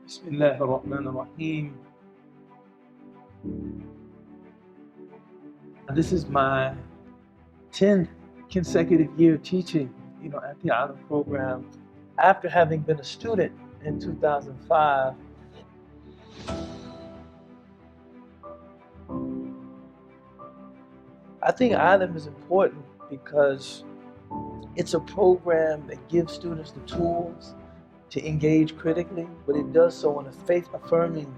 Bismillah ar-Rahman ar-Rahim. This is my 10th consecutive year teaching, at the ALIM program. After having been a student in 2005, I think ALIM is important because it's a program that gives students the tools to engage critically, but it does so in a faith-affirming,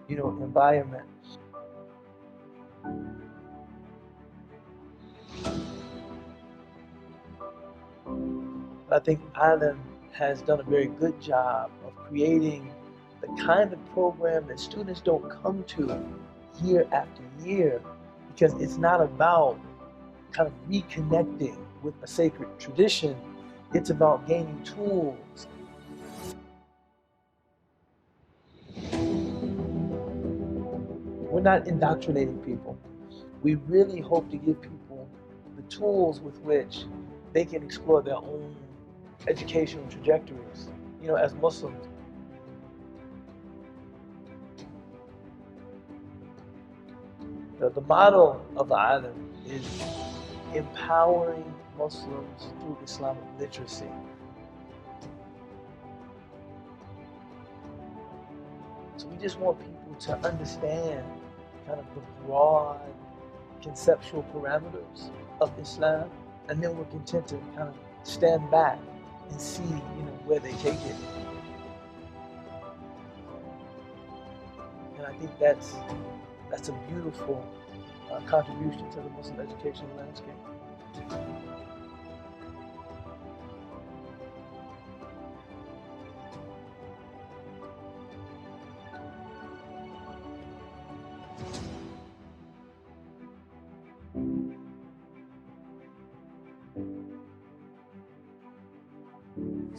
environment. I think ALIM has done a very good job of creating the kind of program that students don't come to year after year, because it's not about kind of reconnecting with a sacred tradition. It's about gaining tools. We're not indoctrinating people. We really hope to give people the tools with which they can explore their own educational trajectories, as Muslims. The motto of the ALIM is empowering Muslims through Islamic literacy. So we just want people to understand kind of the broad conceptual parameters of Islam, and then we're content to kind of stand back and see, where they take it. And I think that's a beautiful contribution to the Muslim educational landscape.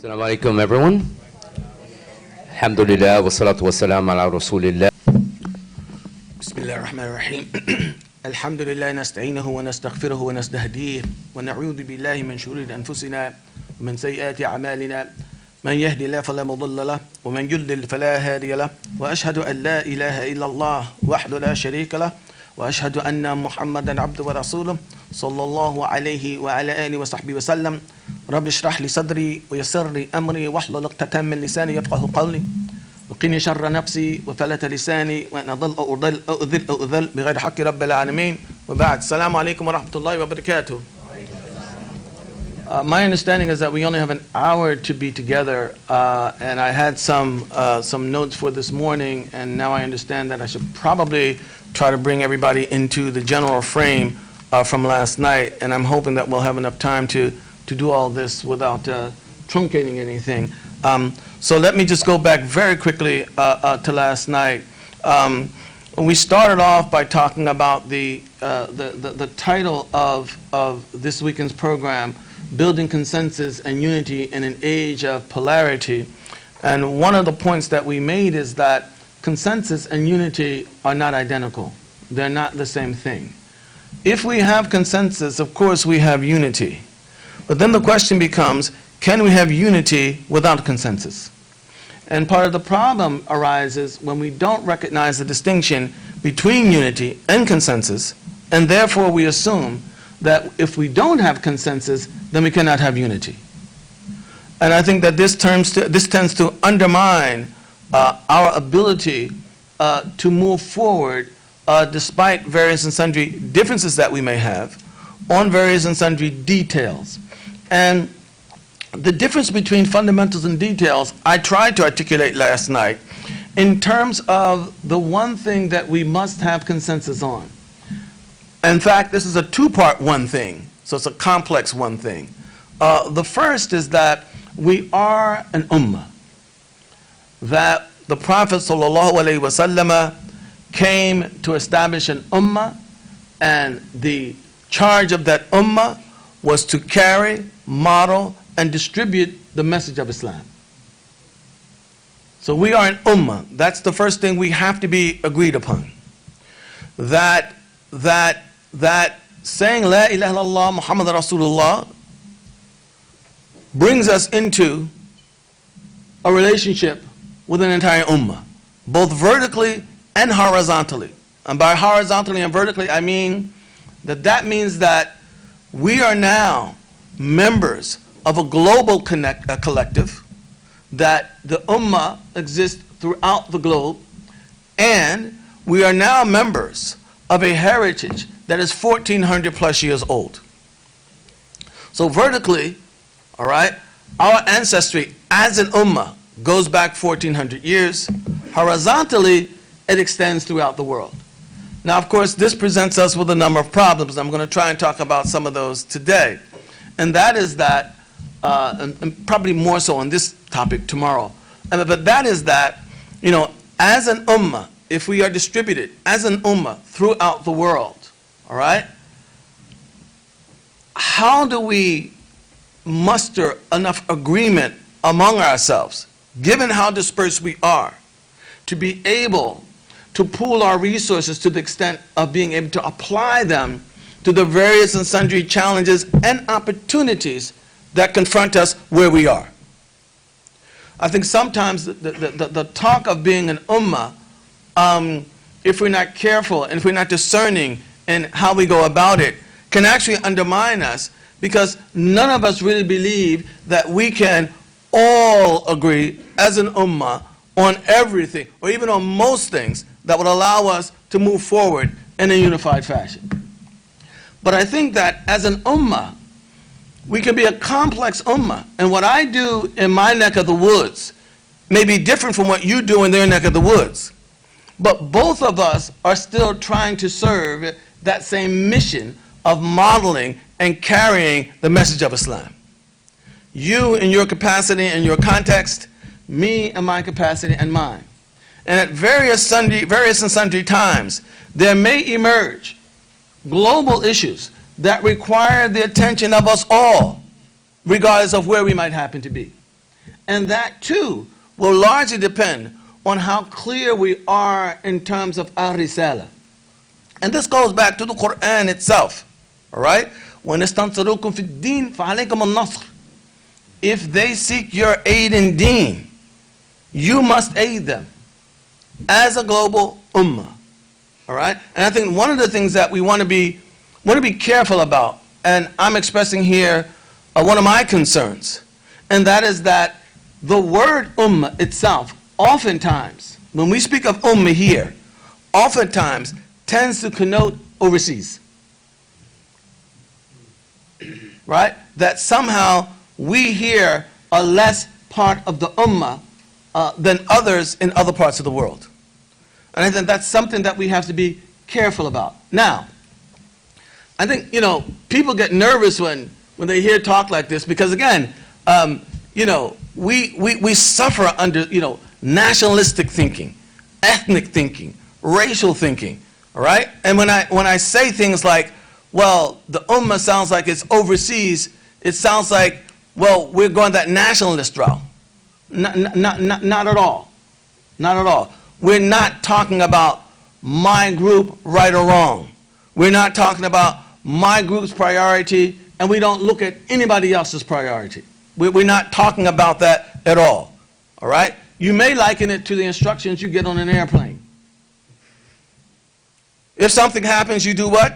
Assalamu alaikum, everyone. Alhamdulillah, wa salatu wa salam ala rasulillah. Bismillah ar-Rahman ar-Rahim. Alhamdulillah, nasta'inahu wa nastaghfiruhu wa nastahdeeh wa na'udhu billahi min shururi anfusina wa min sayyiati a'malina. Man yahdihillahu fala mudilla lahu wa man yudlil fala hadiya lahu. Wa ashhadu an la ilaha illa Allah wahdahu la sharika lahu. Wa ashhadu anna Muhammadan abduhu wa rasuluh sallallahu alayhi wa ala alihi wa sahbihi wa sallam. رب اشرح لي صدري ويسر لي أمري واحلل عقدة من لساني يفقه قولي وقني شر نفسي وفلت لساني وأن أضل أو أذل بغير حق رب العالمين وبعد. السلام عليكم ورحمة الله وبركاته. My understanding is that we only have an hour to be together, and I had some notes for this morning, and now I understand that I should probably try to bring everybody into the general frame from last night, and I'm hoping that we'll have enough time to do all this without truncating anything. So let me just go back very quickly to last night. We started off by talking about the title of this weekend's program, Building Consensus and Unity in an Age of Polarity. And one of the points that we made is that consensus and unity are not identical. They're not the same thing. If we have consensus, of course we have unity. But then the question becomes, can we have unity without consensus? And part of the problem arises when we don't recognize the distinction between unity and consensus, and therefore we assume that if we don't have consensus, then we cannot have unity. And I think that this tends to undermine our ability to move forward despite various and sundry differences that we may have on various and sundry details. And the difference between fundamentals and details, I tried to articulate last night in terms of the one thing that we must have consensus on. In fact, this is a two-part one thing, so it's a complex one thing. The first is that we are an ummah, that the Prophet ﷺ came to establish an ummah, and the charge of that ummah was to carry, model, and distribute the message of Islam. So we are an ummah. That's the first thing we have to be agreed upon. That saying La ilaha illallah Muhammad Rasulullah brings us into a relationship with an entire ummah, both vertically and horizontally. And by horizontally and vertically, I mean that means that we are now members of a global collective, that the ummah exists throughout the globe, and we are now members of a heritage that is 1,400 plus years old. So vertically, all right, our ancestry as an ummah goes back 1,400 years. Horizontally, it extends throughout the world. Now, of course, this presents us with a number of problems. I'm going to try and talk about some of those today. And that is that, and probably more so on this topic tomorrow, but that is that, you know, as an ummah, if we are distributed as an ummah throughout the world, all right, how do we muster enough agreement among ourselves, given how dispersed we are, to be able to pool our resources to the extent of being able to apply them to the various and sundry challenges and opportunities that confront us where we are? I think sometimes the talk of being an ummah, if we're not careful and if we're not discerning in how we go about it, can actually undermine us, because none of us really believe that we can all agree as an ummah on everything, or even on most things that would allow us to move forward in a unified fashion. But I think that as an ummah, we can be a complex ummah, and what I do in my neck of the woods may be different from what you do in their neck of the woods. But both of us are still trying to serve that same mission of modeling and carrying the message of Islam. You in your capacity and your context, me in my capacity and mine. And at various and sundry times, there may emerge global issues that require the attention of us all, regardless of where we might happen to be. And that too will largely depend on how clear we are in terms of ar-risala. And this goes back to the Quran itself, all right? وَنَسْتَنْصَرُوكُمْ فِي الدِّينِ فَعَلَيْكُمُ النَّصْرِ. If they seek your aid in deen, you must aid them as a global ummah, all right? And I think one of the things that we want to be careful about, and I'm expressing here one of my concerns, and that is that the word ummah itself, oftentimes, when we speak of ummah here, oftentimes tends to connote overseas, right? That somehow we here are less part of the ummah than others in other parts of the world. And I think that's something that we have to be careful about. Now, I think, you know, people get nervous when they hear talk like this, because again, you know, we suffer under, you know, nationalistic thinking, ethnic thinking, racial thinking, all right? And when I say things like, well, the ummah sounds like it's overseas, it sounds like, well, we're going that nationalist route. Not at all. Not at all. We're not talking about my group right or wrong. We're not talking about my group's priority, and we don't look at anybody else's priority. We're not talking about that at all right? You may liken it to the instructions you get on an airplane. If something happens, you do what?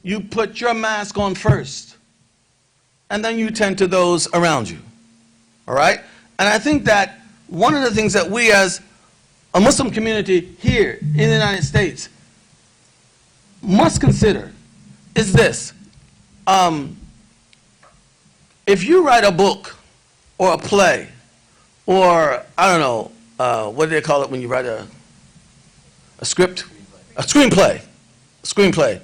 You put your mask on first, and then you tend to those around you, all right? And I think that one of the things that we as a Muslim community here in the United States must consider is this. If you write a book or a play or, I don't know, what do they call it when you write a script? A screenplay. A screenplay.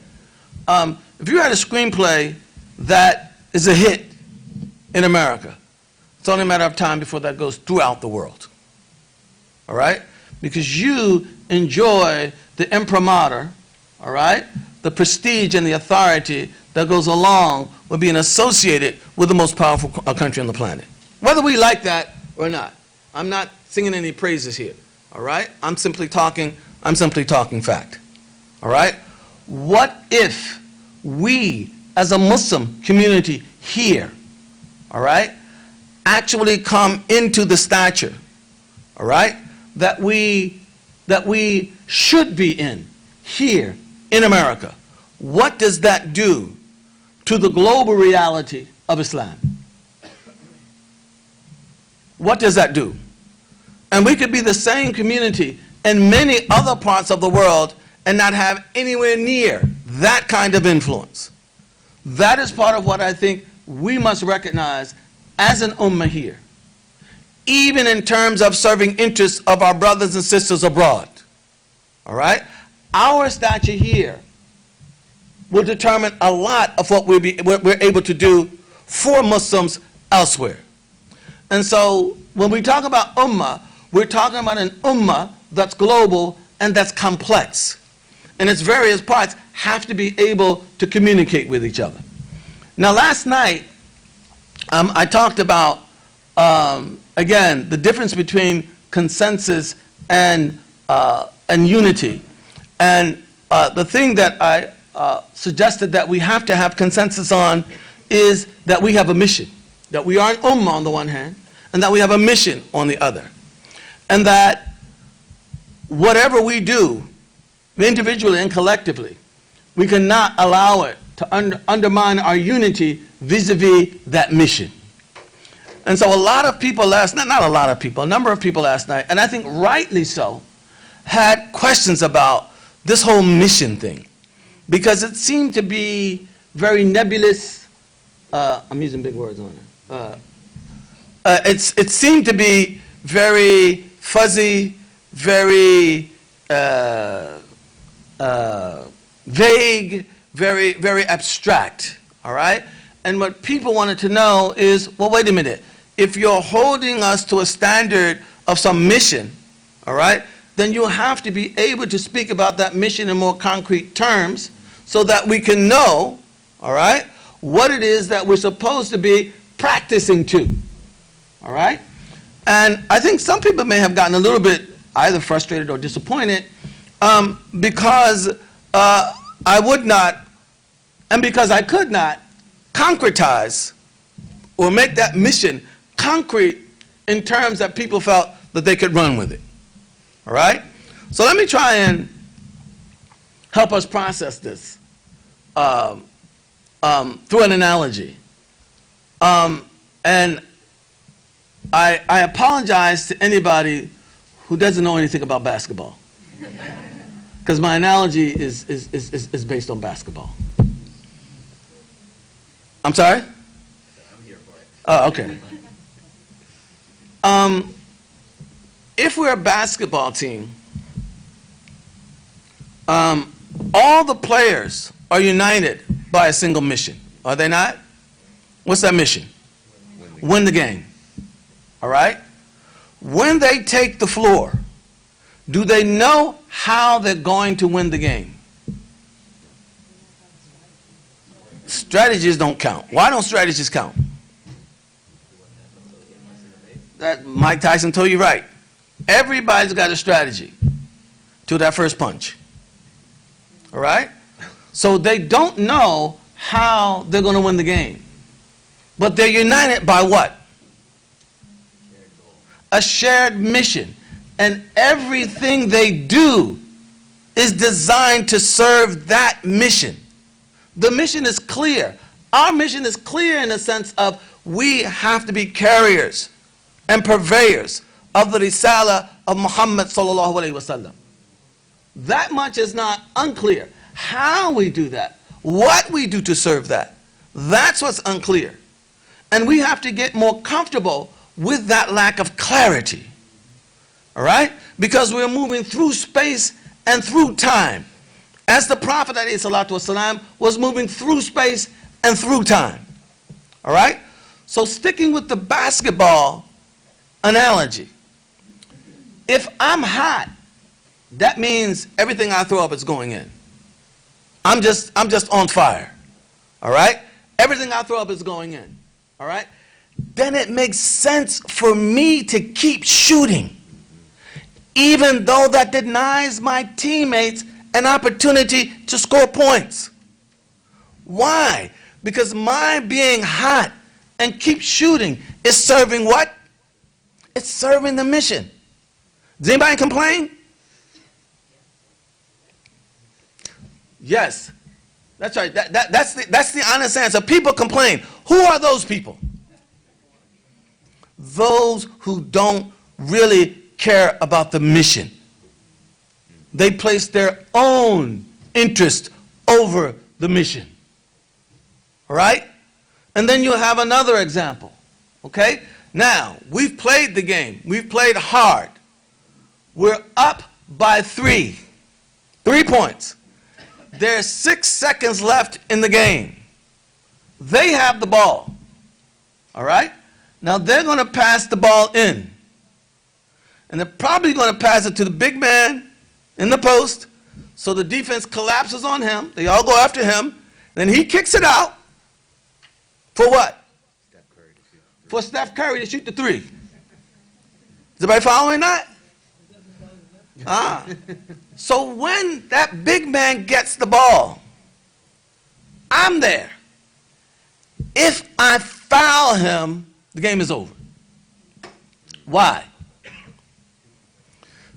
If you write a screenplay that is a hit in America, it's only a matter of time before that goes throughout the world. All right? Because you enjoy the imprimatur, all right? The prestige and the authority that goes along with being associated with the most powerful country on the planet. Whether we like that or not. I'm not singing any praises here, all right? I'm simply talking fact, all right? What if we, as a Muslim community here, all right, actually come into the stature all right, that we should be in here in America, what does that do to the global reality of Islam? What does that do? And we could be the same community in many other parts of the world and not have anywhere near that kind of influence. That is part of what I think we must recognize as an ummah here, even in terms of serving interests of our brothers and sisters abroad. All right? Our stature here will determine a lot of what we're able to do for Muslims elsewhere. And so when we talk about ummah, we're talking about an ummah that's global and that's complex. And its various parts have to be able to communicate with each other. Now last night, I talked about, again, the difference between consensus and unity. And the thing that I suggested that we have to have consensus on is that we have a mission. That we are an ummah on the one hand, and that we have a mission on the other. And that whatever we do, individually and collectively, we cannot allow it to undermine our unity vis-a-vis that mission. And so a lot of people last night, not a lot of people, a number of people last night, and I think rightly so, had questions about this whole mission thing. Because it seemed to be very nebulous. I'm using big words on it. It seemed to be very fuzzy, very vague, very, very abstract, all right? And what people wanted to know is, well, wait a minute. If you're holding us to a standard of some mission, all right, then you have to be able to speak about that mission in more concrete terms so that we can know, all right, what it is that we're supposed to be practicing to, all right? And I think some people may have gotten a little bit either frustrated or disappointed because I would not, and because I could not, concretize or make that mission concrete in terms that people felt that they could run with it. All right? So let me try and help us process this through an analogy. And I apologize to anybody who doesn't know anything about basketball, because my analogy is based on basketball. I'm sorry? I'm here for it. Oh, okay. If we're a basketball team, all the players are united by a single mission, are they not? What's that mission? Win the game. All right? When they take the floor, do they know how they're going to win the game? Strategies don't count. Why don't strategies count? That Mike Tyson told you right. Everybody's got a strategy to that first punch. All right? So they don't know how they're going to win the game. But they're united by what? A shared mission. And everything they do is designed to serve that mission. The mission is clear. Our mission is clear in the sense of we have to be carriers and purveyors of the risala of Muhammad sallallahu alaihi wasallam. That much is not unclear. How we do that, what we do to serve that, that's what's unclear. And we have to get more comfortable with that lack of clarity. All right? Because we're moving through space and through time. As the Prophet ﷺ was moving through space and through time. All right? So sticking with the basketball analogy. If I'm hot, that means everything I throw up is going in. I'm just on fire. All right? Everything I throw up is going in. All right? Then it makes sense for me to keep shooting, even though that denies my teammates an opportunity to score points. Why? Because my being hot and keep shooting is serving what? It's serving the mission. Does anybody complain? Yes. That's right. That's the honest answer. People complain. Who are those people? Those who don't really care about the mission. They place their own interest over the mission. All right? And then you have another example. Okay? Now, we've played the game. We've played hard. We're up by 3. 3 points. There's 6 seconds left in the game. They have the ball. All right? Now they're going to pass the ball in. And they're probably going to pass it to the big man in the post. So the defense collapses on him. They all go after him. Then he kicks it out. For what? For Steph Curry to shoot the 3. Is everybody following that? So when that big man gets the ball, I'm there. If I foul him, the game is over. Why?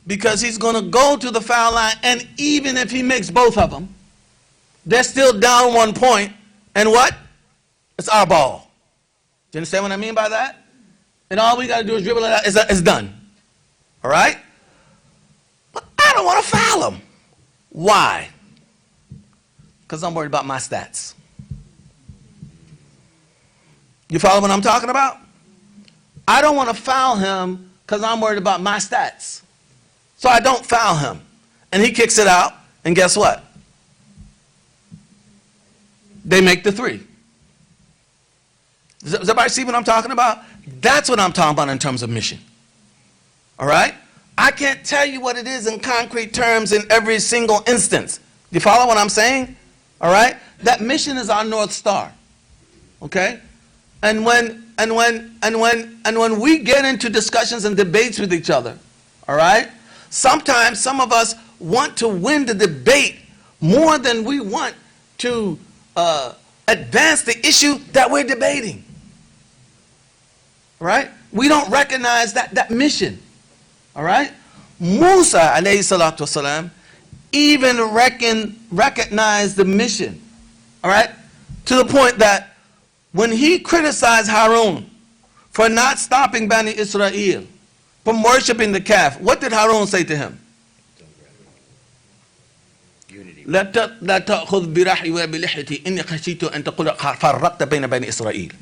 Because he's going to go to the foul line, and even if he makes both of them, they're still down 1 point, and what? It's our ball. Do you understand what I mean by that? And all we got to do is dribble it out. It's done. All right? But I don't want to foul him. Why? Because I'm worried about my stats. You follow what I'm talking about? I don't want to foul him because I'm worried about my stats. So I don't foul him. And he kicks it out, and guess what? They make the 3. Does everybody see what I'm talking about? That's what I'm talking about in terms of mission. All right? I can't tell you what it is in concrete terms in every single instance. You follow what I'm saying? All right? That mission is our North Star. Okay? And when we get into discussions and debates with each other, all right? Sometimes some of us want to win the debate more than we want to advance the issue that we're debating. Right? We don't recognize that mission. All right? Musa alayhi salatu wasalam even recognized the mission. All right? To the point that when he criticized Harun for not stopping Bani Israel from worshiping the calf, what did Harun say to him? لا تأخذ برحي وبلحيتي إني خشيت أن تقول فرقت بين بني إسرائيل.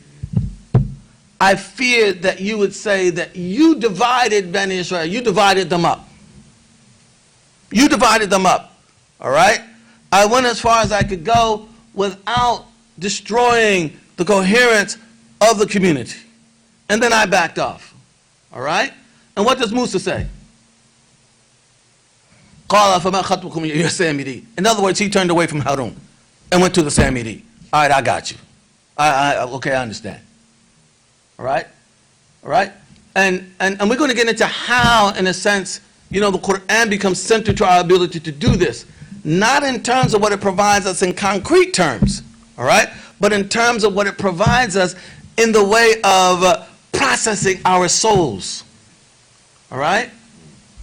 I feared that you would say that you divided Bani Israel. You divided them up. You divided them up. All right? I went as far as I could go without destroying the coherence of the community. And then I backed off. All right? And what does Musa say? قال فما خطبكم يا سامري. In other words, he turned away from Harun and went to the Samiri. All right, I got you. Okay, I understand. All right? All right? And we're going to get into how, in a sense, the Quran becomes central to our ability to do this. Not in terms of what it provides us in concrete terms, all right? But in terms of what it provides us in the way of processing our souls, all right?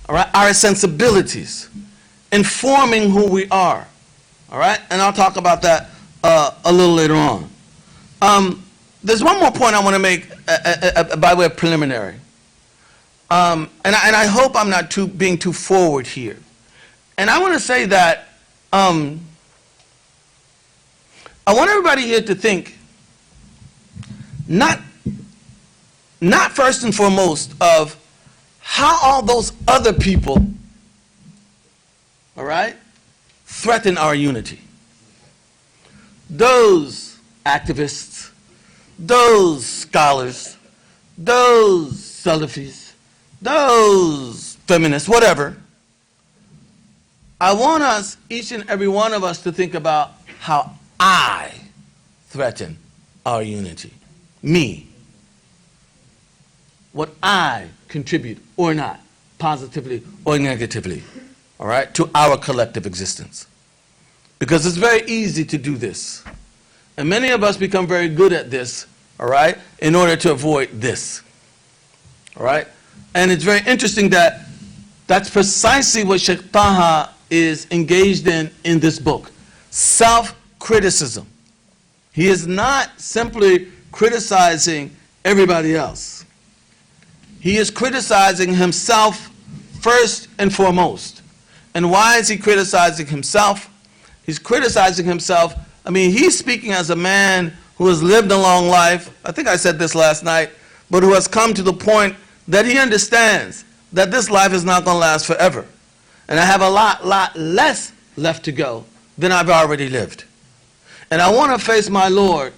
All right? Our sensibilities, informing who we are, all right? And I'll talk about that a little later on. There's one more point I want to make by way of preliminary. And I hope I'm not being too forward here. And I want to say that I want everybody here to think not first and foremost of how all those other people, all right, threaten our unity. Those activists, those scholars, those Salafis, those feminists, whatever. I want us, each and every one of us, to think about how I threaten our unity. Me. What I contribute or not, positively or negatively, all right, to our collective existence. Because it's very easy to do this. And many of us become very good at this, all right, in order to avoid this. All right? And it's very interesting that That's precisely what Sheikh Taha is engaged in this book. Self-criticism. He is not simply criticizing everybody else. He is criticizing himself first and foremost. And why is he criticizing himself? He's criticizing himself. I mean, he's speaking as a man who has lived a long life. I think I said this last night, but who has come to the point that he understands that this life is not going to last forever. And I have a lot less left to go than I've already lived. And I want to face my Lord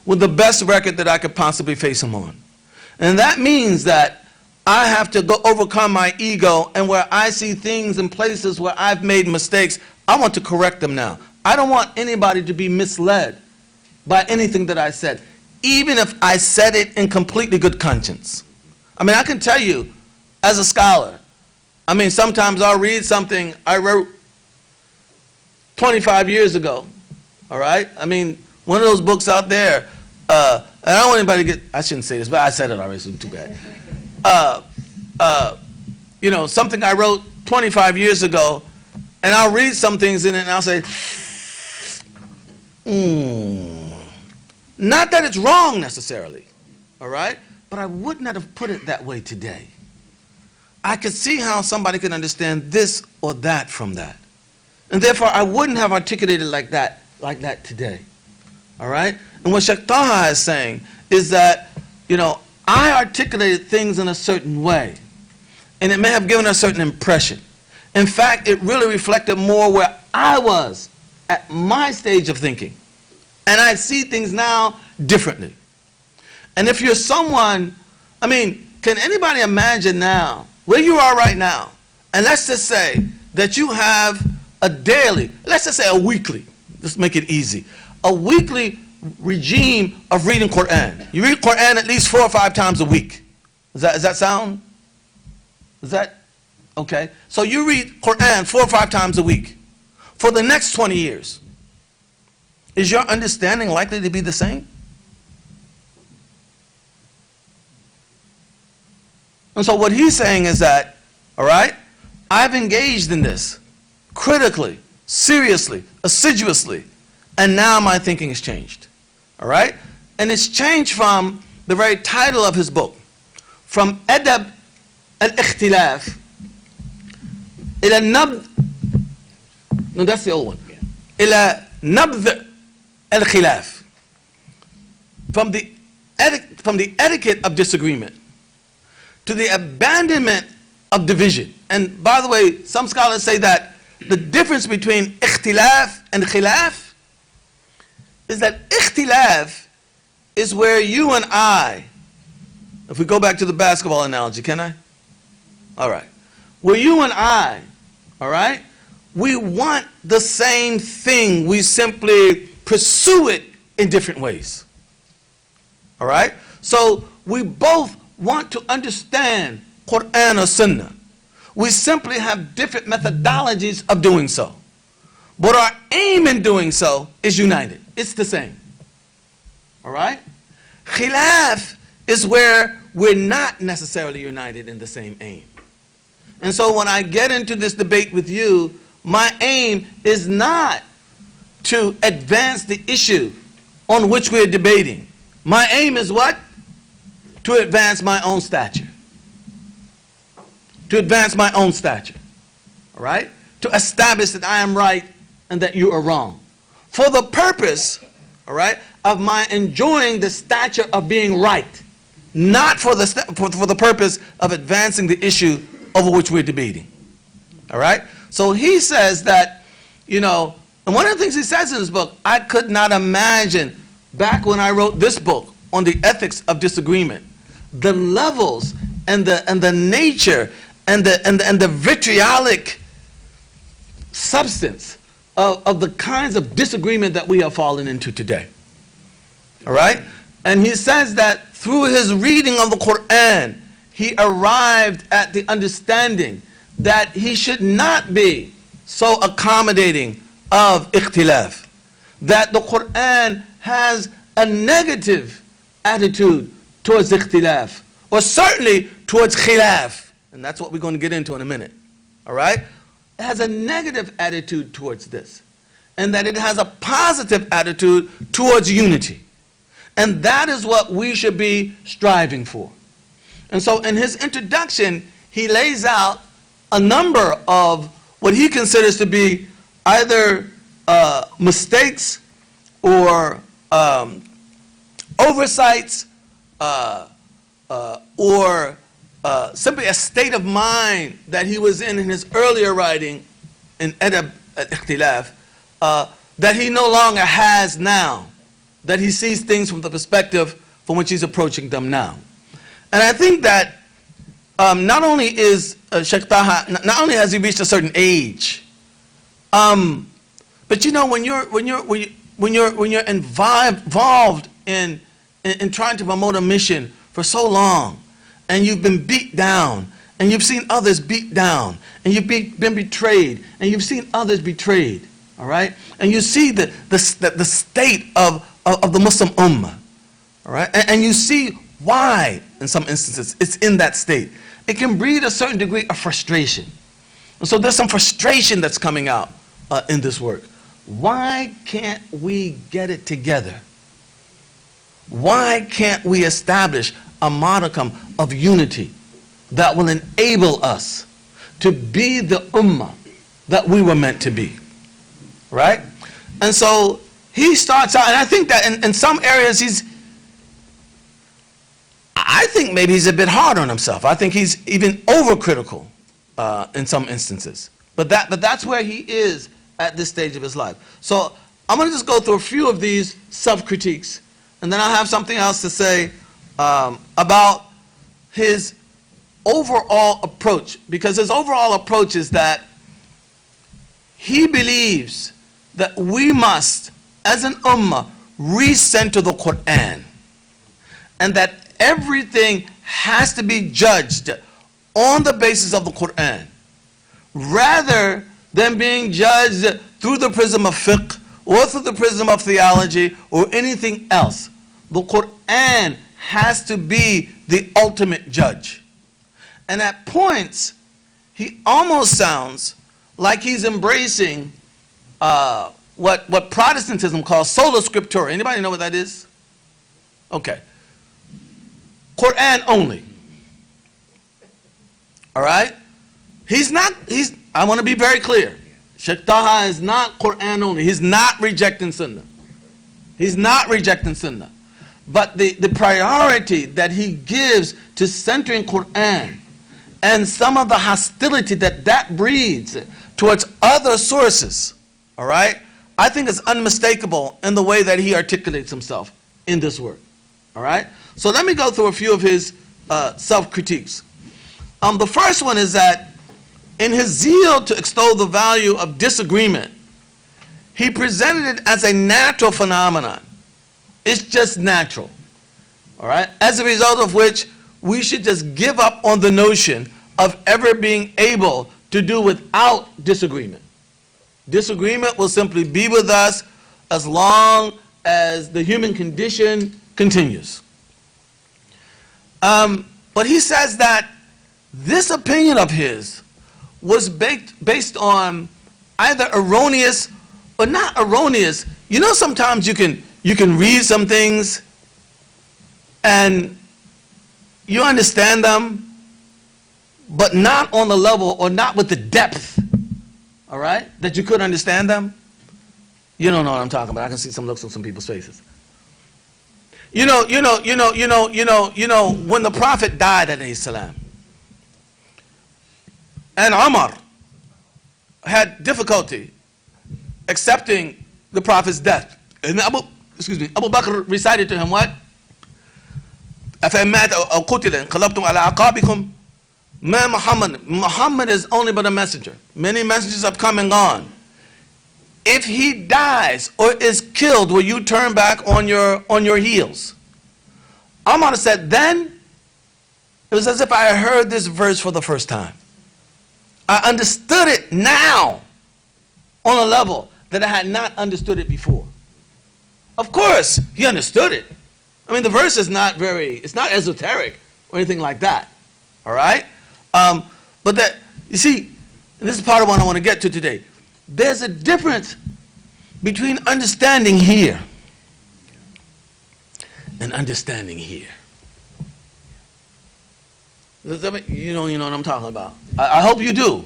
with the best record that I could possibly face him on. And that means that I have to go overcome my ego, and where I see things and places where I've made mistakes, I want to correct them now. I don't want anybody to be misled by anything that I said, even if I said it in completely good conscience. I mean, I can tell you, as a scholar, I mean, sometimes I'll read something I wrote 25 years ago, all right? I mean, one of those books out there, and I don't want anybody to get, I shouldn't say this, but I said it already, so it's too bad. You know, something I wrote 25 years ago, and I'll read some things in it, and I'll say, not that it's wrong necessarily, all right? But I would not have put it that way today. I could see how somebody could understand this or that from that. And therefore, I wouldn't have articulated like that today, all right? And what Sheikh Taha is saying is that, you know, I articulated things in a certain way, and it may have given a certain impression. In fact, it really reflected more where I was at my stage of thinking. And I see things now differently. And if you're someone, I mean, can anybody imagine now, where you are right now, and let's just say that you have a daily, let's just say a weekly, let's make it easy, a weekly regime of reading Quran. You read Quran at least 4 or 5 times a week. Does that sound? Is that okay? So you read Quran 4 or 5 times a week for the next 20 years. Is your understanding likely to be the same? And so what he's saying is that, all right, I've engaged in this critically, seriously, assiduously, and now my thinking has changed. All right? And it's changed from the very title of his book, from Adab al-Ikhtilaf ila Nabd, no, that's the old one, ila Nabd al-Khilaf, from the etiquette of disagreement to the abandonment of division. And by the way, some scholars say that the difference between ikhtilaf and khilaf is that ikhtilaf is where you and I, if we go back to the basketball analogy, can I? All right. Where you and I, all right, we want the same thing, we simply pursue it in different ways. All right? So we both want to understand Quran or Sunnah. We simply have different methodologies of doing so. But our aim in doing so is united. It's the same. All right? Khilaf is where we're not necessarily united in the same aim. And so when I get into this debate with you, my aim is not to advance the issue on which we're debating. My aim is what? To advance my own stature. To advance my own stature. All right? To establish that I am right and that you are wrong. For the purpose, all right, of my enjoying the stature of being right. Not for the purpose of advancing the issue over which we're debating. All right? So he says that, you know, and one of the things he says in his book, I could not imagine back when I wrote this book on the ethics of disagreement, the levels and the nature and the vitriolic substance of the kinds of disagreement that we have fallen into today. All right? And he says that through his reading of the Quran, he arrived at the understanding that he should not be so accommodating of ikhtilaf, that the Quran has a negative attitude towards ikhtilaf, or certainly towards khilaf, and that's what we're going to get into in a minute. all right, has a negative attitude towards this, and that it has a positive attitude towards unity. And that is what we should be striving for. And so in his introduction, he lays out a number of what he considers to be either mistakes or oversights or simply a state of mind that he was in his earlier writing in Adab al-Ikhtilaf that he no longer has now, that he sees things from the perspective from which he's approaching them now. And I think that not only is Sheikh Taha, not only has he reached a certain age, but you know, when you're involved in trying to promote a mission for so long, and you've been beat down, and you've seen others beat down, and you've been betrayed, and you've seen others betrayed, all right? And you see the state of the Muslim Ummah, all right? And you see why, in some instances, it's in that state. It can breed a certain degree of frustration. And so there's some frustration that's coming out in this work. Why can't we get it together? Why can't we establish a modicum of unity that will enable us to be the ummah that we were meant to be? Right? And so he starts out, and I think that in some areas I think maybe he's a bit hard on himself. I think he's even overcritical in some instances. But that's where he is at this stage of his life. So I'm going to just go through a few of these self-critiques, and then I'll have something else to say about his overall approach. Because his overall approach is that he believes that we must, as an ummah, recenter the Quran, and that everything has to be judged on the basis of the Quran, rather than being judged through the prism of fiqh or through the prism of theology or anything else. The Quran has to be the ultimate judge. And at points, he almost sounds like he's embracing what Protestantism calls sola scriptura. Anybody know what that is? Okay. Quran only. All right? I want to be very clear. Sheikh Taha is not Quran only. He's not rejecting Sunnah. He's not rejecting Sunnah. But the priority that he gives to centering Quran and some of the hostility that breeds towards other sources, all right, I think is unmistakable in the way that he articulates himself in this work. All right? So let me go through a few of his self-critiques. The first one is that in his zeal to extol the value of disagreement, he presented it as a natural phenomenon. It's just natural. All right? As a result of which, we should just give up on the notion of ever being able to do without disagreement. Disagreement will simply be with us as long as the human condition continues. But he says that this opinion of his was based on either erroneous or not erroneous. You know, sometimes you can read some things and you understand them, but not on the level or not with the depth, all right, that you could understand them. You don't know what I'm talking about. I can see some looks on some people's faces. You know, when the Prophet died, alayhi salam, and Umar had difficulty accepting the Prophet's death, and Abu Bakr recited to him what? Muhammad is only but a messenger. Many messengers have come and gone. If he dies or is killed, will you turn back on your heels? Umar said, then it was as if I heard this verse for the first time. I understood it now on a level that I had not understood it before. Of course, he understood it. I mean, the verse is it's not esoteric or anything like that. All right? But that, you see, And this is part of what I want to get to today. There's a difference between understanding here and understanding here. You know what I'm talking about. I hope you do,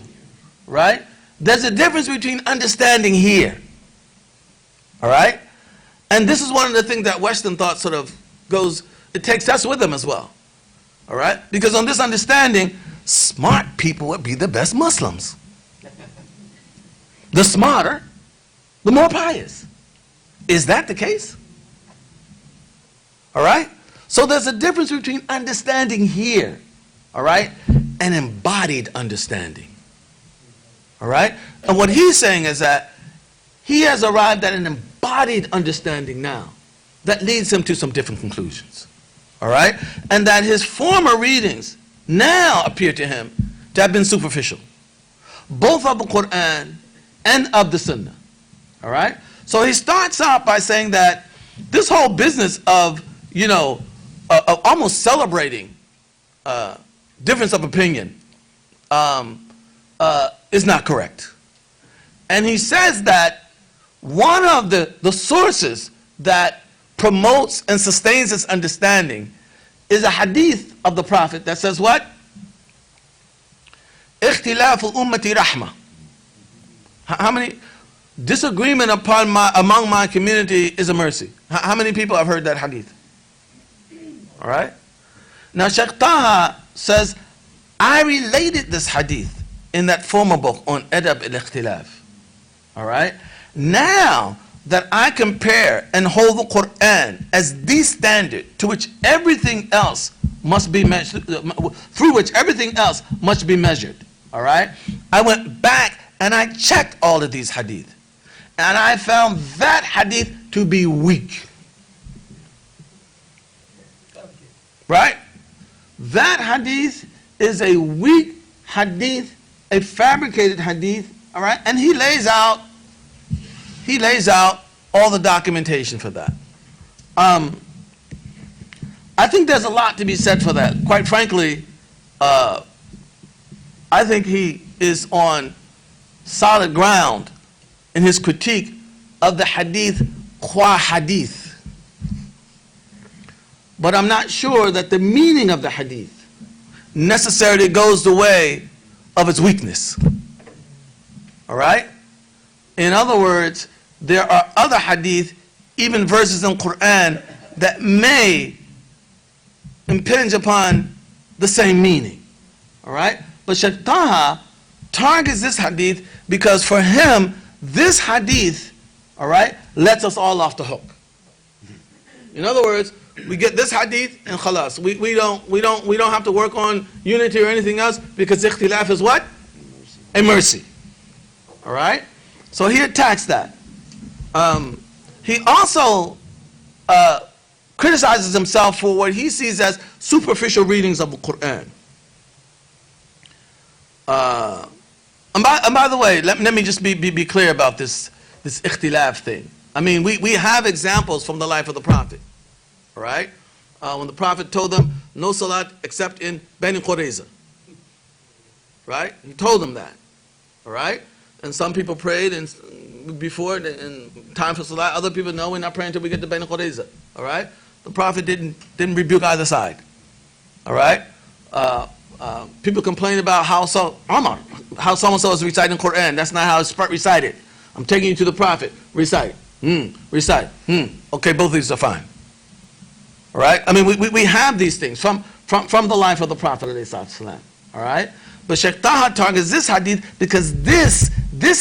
right? There's a difference between understanding here, all right? And this is one of the things that Western thought sort of goes, it takes us with them as well, all right? Because on this understanding, smart people would be the best Muslims. The smarter, the more pious. Is that the case? All right? So there's a difference between understanding here, all right, and embodied understanding. All right? And what he's saying is that he has arrived at an embodied understanding now that leads him to some different conclusions. All right? And that his former readings now appear to him to have been superficial, both of the Quran and of the Sunnah. All right? So he starts out by saying that this whole business of, almost celebrating difference of opinion is not correct. And he says that one of the sources that promotes and sustains this understanding is a hadith of the Prophet that says what? اختلاف الأمة رحمة. How many? Disagreement among my community is a mercy. How many people have heard that hadith? All right? Now Shaykh Taha says, I related this hadith in that former book on Adab al-Ikhtilaf. All right? Now that I compare and hold the Quran as the standard to which everything else must be measured, through which everything else must be measured. All right? I went back and I checked all of these hadith. And I found that hadith to be weak. Right? That hadith is a weak hadith, a fabricated hadith, all right? And he lays out all the documentation for that. I think there's a lot to be said for that. Quite frankly, I think he is on solid ground in his critique of the hadith qua hadith. But I'm not sure that the meaning of the hadith necessarily goes the way of its weakness. All right? In other words, there are other hadith, even verses in Quran, that may impinge upon the same meaning. All right? But Shaykh Taha targets this hadith because for him, this hadith, all right, lets us all off the hook. In other words, we get this hadith and khalas. We don't have to work on unity or anything else because ikhtilaf is what? A mercy. All right? So he attacks that. He also criticizes himself for what he sees as superficial readings of the Quran. And by the way, let me just be clear about this ikhtilaf thing. I mean, we have examples from the life of the Prophet. All right? When the Prophet told them, no salat except in Bani Qurayza. Right? He told them that. All right? And some people prayed before in time for salat. Other people, no, we're not praying until we get to Bani Qurayza. All right? The Prophet didn't rebuke either side. All right? People complain about how so-and-so is reciting Quran. That's not how it's recited. I'm taking you to the Prophet. Recite. Recite. Okay, both of these are fine. All right? I mean, we have these things from the life of the Prophet. All right? But Shaykh Taha targets this hadith because this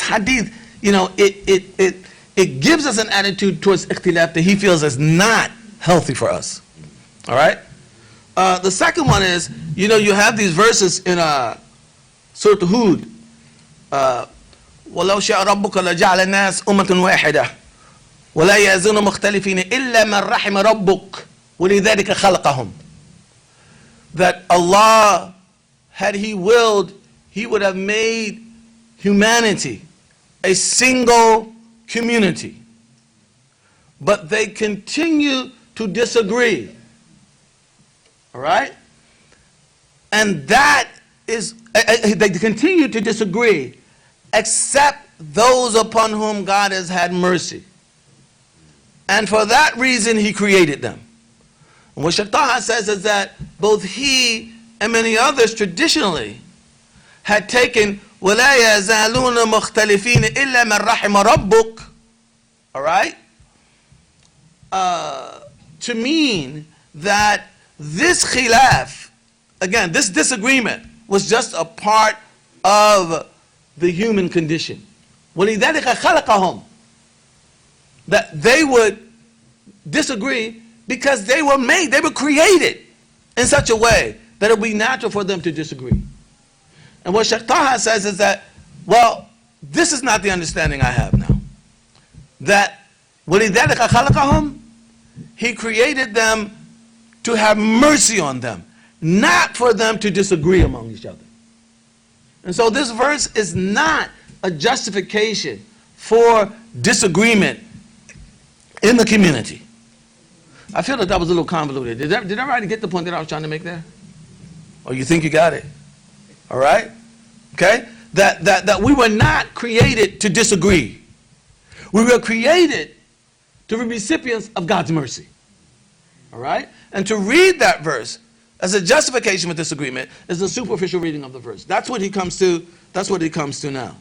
hadith, it gives us an attitude towards ikhtilaf that he feels is not healthy for us. All right? The second one is, you have these verses in Surah Hud. وَلَوْ شَاءَ رَبُّكَ لَجَعَلَ النَّاسَ أُمَّةً وَاحِدَةً وَلَا يَزُونَ مُخْتَلِفِينَ إِلَّا مَنْ رَحِمَ رَبُّكَ وَلِذَلِكَ خَلَقَهُمْ. That Allah, had He willed, He would have made humanity a single community. But they continue to disagree. All right? And that is, they continue to disagree. except those upon whom God has had mercy. And for that reason, he created them. And what Sheikh Taha says is that both he and many others traditionally had taken وَلَا يَزَالُونَ مُخْتَلِفِينَ إِلَّا مَنْ رَحِمَ رَبُّكَ, all right, to mean that this khilaf, again, this disagreement was just a part of the human condition. وَلِذَلِكَ خَلَقَهُمْ, that they would disagree because they were made, they were created in such a way that it would be natural for them to disagree. And what Sheikh Taha says is that, well, this is not the understanding I have now. That وَلِذَلِكَ خَلَقَهُمْ, he created them to have mercy on them, not for them to disagree among each other. And so this verse is not a justification for disagreement in the community. I feel that was a little convoluted. Did everybody get the point that I was trying to make there? Or you think you got it? All right? Okay? That we were not created to disagree. We were created to be recipients of God's mercy. All right? And to read that verse as a justification for disagreement is a superficial reading of the verse. That's what he comes to. That's what he comes to now.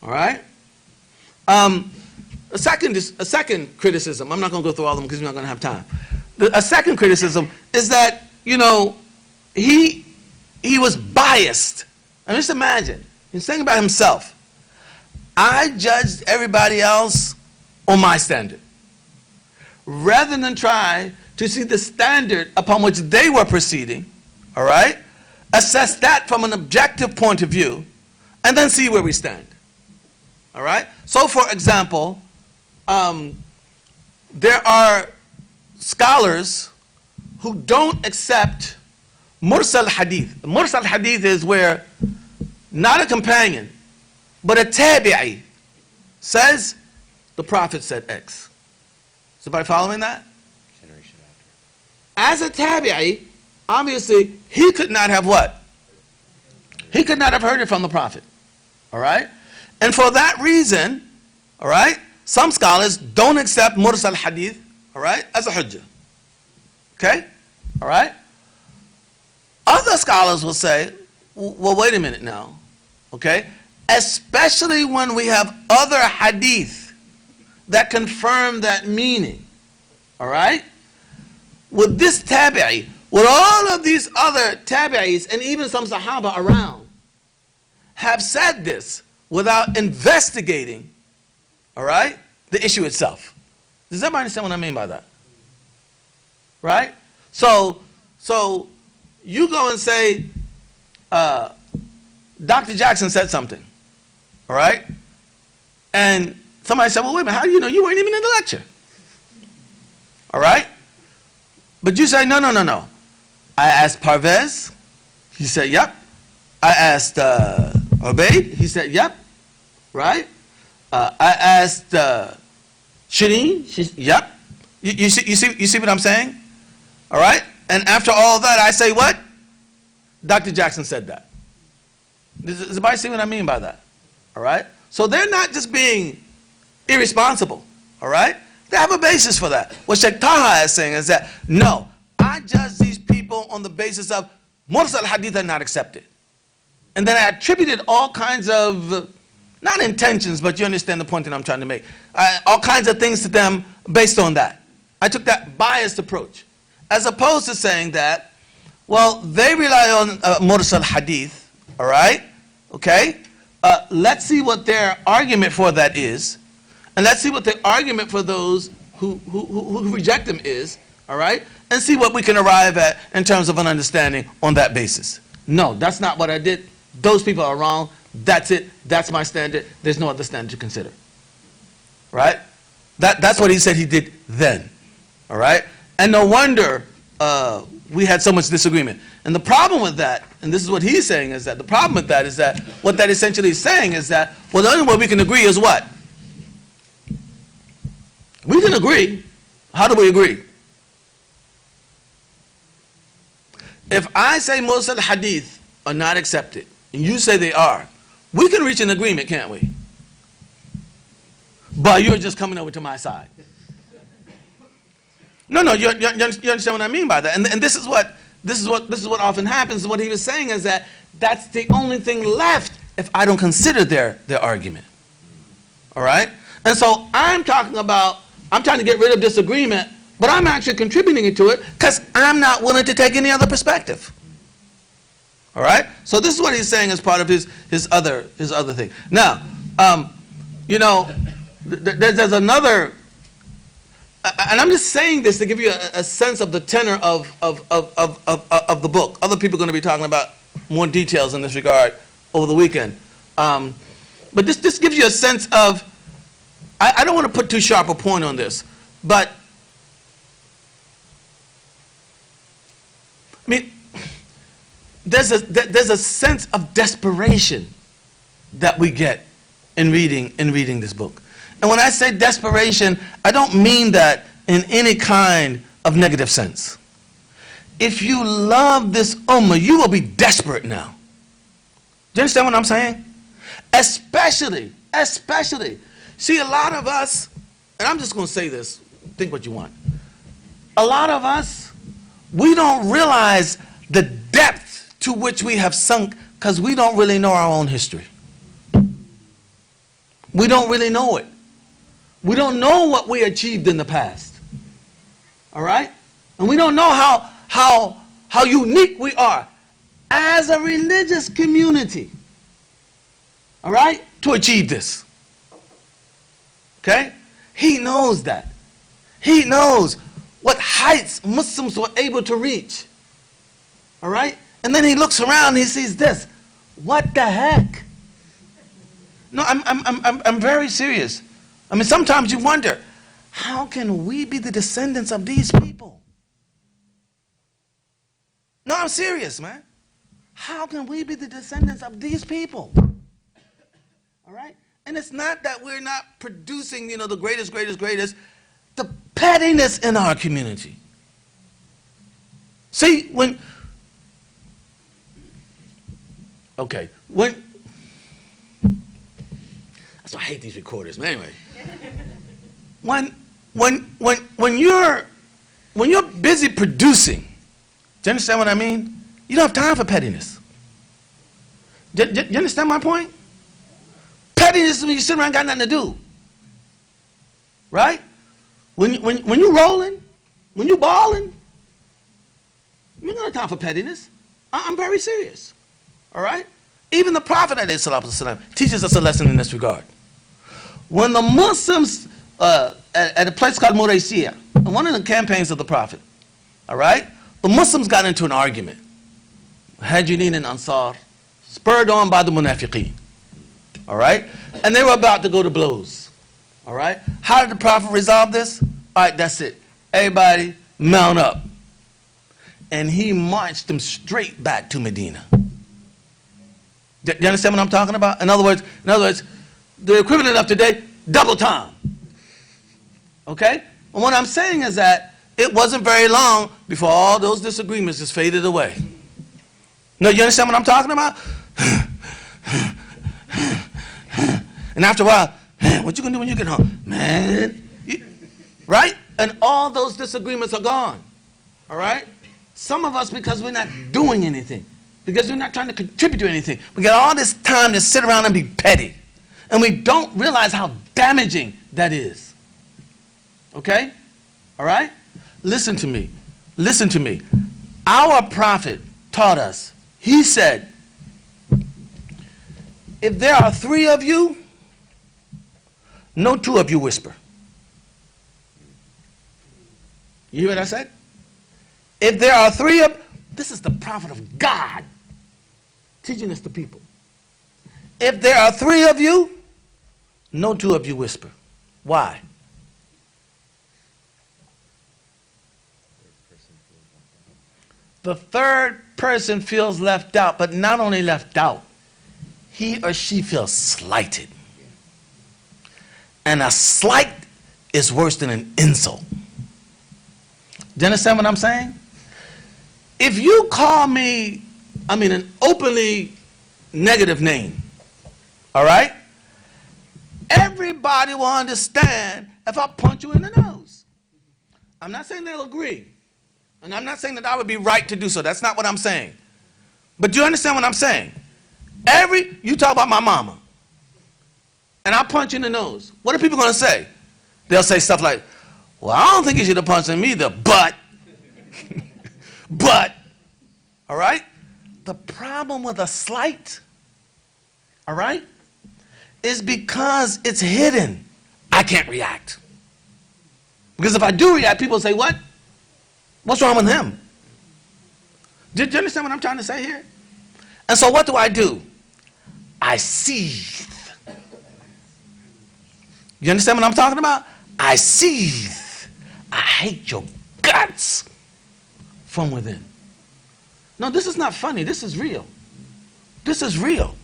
All right? A second criticism, I'm not going to go through all of them because we're not going to have time. A second criticism is that, he was biased. And just imagine, he's saying about himself, I judged everybody else on my standard, rather than try to see the standard upon which they were proceeding, all right? Assess that from an objective point of view, and then see where we stand, all right? So, for example, there are scholars who don't accept mursal hadith. Mursal hadith is where not a companion, but a tabi'i says the Prophet said X. Is everybody following that? Generation after. As a tabi'i, obviously, he could not have what? He could not have heard it from the Prophet. All right? And for that reason, all right, some scholars don't accept mursal hadith, all right, as a hujjah. Okay? All right? Other scholars will say, well, wait a minute now. Okay? Especially when we have other hadith that confirm that meaning. All right? With this tabi'i, with all of these other tabi'is and even some sahaba around have said this without investigating, all right, the issue itself. Does everybody understand what I mean by that? Right? So you go and say, Dr. Jackson said something, all right? And somebody said, well, wait a minute, how do you know? You weren't even in the lecture. All right? But you say, no. I asked Parvez, he said, yep. I asked Ubayd, he said, yep. Right? I asked Shireen, she said, yep. You see what I'm saying? All right? And after all that, I say what? Dr. Jackson said that. Does everybody see what I mean by that? All right? So they're not just being irresponsible. All right? They have a basis for that. What Sheikh Taha is saying is that, no, I judge these people on the basis of mursal hadith are not accepted. And then I attributed all kinds of, not intentions, but you understand the point that I'm trying to make. All kinds of things to them based on that. I took that biased approach. As opposed to saying that, well, they rely on mursal hadith, all right? Okay? Let's see what their argument for that is. And let's see what the argument for those who reject them is, all right? And see what we can arrive at in terms of an understanding on that basis. No, that's not what I did. Those people are wrong. That's it. That's my standard. There's no other standard to consider. Right? That's what he said he did then. All right? And no wonder we had so much disagreement. And the problem with that, and this is what he's saying, is that the problem with that is that what that essentially is saying is that, well, the only way we can agree is what? We can agree. How do we agree? If I say mursal hadith are not accepted, and you say they are, we can reach an agreement, can't we? But you're just coming over to my side. No, you understand what I mean by that. And this is what often happens. What he was saying is that that's the only thing left if I don't consider their argument. All right? And so I'm trying to get rid of disagreement, but I'm actually contributing to it because I'm not willing to take any other perspective. All right? So this is what he's saying as part of his other thing. Now, there's another, and I'm just saying this to give you a sense of the tenor of the book. Other people are going to be talking about more details in this regard over the weekend. But this gives you a sense of, I don't want to put too sharp a point on this, but I mean, there's a sense of desperation that we get in reading this book. And when I say desperation, I don't mean that in any kind of negative sense. If you love this ummah, you will be desperate now. Do you understand what I'm saying? Especially, see, a lot of us, and I'm just going to say this, think what you want. A lot of us, we don't realize the depth to which we have sunk because we don't really know our own history. We don't really know it. We don't know what we achieved in the past. All right? And we don't know how unique we are as a religious community. All right? To achieve this. Okay? He knows that. He knows what heights Muslims were able to reach. All right? And then he looks around and he sees this. What the heck? No, I'm very serious. I mean, sometimes you wonder, how can we be the descendants of these people? No, I'm serious, man. How can we be the descendants of these people? All right? And it's not that we're not producing, the greatest. The pettiness in our community. See, that's why I hate these recorders, man. Anyway. When you're busy producing, do you understand what I mean? You don't have time for pettiness. Do you understand my point? Pettiness is when you sit around and got nothing to do. Right? When you're rolling, when you're balling, you don't have time for pettiness. I'm very serious. All right? Even the Prophet ﷺ teaches us a lesson in this regard. When the Muslims, at a place called Muraysiya, one of the campaigns of the Prophet, all right, the Muslims got into an argument. Hajirin and Ansar, spurred on by the Munafiqeen, all right, and they were about to go to blows, all right. How did the Prophet resolve this? All right, that's it. Everybody mount up, and he marched them straight back to Medina. Do you understand what I'm talking about? In other words, the equivalent of today, double time. Okay? And what I'm saying is that it wasn't very long before all those disagreements just faded away. No, you understand what I'm talking about? And after a while, what you gonna do when you get home? Man, right? And all those disagreements are gone. All right? Some of us, because we're not doing anything, because we're not trying to contribute to anything, we got all this time to sit around and be petty. And we don't realize how damaging that is. Okay? All right? Listen to me. Our Prophet taught us, he said, if there are 3 of you, no 2 of you whisper. You hear what I said? If there are 3 of, this is the Prophet of God teaching this to people. If there are 3 of you, no 2 of you whisper. Why? The third person feels left out, but not only left out, he or she feels slighted. And a slight is worse than an insult. Do you understand what I'm saying? If you call me, an openly negative name, All right? Everybody will understand if I punch you in the nose. I'm not saying they'll agree. And I'm not saying that I would be right to do so. That's not what I'm saying. But do you understand what I'm saying? You talk about my mama, and I punch you in the nose. What are people going to say? They'll say stuff like, well, I don't think you should have punched him either, but, all right? The problem with a slight, all right, is because it's hidden. I can't react. Because if I do react, people say, what? What's wrong with him? Do you understand what I'm trying to say here? And so what do? I seethe. You understand what I'm talking about? I seethe. I hate your guts from within. No, this is not funny. This is real. This is real.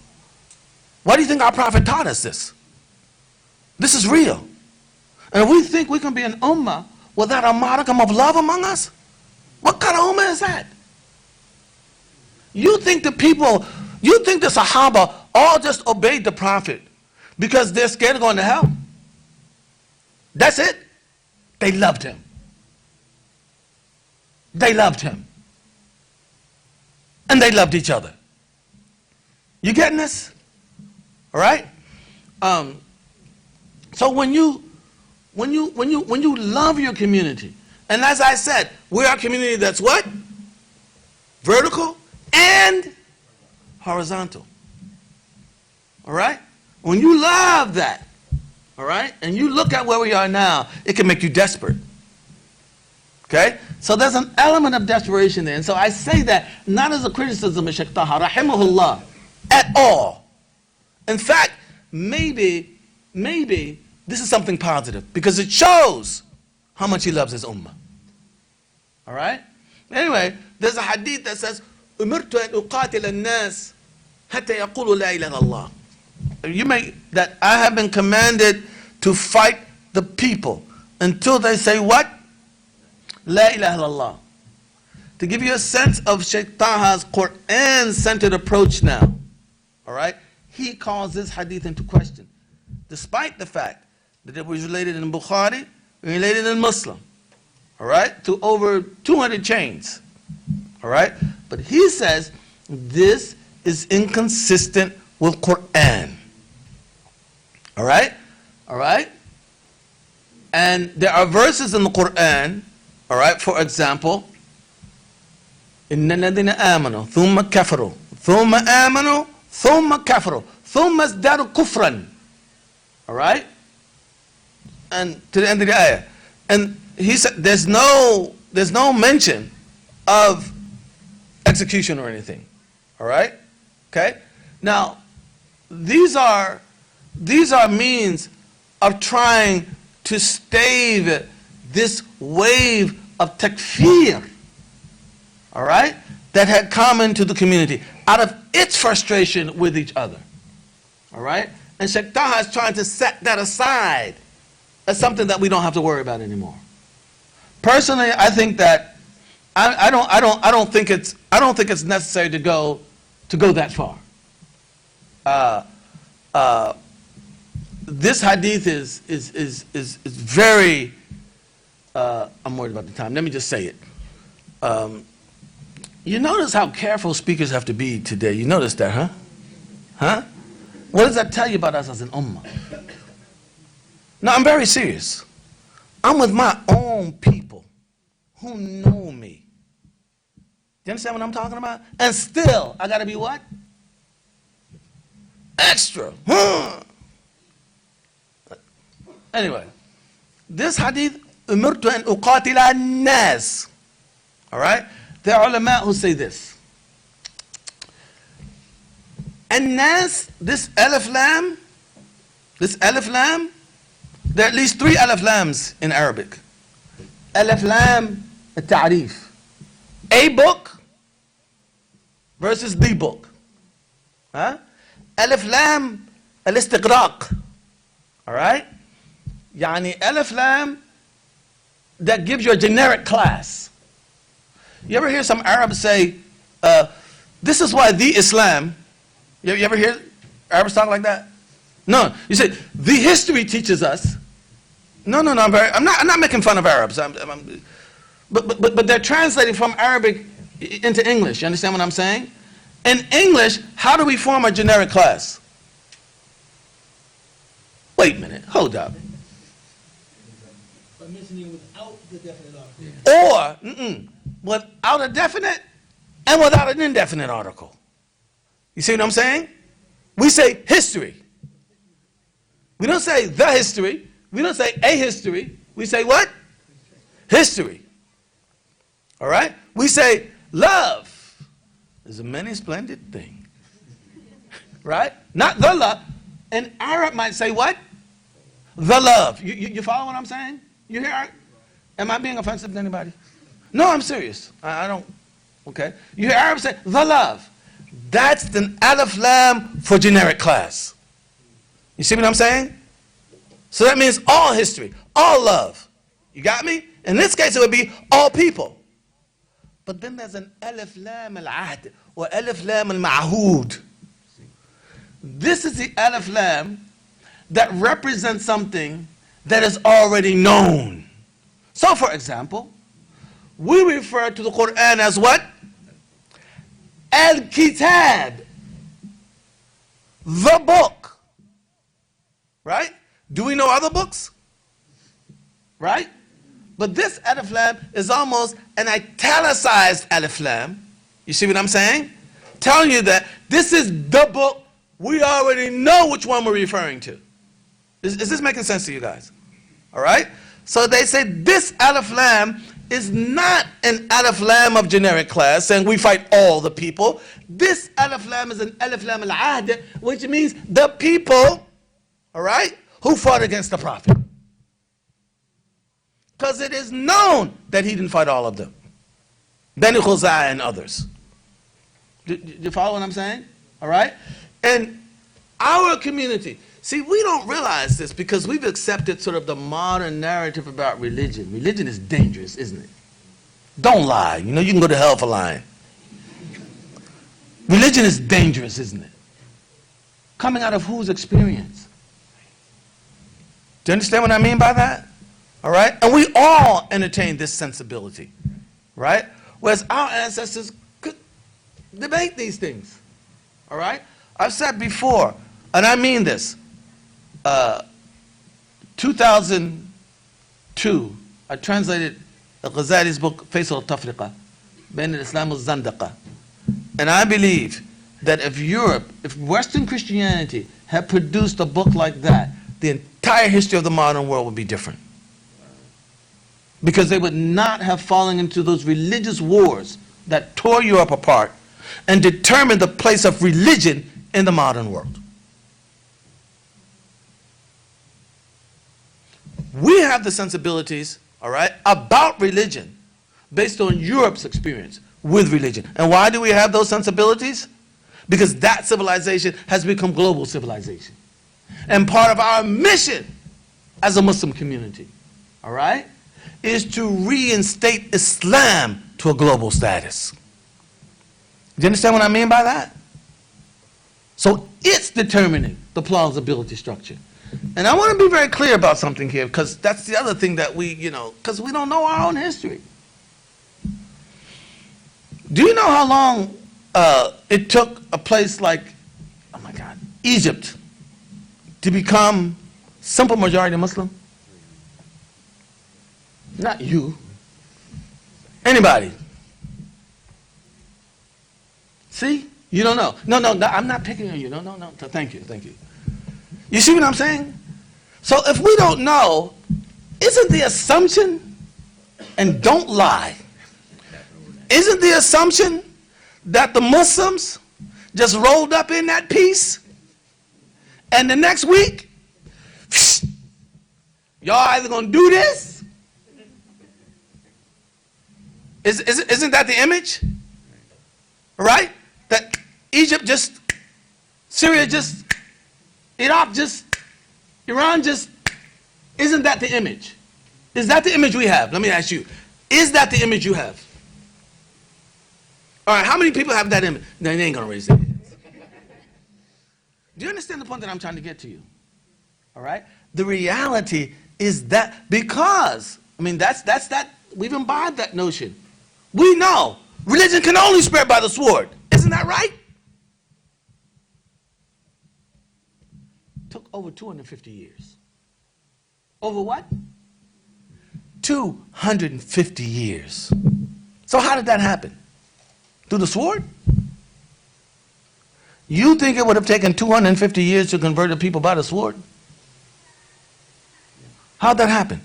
Why do you think our prophet taught us this? This is real. And we think we can be an ummah without a modicum of love among us? What kind of ummah is that? You think the Sahaba all just obeyed the prophet because they're scared of going to hell? That's it? They loved him. They loved him. And they loved each other. You getting this? All right? So when you love your community, and as I said, we're a community that's what? Vertical and horizontal. All right? When you love that, all right, and you look at where we are now, it can make you desperate. Okay? So there's an element of desperation there. And so I say that not as a criticism of Sheikh Taha, rahimahullah, at all. In fact, maybe this is something positive because it shows how much he loves his ummah. All right? Anyway, there's a hadith that says, أمرت أن أقاتل الناس حتى يقولوا لا إله إلا الله. That I have been commanded to fight the people until they say what? La ilaha illallah. To give you a sense of Shaykh Taha's Quran-centered approach now, all right, he calls this hadith into question, despite the fact that it was related in Bukhari, related in Muslim, all right, to over 200 chains, all right, but he says this is inconsistent with Quran, all right, and there are verses in the Quran, all right, for example, إن الذين آمنوا ثم كفروا ثم آمنوا ثم كفروا ثم ازدادوا كفرا, all right, and to the end of the ayah, and he said there's no mention of execution or anything, all right, okay. Now these are means of trying to stave this wave of takfir, all right, that had come into the community out of its frustration with each other, all right, and Shaykh Taha is trying to set that aside as something that we don't have to worry about anymore. Personally, I think that I don't think it's necessary to go that far. This hadith is very. I'm worried about the time. Let me just say it. You notice how careful speakers have to be today. You notice that, huh? Huh? What does that tell you about us as an ummah? No, I'm very serious. I'm with my own people who know me. Do you understand what I'm talking about? And still, I got to be what? Extra. Anyway, this hadith, أمرت أن أقاتل الناس. All right? There are ulama who say this. الناس, this alif lam, there are at least 3 alif lams in Arabic. Alif lam التعريف. A book versus the book. Huh? Alif lam الاستغراق. All right? يعني alif lam that gives you a generic class. You ever hear some Arabs say, this is why the Islam, you ever hear Arabs talk like that? No, you say, the history teaches us. No, I'm not making fun of Arabs. But they're translating from Arabic into English. You understand what I'm saying? In English, how do we form a generic class? Wait a minute, hold up. By mentioning it without the definite article. Or, without a definite and without an indefinite article. You see what I'm saying? We say history. We don't say the history. We don't say a history. We say what? History. All right? We say love is a many splendid thing. Right? Not the love. An Arab might say what? The love. You follow what I'm saying? You hear? Am I being offensive to anybody? No, I'm serious. I don't. Okay. You hear Arabs say the love. That's the alif lam for generic class. You see what I'm saying? So that means all history, all love. You got me? In this case, it would be all people. But then there's an alif lam al-ahd or alif lam al-ma'hud. This is the alif lam that represents something that is already known. So, for example, we refer to the Quran as what? Al-Kitab, the book. Right? Do we know other books? Right? But this alif lam is almost an italicized alif lam. You see what I'm saying? Telling you that this is the book. We already know which one we're referring to. Is this making sense to you guys? All right? So they say this alif lam is not an alif lam of generic class, saying we fight all the people. This alif lam is an alif lam al-ahd, which means the people, all right, who fought against the Prophet. Because it is known that he didn't fight all of them. Bani Khuzai and others. Do you follow what I'm saying? All right? And our community, see, we don't realize this because we've accepted sort of the modern narrative about religion. Religion is dangerous, isn't it? Don't lie. You know you can go to hell for lying. Religion is dangerous, isn't it? Coming out of whose experience? Do you understand what I mean by that? All right? And we all entertain this sensibility, right? Whereas our ancestors could debate these things, all right? I've said before, and I mean this, 2002, I translated Ghazali's book, Faisal al-Tafriqa, Bain al-Islam al-Zandaqa. And I believe that if Western Christianity had produced a book like that, the entire history of the modern world would be different. Because they would not have fallen into those religious wars that tore Europe apart and determined the place of religion in the modern world. We have the sensibilities, all right, about religion based on Europe's experience with religion. And why do we have those sensibilities? Because that civilization has become global civilization. And part of our mission as a Muslim community, all right, is to reinstate Islam to a global status. Do you understand what I mean by that? So it's determining the plausibility structure. And I want to be very clear about something here, because that's the other thing that we, because we don't know our own history. Do you know how long it took a place like, oh my God, Egypt to become simple majority Muslim? Not you. Anybody. See? You don't know. No, I'm not picking on you. No. Thank you. You see what I'm saying? So if we don't know, isn't the assumption, and don't lie, isn't the assumption that the Muslims just rolled up in that piece and the next week, y'all either gonna do this? Isn't that the image? Right? That Egypt just, Syria just, Iraq just, Iran just, isn't that the image? Is that the image we have? Let me ask you. Is that the image you have? All right, how many people have that image? No, they ain't gonna raise their hands. Do you understand the point that I'm trying to get to you? All right? The reality is that because, we've imbibed that notion. We know religion can only spread by the sword. Isn't that right? Took over 250 years. Over what? 250 years. So how did that happen? Through the sword? You think it would have taken 250 years to convert the people by the sword? How'd that happen?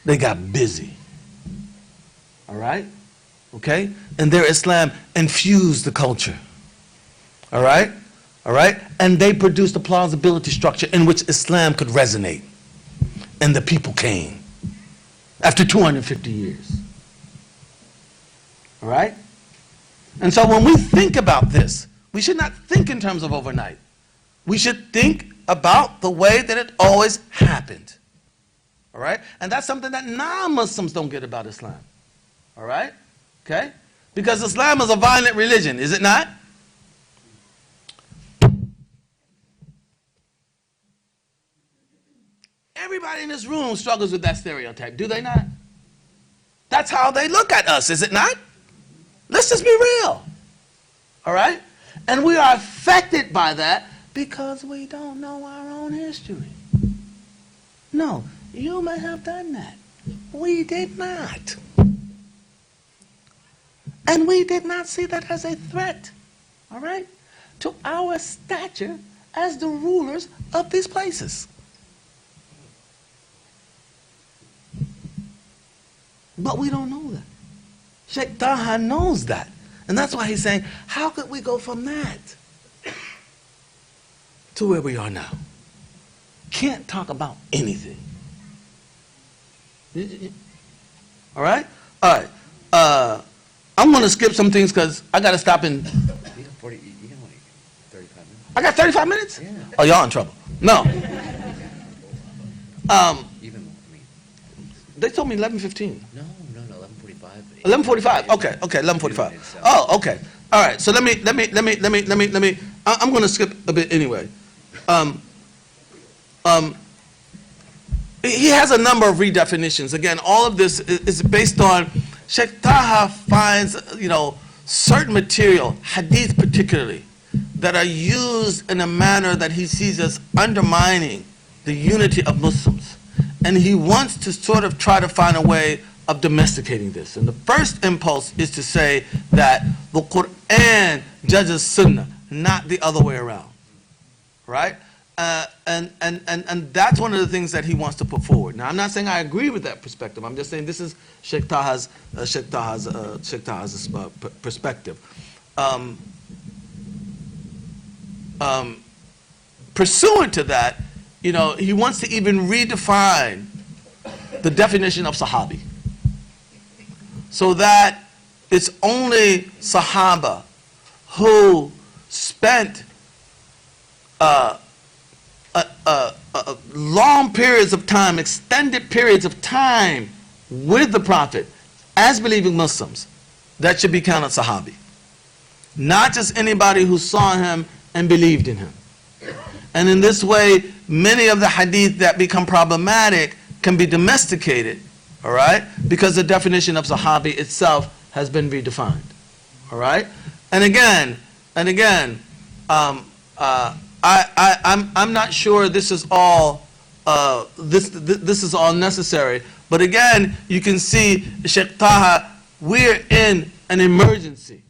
They got busy. All right? Okay? And their Islam infused the culture. All right? All right? And they produced a plausibility structure in which Islam could resonate. And the people came after 250 years. All right? And so when we think about this, we should not think in terms of overnight. We should think about the way that it always happened. All right? And that's something that non-Muslims don't get about Islam. All right? Okay? Because Islam is a violent religion, is it not? Everybody in this room struggles with that stereotype, do they not? That's how they look at us, is it not? Let's just be real. All right? And we are affected by that because we don't know our own history. No, you may have done that. We did not. And we did not see that as a threat, all right, to our stature as the rulers of these places. But we don't know that. Sheikh Taha knows that. And that's why he's saying, how could we go from that to where we are now? Can't talk about anything. All right? All right. I'm going to skip some things because I got to stop in. You got like 35 minutes. I got 35 minutes? Yeah. Oh, y'all in trouble. No. They told me 11:15. No, 11:45. 11:45. Okay, 11:45. Oh, okay. All right. So let me. I'm going to skip a bit anyway. He has a number of redefinitions. Again, all of this is based on Sheikh Taha finds, certain material, hadith particularly, that are used in a manner that he sees as undermining the unity of Muslims. And he wants to sort of try to find a way of domesticating this. And the first impulse is to say that the Quran judges Sunnah, not the other way around. Right? And that's one of the things that he wants to put forward. Now, I'm not saying I agree with that perspective. I'm just saying this is Sheikh Taha's perspective. Pursuant to that, he wants to even redefine the definition of Sahabi, so that it's only Sahaba who spent long periods of time, extended periods of time with the Prophet as believing Muslims that should be counted Sahabi. Not just anybody who saw him and believed in him. And in this way, many of the hadith that become problematic can be domesticated, all right? Because the definition of Sahabi itself has been redefined, all right? And again, I'm not sure this is all this is all necessary. But again, you can see Sheikh Taha, we're in an emergency,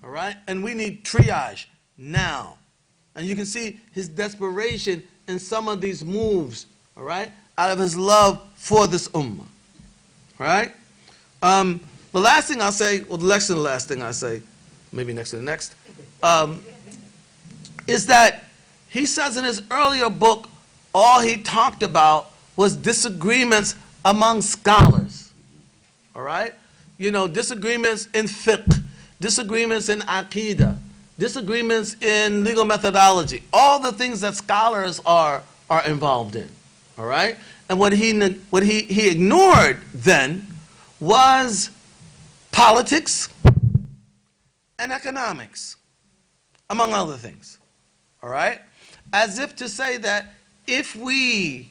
all right? And we need triage now. And you can see his desperation in some of these moves, all right, out of his love for this ummah, all right? The last thing I'll say, well, the next to the last thing I say, maybe next to the next, is that he says in his earlier book, all he talked about was disagreements among scholars, all right? Disagreements in fiqh, disagreements in aqidah, disagreements in legal methodology, all the things that scholars are involved in, all right? And what he ignored then was politics and economics. among other things. All right? As if to say that if we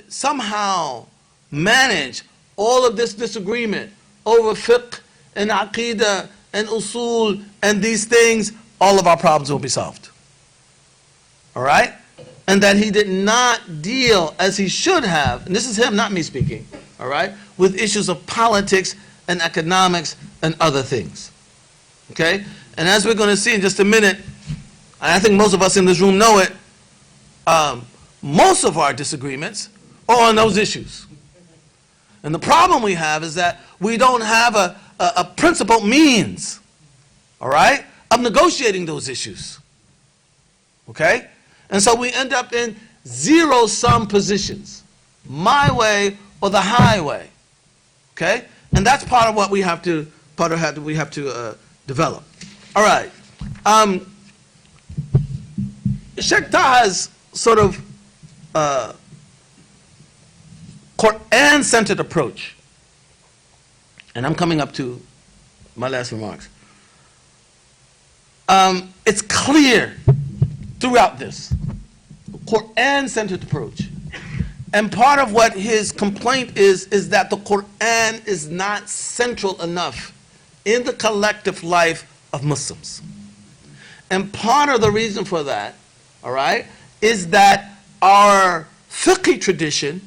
somehow manage all of this disagreement over fiqh and aqidah and usul and these things, all of our problems will be solved. All right? And that he did not deal as he should have, and this is him, not me speaking, all right, with issues of politics and economics and other things. Okay? And as we're going to see in just a minute, and I think most of us in this room know it, most of our disagreements are on those issues. And the problem we have is that we don't have a principled means, all right, of negotiating those issues. Okay? And so we end up in zero-sum positions, my way or the highway. Okay? And that's part of what we have to, develop. All right. Sheikh Taha's sort of Quran-centered approach, and I'm coming up to my last remarks. It's clear throughout this Quran-centered approach. And part of what his complaint is that the Quran is not central enough in the collective life of Muslims. And part of the reason for that, all right, is that our fiqh tradition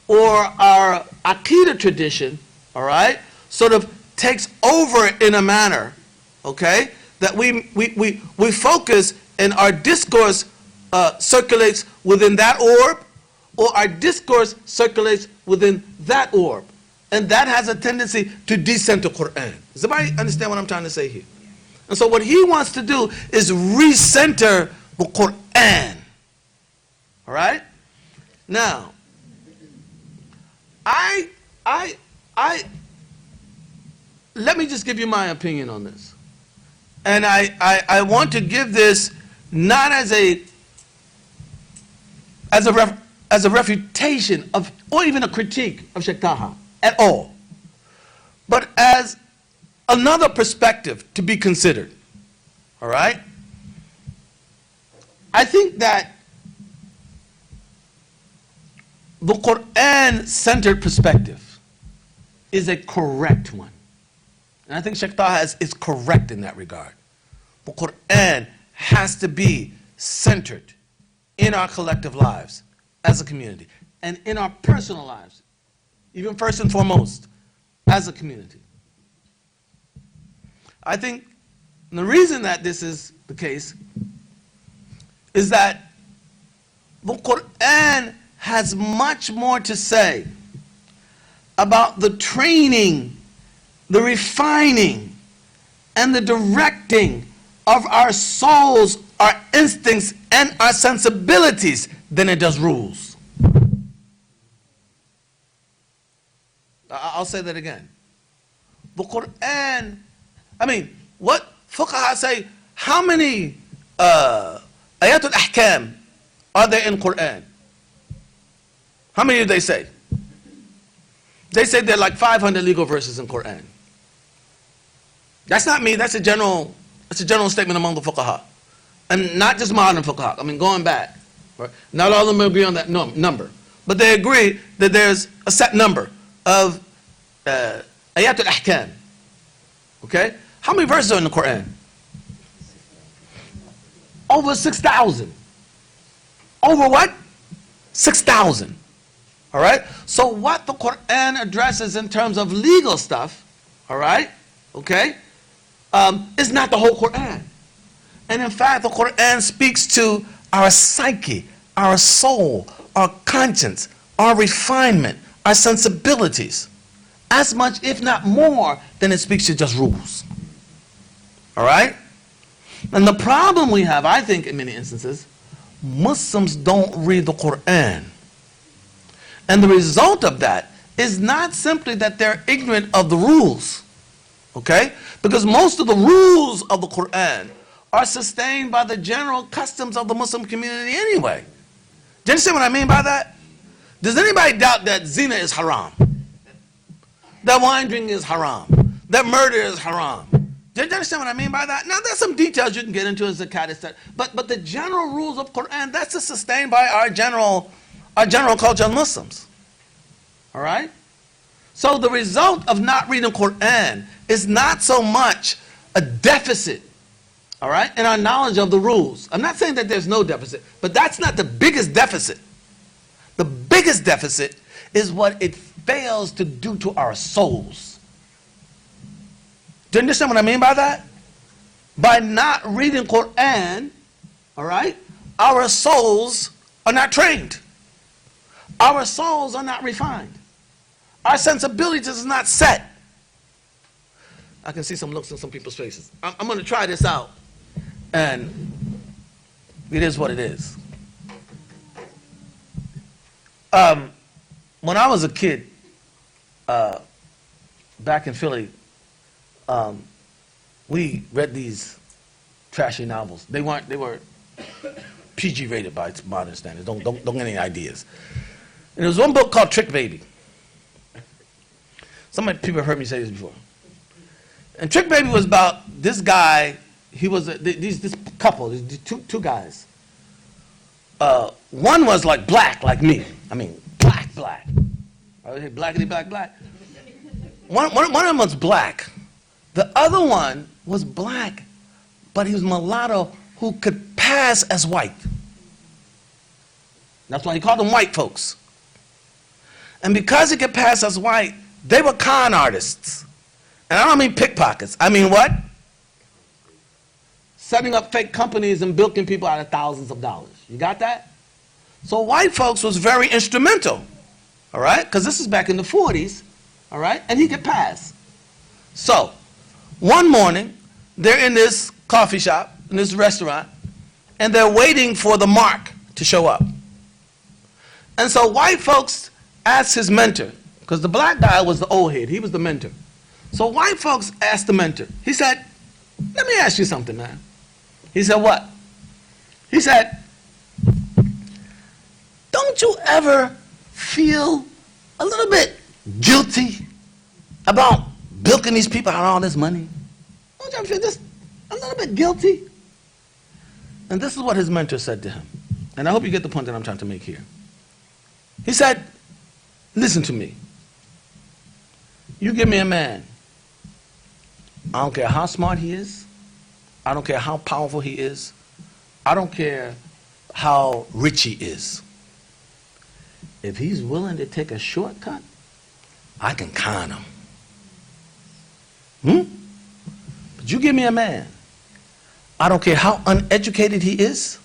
or our aqidah tradition, all right, sort of takes over in a manner, okay, that we focus and our discourse circulates within that orb, or our discourse circulates within that orb. And that has a tendency to decenter Quran. Does everybody understand what I'm trying to say here? And so what he wants to do is recenter the Quran. All right? Now, let me just give you my opinion on this. And I want to give this not as a refutation of, or even a critique of Sheikh Taha at all, but as another perspective to be considered. All right? I think that the Quran-centered perspective is a correct one. And I think Sheikh Taha is correct in that regard. The Quran has to be centered in our collective lives as a community and in our personal lives, even first and foremost, as a community. I think the reason that this is the case is that the Quran has much more to say about the training, the refining, and the directing of our souls, our instincts, and our sensibilities than it does rules. I'll say that again. The Quran, I mean, what fuqaha say, how many ayatul ahkam are there in Quran? How many do they say? They say there are like 500 legal verses in Quran. That's not me, that's a general statement among the fuqaha. And not just modern fuqaha, I mean going back. Right? Not all of them agree on that number. But they agree that there's a set number of ayatul ahkam. Okay? How many verses are in the Quran? Over 6,000. Over what? 6,000. All right? So what the Quran addresses in terms of legal stuff, all right, okay, is not the whole Quran. And in fact, the Quran speaks to our psyche, our soul, our conscience, our refinement, our sensibilities, as much, if not more, than it speaks to just rules. All right? And the problem we have, I think, in many instances, Muslims don't read the Quran. And the result of that is not simply that they're ignorant of the rules, okay? Because most of the rules of the Quran are sustained by the general customs of the Muslim community anyway. Do you understand what I mean by that? Does anybody doubt that zina is haram? That wine drinking is haram? That murder is haram? Do Do you understand what I mean by that? Now, there's some details you can get into as a catechist, but the general rules of Quran, that's just sustained by our general culture of Muslims. All right? So the result of not reading Quran is not so much a deficit, all right, in our knowledge of the rules. I'm not saying that there's no deficit, but that's not the biggest deficit. The biggest deficit is what it fails to do to our souls. Do you understand what I mean by that? By not reading Quran, all right, our souls are not trained. Our souls are not refined. Our sensibilities is not set. I can see some looks on some people's faces. I'm going to try this out, and it is what it is. When I was a kid, back in Philly, we read these trashy novels. They were PG rated by modern standards. Don't get any ideas. And there was one book called Trick Baby. Some people have heard me say this before. And Trick Baby was about this guy. He was this couple, these two guys. One was like black, like me. I mean, black. Blackity black. One of them was black. The other one was black, but he was mulatto who could pass as white. That's why he called them white folks. And because he could pass as white, they were con artists. And I don't mean pickpockets. I mean what? Setting up fake companies and bilking people out of thousands of dollars. You got that? So white folks was very instrumental, all right? Because this is back in the 40s, all right? And he could pass. So one morning, they're in this coffee shop, in this restaurant, and they're waiting for the mark to show up. And so white folks asked his mentor, because the black guy was the old head, he was the mentor. So white folks asked the mentor, he said, let me ask you something, man. He said, what? He said, don't you ever feel a little bit guilty about bilking these people out of all this money? Don't you ever feel just a little bit guilty? And this is what his mentor said to him. And I hope you get the point that I'm trying to make here. He said, listen to me. You give me a man. I don't care how smart he is. I don't care how powerful he is. I don't care how rich he is. If he's willing to take a shortcut, I can con him. But you give me a man. I don't care how uneducated he is,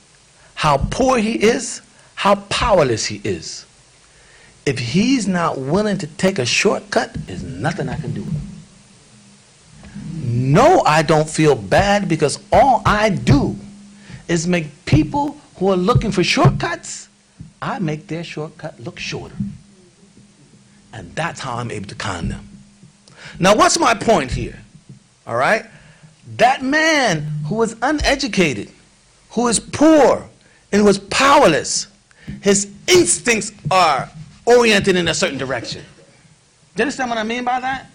how poor he is, how powerless he is. If he's not willing to take a shortcut, there's nothing I can do. No, I don't feel bad because all I do is make people who are looking for shortcuts, I make their shortcut look shorter. And that's how I'm able to con them. Now, what's my point here? All right? That man who is uneducated, who is poor, and who is powerless, his instincts are oriented in a certain direction. Do you understand what I mean by that?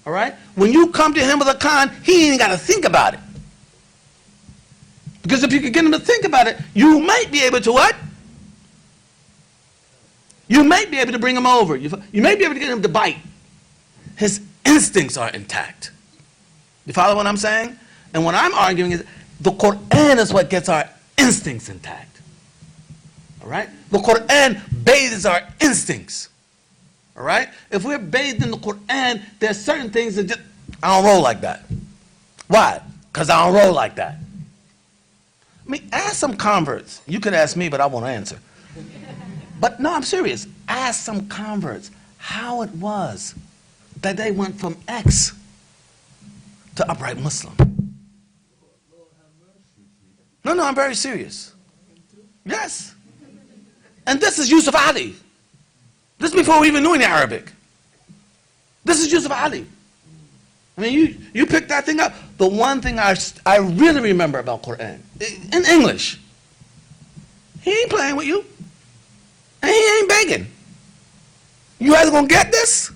All right? When you come to him with a con, he ain't got to think about it. Because if you could get him to think about it, you might be able to what? You might be able to bring him over. You may be able to get him to bite. His instincts are intact. You follow what I'm saying? And what I'm arguing is the Quran is what gets our instincts intact. All right? The Quran bathes our instincts. All right? If we're bathed in the Quran, there's certain things that just, I don't roll like that. Why? Because I don't roll like that. I mean, ask some converts. You could ask me, but I won't answer. But no, I'm serious. Ask some converts how it was that they went from X to upright Muslim. No, I'm very serious. Yes. And this is Yusuf Ali. This is before we even knew any Arabic. This is Yusuf Ali. I mean, you pick that thing up. The one thing I really remember about Quran, in English, he ain't playing with you. And he ain't begging. You either gonna get this,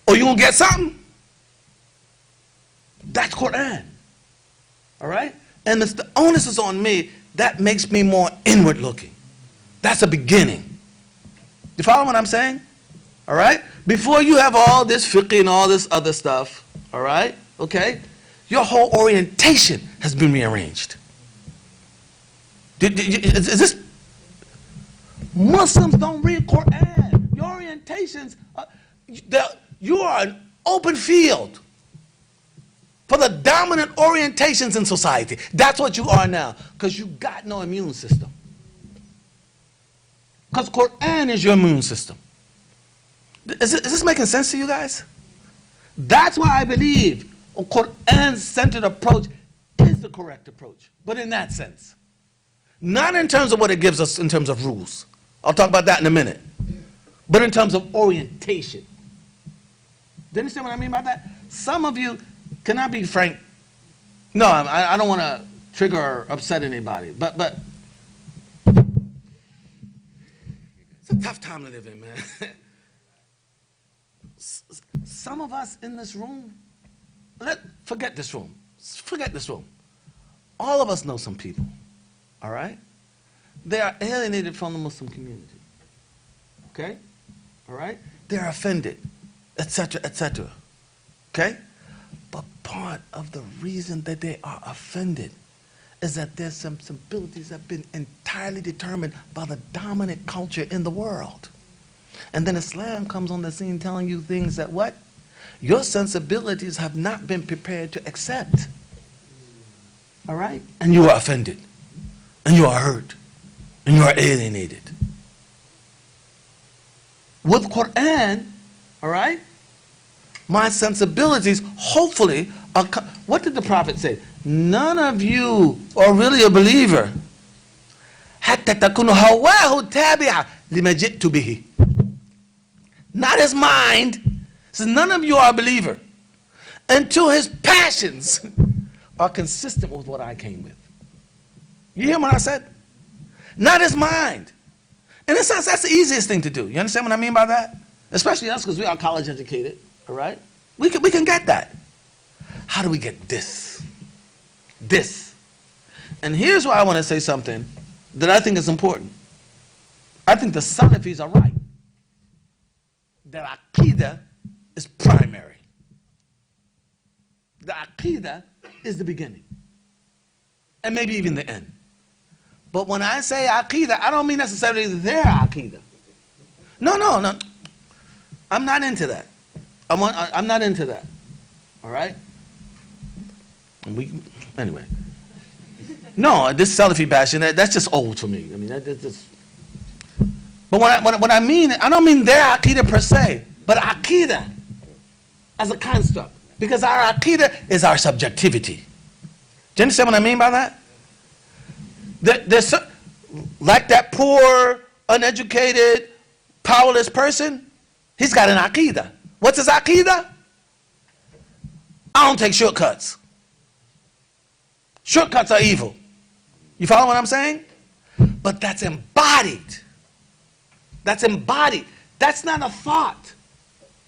or you gonna get something. That's Quran. All right? And the onus is on me. That makes me more inward looking. That's a beginning. You follow what I'm saying? All right? Before you have all this fiqh and all this other stuff, all right? Okay? Your whole orientation has been rearranged. Is this? Muslims don't read Quran. Your orientations, you are an open field for the dominant orientations in society. That's what you are now, because you got no immune system. Because Quran is your immune system. Is this making sense to you guys? That's why I believe a Quran-centered approach is the correct approach, but in that sense. Not in terms of what it gives us in terms of rules. I'll talk about that in a minute. But in terms of orientation. Do you understand what I mean by that? Some of you, can I be frank? No, I don't want to trigger or upset anybody, but it's a tough time to live in, man. Some of us in this room, forget this room. Forget this room. All of us know some people, all right? They are alienated from the Muslim community, okay? All right? They are offended, etc., etc., okay? But part of the reason that they are offended is that there's some sensibilities that have been entirely determined by the dominant culture in the world. And then Islam comes on the scene telling you things that what? Your sensibilities have not been prepared to accept. All right? And you are offended. And you are hurt. And you are alienated. With Quran, all right? My sensibilities, hopefully, what did the Prophet say? None of you are really a believer. حتى تكونوا هواه تابعة لما جئت به. Not his mind. Says none of you are a believer until his passions are consistent with what I came with. You hear what I said? Not his mind. In a sense, that's the easiest thing to do. You understand what I mean by that? Especially us, because we are college educated, all right? We can get that. How do we get this? This. And here's why I want to say something that I think is important. I think the Salafis are right. That Aqidah is primary. The Aqidah is the beginning. And maybe even the end. But when I say Aqidah, I don't mean necessarily their Aqidah. No. I'm not into that. I'm not into that. All right? Anyway. No, this Salafi bashing, that's just old for me. I mean, that's just... But what I mean, I don't mean their Aqidah per se, but Aqidah as a construct. Because our Aqidah is our subjectivity. Do you understand what I mean by that? There's like that poor, uneducated, powerless person, he's got an Aqidah. What's his Aqidah? I don't take shortcuts. Shortcuts are evil. You follow what I'm saying? But that's embodied. That's embodied. That's not a thought.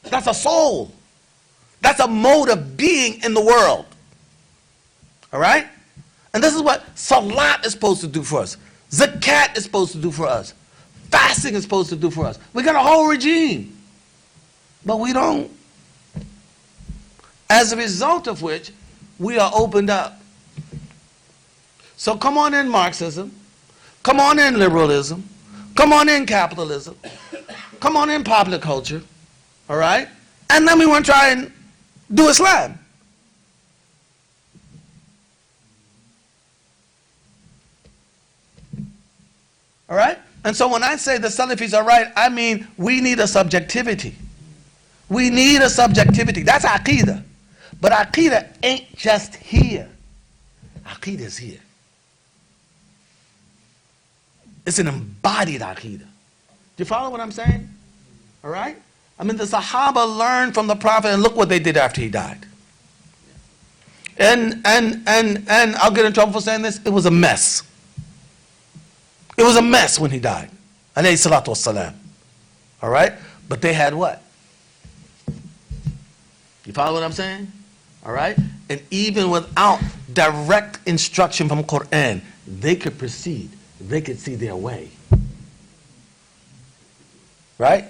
That's a soul. That's a mode of being in the world. All right? And this is what Salat is supposed to do for us. Zakat is supposed to do for us. Fasting is supposed to do for us. We got a whole regime. But we don't. As a result of which, we are opened up. So come on in Marxism. Come on in liberalism. Come on in capitalism. Come on in popular culture. All right? And then we want to try and do Islam. All right? And so when I say the Salafis are right, I mean we need a subjectivity. We need a subjectivity. That's Aqidah. But Aqidah ain't just here. Aqidah is here. It's an embodied Aqidah. Do you follow what I'm saying? All right? I mean, the Sahaba learned from the Prophet, and look what they did after he died. And I'll get in trouble for saying this, it was a mess. It was a mess when he died. Alayhi salatu wassalam. All right? But they had what? You follow what I'm saying? All right? And even without direct instruction from Quran, they could proceed. They could see their way. Right?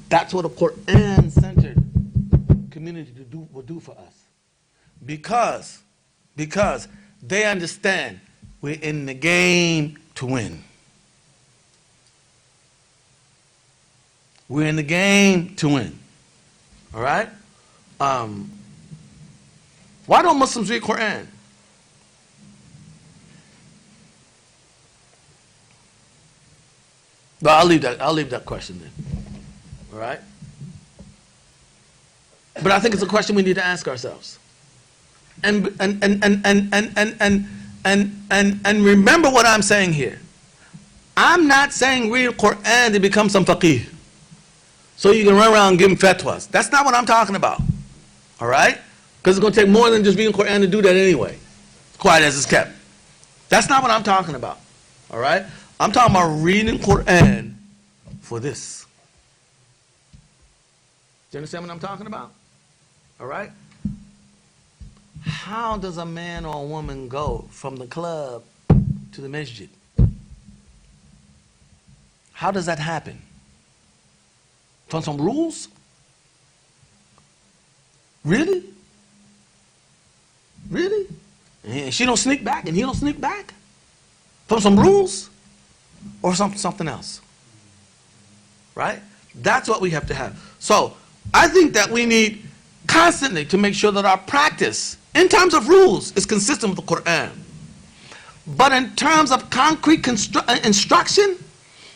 That's what a Quran-centered community will do for us. Because they understand we're in the game to win. We're in the game to win. All right? Why don't Muslims read Quran? But I'll leave that question then. All right? But I think it's a question we need to ask ourselves. And remember what I'm saying here. I'm not saying read Quran to become some faqih, so you can run around giving fatwas. That's not what I'm talking about. All right? Because it's going to take more than just reading Quran to do that anyway. Quiet as it's kept. That's not what I'm talking about. All right? I'm talking about reading Quran for this. Do you understand what I'm talking about? All right? How does a man or a woman go from the club to the masjid? How does that happen? From some rules? Really? Really? And she don't sneak back and he don't sneak back? From some rules? Or something else? Right? That's what we have to have. So, I think that we need constantly to make sure that our practice, in terms of rules, is consistent with the Quran. But in terms of concrete instruction,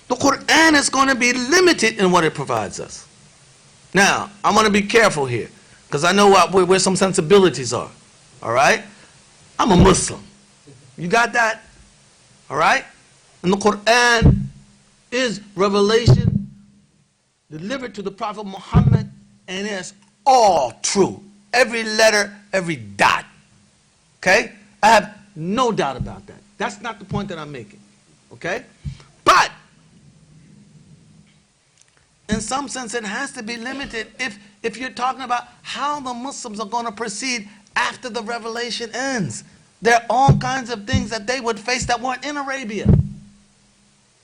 the Quran is going to be limited in what it provides us. Now, I want to be careful here, because I know where some sensibilities are. All right? I'm a Muslim. You got that? All right? And the Quran is revelation delivered to the Prophet Muhammad, and it's all true. Every letter, every dot. Okay? I have no doubt about that. That's not the point that I'm making. Okay? But, in some sense, it has to be limited if you're talking about how the Muslims are going to proceed after the revelation ends. There are all kinds of things that they would face that weren't in Arabia. Do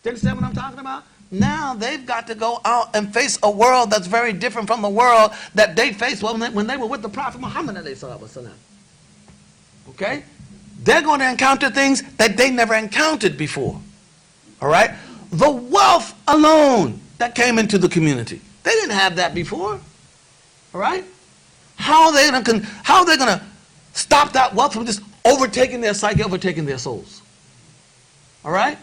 you understand what I'm talking about? Now they've got to go out and face a world that's very different from the world that they faced when they were with the Prophet Muhammad. Okay? They're going to encounter things that they never encountered before. All right? The wealth alone that came into the community. They didn't have that before. All right? How are they going to stop that wealth from just overtaking their psyche, overtaking their souls? All right?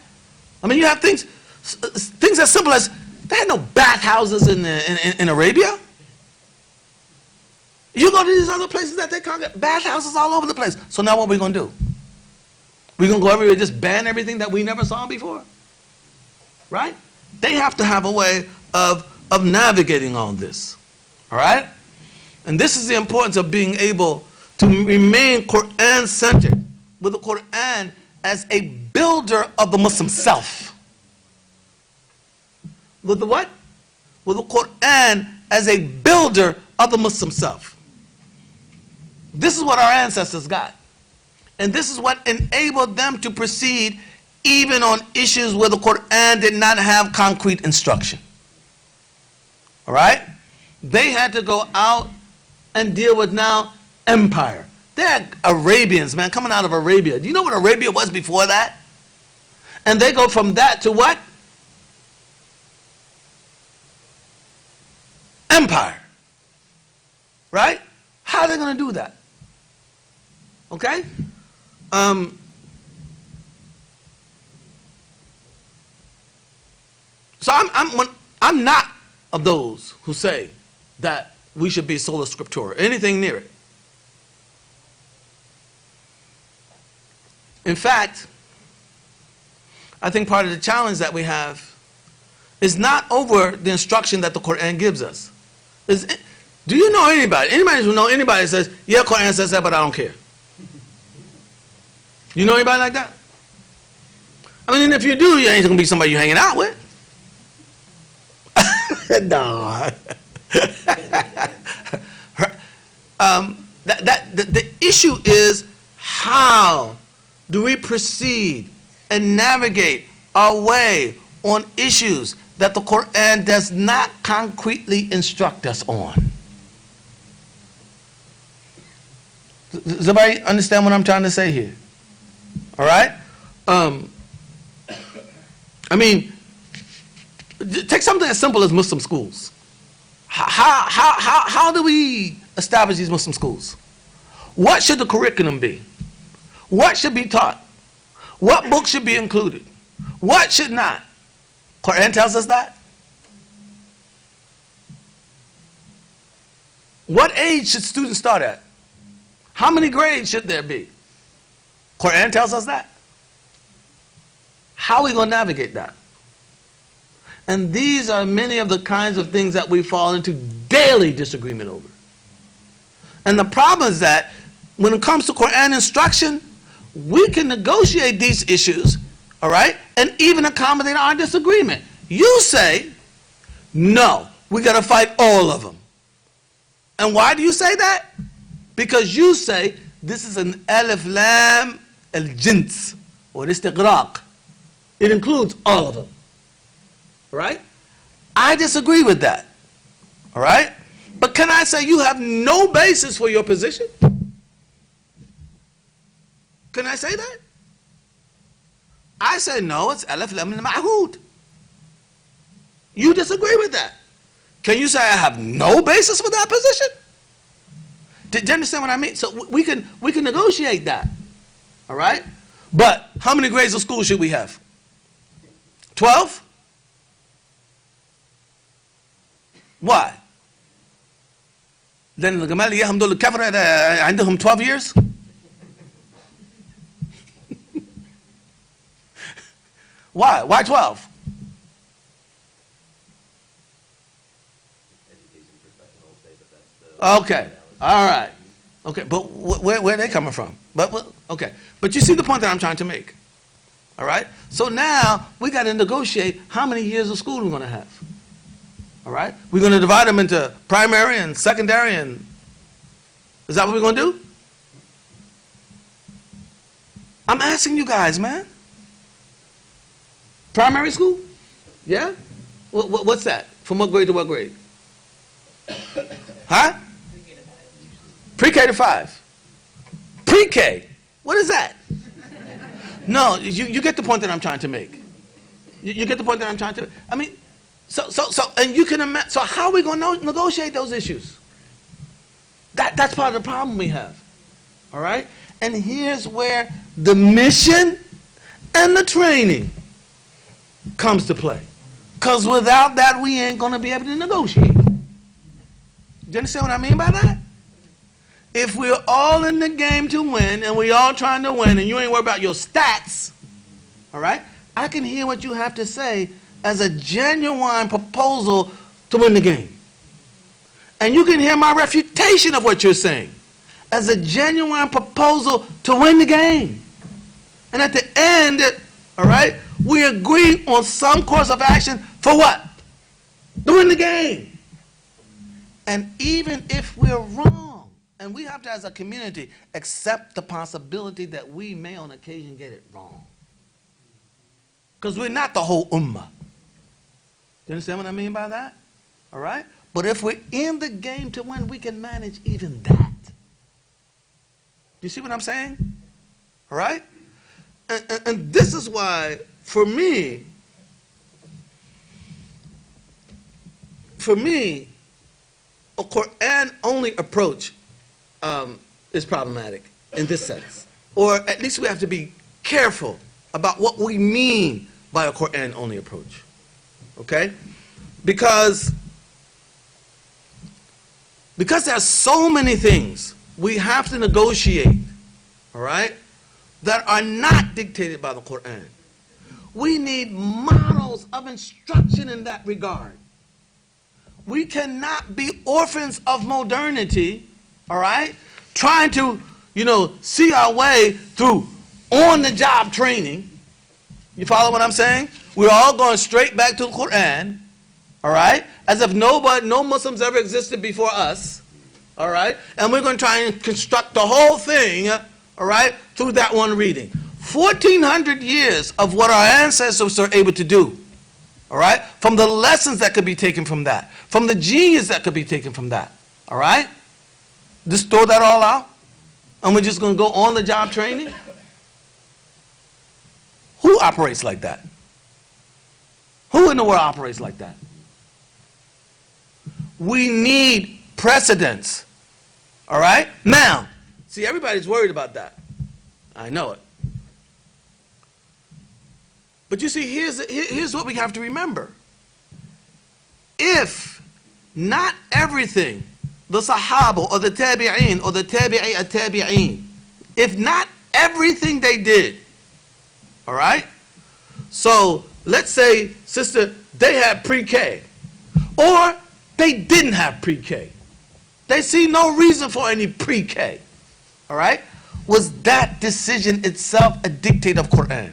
I mean, you have things as simple as they had no bathhouses in Arabia. You go to these other places that they congregate, bathhouses all over the place. So now what are we going to do? We're going to go everywhere and just ban everything that we never saw before? Right? They have to have a way of navigating all this. All right? And this is the importance of being able to remain Quran-centered, with the Quran as a builder of the Muslim self. With the what? With the Quran as a builder of the Muslim self. This is what our ancestors got. And this is what enabled them to proceed even on issues where the Quran did not have concrete instruction. All right? They had to go out and deal with now empire. They had Arabians, man, coming out of Arabia. Do you know what Arabia was before that? And they go from that to what? Empire. Right? How are they going to do that? Okay? So I'm not of those who say that we should be sola scriptura, anything near it. In fact, I think part of the challenge that we have is not over the instruction that the Quran gives us. Do you know anybody who know anybody that says, yeah, Quran says that, but I don't care? You know anybody like that? I mean, if you do, you ain't going to be somebody you're hanging out with. No. The issue is, how do we proceed and navigate our way on issues that the Quran does not concretely instruct us on? Does everybody understand what I'm trying to say here? All right? I mean, take something as simple as Muslim schools. How do we establish these Muslim schools? What should the curriculum be? What should be taught? What books should be included? What should not? Quran tells us that. What age should students start at? How many grades should there be? Quran tells us that. How are we going to navigate that? And these are many of the kinds of things that we fall into daily disagreement over. And the problem is that when it comes to Quran instruction, we can negotiate these issues, all right, and even accommodate our disagreement. You say, no, we got to fight all of them. And why do you say that? Because you say this is an alif lam al-jins, or istighraq. It includes all of them. Right? I disagree with that. All right? But can I say you have no basis for your position? Can I say that? I say no, it's alif lam al-ma'hud. You disagree with that. Can you say I have no basis for that position? Do you understand what I mean? So we can negotiate that. All right? But how many grades of school should we have? 12? Why? لأن الجمال إياهم دول الكفرة عندهم 12 years? Why? Why 12? Okay. All right. Okay. But where are they coming from? But okay. But you see the point that I'm trying to make. All right. So now we got to negotiate how many years of school we're going to have. All right. We're going to divide them into primary and secondary, and is that what we're going to do? I'm asking you guys, man. Primary school? Yeah? What's that? From what grade to what grade? Huh? Pre-K to 5. Pre-K? What is that? No, you get the point that I'm trying to make. You get the point that I'm trying to. I mean, so, and you can imagine. So how are we going to negotiate those issues? That's part of the problem we have. All right. And here's where the mission and the training comes to play. Because without that, we ain't going to be able to negotiate. Do you understand what I mean by that? If we're all in the game to win, and we all trying to win, and you ain't worried about your stats, all right? I can hear what you have to say as a genuine proposal to win the game. And you can hear my refutation of what you're saying as a genuine proposal to win the game. And at the end, all right, we agree on some course of action for what? To win the game. And even if we're wrong, and we have to, as a community, accept the possibility that we may on occasion get it wrong. Because we're not the whole ummah. Do you understand what I mean by that? All right? But if we're in the game to win, we can manage even that. Do you see what I'm saying? All right? And this is why, for me, a Quran-only approach is problematic in this sense. Or at least we have to be careful about what we mean by a Quran-only approach. Okay? Because there are so many things we have to negotiate, all right, that are not dictated by the Quran. We need models of instruction in that regard. We cannot be orphans of modernity, all right, trying to, see our way through on-the-job training. You follow what I'm saying? We're all going straight back to the Quran, all right, as if no Muslims ever existed before us, all right? And we're going to try and construct the whole thing, all right, through that one reading. 1,400 years of what our ancestors are able to do, all right? From the lessons that could be taken from that, from the genius that could be taken from that, all right? Just throw that all out, and we're just going to go on the job training? Who operates like that? Who in the world operates like that? We need precedents, all right? Now, see, everybody's worried about that. I know it. But you see, here's what we have to remember. If not everything, the Sahaba or the Tabi'een or the Tabi'i at-Tabi'een, if not everything they did, all right? So let's say, sister, they had pre-K, or they didn't have pre-K. They see no reason for any pre-K, all right? Was that decision itself a dictate of Quran?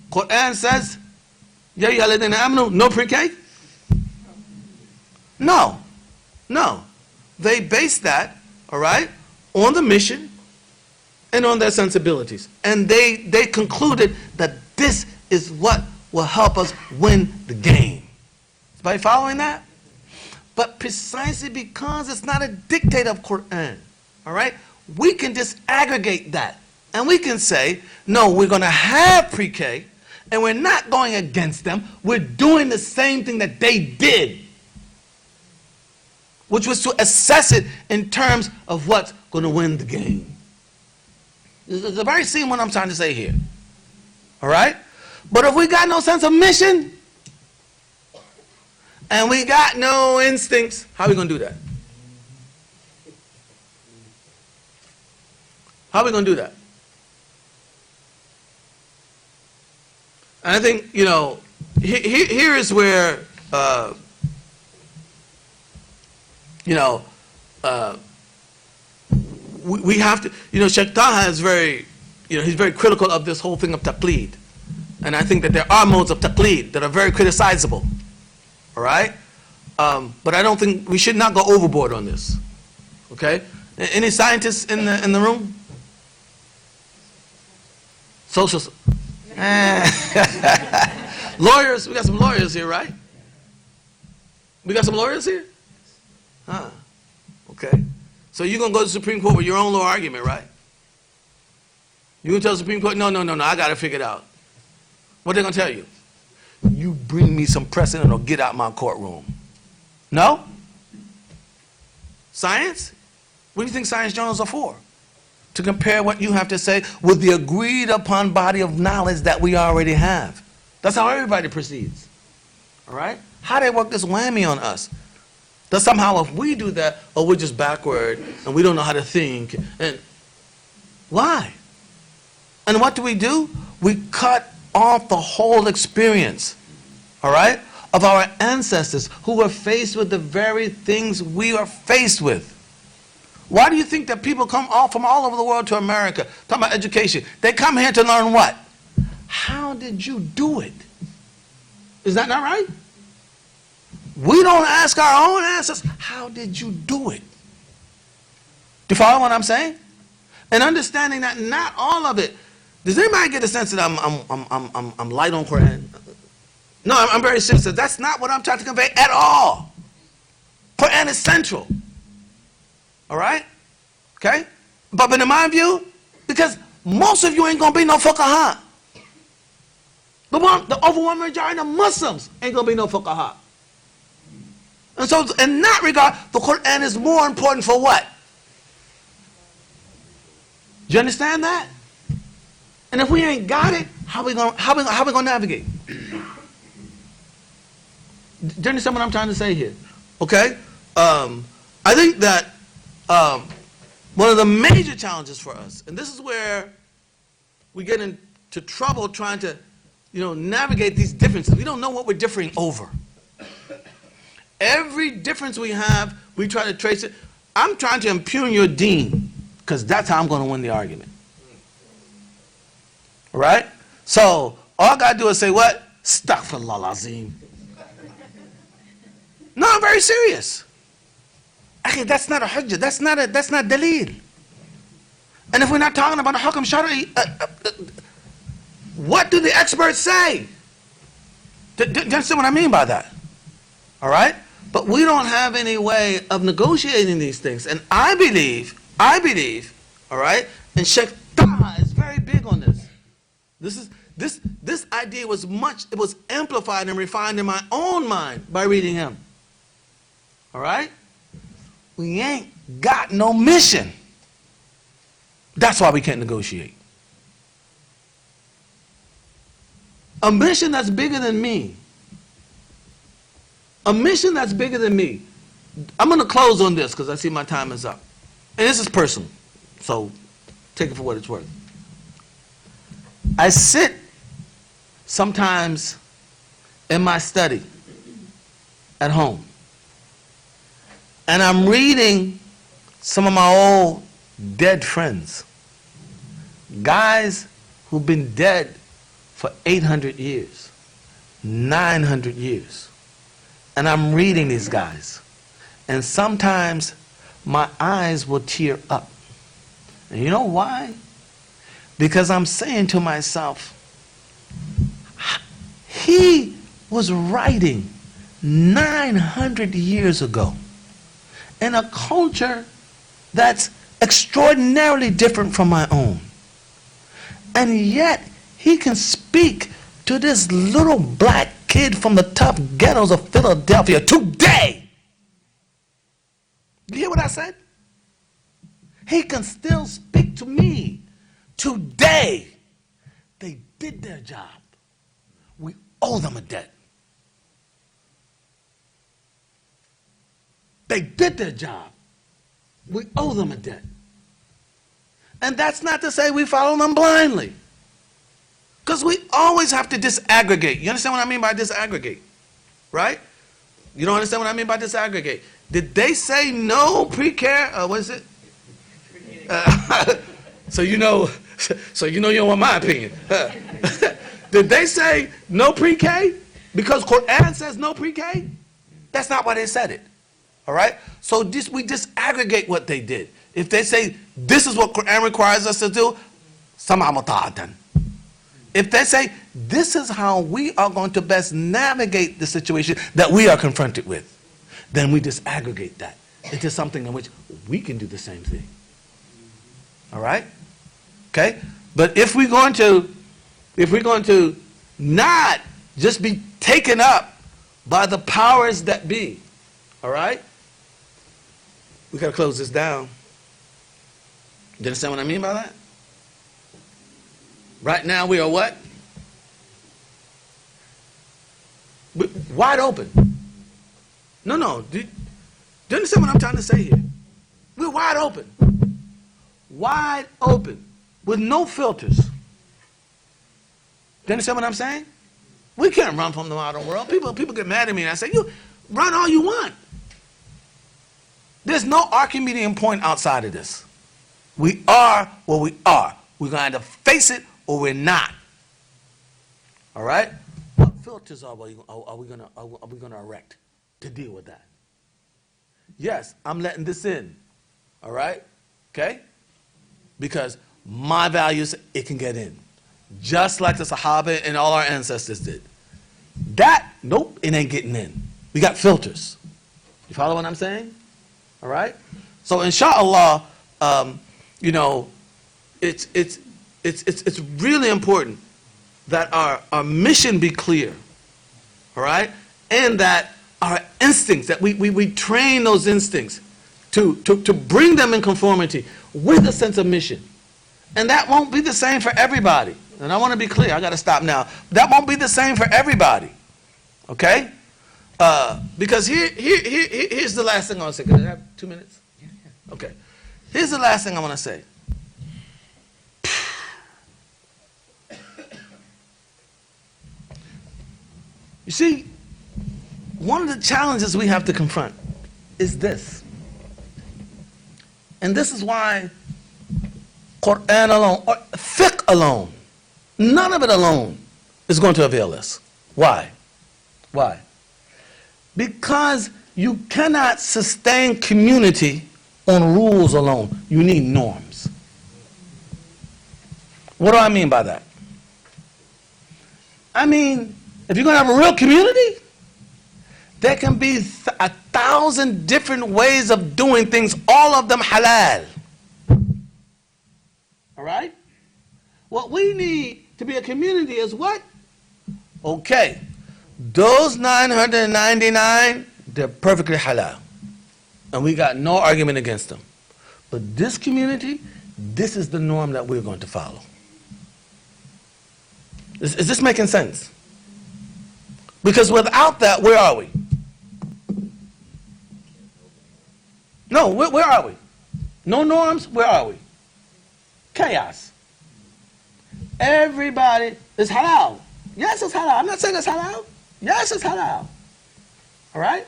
Quran says, Ya ayyuhalladhina amanu, no pre-K? No, no. They base that, all right, on the mission and on their sensibilities. And they concluded that this is what will help us win the game. By following that? But precisely because it's not a dictate of Quran, all right, we can just aggregate that. And we can say, no, we're going to have pre-K, and we're not going against them. We're doing the same thing that they did, which was to assess it in terms of what's going to win the game. It's the very same what I'm trying to say here. All right? But if we got no sense of mission, and we got no instincts, how are we going to do that? How are we going to do that? And I think, you know, here is where, you know, we have to, you know, Sheikh Taha is very, you know, he's very critical of this whole thing of taqleed. And I think that there are modes of taqleed that are very criticizable. All right? But I don't think, we should not go overboard on this. Okay? Any scientists in the room? Social. Lawyers, we got some lawyers here, right? We got some lawyers here? Huh. Okay. So you're going to go to the Supreme Court with your own little argument, right? You're going to tell the Supreme Court, no, I got to figure it out. What are they going to tell you? You bring me some precedent or get out my courtroom. No? Science? What do you think science journals are for? To compare what you have to say with the agreed upon body of knowledge that we already have. That's how everybody proceeds. All right? How they work this whammy on us? That somehow if we do that, oh, we're just backward and we don't know how to think. And why? And what do? We cut off the whole experience, all right, of our ancestors who were faced with the very things we are faced with. Why do you think that people come from all over the world to America, talking about education? They come here to learn what? How did you do it? Is that not right? We don't ask our own ancestors, how did you do it? Do you follow what I'm saying? And understanding that not all of it. Does anybody get a sense that I'm light on Quran? No, I'm very serious. That's not what I'm trying to convey at all. Quran is central. All right? Okay? But in my view, because most of you ain't going to be no fuqaha. The overwhelming majority of Muslims ain't going to be no fuqaha. And so in that regard, the Quran is more important for what? Do you understand that? And if we ain't got it, how we gonna navigate? Do you understand what I'm trying to say here? Okay? I think that one of the major challenges for us, and this is where we get into trouble trying to, navigate these differences. We don't know what we're differing over. Every difference we have, we try to trace it. I'm trying to impugn your deen, because that's how I'm going to win the argument. Right? So, all I got to do is say what? Astaghfirullah azim. No, I'm very serious. Okay, that's not a hujjah. That's not dalil. And if we're not talking about a hukam shari, what do the experts say? Do you understand what I mean by that? All right? But we don't have any way of negotiating these things. And I believe, all right, and Sheikh Taha is very big on this. This idea was amplified and refined in my own mind by reading him. All right? We ain't got no mission. That's why we can't negotiate. A mission that's bigger than me. A mission that's bigger than me. I'm going to close on this because I see my time is up. And this is personal, so take it for what it's worth. I sit sometimes in my study at home, and I'm reading some of my old dead friends, guys who've been dead for 800 years, 900 years. And I'm reading these guys. And sometimes my eyes will tear up. And you know why? Because I'm saying to myself, he was writing 900 years ago in a culture that's extraordinarily different from my own. And yet, he can speak to this little black kid from the tough ghettos of Philadelphia today. You hear what I said? He can still speak to me today. They did their job. We owe them a debt. They did their job. We owe them a debt. And that's not to say we follow them blindly. Because we always have to disaggregate. You understand what I mean by disaggregate? Right? You don't understand what I mean by disaggregate? Did they say no pre-care? What is it? So you know you don't want my opinion. Did they say no pre-K? Because Quran says no pre-K? That's not why they said it. All right? So we disaggregate what they did. If they say this is what Quran requires us to do, sama muta'atan. If they say this is how we are going to best navigate the situation that we are confronted with, then we disaggregate that into something in which we can do the same thing. All right? Okay? But if we're going to not just be taken up by the powers that be, all right? We got to close this down. You understand what I mean by that? Right now we are what? Wide open. No. Do you understand what I'm trying to say here? We're wide open. Wide open. With no filters. Do you understand what I'm saying? We can't run from the modern world. People get mad at me and I say, you run all you want. There's no Archimedean point outside of this. We are what we are. We're going to either face it or we're not. All right? What filters are we going to erect to deal with that? Yes, I'm letting this in. All right? Okay? Because my values, it can get in. Just like the Sahaba and all our ancestors did. That, nope, it ain't getting in. We got filters. You follow what I'm saying? All right? So inshallah, it's really important that our mission be clear, all right? And that our instincts, that we train those instincts to bring them in conformity with a sense of mission. And that won't be the same for everybody. And I want to be clear, I got to stop now. That won't be the same for everybody, okay? Because here's the last thing I want to say. Can I have 2 minutes? Okay. Here's the last thing I want to say. You see, one of the challenges we have to confront is this. And this is why Quran alone, or fiqh alone, none of it alone is going to avail us. Why? Why? Because You cannot sustain community on rules alone. You need norms. What do I mean by that? I mean, if you're going to have a real community, there can be 1,000 different ways of doing things, all of them halal. All right? What we need to be a community is what? Okay, those 999, they're perfectly halal. And we got no argument against them. But this community, this is the norm that we're going to follow. Is this making sense? Because without that, where are we? No, where are we? No norms, where are we? Chaos. Everybody is halal. Yes, it's halal. I'm not saying it's halal. Yes, it's halal. All right?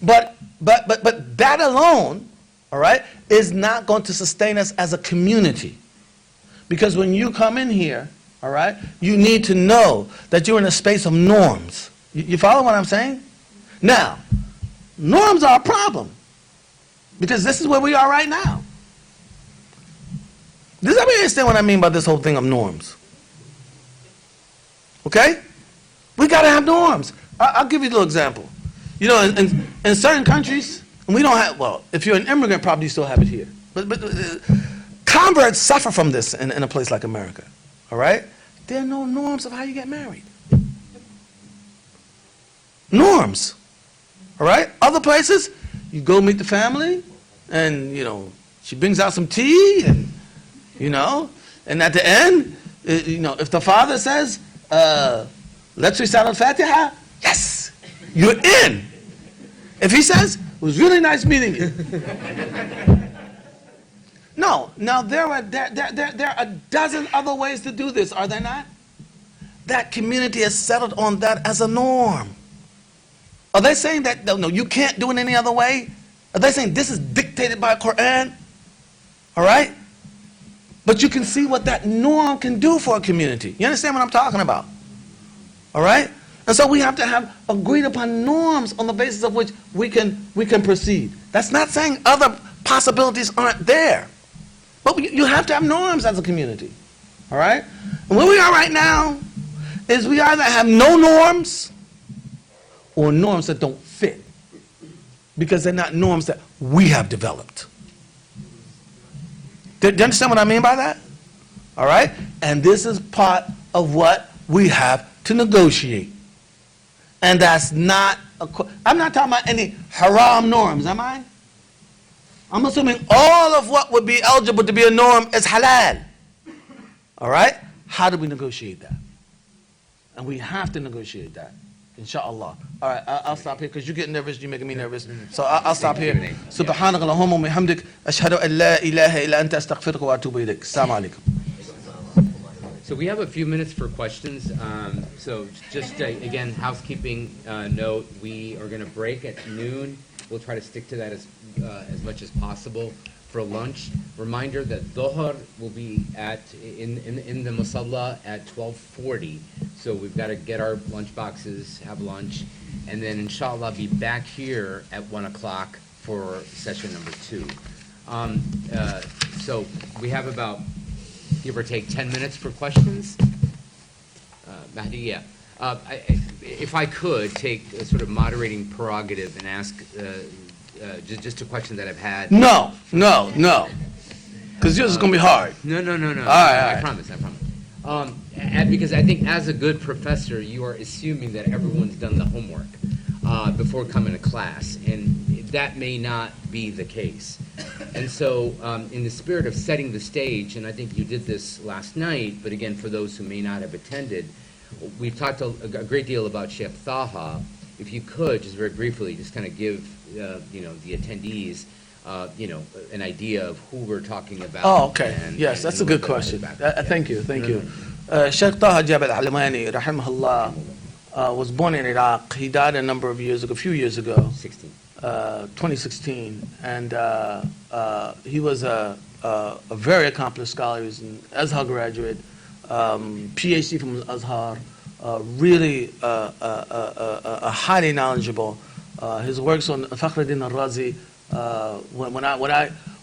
But that alone, all right, is not going to sustain us as a community. Because when you come in here, all right, you need to know that you're in a space of norms. You follow what I'm saying? Now, norms are a problem. Because this is where we are right now. Does everybody understand what I mean by this whole thing of norms? Okay? We got to have norms. I'll give you a little example. You know, in certain countries, and we don't have, well, if you're an immigrant, probably you still have it here. But converts suffer from this in a place like America. All right? There are no norms of how you get married. Norms. All right? Other places, you go meet the family, and, you know, she brings out some tea, and, you know, and at the end, you know, if the father says, let's recite Al-Fatiha, yes, you're in. If he says, it was really nice meeting you. No, now there are a dozen other ways to do this, are there not? That community has settled on that as a norm. Are they saying that, no, you can't do it any other way? Are they saying this is dictated by Quran? All right? But you can see what that norm can do for a community. You understand what I'm talking about? All right? And so we have to have agreed upon norms on the basis of which we can proceed. That's not saying other possibilities aren't there. But you have to have norms as a community. All right? And where we are right now is we either have no norms or norms that don't fit. Because they're not norms that we have developed. Do you understand what I mean by that? All right? And this is part of what we have to negotiate. And that's not, I'm not talking about any haram norms, am I? I'm assuming all of what would be eligible to be a norm is halal. All right? How do we negotiate that? And we have to negotiate that. Inshallah. All right, I'll stop here because you're getting nervous, you're making me nervous. So I'll stop here. Subhanak Allahumma wa bihamdik, ashhadu an la ilaha illa anta astaghfiruka wa atubu ilayk. Assalamu alaikum. So we have a few minutes for questions. So just again, housekeeping note, we are going to break at noon. We'll try to stick to that as much as possible. For lunch, reminder that Dhuhr will be in the Musalla at 12:40. So we've got to get our lunch boxes, have lunch, and then inshallah be back here at 1 o'clock for session number 2. So we have about, give or take, 10 minutes for questions. Mahdi, yeah. If I could take a sort of moderating prerogative and ask just a question that I've had. No. Because yours is going to be hard. No. All right. I promise. And because I think as a good professor, you are assuming that everyone's done the homework before coming to class. And that may not be the case. And so in the spirit of setting the stage, and I think you did this last night, but again, for those who may not have attended, we've talked a great deal about Sheikh Taha. If you could, just very briefly, just kind of give the attendees, an idea of who we're talking about. Oh, okay. Yes, that's a good question. Thank you. Sheikh Taha Jabal Alamani, rahimahullah, was born in Iraq. He died a few years ago. 2016. And he was a very accomplished scholar. He was an Azhar graduate, PhD from Azhar, really a highly knowledgeable his works on Fakhruddin al-Razi.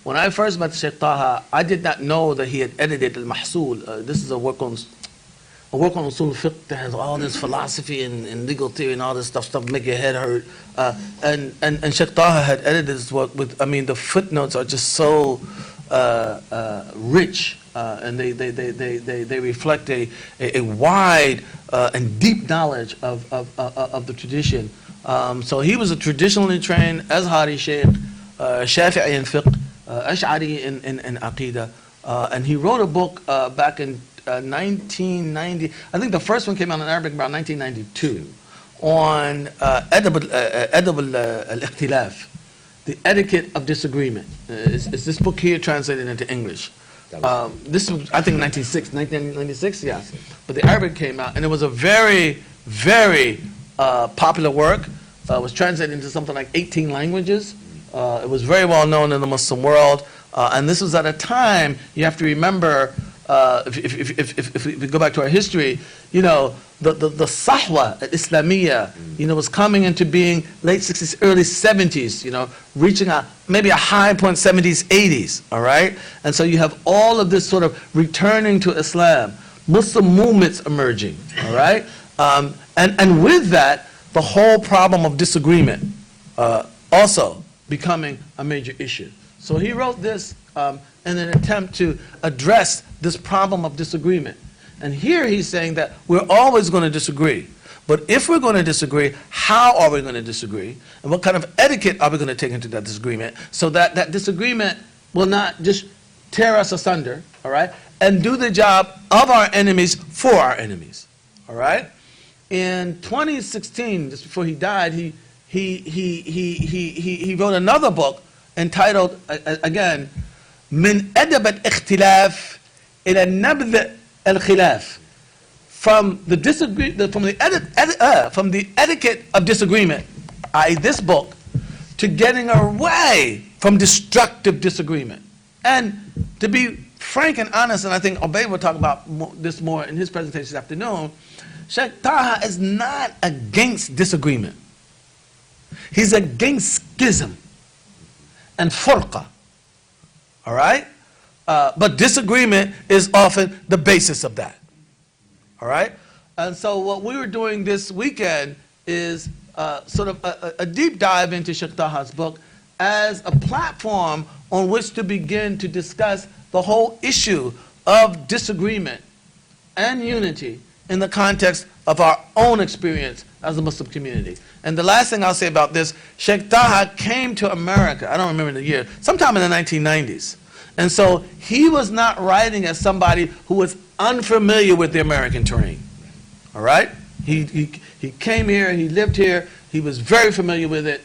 When I first met Sheikh Taha, I did not know that he had edited Al-Mahsul. This is a work on usul fiqh that has all this philosophy and legal theory and all this stuff make your head hurt. And Sheikh Taha had edited this work with, I mean, the footnotes are just so rich, and they reflect a wide and deep knowledge of the tradition. So he was a traditionally trained Azhari Sheikh, Shafi'i in fiqh, Ash'ari in Aqidah, and he wrote a book back in 1990. I think the first one came out in Arabic about 1992 on Adab al-Ikhtilaf, the etiquette of disagreement. It's this book here translated into English. This was, I think, 1996, yeah. But the Arabic came out, and it was a very, very popular work. It was translated into something like 18 languages. It was very well known in the Muslim world. And this was at a time, you have to remember, if we go back to our history, you know, the Sahwa Islamiyya, was coming into being late 60s, early 70s, reaching maybe a high point 70s, 80s, all right? And so you have all of this sort of returning to Islam, Muslim movements emerging, all right? And with that, the whole problem of disagreement also becoming a major issue. So he wrote this in an attempt to address this problem of disagreement. And here he's saying that we're always going to disagree. But if we're going to disagree, how are we going to disagree? And what kind of etiquette are we going to take into that disagreement so that that disagreement will not just tear us asunder, all right, and do the job of our enemies for our enemies, all right? In 2016, just before he died, he wrote another book entitled, again, من أدب الاختلاف إلى نبذ الخلاف, from the etiquette of disagreement, i.e. this book, to getting away from destructive disagreement. And to be frank and honest, and I think Ubayd will talk about this more in his presentation this afternoon, Sheikh Taha is not against disagreement. He's against schism and furqa, all right? But disagreement is often the basis of that, all right? And so what we were doing this weekend is sort of a deep dive into Sheikh Taha's book as a platform on which to begin to discuss the whole issue of disagreement and unity in the context of our own experience as a Muslim community. And the last thing I'll say about this, Sheikh Taha came to America, I don't remember the year, sometime in the 1990s. And so he was not writing as somebody who was unfamiliar with the American terrain, all right? He came here, he lived here, he was very familiar with it,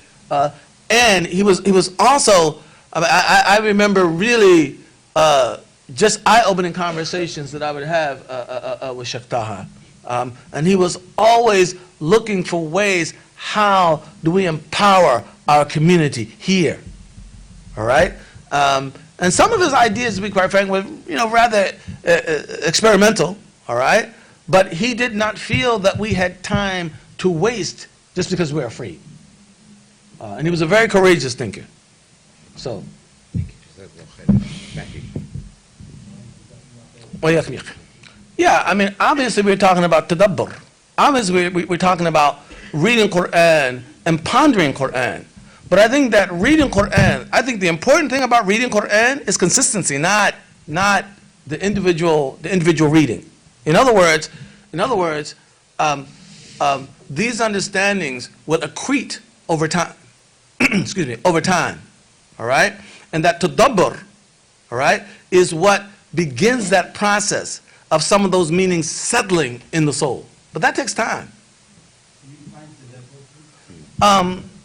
and he was also, I remember really just eye-opening conversations that I would have with Sheikh Taha. And he was always looking for ways, how do we empower our community here, all right? And some of his ideas, to be quite frank, were rather experimental, all right? But he did not feel that we had time to waste just because we're afraid. And he was a very courageous thinker. So. Yeah, I mean, obviously we're talking about tadabbur. Obviously we're talking about reading Quran and pondering Quran. But I think that reading Quran, I think the important thing about reading Quran is consistency, not the individual reading. In other words, these understandings will accrete over time. Excuse me, over time. All right? And that tadabbur, all right, is what begins that process of some of those meanings settling in the soul. But that takes time.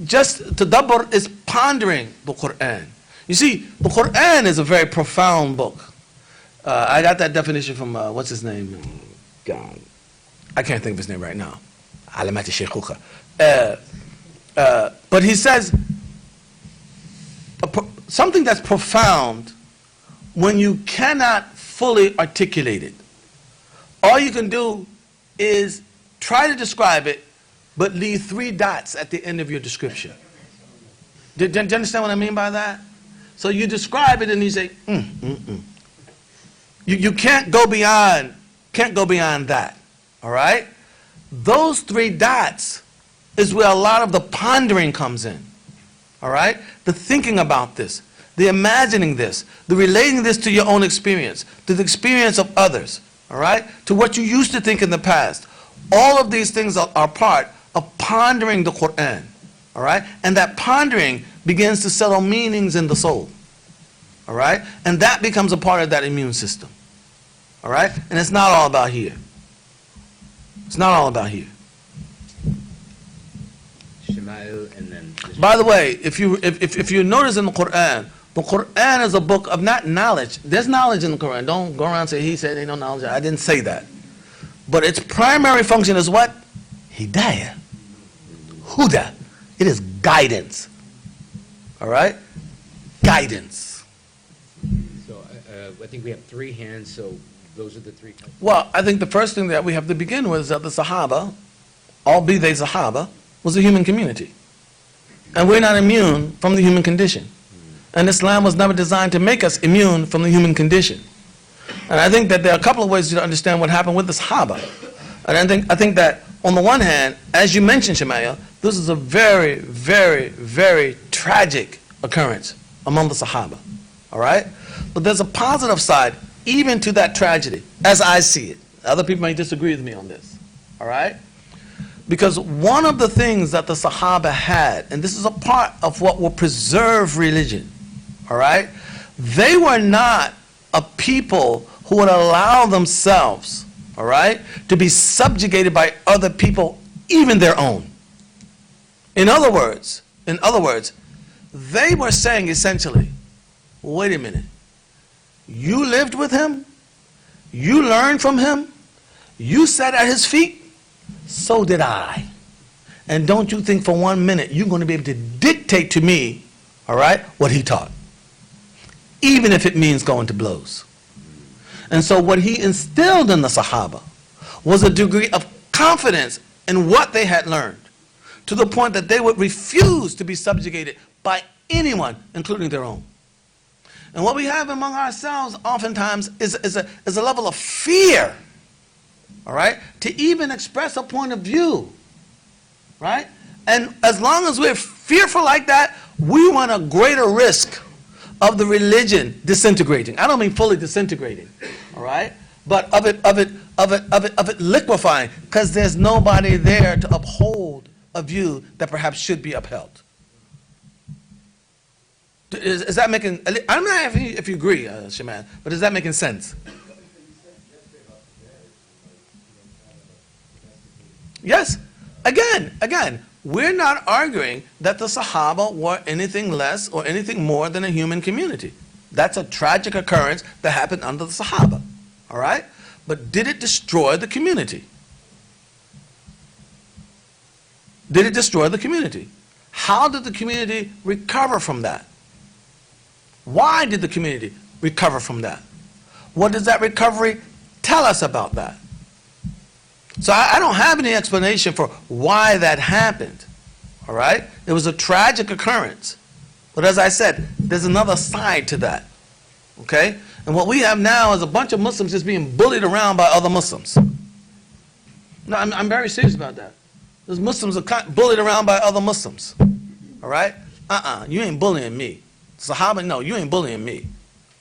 Just tadabbur is pondering the Quran. You see, the Quran is a very profound book. I got that definition from, what's his name? God. I can't think of his name right now. Alamati Sheikhuka. But he says, something that's profound when you cannot fully articulate it. All you can do is try to describe it, but leave 3 dots at the end of your description. Do you understand what I mean by that? So you describe it and you say, You can't go beyond that, all right? Those 3 dots is where a lot of the pondering comes in, all right? The thinking about this, the imagining this, the relating this to your own experience, to the experience of others, all right? To what you used to think in the past. All of these things are part of pondering the Quran, all right? And that pondering begins to settle meanings in the soul, all right? And that becomes a part of that immune system, all right? And it's not all about here. It's not all about here. Shema'il and then... By the way, if you notice in the Quran is a book of not knowledge. There's knowledge in the Quran. Don't go around and say, he said ain't no knowledge. I didn't say that. But its primary function is what? Hidayah. Huda. It is guidance. All right? Guidance. So I think we have 3 hands, so those are the 3. Well, I think the first thing that we have to begin with is that the Sahaba, albeit they Sahaba, was a human community. And we're not immune from the human condition. And Islam was never designed to make us immune from the human condition. And I think that there are a couple of ways to understand what happened with the Sahaba. And I think that on the one hand, as you mentioned, Shemaya, this is a very, very, very tragic occurrence among the Sahaba. All right? But there's a positive side even to that tragedy, as I see it. Other people may disagree with me on this. All right? Because one of the things that the Sahaba had, and this is a part of what will preserve religion, all right? They were not a people who would allow themselves, all right, to be subjugated by other people, even their own. In other words, they were saying essentially, wait a minute, you lived with him, you learned from him, you sat at his feet, so did I. And don't you think for 1 minute you're going to be able to dictate to me, all right, what he taught, even if it means going to blows. And so what he instilled in the Sahaba was a degree of confidence in what they had learned, to the point that they would refuse to be subjugated by anyone, including their own. And what we have among ourselves oftentimes is a level of fear, all right, to even express a point of view, right? And as long as we're fearful like that, we run a greater risk of the religion disintegrating. I don't mean fully disintegrating, all right? But of it liquefying, because there's nobody there to uphold a view that perhaps should be upheld. Is that making? I'm not asking if you agree, Shaman, but is that making sense? Yes. Again, we're not arguing that the Sahaba were anything less or anything more than a human community. That's a tragic occurrence that happened under the Sahaba. All right? But did it destroy the community? Did it destroy the community? How did the community recover from that? Why did the community recover from that? What does that recovery tell us about that? So I don't have any explanation for why that happened, all right? It was a tragic occurrence. But as I said, there's another side to that, okay? And what we have now is a bunch of Muslims just being bullied around by other Muslims. No, I'm very serious about that. Those Muslims are bullied around by other Muslims, all right? You ain't bullying me. Sahaba, no, you ain't bullying me,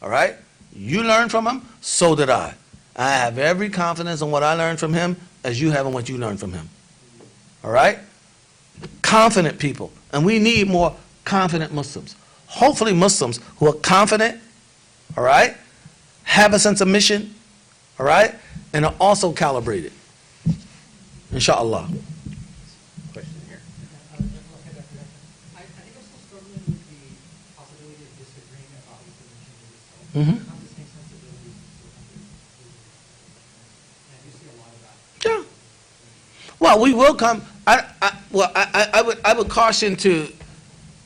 all right? You learned from him, so did I. I have every confidence in what I learned from him as you have in what you learned from him. All right? Confident people. And we need more confident Muslims. Hopefully Muslims who are confident, all right, have a sense of mission, all right, and are also calibrated. Inshallah. Question here. I think I'm still struggling with the possibility of disagreeing about the mission itself. Mm-hmm. Not the same sensibilities and I do see a lot of that. Yeah. Well, we will come. I would caution to.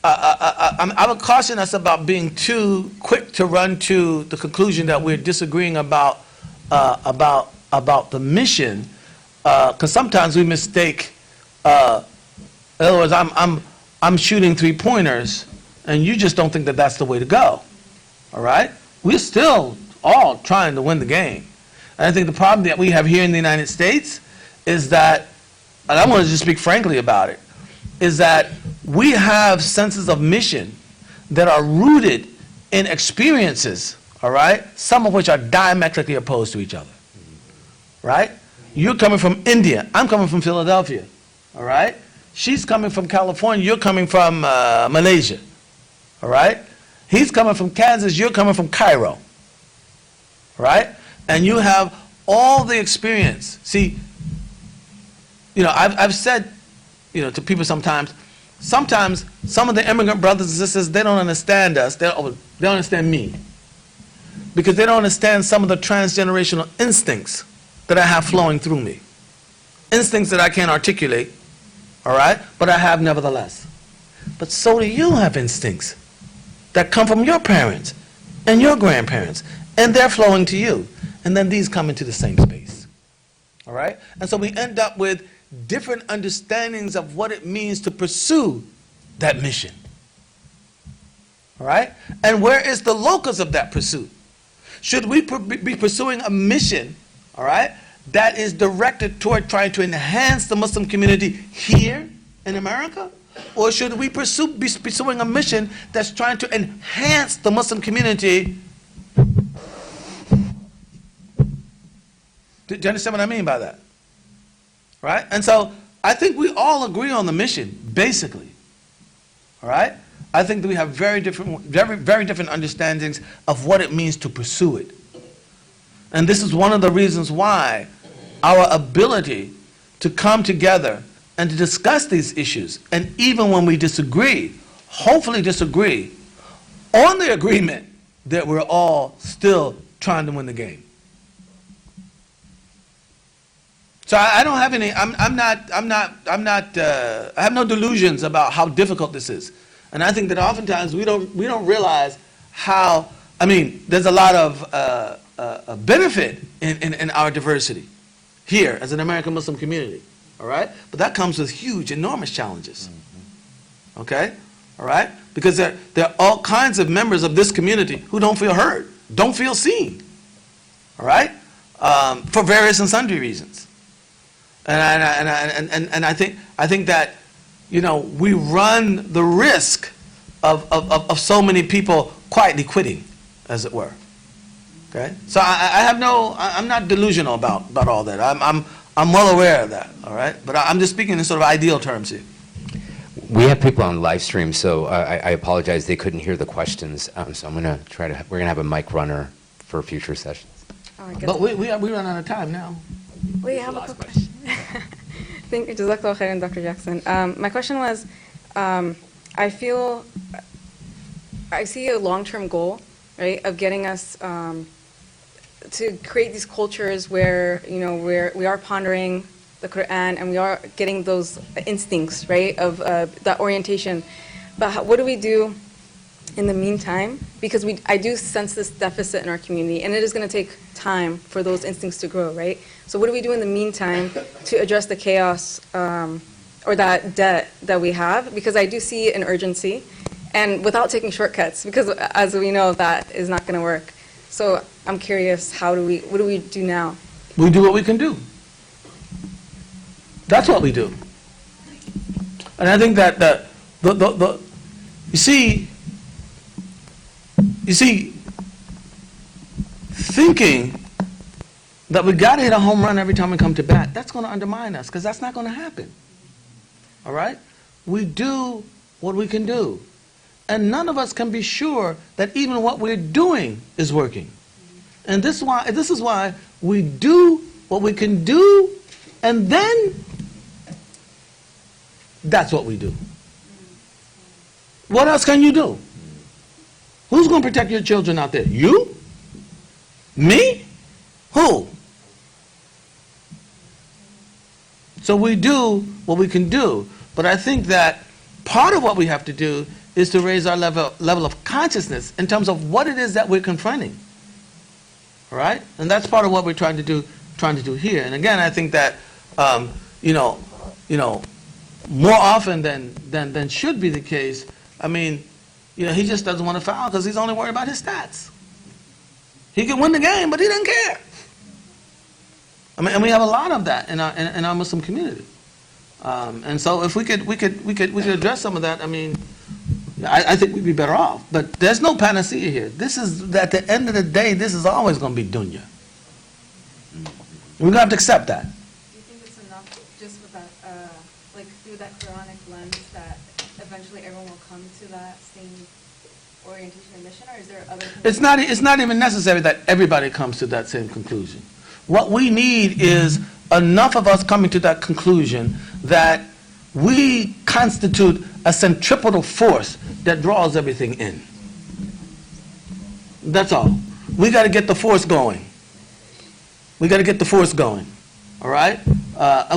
I would caution us about being too quick to run to the conclusion that we're disagreeing about the mission, because sometimes we mistake In other words, I'm shooting three-pointers, and you just don't think that that's the way to go. All right? We're still all trying to win the game. And I think the problem that we have here in the United States is that, and I want to just speak frankly about it, is that we have senses of mission that are rooted in experiences, all right, some of which are diametrically opposed to each other, right? You're coming from India, I'm coming from Philadelphia, all right? She's coming from California, you're coming from Malaysia, all right? He's coming from Kansas, you're coming from Cairo, right? And you have all the experience. See, I've said, to people sometimes some of the immigrant brothers and sisters, they don't understand us, they don't understand me. Because they don't understand some of the transgenerational instincts that I have flowing through me. Instincts that I can't articulate, all right, but I have nevertheless. But so do you have instincts that come from your parents and your grandparents, and they're flowing to you. And then these come into the same space, all right? And so we end up with different understandings of what it means to pursue that mission, all right? And where is the locus of that pursuit? Should we be pursuing a mission, all right, that is directed toward trying to enhance the Muslim community here in America? Or should we be pursuing a mission that's trying to enhance the Muslim community? Do you understand what I mean by that? Right? And so I think we all agree on the mission, basically. All right? I think that we have very different understandings of what it means to pursue it. And this is one of the reasons why our ability to come together and to discuss these issues, and even when we disagree, hopefully disagree, on the agreement that we're all still trying to win the game. So I don't have any, I have no delusions about how difficult this is. And I think that oftentimes we don't realize how, there's a lot of benefit in our diversity here as an American Muslim community, all right? But that comes with huge, enormous challenges, okay? All right? Because there are all kinds of members of this community who don't feel heard, don't feel seen, all right? For various and sundry reasons. And I think that, we run the risk of so many people quietly quitting, as it were. Okay? So I'm not delusional about all that. I'm well aware of that, all right? But I'm just speaking in sort of ideal terms here. We have people on live stream, so I apologize they couldn't hear the questions. So I'm gonna we're gonna have a mic runner for future sessions. Oh, I guess. But we run out of time now. We have a quick question. Thank you, Jazakallah khairan, Dr. Jackson. My question was, I see a long-term goal, right, of getting us to create these cultures where, we are pondering the Quran and we are getting those instincts, right, of that orientation. But what do we do in the meantime? Because I do sense this deficit in our community, and it is going to take time for those instincts to grow, right? So what do we do in the meantime to address the chaos or that debt that we have? Because I do see an urgency, and without taking shortcuts, because as we know, that is not going to work. So I'm curious, what do we do now? We do what we can do. That's what we do. And I think that you see, thinking that we got to hit a home run every time we come to bat, that's going to undermine us, because that's not going to happen. All right? We do what we can do. And none of us can be sure that even what we're doing is working. And this is why we do what we can do, and then that's what we do. What else can you do? Who's going to protect your children out there? You? Me? Who? So we do what we can do. But I think that part of what we have to do is to raise our level of consciousness in terms of what it is that we're confronting. All right? And that's part of what we're trying to do here. And again, I think that, more often than should be the case. I mean, he just doesn't want to foul because he's only worried about his stats. He can win the game, but he doesn't care. I mean, and we have a lot of that in our Muslim community. And so if we could address some of that, I mean, I think we'd be better off. But there's no panacea here. This is, at the end of the day, this is always going to be dunya. We're going to have to accept that. Do you think it's enough just with that, like through that Quranic lens, that eventually everyone will come to that same orientation and mission, or is there other things? It's not even necessary that everybody comes to that same conclusion. What we need is enough of us coming to that conclusion that we constitute a centripetal force that draws everything in. That's all. We got to get the force going. We got to get the force going. All right?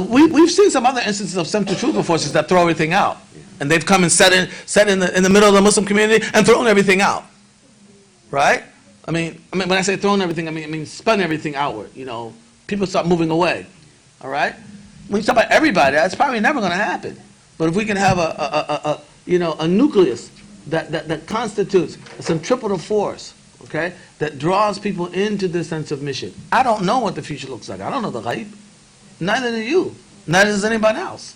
We've seen some other instances of centrifugal forces that throw everything out. And they've come and set in the middle of the Muslim community and thrown everything out. Right? I mean, when I say thrown everything, I mean spun everything outward. People start moving away. All right? When you talk about everybody, that's probably never going to happen. But if we can have a nucleus that constitutes a centripetal force, okay, that draws people into this sense of mission. I don't know what the future looks like. I don't know the ghaib. Neither do you. Neither does anybody else.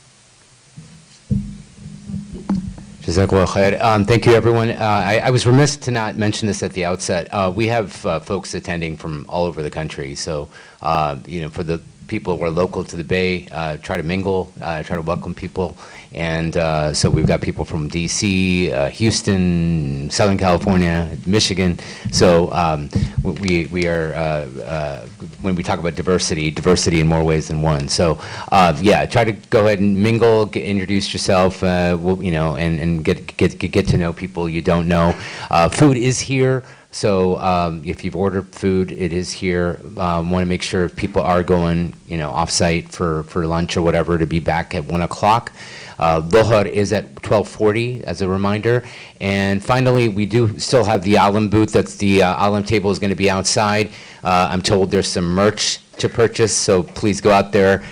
Jazakallah khair. Thank you, everyone. I was remiss to not mention this at the outset. We have folks attending from all over the country. So, for the people who are local to the Bay, try to mingle, try to welcome people. And so we've got people from D.C., Houston, Southern California, Michigan. So we are, when we talk about diversity in more ways than one. So try to go ahead and mingle, introduce yourself, and get to know people you don't know. Food is here. So if you've ordered food, it is here. Want to make sure people are going, off-site for lunch or whatever to be back at 1 o'clock. Dhuhr is at 12:40 as a reminder. And finally, we do still have the ALIM booth. That's the ALIM table is going to be outside. I'm told there's some merch to purchase, so please go out there.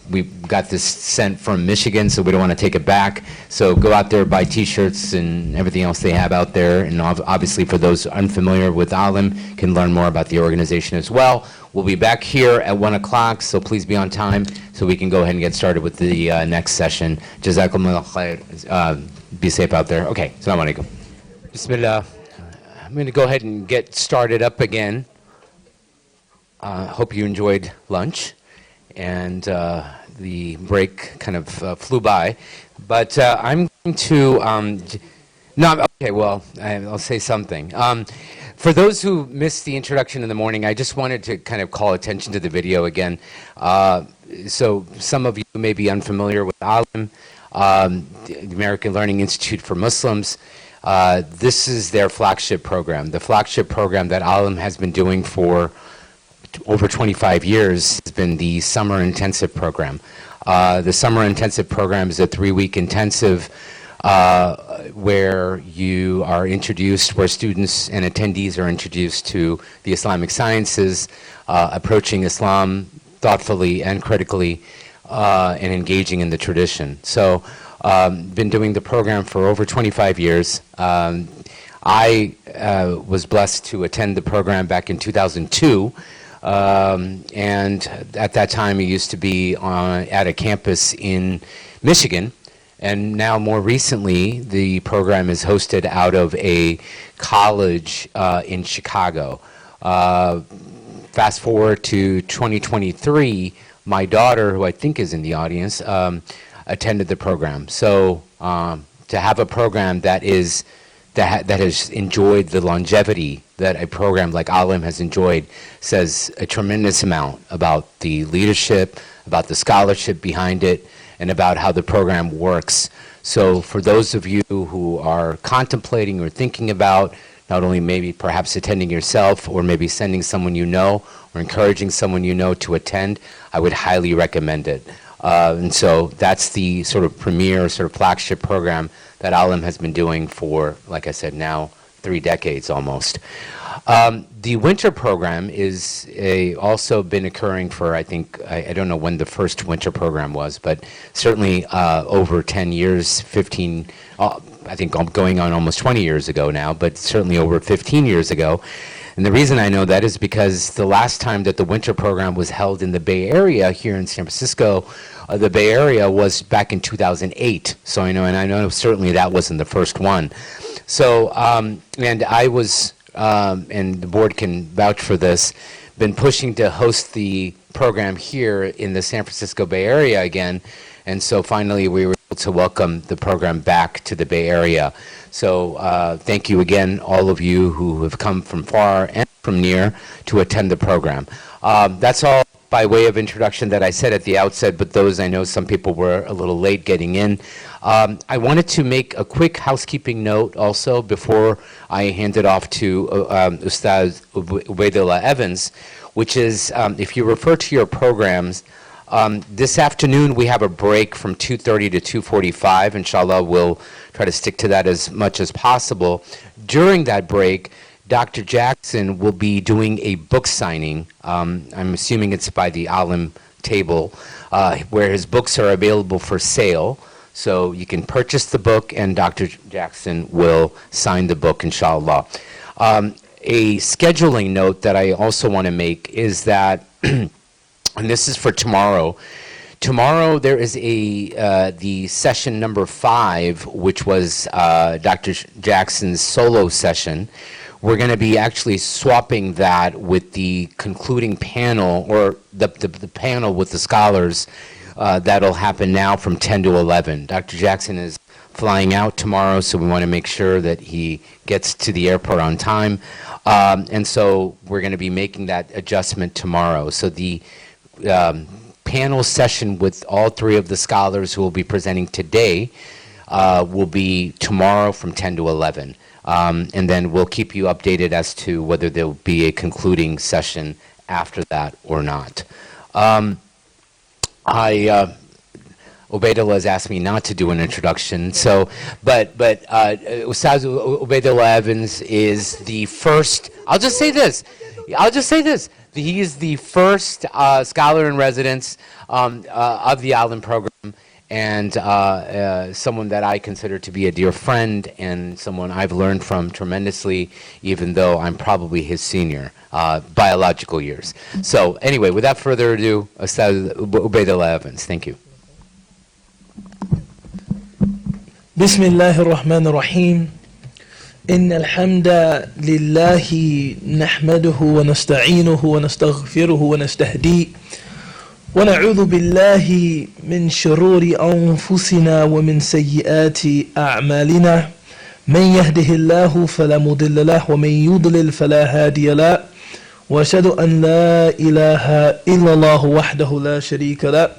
We got this sent from Michigan, so we don't want to take it back. So go out there, buy T-shirts and everything else they have out there. And obviously, for those unfamiliar with ALIM, can learn more about the organization as well. We'll be back here at 1 o'clock, so please be on time so we can go ahead and get started with the next session. Jazakumullah khair. Be safe out there. Okay, assalamu alaikum. Bismillah. I'm going to go ahead and get started up again. Hope you enjoyed lunch. And the break kind of flew by. But I'm going to, I'll say something. For those who missed the introduction in the morning, I just wanted to kind of call attention to the video again. So some of you may be unfamiliar with ALIM, the American Learning Institute for Muslims. This is their flagship program. The flagship program that ALIM has been doing for over 25 years has been the Summer Intensive Program. The Summer Intensive Program is a 3-week intensive where you are introduced, where students and attendees are introduced to the Islamic sciences, approaching Islam thoughtfully and critically, and engaging in the tradition. So, been doing the program for over 25 years. I was blessed to attend the program back in 2002. And at that time, it used to be at a campus in Michigan. And now, more recently, the program is hosted out of a college in Chicago. Fast forward to 2023, my daughter, who I think is in the audience, attended the program. So to have a program that has enjoyed the longevity that a program like ALIM has enjoyed says a tremendous amount about the leadership, about the scholarship behind it, and about how the program works. So for those of you who are contemplating or thinking about not only maybe perhaps attending yourself or maybe sending someone you know or encouraging someone you know to attend, I would highly recommend it. And so that's the sort of premier, sort of flagship program that ALIM has been doing for, like I said, now 3 decades almost. The winter program is also been occurring for, I think, I don't know when the first winter program was, but certainly over 10 years, 15, I think going on almost 20 years ago now, but certainly over 15 years ago. And the reason I know that is because the last time that the winter program was held in the Bay Area here in San Francisco, the Bay Area was back in 2008. So I know certainly that wasn't the first one. So, and I was, and the board can vouch for this, been pushing to host the program here in the San Francisco Bay Area again. And so finally we were able to welcome the program back to the Bay Area. So thank you again, all of you who have come from far and from near to attend the program. That's all by way of introduction that I said at the outset, but those I know some people were a little late getting in. I wanted to make a quick housekeeping note also before I hand it off to Ustadh Ubaydullah Evans, which is if you refer to your programs, this afternoon we have a break from 2:30 to 2:45. Inshallah, we'll try to stick to that as much as possible. During that break, Dr. Jackson will be doing a book signing. I'm assuming it's by the ALIM table, where his books are available for sale. So you can purchase the book, and Dr. Jackson will sign the book, inshallah. A scheduling note that I also want to make is that, and this is for tomorrow. Tomorrow there is the session number 5, which was Dr. Jackson's solo session. We're going to be actually swapping that with the concluding panel, or the panel with the scholars. That'll happen now from 10 to 11. Dr. Jackson is flying out tomorrow, so we want to make sure that he gets to the airport on time. And so we're going to be making that adjustment tomorrow. So the panel session with all 3 of the scholars who will be presenting today will be tomorrow from 10 to 11. And then we'll keep you updated as to whether there will be a concluding session after that or not. Ubaydullah has asked me not to do an introduction, so, but Ustadh Ubaydullah Evans is the first, I'll just say this, he is the first scholar in residence of the ALIM program, and someone that I consider to be a dear friend and someone I've learned from tremendously, even though I'm probably his senior, biological years. So anyway, without further ado, Ustadh Ubaydullah Evans, thank you. بسم الله الرحمن الرحيم إن الحمد لله نحمده ونستعينه ونستغفره ونستهديه ونعوذ بالله من شرور أنفسنا ومن سيئات أعمالنا من يهده الله فلا مضل له ومن يضلل فلا هادي له وأشهد أن لا إله إلا الله وحده لا شريك له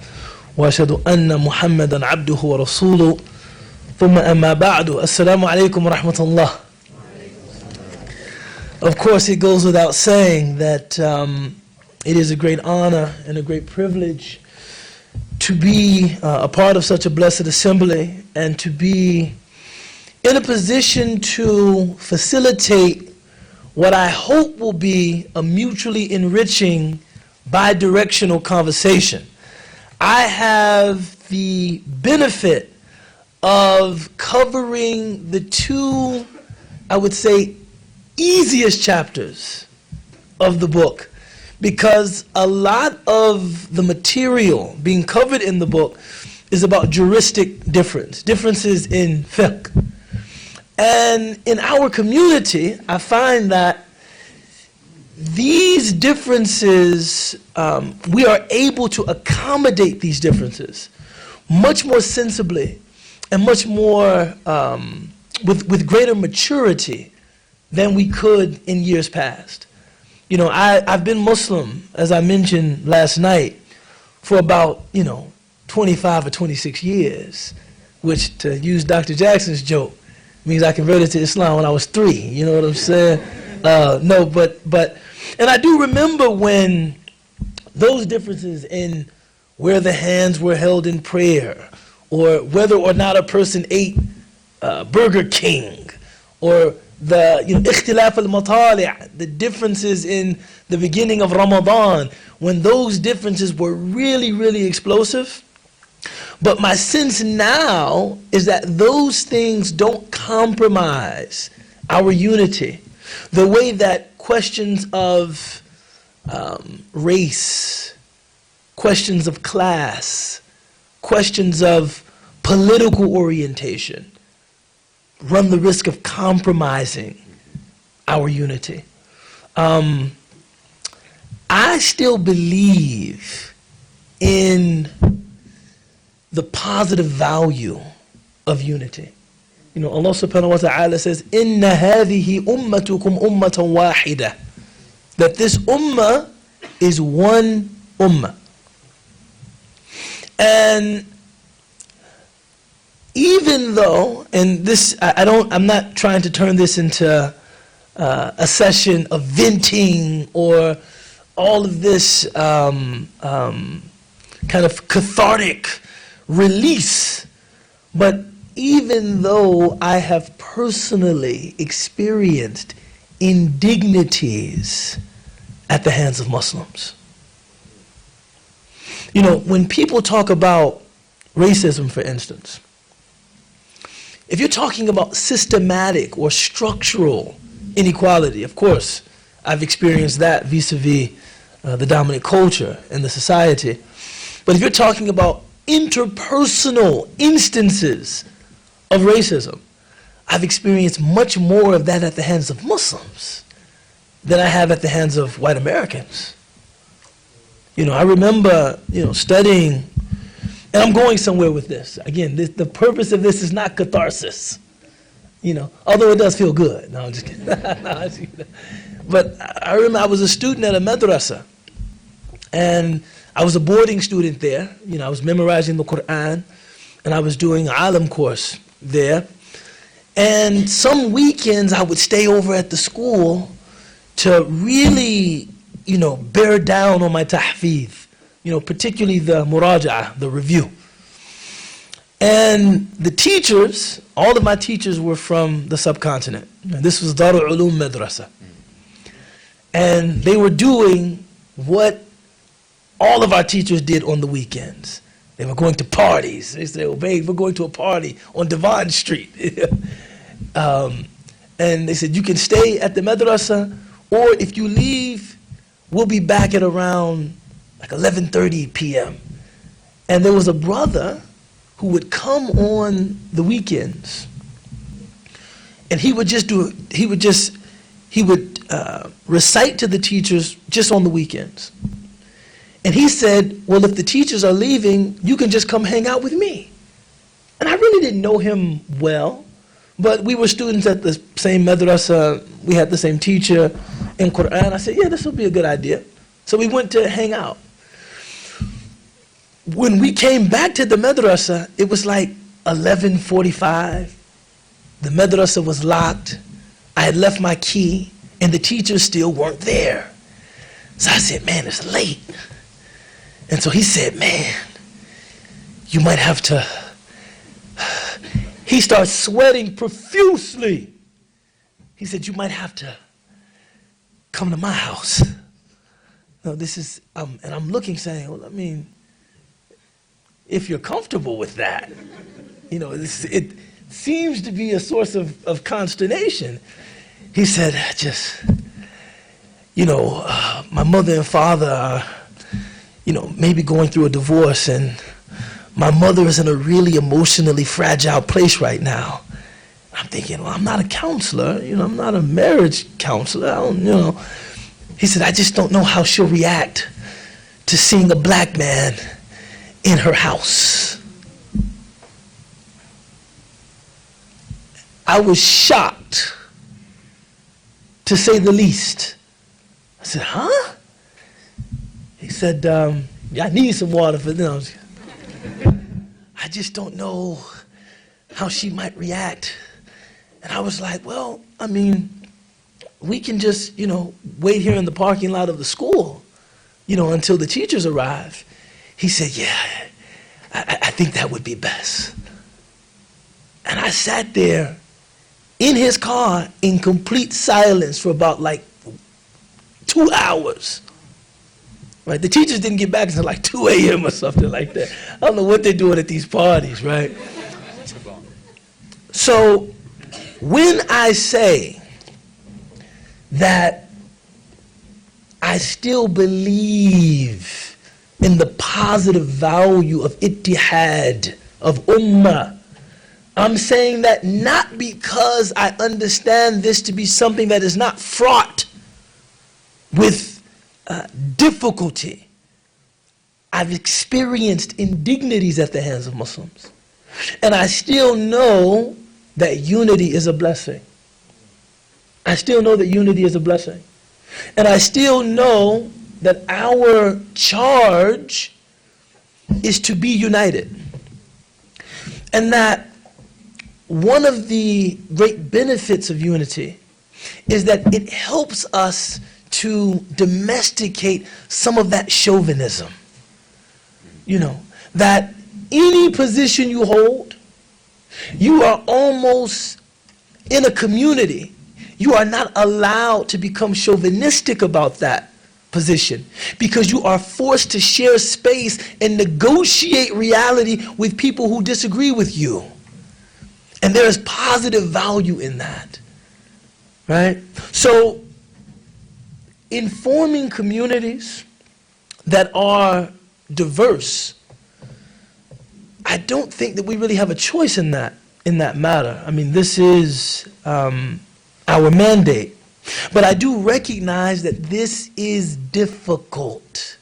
وأشهد أن محمدا عبده ورسوله ثم أما بعد السلام عليكم ورحمة الله. Of course, it goes without saying that it is a great honor and a great privilege to be a part of such a blessed assembly and to be in a position to facilitate what I hope will be a mutually enriching bi-directional conversation. I have the benefit of covering the 2, I would say, easiest chapters of the book, because a lot of the material being covered in the book is about juristic differences in fiqh. And in our community, I find that these differences, we are able to accommodate these differences much more sensibly and much more with greater maturity than we could in years past. You know, I've been Muslim, as I mentioned last night, for about, 25 or 26 years, which, to use Dr. Jackson's joke, means I converted to Islam when I was 3. You know what I'm saying? And I do remember when those differences in where the hands were held in prayer, or whether or not a person ate Burger King, or the اختلاف المطالع, the differences in the beginning of Ramadan, when those differences were really, really explosive. But my sense now is that those things don't compromise our unity. The way that questions of race, questions of class, questions of political orientation run the risk of compromising our unity. I still believe in the positive value of unity. Allah subhanahu wa ta'ala says, "Inna hadhihi ummatukum ummatan wahida." That this ummah is one ummah. And even though, and this, I'm not trying to turn this into a session of venting or all of this kind of cathartic release, but even though I have personally experienced indignities at the hands of Muslims. When people talk about racism, for instance, if you're talking about systematic or structural inequality, of course, I've experienced that vis-a-vis the dominant culture in the society. But if you're talking about interpersonal instances of racism, I've experienced much more of that at the hands of Muslims than I have at the hands of white Americans. I remember, studying, and I'm going somewhere with this. Again, the purpose of this is not catharsis, although it does feel good. No, I'm just kidding. But I remember I was a student at a madrasa, and I was a boarding student there. I was memorizing the Quran, and I was doing an ALIM course there. And some weekends I would stay over at the school to really, bear down on my tahfidh, particularly the muraja'ah, the review. And the teachers, all of my teachers were from the subcontinent. And this was Darul Ulum Madrasa. And they were doing what all of our teachers did on the weekends. They were going to parties. They said, "Ubayd, we're going to a party on Devon Street." And they said, "You can stay at the madrasa, or if you leave, we'll be back at around like 11:30 p.m. And there was a brother who would come on the weekends, and he would recite to the teachers just on the weekends. And he said, "Well, if the teachers are leaving, you can just come hang out with me." And I really didn't know him well, but we were students at the same madrasa. We had the same teacher in Quran. I said, "Yeah, this will be a good idea." So we went to hang out. When we came back to the madrasa, it was like 11:45. The madrasa was locked. I had left my key, and the teachers still weren't there. So I said, "Man, it's late." And so he said, "Man, you might have to..." He starts sweating profusely. He said, "You might have to come to my house." No, this is, and I'm looking saying, well, if you're comfortable with that, it seems to be a source of consternation. He said, my mother and father are, maybe going through a divorce, and my mother is in a really emotionally fragile place right now. I'm thinking, well, I'm not a counselor, I'm not a marriage counselor, He said, "I just don't know how she'll react to seeing a black man in her house." I was shocked, to say the least. I said, "Huh?" He said, "Yeah, I need some water for them. I just don't know how she might react." And I was like, "Well, we can just, wait here in the parking lot of the school, until the teachers arrive." He said, "Yeah, I think that would be best." And I sat there in his car in complete silence for about like 2 hours. Right? The teachers didn't get back until like 2 a.m. or something like that. I don't know what they're doing at these parties, right? So when I say that I still believe in the positive value of ittihad, of ummah, I'm saying that not because I understand this to be something that is not fraught with difficulty. I've experienced indignities at the hands of Muslims. And I still know that unity is a blessing. I still know that unity is a blessing. And I still know that our charge is to be united. And that one of the great benefits of unity is that it helps us to domesticate some of that chauvinism. You know, that any position you hold, you are almost in a community. You are not allowed to become chauvinistic about that position because you are forced to share space and negotiate reality with people who disagree with you. And there is positive value in that, right? So, in forming communities that are diverse, I don't think that we really have a choice in that matter. I mean, this is our mandate. But I do recognize that this is difficult.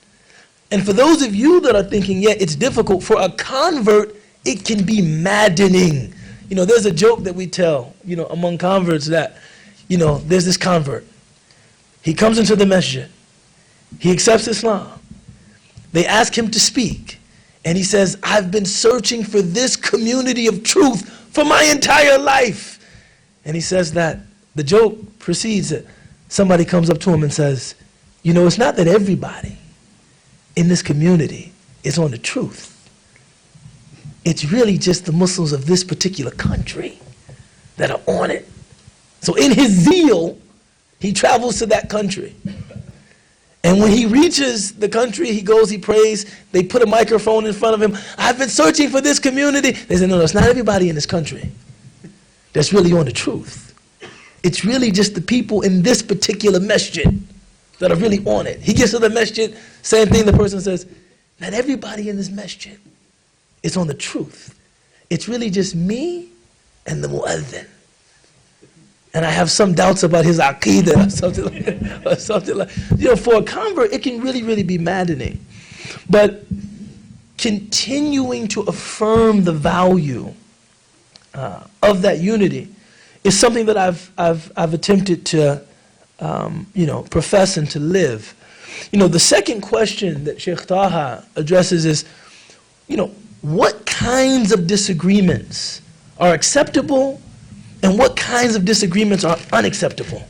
And for those of you that are thinking, yeah, it's difficult, for a convert, it can be maddening. You know, there's a joke that we tell, you know, among converts that, you know, there's this convert. He comes into the masjid. He accepts Islam. They ask him to speak. And he says, I've been searching for this community of truth for my entire life. And he says that the joke proceeds that somebody comes up to him and says, you know, it's not that everybody in this community is on the truth. It's really just the Muslims of this particular country that are on it. So in his zeal, he travels to that country. And when he reaches the country, he goes, he prays, they put a microphone in front of him. I've been searching for this community. They say, no, it's not everybody in this country that's really on the truth. It's really just the people in this particular masjid that are really on it. He gets to the masjid, same thing, the person says, not everybody in this masjid is on the truth. It's really just me and the mu'adhin. And I have some doubts about his aqeedah or something like, you know, for a convert, it can really, really be maddening. But continuing to affirm the value of that unity is something that I've attempted to, you know, profess and to live. You know, the second question that Sheikh Taha addresses is, you know, what kinds of disagreements are acceptable and what kinds of disagreements are unacceptable?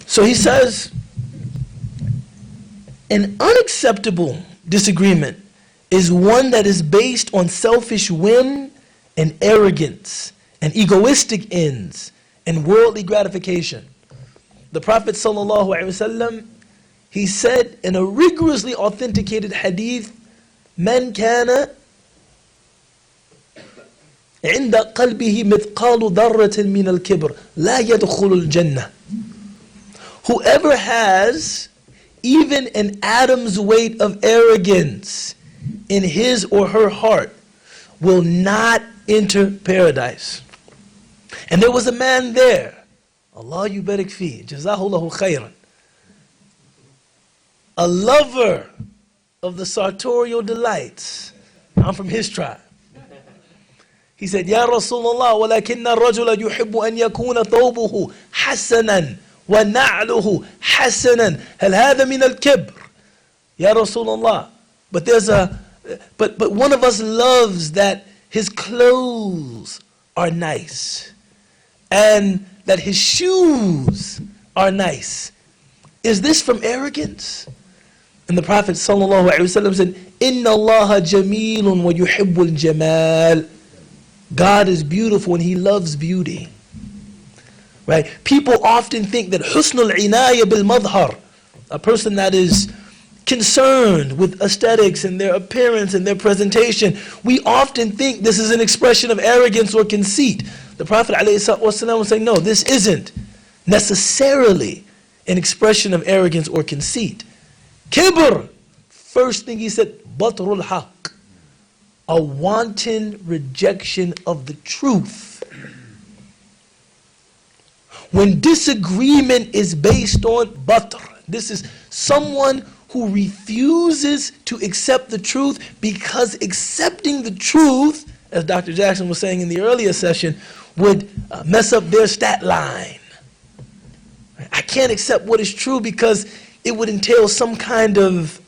So he says, an unacceptable disagreement is one that is based on selfish whim and arrogance and egoistic ends and worldly gratification. The Prophet ﷺ, he said in a rigorously authenticated hadith, "Man kana عند قلبه مثقال ذرة من الكبر لا يدخل الجنة." Whoever has even an atom's weight of arrogance in his or her heart will not enter paradise. And there was a man there, Allah yubarik fi, jazahullahu khayran, a lover of the sartorial delights. I'm from his tribe. He said, Ya Rasulullah, وَلَكِنَّ الرَّجُلَ يُحِبُّ أَن يَكُونَ ثَوْبُهُ حَسَنًا وَنَعْلُهُ حَسَنًا هَلْ هَذَا مِنَ الْكِبْرِ? Ya Rasulullah, but one of us loves that his clothes are nice and that his shoes are nice. Is this from arrogance? And the Prophet ﷺ said, إِنَّ اللَّهَ جَمِيلٌ وَيُحِبُّ الْجَمَالِ. God is beautiful and He loves beauty. right? People often think that husnul inaya bil madhar, a person that is concerned with aesthetics and their appearance and their presentation, we often think this is an expression of arrogance or conceit. The Prophet ﷺ was saying, no, this isn't necessarily an expression of arrogance or conceit. Kibr, first thing he said, batrul haq, a wanton rejection of the truth. When disagreement is based on batr, this is someone who refuses to accept the truth because accepting the truth, as Dr. Jackson was saying in the earlier session, would mess up their stat line. I can't accept what is true because it would entail some kind of,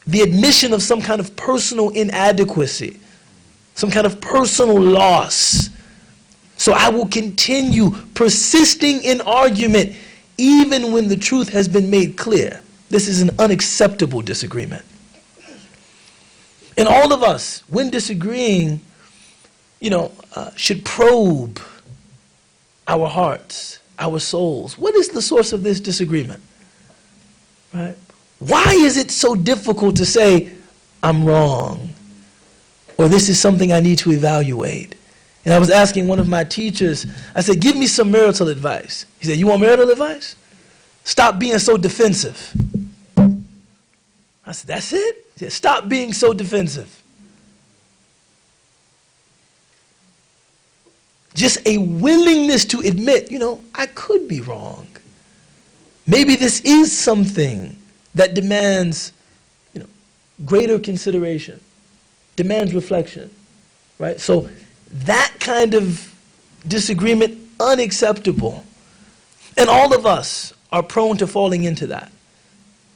the admission of some kind of personal inadequacy, some kind of personal loss. So I will continue persisting in argument even when the truth has been made clear. This is an unacceptable disagreement. And all of us, when disagreeing, should probe our hearts, our souls. What is the source of this disagreement? Right? Why is it so difficult to say, I'm wrong? Or this is something I need to evaluate? And I was asking one of my teachers, I said, give me some marital advice. He said, you want marital advice? Stop being so defensive. I said, that's it? He said, stop being so defensive. Just a willingness to admit, I could be wrong. Maybe this is something that demands, greater consideration, demands reflection, right? So that kind of disagreement, unacceptable. And all of us are prone to falling into that,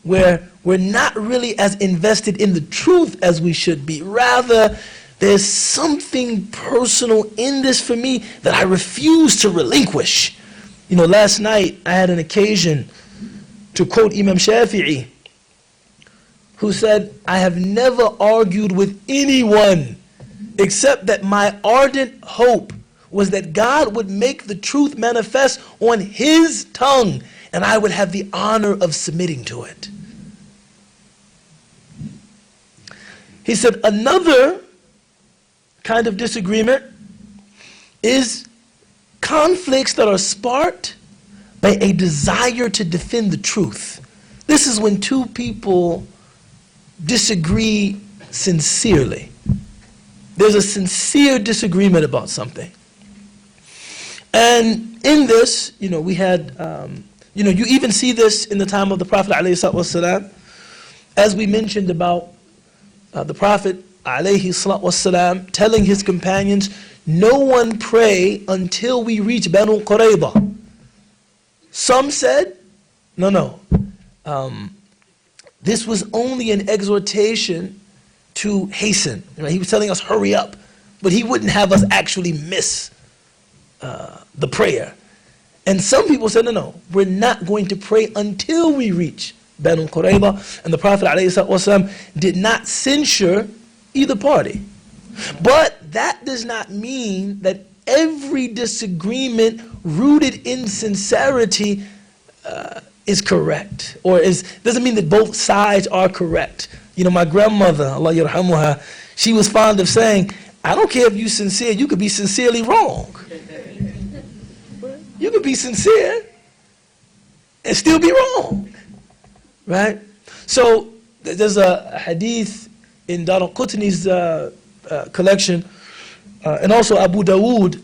where we're not really as invested in the truth as we should be. Rather, there's something personal in this for me that I refuse to relinquish. Last night I had an occasion to quote Imam Shafi'i, who said, I have never argued with anyone except that my ardent hope was that God would make the truth manifest on his tongue, and I would have the honor of submitting to it. He said, another kind of disagreement is conflicts that are sparked by a desire to defend the truth. This is when two people disagree sincerely. There's a sincere disagreement about something. And in this, we had, you even see this in the time of the Prophet ﷺ, as we mentioned about the Prophet ﷺ telling his companions, no one pray until we reach Banu Qurayza. Some said, no. This was only an exhortation to hasten. He was telling us, hurry up. But he wouldn't have us actually miss the prayer. And some people said, no, we're not going to pray until we reach Banu Qurayza. And the Prophet ﷺ did not censure either party. But that does not mean that every disagreement rooted in sincerity is correct, or doesn't mean that both sides are correct. My grandmother, Allah yarhamuha, she was fond of saying, I don't care if you're sincere, you could be sincerely wrong. You could be sincere and still be wrong, right? So there's a hadith in Darul Qutni's collection, and also Abu Dawood,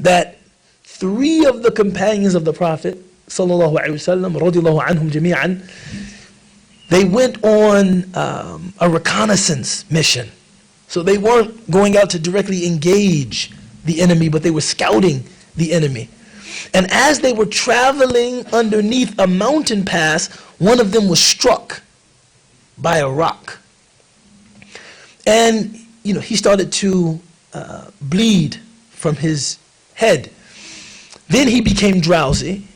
that 3 of the companions of the Prophet sallallahu alaihi wasallam, radiyallahu anhum jami'an, they went on a reconnaissance mission. So they weren't going out to directly engage the enemy, but they were scouting the enemy. And as they were traveling underneath a mountain pass, one of them was struck by a rock. And, he started to bleed from his head. Then he became drowsy.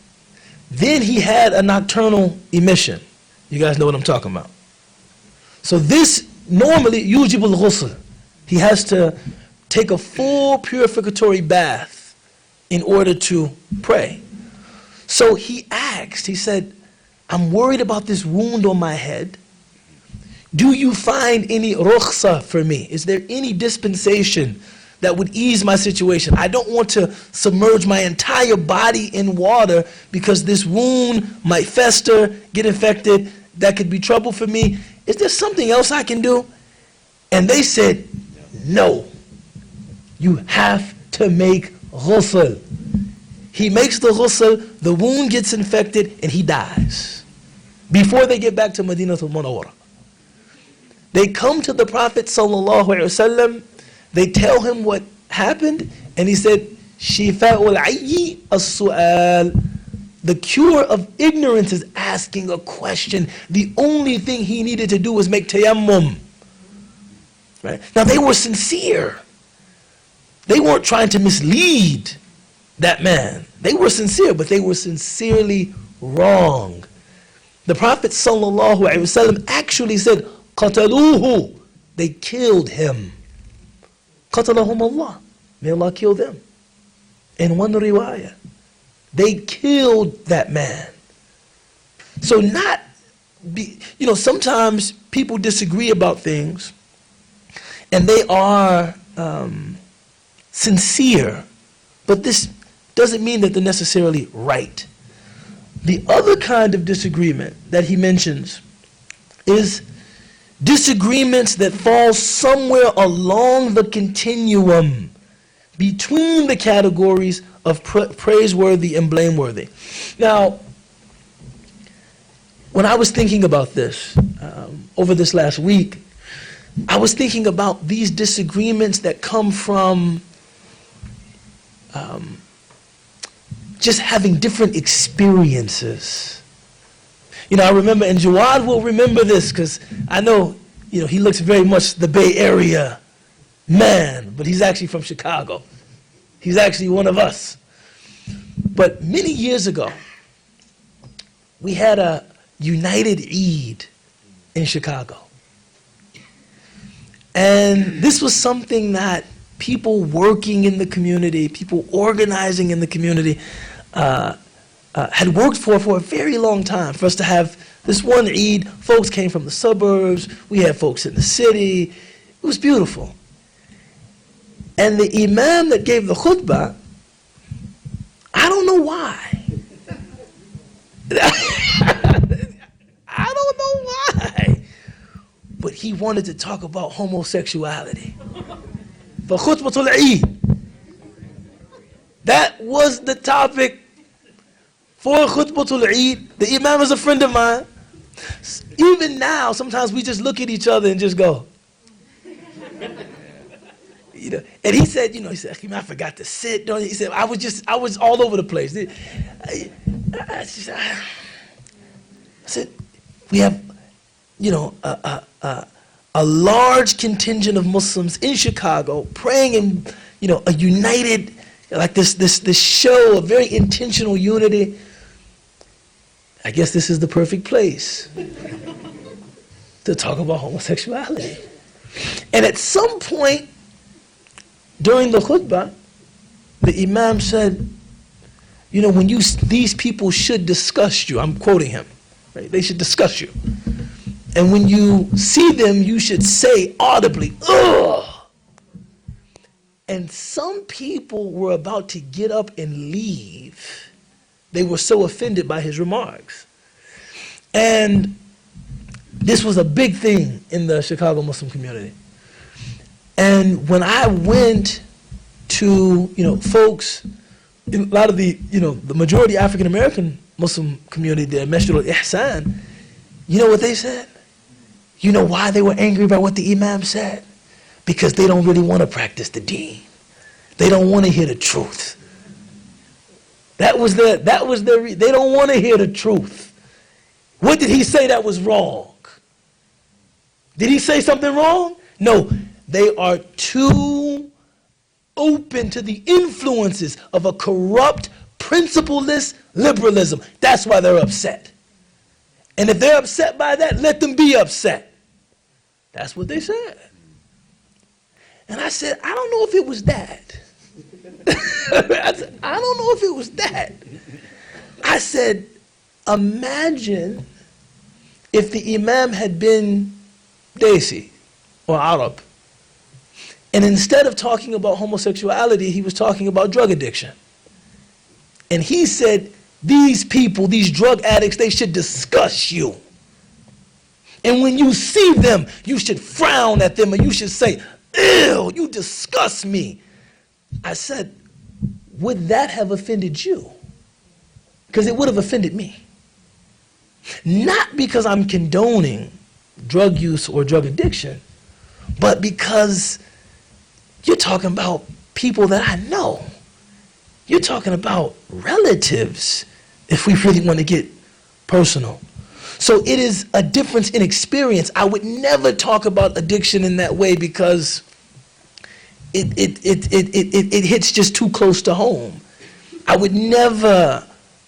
Then he had a nocturnal emission. You guys know what I'm talking about. So this normally, yujib al-ghusl. He has to take a full purificatory bath in order to pray. So he asked, he said, I'm worried about this wound on my head. Do you find any rukhsa for me? Is there any dispensation that would ease my situation? I don't want to submerge my entire body in water because this wound might fester, get infected. That could be trouble for me. Is there something else I can do? And they said, no. You have to make ghusl. He makes the ghusl, the wound gets infected, and he dies. Before they get back to Madinatul Munawwarah. They come to the Prophet sallallahu alaihi wasallam. They tell him what happened, and he said, "Shifa'ul ayyi as-su'al." The cure of ignorance is asking a question. The only thing he needed to do was make tayammum. Right? Now they were sincere. They weren't trying to mislead that man. They were sincere, but they were sincerely wrong. The Prophet sallallahu alaihi wasallam actually said, "Qataluhu." They killed him. Qatalahum Allah. May Allah kill them. In one riwayah, they killed that man. So sometimes people disagree about things, and they are sincere, but this doesn't mean that they're necessarily right. The other kind of disagreement that he mentions is disagreements that fall somewhere along the continuum between the categories of praiseworthy and blameworthy. Now, when I was thinking about this over this last week, I was thinking about these disagreements that come from just having different experiences. I remember, and Jawad will remember this because I know, he looks very much the Bay Area man, but he's actually from Chicago. He's actually one of us. But many years ago, we had a United Eid in Chicago. And this was something that people working in the community, people organizing in the community, had worked for a very long time. For us to have this one Eid, folks came from the suburbs, we had folks in the city. It was beautiful. And the imam that gave the khutbah, I don't know why. I don't know why. But he wanted to talk about homosexuality. For khutbatul Eid. That was the topic for khutbatul Eid. The imam is a friend of mine. Even now, sometimes we just look at each other and just go. And he said, he said, I forgot to sit. He said, I was all over the place. I said, we have, a large contingent of Muslims in Chicago praying in, a united, like this show of very intentional unity. I guess this is the perfect place to talk about homosexuality. And at some point during the khutbah, the imam said, these people should discuss you. I'm quoting him. Right? They should discuss you. And when you see them, you should say audibly, ugh. And some people were about to get up and leave. They were so offended by his remarks. And this was a big thing in the Chicago Muslim community. And when I went to, folks, a lot of the majority African American Muslim community, the Masjid al-Ihsan, you know what they said? You know why they were angry about what the imam said? Because they don't really want to practice the deen. They don't want to hear the truth. They don't want to hear the truth. What did he say that was wrong? Did he say something wrong? No, they are too open to the influences of a corrupt, principleless liberalism. That's why they're upset. And if they're upset by that, let them be upset. That's what they said. And I said, I don't know if it was that. I said, I don't know if it was that. I said, imagine if the Imam had been Desi or Arab, and instead of talking about homosexuality, he was talking about drug addiction. And he said, these people, these drug addicts, they should disgust you. And when you see them, you should frown at them and you should say, ew, you disgust me. I said, would that have offended you? Because it would have offended me. Not because I'm condoning drug use or drug addiction, but because you're talking about people that I know. You're talking about relatives, if we really want to get personal. So it is a difference in experience. I would never talk about addiction in that way because it hits just too close to home. I would never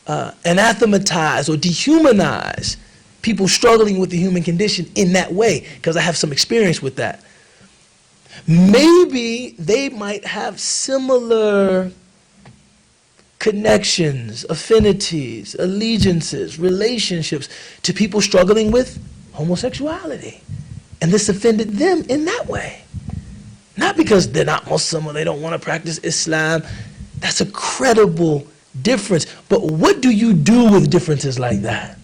anathematize or dehumanize people struggling with the human condition in that way because I have some experience with that. Maybe they might have similar connections, affinities, allegiances, relationships to people struggling with homosexuality. And this offended them in that way. Not because they're not Muslim or they don't want to practice Islam. That's a credible difference. But what do you do with differences like that?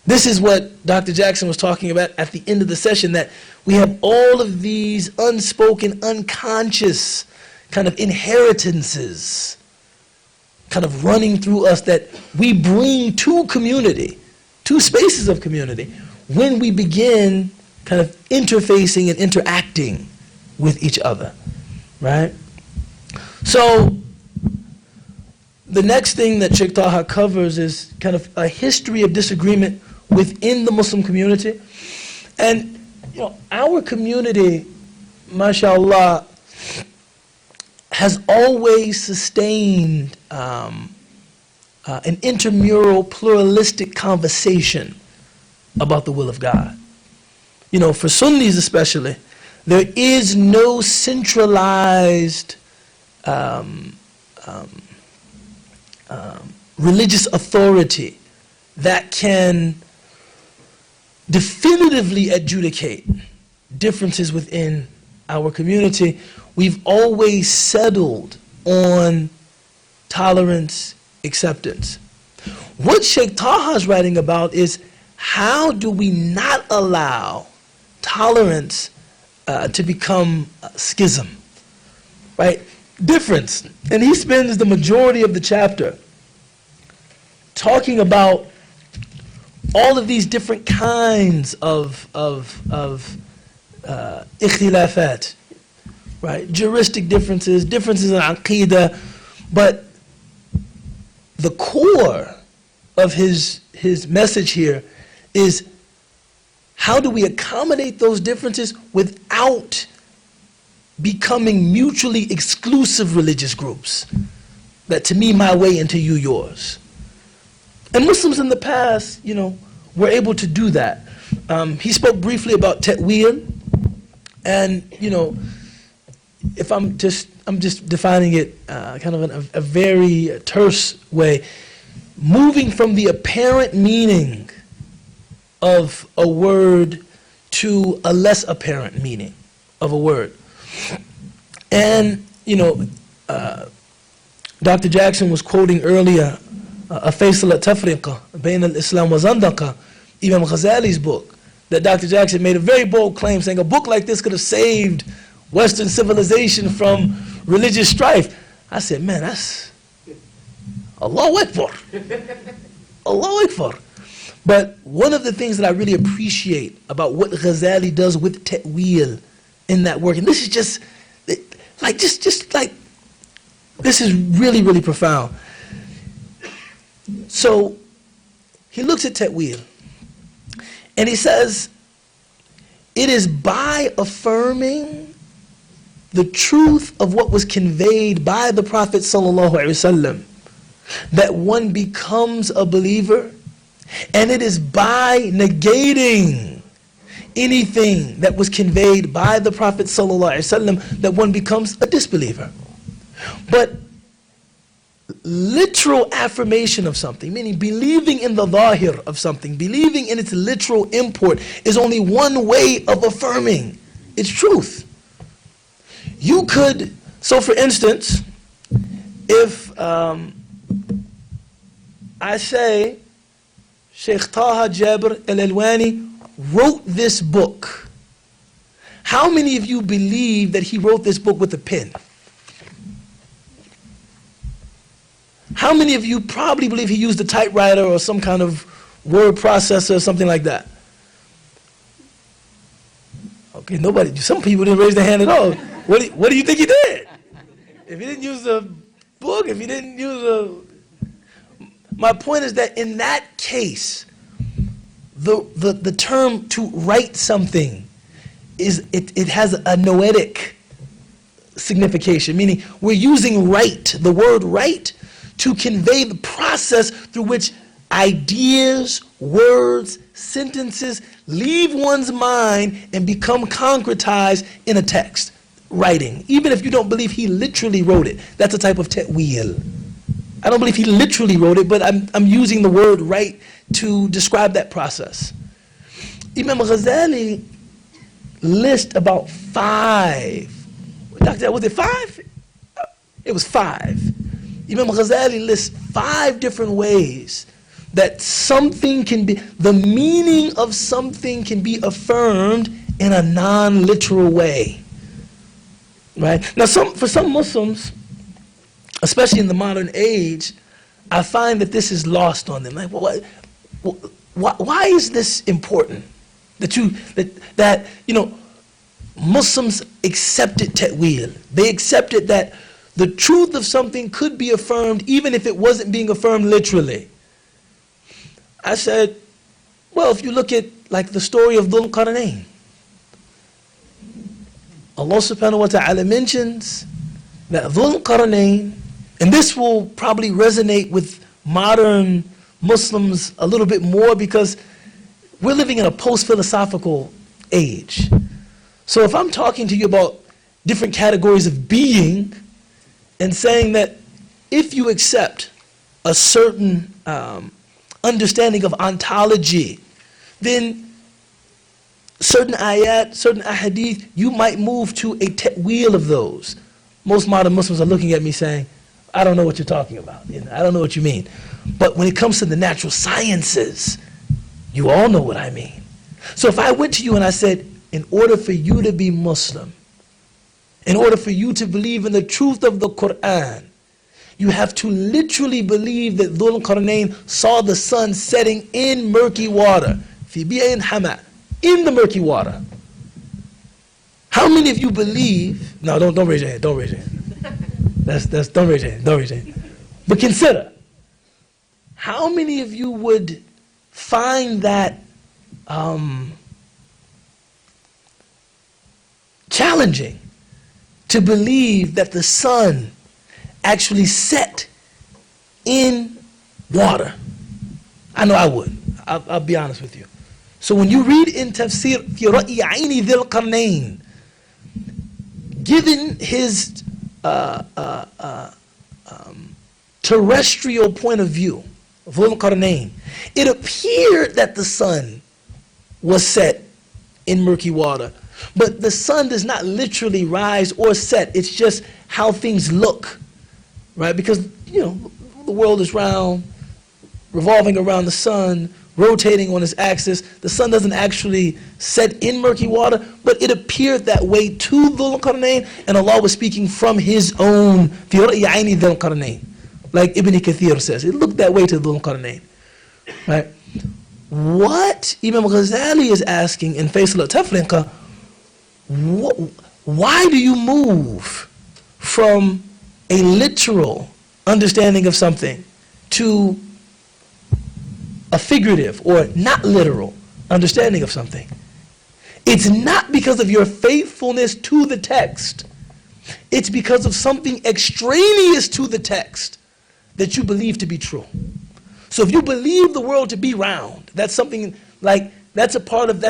This is what Dr. Jackson was talking about at the end of the session, that we have all of these unspoken, unconscious kind of inheritances kind of running through us that we bring to community, to spaces of community, when we begin kind of interfacing and interacting with each other, right? So the next thing that Sheikh Taha covers is kind of a history of disagreement within the Muslim community. And, you know, our community, mashallah, has always sustained an intramural, pluralistic conversation about the will of God. You know, for Sunnis especially, there is no centralized religious authority that can definitively adjudicate differences within our community. We've always settled on tolerance, acceptance. What Sheikh Taha is writing about is how do we not allow tolerance to become schism, right? Difference. And he spends the majority of the chapter talking about all of these different kinds of ikhtilafat, right? Juristic differences, differences in aqidah, but the core of his message here is how do we accommodate those differences without becoming mutually exclusive religious groups? That to me, my way, and to you, yours. And Muslims in the past, you know, were able to do that. He spoke briefly about ta'wil, and, you know, if I'm just defining it kind of in a very terse way, moving from the apparent meaning of a word to a less apparent meaning of a word. And, you know, Dr. Jackson was quoting earlier Faisal al-Tafriqa Bain al-Islam wa Zandaqa, Imam Ghazali's book, that Dr. Jackson made a very bold claim saying a book like this could have saved Western civilization from religious strife. I said, man, that's Allahu Akbar. Allahu Akbar. But one of the things that I really appreciate about what Ghazali does with ta'wil in that work, and this is just like this is really, really profound. So he looks at ta'wil and he says, it is by affirming the truth of what was conveyed by the Prophet ﷺ that one becomes a believer, and it is by negating anything that was conveyed by the Prophet ﷺ that one becomes a disbeliever. But literal affirmation of something, meaning believing in the zahir of something, believing in its literal import, is only one way of affirming its truth. You could, so for instance, if I say Sheikh Taha Jabir al-Alwani wrote this book, how many of you believe that he wrote this book with a pen? How many of you probably believe he used a typewriter or some kind of word processor or something like that? Okay, nobody. Some people didn't raise their hand at all. What do you think he did? If he didn't use a book, if he didn't use a... My point is that in that case, the term to write something is it has a noetic signification, meaning we're using write, the word write, to convey the process through which ideas, words, sentences leave one's mind and become concretized in a text, writing. Even if you don't believe he literally wrote it, that's a type of ta'wil. I don't believe he literally wrote it, but I'm using the word write to describe that process. Imam Ghazali lists about 5. Doctor, was it 5? It was 5. Imam Ghazali lists 5 different ways that something can be, the meaning of something can be affirmed in a non-literal way. Right? Now, for some Muslims, especially in the modern age, I find that this is lost on them. Like, why is this important? That Muslims accepted ta'wil. They accepted that the truth of something could be affirmed even if it wasn't being affirmed literally. I said, well, if you look at like the story of Dhul Qarnayn, Allah subhanahu wa ta'ala mentions that Dhul Qarnayn, and this will probably resonate with modern Muslims a little bit more because we're living in a post-philosophical age. So if I'm talking to you about different categories of being and saying that if you accept a certain understanding of ontology, then certain ayat, certain ahadith, you might move to a ta'wil of those. Most modern Muslims are looking at me saying, I don't know what you're talking about. I don't know what you mean. But when it comes to the natural sciences, you all know what I mean. So if I went to you and I said, in order for you to be Muslim, in order for you to believe in the truth of the Quran, you have to literally believe that Dhul Qarnayn saw the sun setting in murky water, fi bi'ayn hama, in the murky water. How many of you believe? No, don't raise your hand. Don't raise your hand. Don't raise your hand. Don't raise your hand. But consider, how many of you would find that challenging to believe that the sun actually set in water? I know I would. I'll be honest with you. So when you read in Tafsir, في رأي عين ذي القرنين, given his terrestrial point of view, Dhul Qarnayn, it appeared that the sun was set in murky water. But the sun does not literally rise or set. It's just how things look, right? Because, the world is round, revolving around the sun, rotating on its axis. The sun doesn't actually set in murky water, but it appeared that way to Dhul Qarnayn, and Allah was speaking from His own, في رأي عين ذي القرنين, like Ibn Kathir says. It looked that way to Dhul Qarnayn, right? What Imam Ghazali is asking in Faisal al-Tafriqa, why do you move from a literal understanding of something to a figurative or not literal understanding of something? It's not because of your faithfulness to the text. It's because of something extraneous to the text that you believe to be true. So if you believe the world to be round, that's something like, that's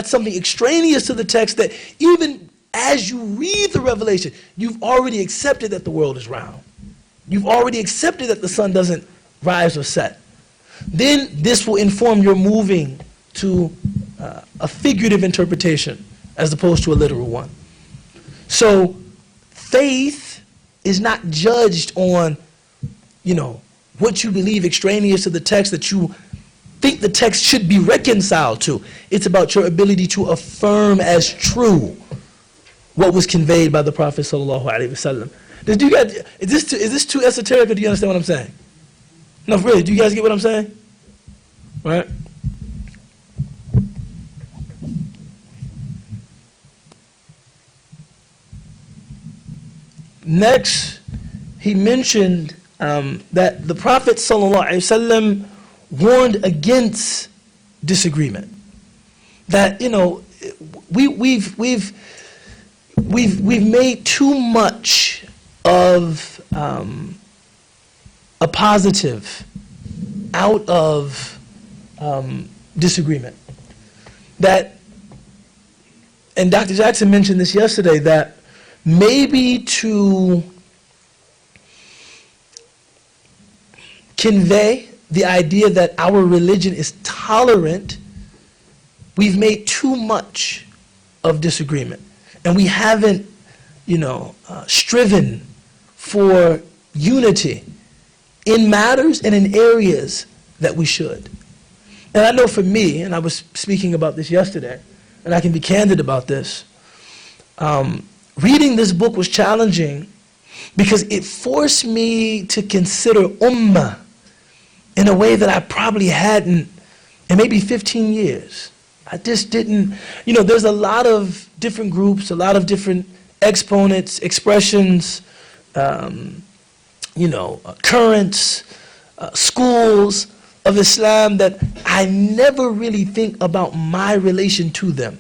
something extraneous to the text that even as you read the revelation, you've already accepted that the world is round. You've already accepted that the sun doesn't rise or set. Then this will inform your moving to a figurative interpretation as opposed to a literal one. So faith is not judged on, what you believe extraneous to the text that you think the text should be reconciled to. It's about your ability to affirm as true what was conveyed by the Prophet sallallahu alaihi wasallam. Is this too esoteric, or do you understand what I'm saying? No, really, do you guys get what I'm saying? Right? Next, he mentioned that the Prophet ﷺ warned against disagreement. That we've made too much of a positive out of disagreement. And Dr. Jackson mentioned this yesterday, that maybe to convey the idea that our religion is tolerant, we've made too much of disagreement. And we haven't, striven for unity in matters and in areas that we should. And I know for me, and I was speaking about this yesterday, and I can be candid about this, reading this book was challenging because it forced me to consider ummah in a way that I probably hadn't in maybe 15 years. I just didn't, there's a lot of different groups, a lot of different exponents, expressions, currents, schools of Islam that I never really think about my relation to them.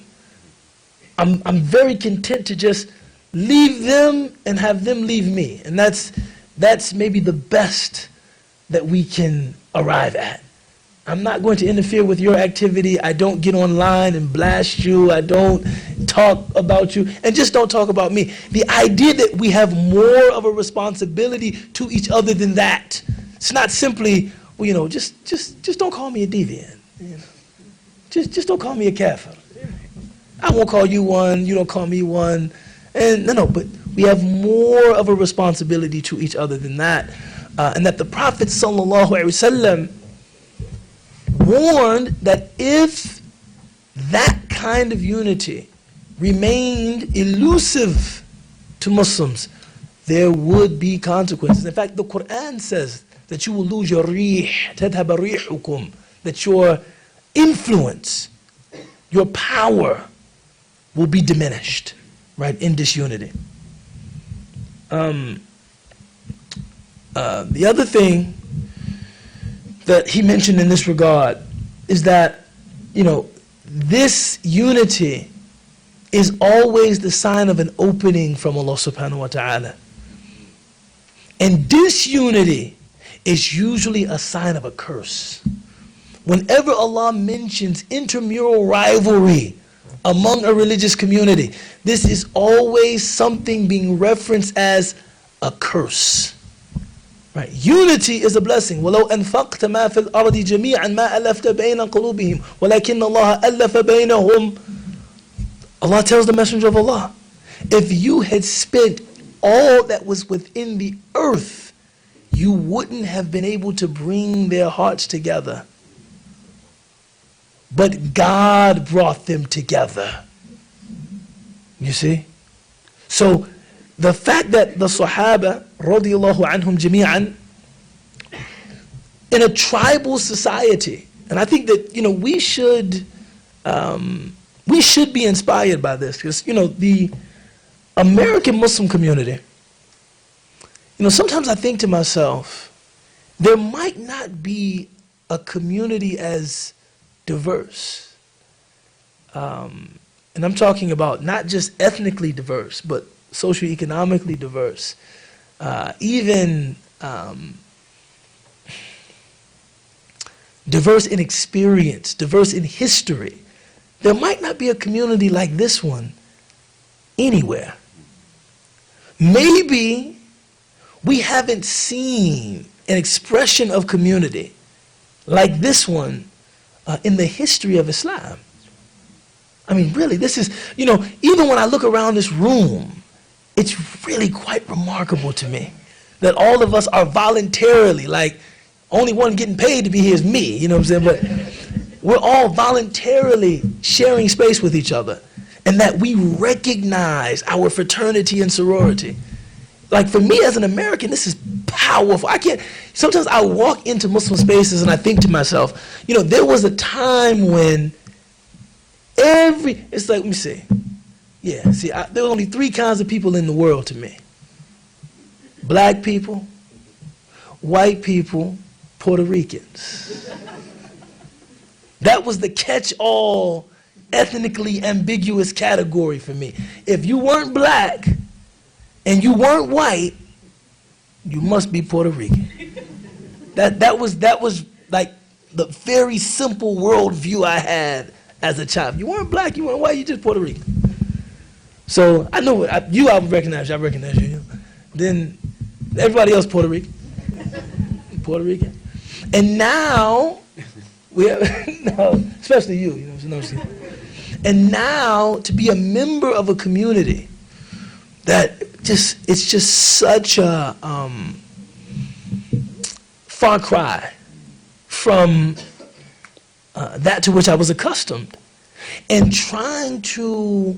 I'm very content to just leave them and have them leave me. And that's maybe the best that we can arrive at. I'm not going to interfere with your activity. I don't get online and blast you. I don't talk about you. And just don't talk about me. The idea that we have more of a responsibility to each other than that. It's not simply, just don't call me a deviant. Just don't call me a kafir. I won't call you one. You don't call me one. And but we have more of a responsibility to each other than that. And that the Prophet sallallahu alaihi wasallam warned that if that kind of unity remained elusive to Muslims, there would be consequences. In fact, the Quran says that you will lose your rih, tadhhab rihukum, that your influence, your power will be diminished, right, in disunity. The other thing that he mentioned in this regard is that, this unity is always the sign of an opening from Allah subhanahu wa ta'ala. And disunity is usually a sign of a curse. Whenever Allah mentions intramural rivalry among a religious community, this is always something being referenced as a curse. Right. Unity is a blessing. وَلَوْ أَنفَقْتَ مَا فِي الْأَرْضِ جَمِيعًا مَا أَلَفْتَ بَيْنَ قُلُوبِهِمْ وَلَكِنَّ اللَّهَ أَلَّفَ بَيْنَهُمْ. Allah tells the Messenger of Allah, if you had spent all that was within the earth, you wouldn't have been able to bring their hearts together. But God brought them together. You see? So, the fact that the Sahaba, radiyallahu anhum jami'an, in a tribal society, and I think that, we should be inspired by this, because, the American Muslim community, sometimes I think to myself, there might not be a community as diverse. And I'm talking about not just ethnically diverse, but socioeconomically diverse, even diverse in experience, diverse in history. There might not be a community like this one anywhere. Maybe We haven't seen an expression of community like this one in the history of Islam. I mean, really, this is, even when I look around this room, it's really quite remarkable to me that all of us are voluntarily, like, only one getting paid to be here is me, you know what I'm saying? But we're all voluntarily sharing space with each other, and that we recognize our fraternity and sorority. Like, for me as an American, this is powerful. Sometimes I walk into Muslim spaces and I think to myself, there was a time when it's like, let me see. Yeah, see, there were only 3 kinds of people in the world to me. Black people, white people, Puerto Ricans. That was the catch-all, ethnically ambiguous category for me. If you weren't black and you weren't white, you must be Puerto Rican. That was like the very simple worldview I had as a child. You weren't black, you weren't white, you just Puerto Rican. So I know I would recognize you, I recognize you. Then everybody else Puerto Rican. Puerto Rican. And now, especially you, know. And now to be a member of a community that it's just such a far cry from that to which I was accustomed, and trying to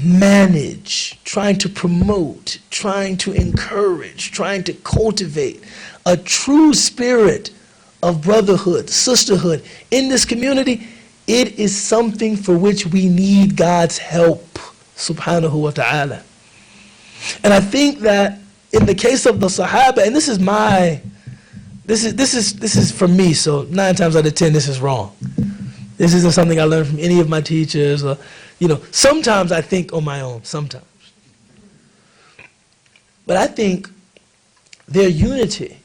manage, trying to promote, trying to encourage, trying to cultivate a true spirit of brotherhood, sisterhood in this community. It is something for which we need God's help, subhanahu wa ta'ala. And I think that in the case of the Sahaba, and this is for me, so 9 times out of 10 this is wrong. This isn't something I learned from any of my teachers, or, sometimes I think on my own, sometimes. But I think their unity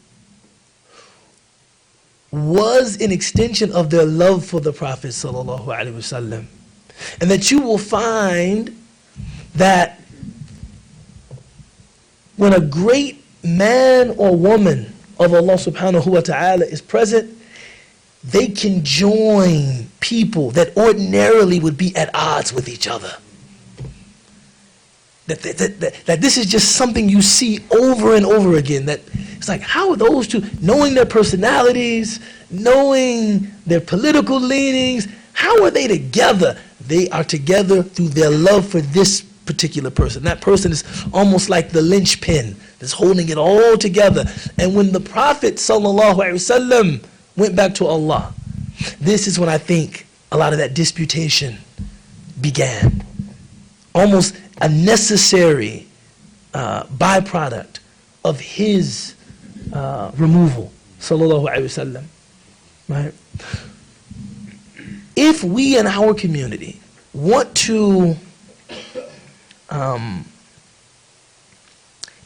was an extension of their love for the Prophet sallallahu alaihi wasallam. And that you will find that when a great man or woman of Allah subhanahu wa ta'ala is present, they can join people that ordinarily would be at odds with each other. That this is just something you see over and over again. That it's like, how are those two, knowing their personalities, knowing their political leanings, how are they together? They are together through their love for this particular person. That person is almost like the linchpin that's holding it all together. And when the Prophet sallallahu alaihi wasallam went back to Allah, this is when I think a lot of that disputation began. Almost a necessary byproduct of his removal, sallallahu alaihi wasallam. Right? If we in our community want to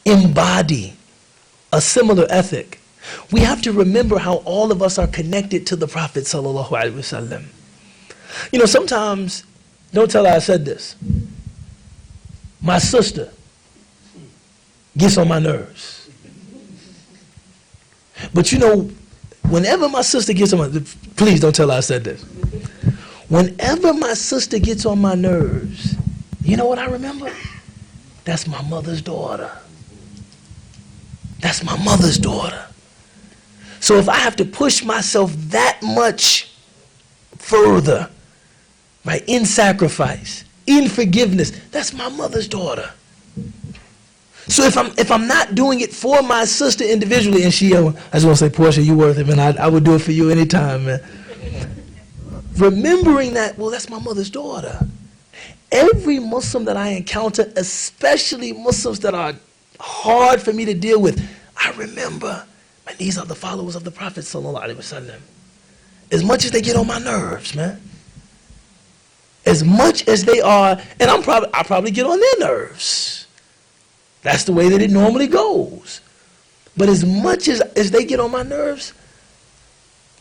embody a similar ethic, we have to remember how all of us are connected to the Prophet sallallahu alaihi wasallam. Sometimes, don't tell her I said this, my sister gets on my nerves. But whenever my sister gets on my, please don't tell her I said this. Whenever my sister gets on my nerves, you know what I remember? That's my mother's daughter. That's my mother's daughter. So if I have to push myself that much further, right, in sacrifice, in forgiveness, that's my mother's daughter. So if I'm not doing it for my sister individually, and I just want to say, Portia, you worth it, man. I would do it for you anytime, man. Remembering that, well, that's my mother's daughter. Every Muslim that I encounter, especially Muslims that are hard for me to deal with, I remember, man, these are the followers of the Prophet sallallahu alaihi wasallam. As much as they get on my nerves, man. As much as they are, and I probably get on their nerves. That's the way that it normally goes. But as much as they get on my nerves,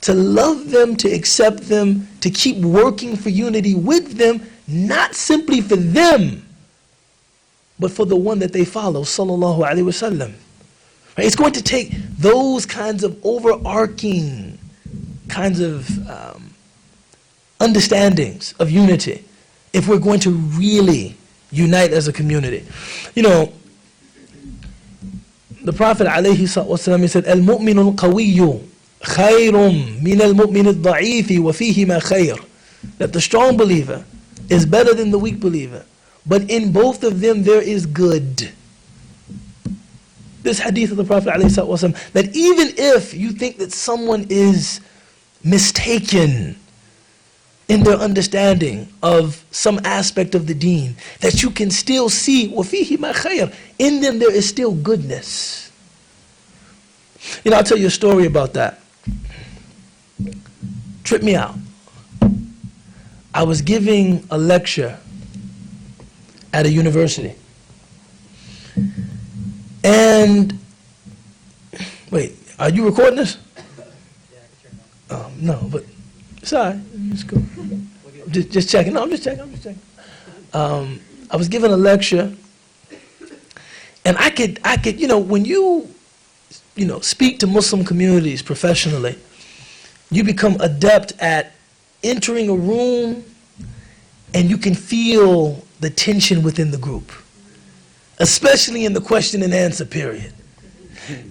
to love them, to accept them, to keep working for unity with them, not simply for them, but for the one that they follow, sallallahu alaihi wasallam. Right? It's going to take those kinds of overarching kinds of understandings of unity if we're going to really unite as a community. You know, the Prophet ﷺ, he said, "Al-mu'minu al-qawiyyu khayrun min al-mu'min al-da'ifi wa fihima khayr." That the strong believer is better than the weak believer, but in both of them there is good. This hadith of the Prophet ﷺ, that even if you think that someone is mistaken in their understanding of some aspect of the deen, that you can still see, وَفِيهِمَا خَيْرٌ, in them there is still goodness. You know, I'll tell you a story about that. Trip me out. I was giving a lecture at a university. And, wait, are you recording this? No, but it's all right. It's cool. Just checking. No, I'm just checking. I was giving a lecture, and I could, you know, when you speak to Muslim communities professionally, you become adept at entering a room, and you can feel the tension within the group, especially in the question and answer period.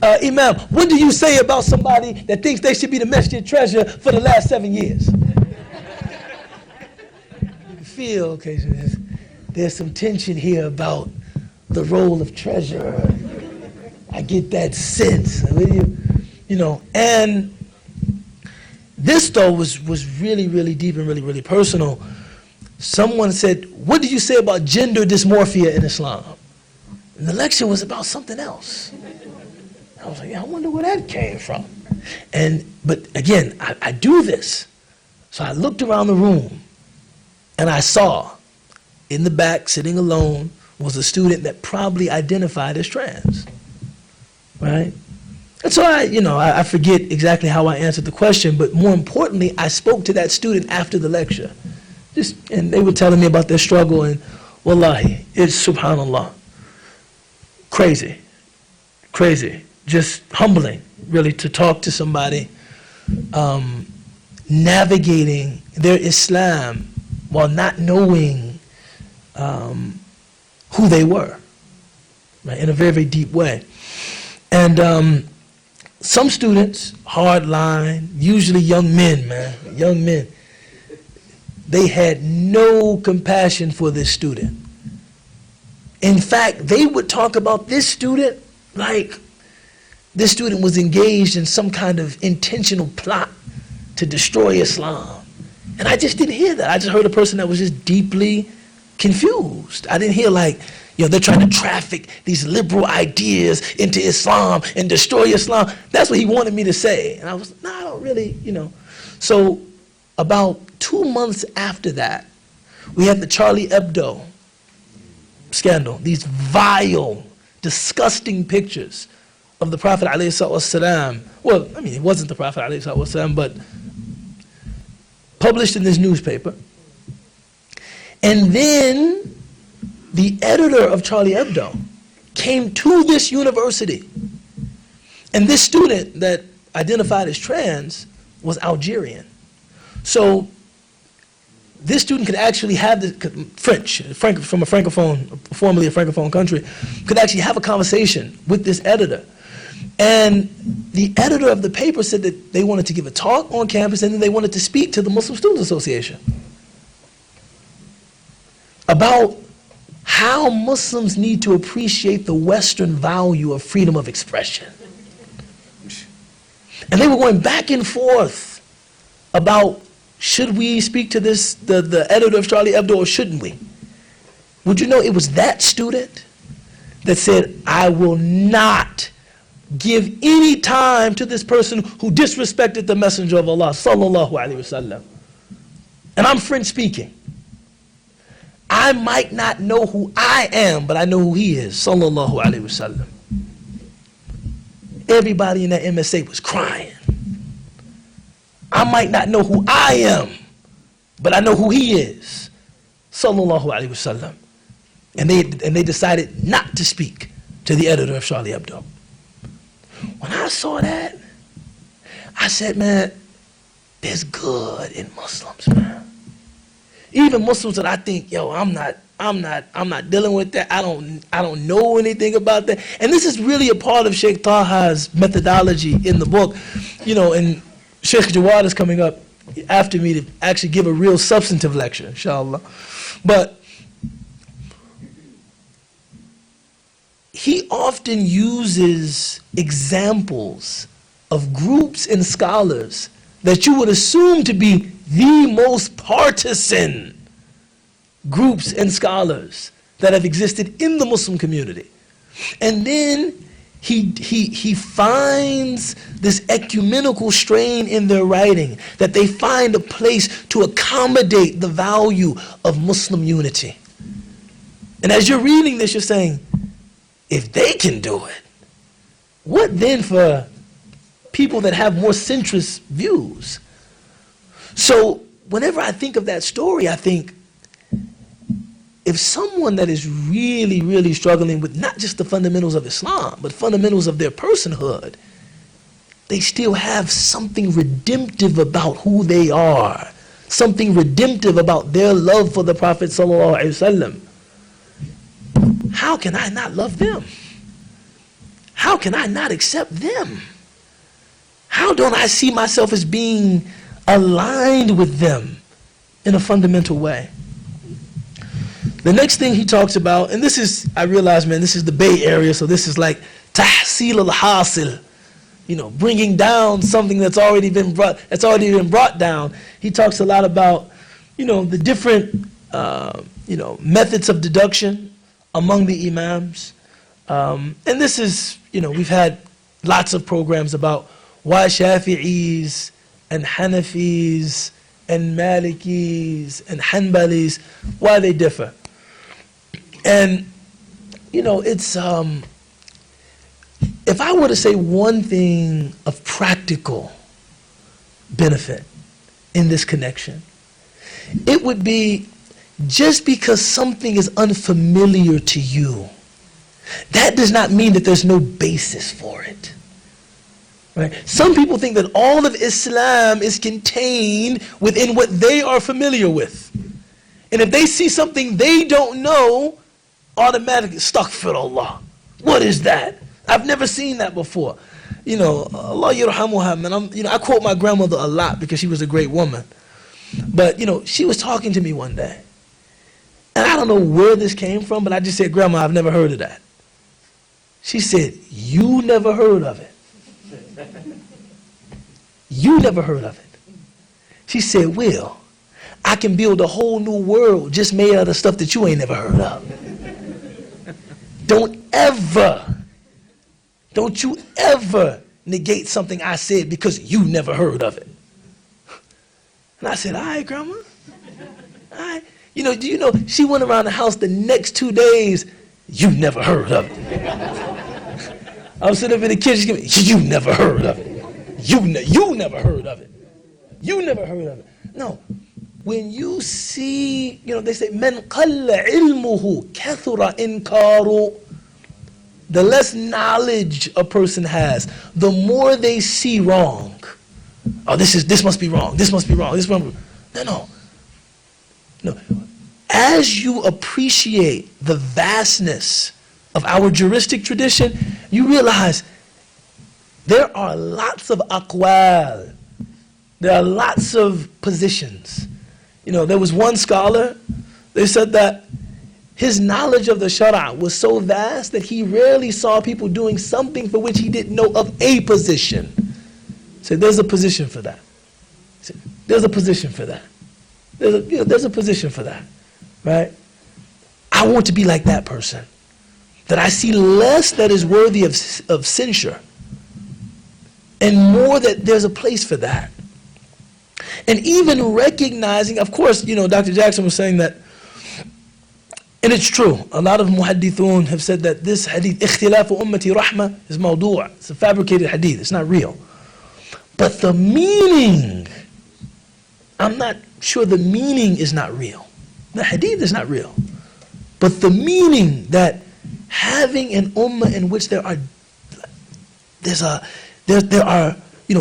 Imam, what do you say about somebody that thinks they should be the masjid treasurer for the last 7 years? You can feel, okay, so there's some tension here about the role of treasurer. I get that sense, you know. And this though was really, really deep and really, really personal. Someone said, "What do you say about gender dysmorphia in Islam?" And the lecture was about something else. I was like, yeah, I wonder where that came from. But again, I do this. So I looked around the room and I saw in the back, sitting alone, was a student that probably identified as trans, right? And so I forget exactly how I answered the question, but more importantly, I spoke to that student after the lecture. And they were telling me about their struggle, and wallahi, it's subhanallah. Crazy. Just humbling, really, to talk to somebody navigating their Islam while not knowing who they were, right, in a very, very deep way. And some students, hardline, usually young men, they had no compassion for this student. In fact, they would talk about this student like this student was engaged in some kind of intentional plot to destroy Islam. And I just didn't hear that. I just heard a person that was just deeply confused. I didn't hear like, they're trying to traffic these liberal ideas into Islam and destroy Islam. That's what he wanted me to say. And I was, I don't really, So about 2 months after that, we had the Charlie Hebdo scandal, these vile, disgusting pictures of the Prophet ﷺ. Well, I mean, it wasn't the Prophet ﷺ, but published in this newspaper. And then the editor of Charlie Hebdo came to this university. And this student that identified as trans was Algerian. So this student could actually have the from a francophone, formerly a francophone country, could actually have a conversation with this editor. And the editor of the paper said that they wanted to give a talk on campus, and then they wanted to speak to the Muslim Students Association about how Muslims need to appreciate the Western value of freedom of expression. And they were going back and forth about, should we speak to the editor of Charlie Hebdo, or shouldn't we? Would you know it was that student that said, I will not give any time to this person who disrespected the Messenger of Allah, sallallahu alaihi wasallam. And I'm French speaking. I might not know who I am, but I know who he is, sallallahu alaihi wasallam. Everybody in that MSA was crying. I might not know who I am, but I know who he is, sallallahu alaihi wasallam. And they decided not to speak to the editor of Charlie Hebdo. When I saw that, I said, man, there's good in Muslims, man. Even Muslims that I think, yo, I'm not dealing with that. I don't know anything about that. And this is really a part of Sheikh Taha's methodology in the book. And Sheikh Jawad is coming up after me to actually give a real substantive lecture, inshallah. But he often uses examples of groups and scholars that you would assume to be the most partisan groups and scholars that have existed in the Muslim community. And then he finds this ecumenical strain in their writing, that they find a place to accommodate the value of Muslim unity. And as you're reading this, you're saying, if they can do it, what then for people that have more centrist views? So whenever I think of that story, I think, if someone that is really, really struggling with not just the fundamentals of Islam, but fundamentals of their personhood, they still have something redemptive about who they are, something redemptive about their love for the Prophet ﷺ, how can I not love them? How can I not accept them? How don't I see myself as being aligned with them in a fundamental way? The next thing he talks about, and this is, I realize, man, this is the Bay Area, so this is like tahsil al-hasil, bringing down something that's already been brought down. He talks a lot about, the different, methods of deduction among the imams. And this is, we've had lots of programs about why Shafi'is and Hanafis and Malikis and Hanbalis, why they differ. And, it's, if I were to say one thing of practical benefit in this connection, it would be, just because something is unfamiliar to you, that does not mean that there's no basis for it. Right? Some people think that all of Islam is contained within what they are familiar with. And if they see something they don't know, automatically, astaghfirullah. What is that? I've never seen that before. Allah yarhamuha, man. I quote my grandmother a lot because she was a great woman. But, she was talking to me one day. And I don't know where this came from, but I just said, Grandma, I've never heard of that. She said, you never heard of it. You never heard of it. She said, Will, I can build a whole new world just made out of stuff that you ain't never heard of. Don't you ever negate something I said because you never heard of it. And I said, all right, Grandma. All right. Do you know, she went around the house the next 2 days, you never heard of it. I was sitting up in the kitchen, you never heard of it. You never heard of it. You never heard of it. No. When you see, they say, men qalla ilmuhu kathura inkaru. The less knowledge a person has, the more they see wrong. Oh, this must be wrong. This must be wrong. This must be wrong. No. As you appreciate the vastness of our juristic tradition, you realize there are lots of aqwal. There are lots of positions. There was one scholar, they said that his knowledge of the Shara was so vast that he rarely saw people doing something for which he didn't know of a position. So there's a position for that. There's a position for that. There's a position for that, right? I want to be like that person, that I see less that is worthy of censure and more that there's a place for that. And even recognizing, of course, Dr. Jackson was saying that, and it's true, a lot of muhaddithun have said that this hadith, ikhtilafu ummati rahma, is mawdu'. It's a fabricated hadith, it's not real. But the meaning, I'm not sure the meaning is not real. The hadith is not real. But the meaning that having an ummah in which there are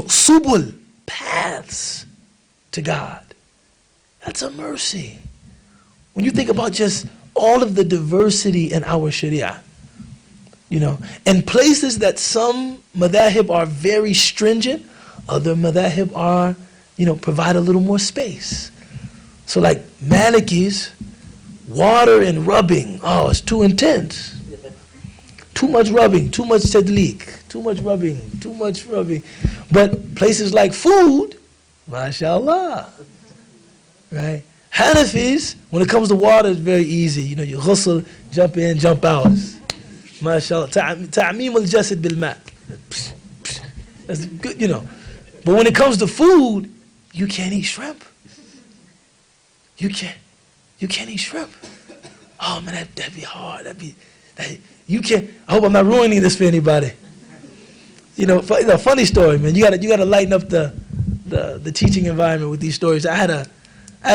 subul, paths to God, that's a mercy. When you think about just all of the diversity in our sharia, and places that some madhahib are very stringent, other madhahib are, provide a little more space. So like Malikis, water and rubbing, it's too intense. Too much rubbing, too much tadliq, too much rubbing. But places like food, mashallah, right? Hanafis, when it comes to water, it's very easy. You ghusl, jump in, jump out. MashaAllah. Ta'meem al-jasad bil-ma'. That's good, But when it comes to food, you can't eat shrimp. You can't eat shrimp. Oh man, that'd be hard. You can't. I hope I'm not ruining this for anybody. Funny story, man. You gotta lighten up the teaching environment with these stories. I had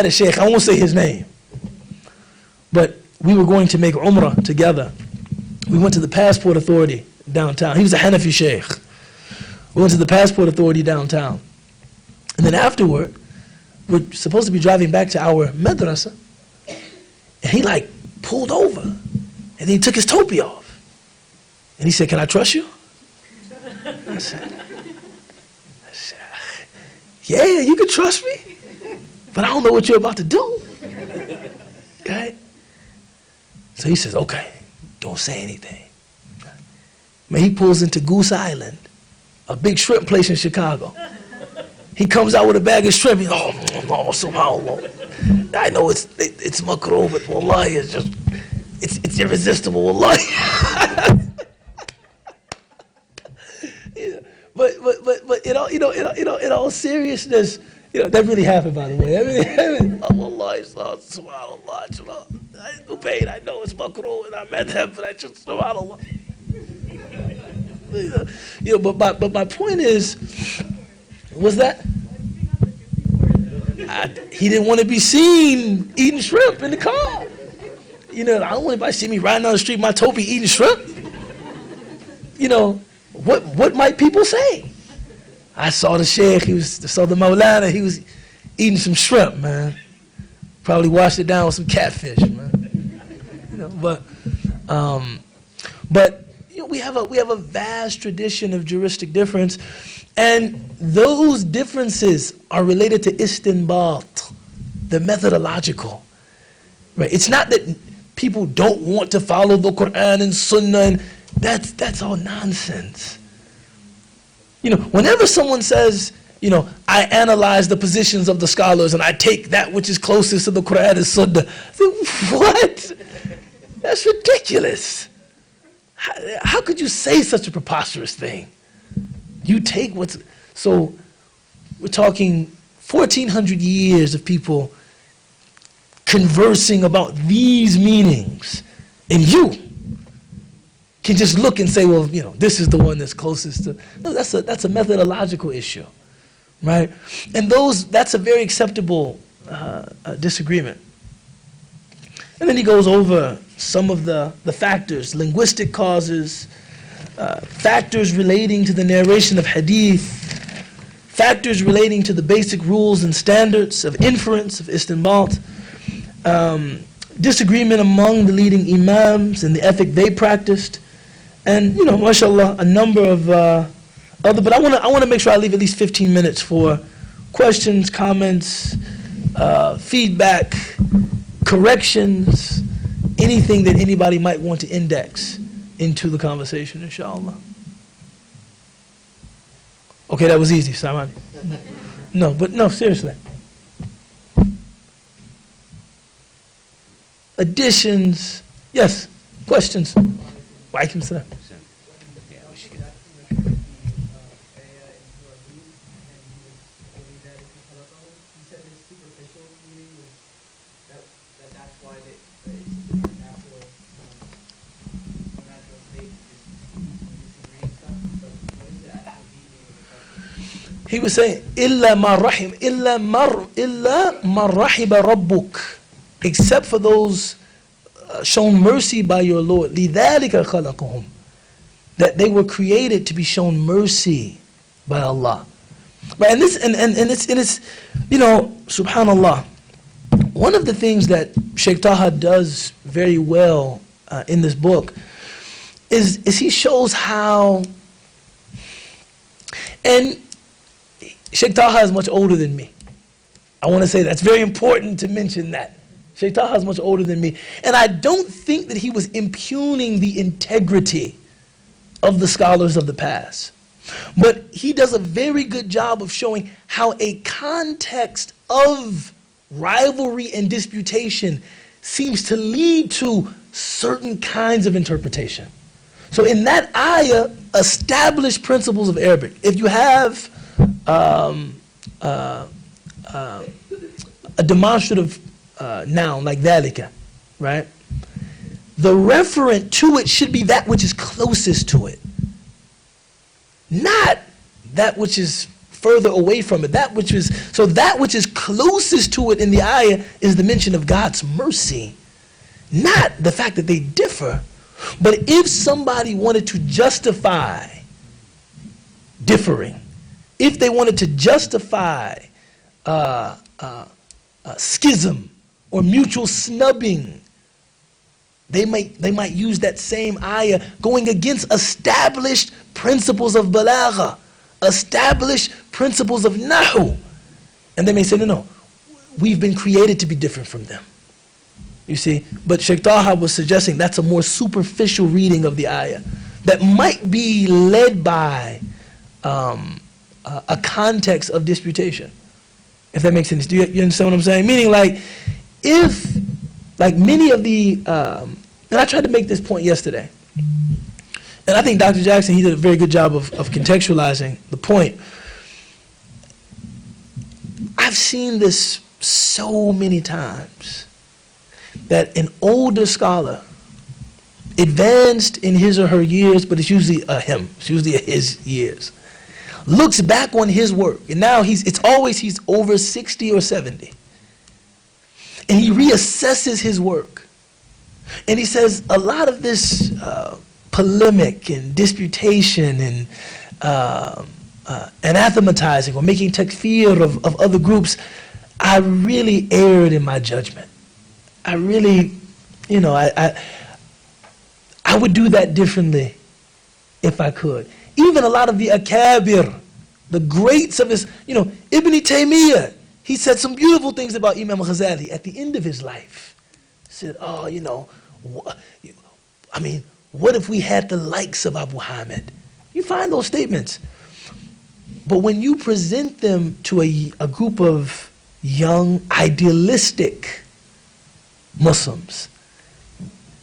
a sheikh. I won't say his name, but we were going to make umrah together. We went to the Passport Authority downtown. He was a Hanafi sheikh. We went to the Passport Authority downtown. And then afterward, we're supposed to be driving back to our madrasa. And he pulled over. And then he took his topi off. And he said, "Can I trust you?" I said, "Yeah, you can trust me. But I don't know what you're about to do." Okay? So he says, "Okay, don't say anything." Man, he pulls into Goose Island, a big shrimp place in Chicago. He comes out with a bag of shrimp. He's, "Oh, subhanAllah. I know it's makruh, but wallahi, it's irresistible, wallahi." But in all seriousness, that really happened, by the way. Wallahi, subhanAllah. Ubayd, I know it's makruh and I madhab, but I just, subhanAllah. But my point was that he didn't want to be seen eating shrimp in the car. I don't want anybody to see me riding down the street, my topi eating shrimp. What might people say? I saw the sheikh, saw the Maulana, he was eating some shrimp, man. Probably washed it down with some catfish, man. But we have a vast tradition of juristic difference, and those differences are related to istinbat, the methodological. Right? It's not that people don't want to follow the Quran and Sunnah, and that's all nonsense. Whenever someone says, I analyze the positions of the scholars and I take that which is closest to the Quran and Sunnah, I say, what? That's ridiculous. How could you say such a preposterous thing? You take so we're talking 1,400 years of people conversing about these meanings, and you can just look and say, well, this is the one that's closest to. No, that's a methodological issue, right? And that's a very acceptable disagreement. And then he goes over some of the factors, linguistic causes, factors relating to the narration of hadith, factors relating to the basic rules and standards of inference, of istinbat, disagreement among the leading imams and the ethic they practiced, and mashallah, a number of other. But I want to make sure I leave at least 15 minutes for questions, comments, feedback, corrections, anything that anybody might want to index into the conversation, inshallah. Okay, that was easy, Samani. No, seriously. Additions, yes, questions. Walaikum salam. He was saying, "Illa ma rahim, illa mar rahiba rabbuk," except for those shown mercy by your Lord. لِذَلِكَ خَلَقَهُمْ. That they were created to be shown mercy by Allah. Right, and it's, you know, subhanallah, one of the things that Sheikh Taha does very well in this book is he shows how, and Sheikh Taha is much older than me. I want to say that's very important to mention that. Sheikh Taha is much older than me. And I don't think that he was impugning the integrity of the scholars of the past. But he does a very good job of showing how a context of rivalry and disputation seems to lead to certain kinds of interpretation. So in that ayah, established principles of Arabic. If you have a demonstrative noun like dhalika, right? The referent to it should be that which is closest to it. Not that which is further away from it. That which is closest to it in the ayah is the mention of God's mercy. Not the fact that they differ. But if somebody wanted to justify differing, if they wanted to justify schism or mutual snubbing, they might use that same ayah going against established principles of balagha, established principles of nahu. And they may say, no, we've been created to be different from them. You see? But Sheikh Taha was suggesting that's a more superficial reading of the ayah that might be led by a context of disputation. If that makes sense. Do you understand what I'm saying? Meaning, like, if, like, many of the, and I tried to make this point yesterday, and I think Dr. Jackson, he did a very good job of contextualizing the point. I've seen this so many times, that an older scholar, advanced in his or her years, but it's usually a him, it's usually his years, looks back on his work, and now he's over 60 or 70, and he reassesses his work, and he says a lot of this polemic and disputation and anathematizing or making takfir of other groups, I really erred in my judgment. I really, I would do that differently if I could. Even a lot of the akabir, the greats of his, Ibn Taymiyyah, he said some beautiful things about Imam Ghazali at the end of his life. He said, what if we had the likes of Abu Hamid? You find those statements. But when you present them to a group of young, idealistic Muslims,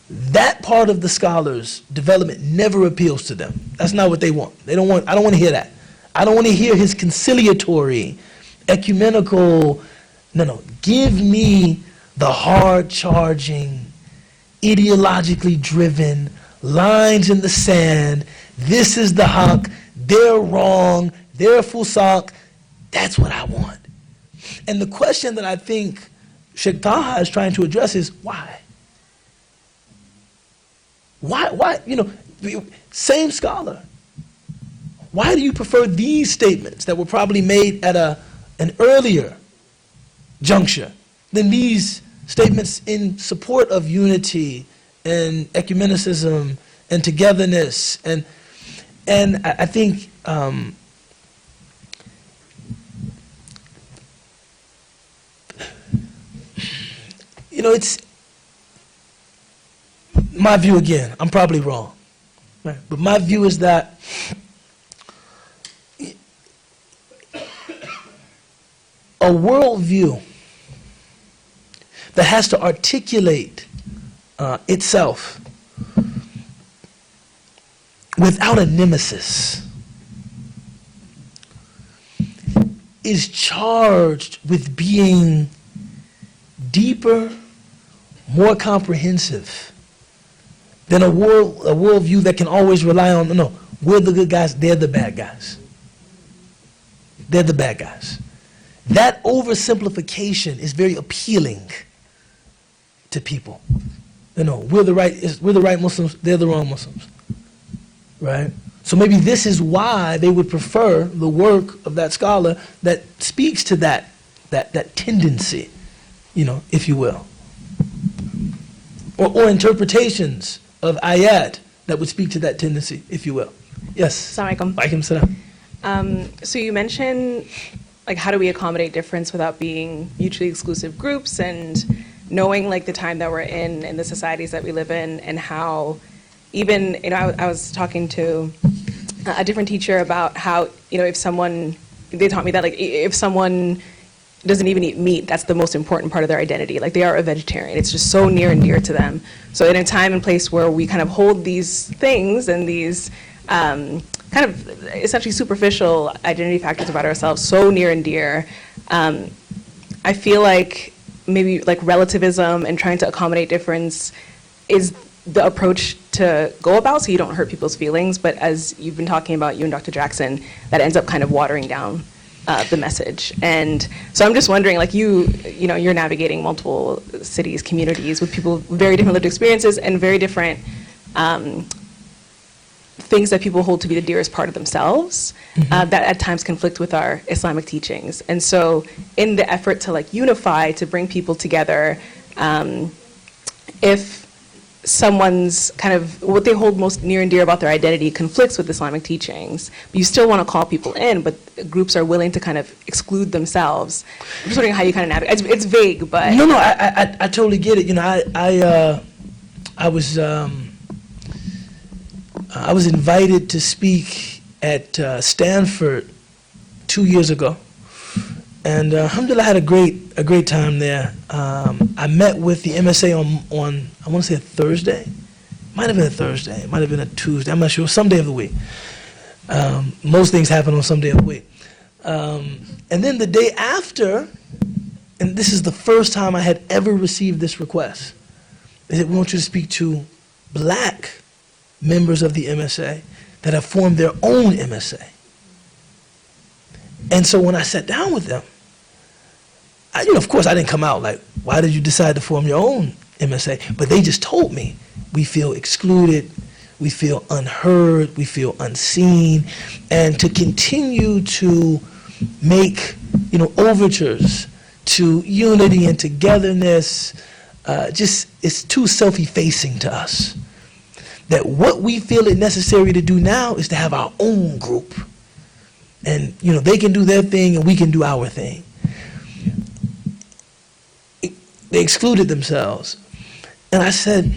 that part of the scholars' development never appeals to them. That's not what they want. I don't want to hear that. I don't want to hear his conciliatory, ecumenical, no. Give me the hard-charging, ideologically driven, lines in the sand, this is the haq, they're wrong, they're fusaq. That's what I want. And the question that I think Sheikh Taha is trying to address is why? Why, same scholar. Why do you prefer these statements that were probably made at an earlier juncture than these statements in support of unity and ecumenicism and togetherness? And I think it's my view again. I'm probably wrong, right? But my view is that a worldview that has to articulate itself without a nemesis is charged with being deeper, more comprehensive than a worldview that can always rely on, no, we're the good guys, they're the bad guys. They're the bad guys. That oversimplification is very appealing to people. we're the right Muslims, they're the wrong Muslims, right? So maybe this is why they would prefer the work of that scholar that speaks to that tendency, if you will. Or interpretations of ayat that would speak to that tendency, if you will. Yes? Assalamu alaikum. Alaikum salam. So you mentioned, like, how do we accommodate difference without being mutually exclusive groups, and knowing, like, the time that we're in and the societies that we live in, and how even, I was talking to a different teacher about how, if someone, they taught me that, like, if someone doesn't even eat meat, that's the most important part of their identity. Like, they are a vegetarian. It's just so near and dear to them. So in a time and place where we kind of hold these things and these kind of essentially superficial identity factors about ourselves so near and dear, I feel like maybe like relativism and trying to accommodate difference is the approach to go about so you don't hurt people's feelings. But as you've been talking about, you and Dr. Jackson, that ends up kind of watering down the message. And so I'm just wondering, like, you're navigating multiple cities, communities with people with very different lived experiences and very different things that people hold to be the dearest part of themselves, that at times conflict with our Islamic teachings. And so in the effort to, like, unify, to bring people together, if someone's kind of, what they hold most near and dear about their identity conflicts with Islamic teachings, but you still want to call people in, but groups are willing to kind of exclude themselves. I'm just wondering how you kind of navigate. It's vague, but... No, I totally get it. I was invited to speak at Stanford 2 years ago, and alhamdulillah, I had a great time there. I met with the MSA on I want to say a Thursday. Might have been a Thursday. It might have been a Tuesday. I'm not sure. Some day of the week. Most things happen on some day of the week. And then the day after, and this is the first time I had ever received this request, they said, we want you to speak to black members of the MSA that have formed their own MSA. And so when I sat down with them, of course I didn't come out like, why did you decide to form your own MSA? But they just told me, we feel excluded, we feel unheard, we feel unseen, and to continue to make, overtures to unity and togetherness, it's too self-effacing to us. That what we feel it necessary to do now is to have our own group. And, they can do their thing and we can do our thing. They excluded themselves. And I said,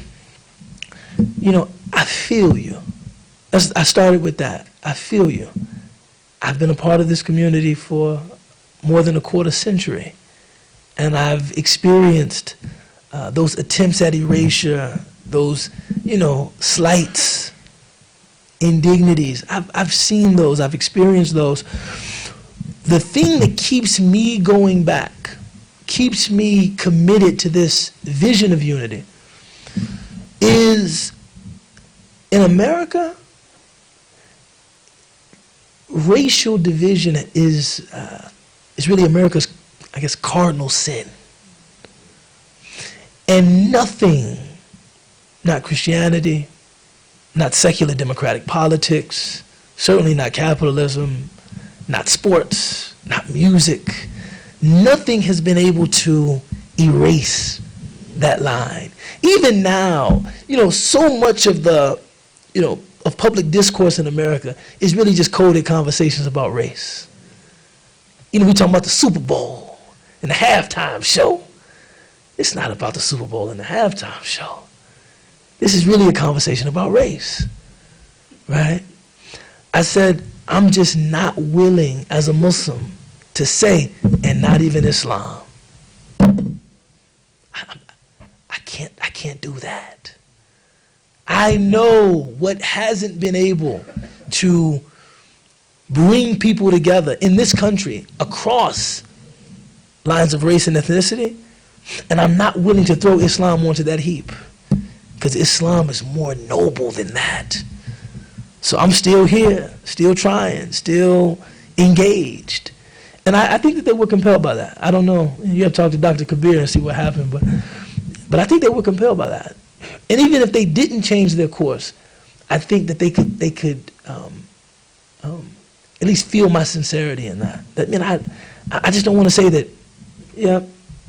I feel you. I started with that. I feel you. I've been a part of this community for more than a quarter century. And I've experienced those attempts at erasure, those, slights, indignities. I've seen those, I've experienced those. The thing that keeps me going back, keeps me committed to this vision of unity, is in America, racial division is really America's, I guess, cardinal sin. And nothing, not Christianity, not secular democratic politics, certainly not capitalism, not sports, not music, nothing has been able to erase that line. Even now, so much of the, of public discourse in America is really just coded conversations about race. We talking about the Super Bowl and the halftime show. It's not about the Super Bowl and the halftime show. This is really a conversation about race, right? I said, I'm just not willing as a Muslim to say, and not even Islam. I can't do that. I know what hasn't been able to bring people together in this country across lines of race and ethnicity, and I'm not willing to throw Islam onto that heap, because Islam is more noble than that. So I'm still here, still trying, still engaged. And I think that they were compelled by that. I don't know. You have to talk to Dr. Kabir and see what happened, but I think they were compelled by that. And even if they didn't change their course, I think that they could at least feel my sincerity in that. I just don't want to say that, yeah,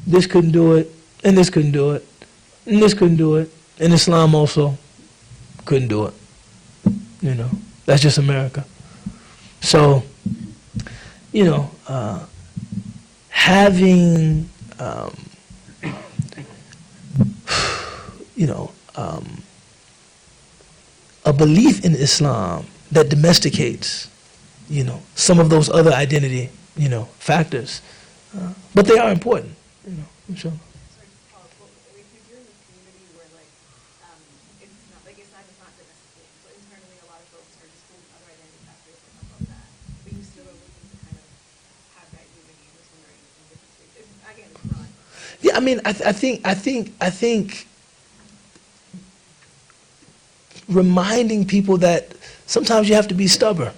this couldn't do it, and this couldn't do it, and this couldn't do it, and Islam also couldn't do it. That's just America. So, having, a belief in Islam that domesticates, some of those other identity, factors. But they are important, I'm sure. If you're in a community where it's not Islam is not domesticated, so internally a lot of folks are just holding other identity factors on top of that, but you still are looking to kind of have that unity in different stages. Again, it's broad. Yeah, I think reminding people that sometimes you have to be stubborn.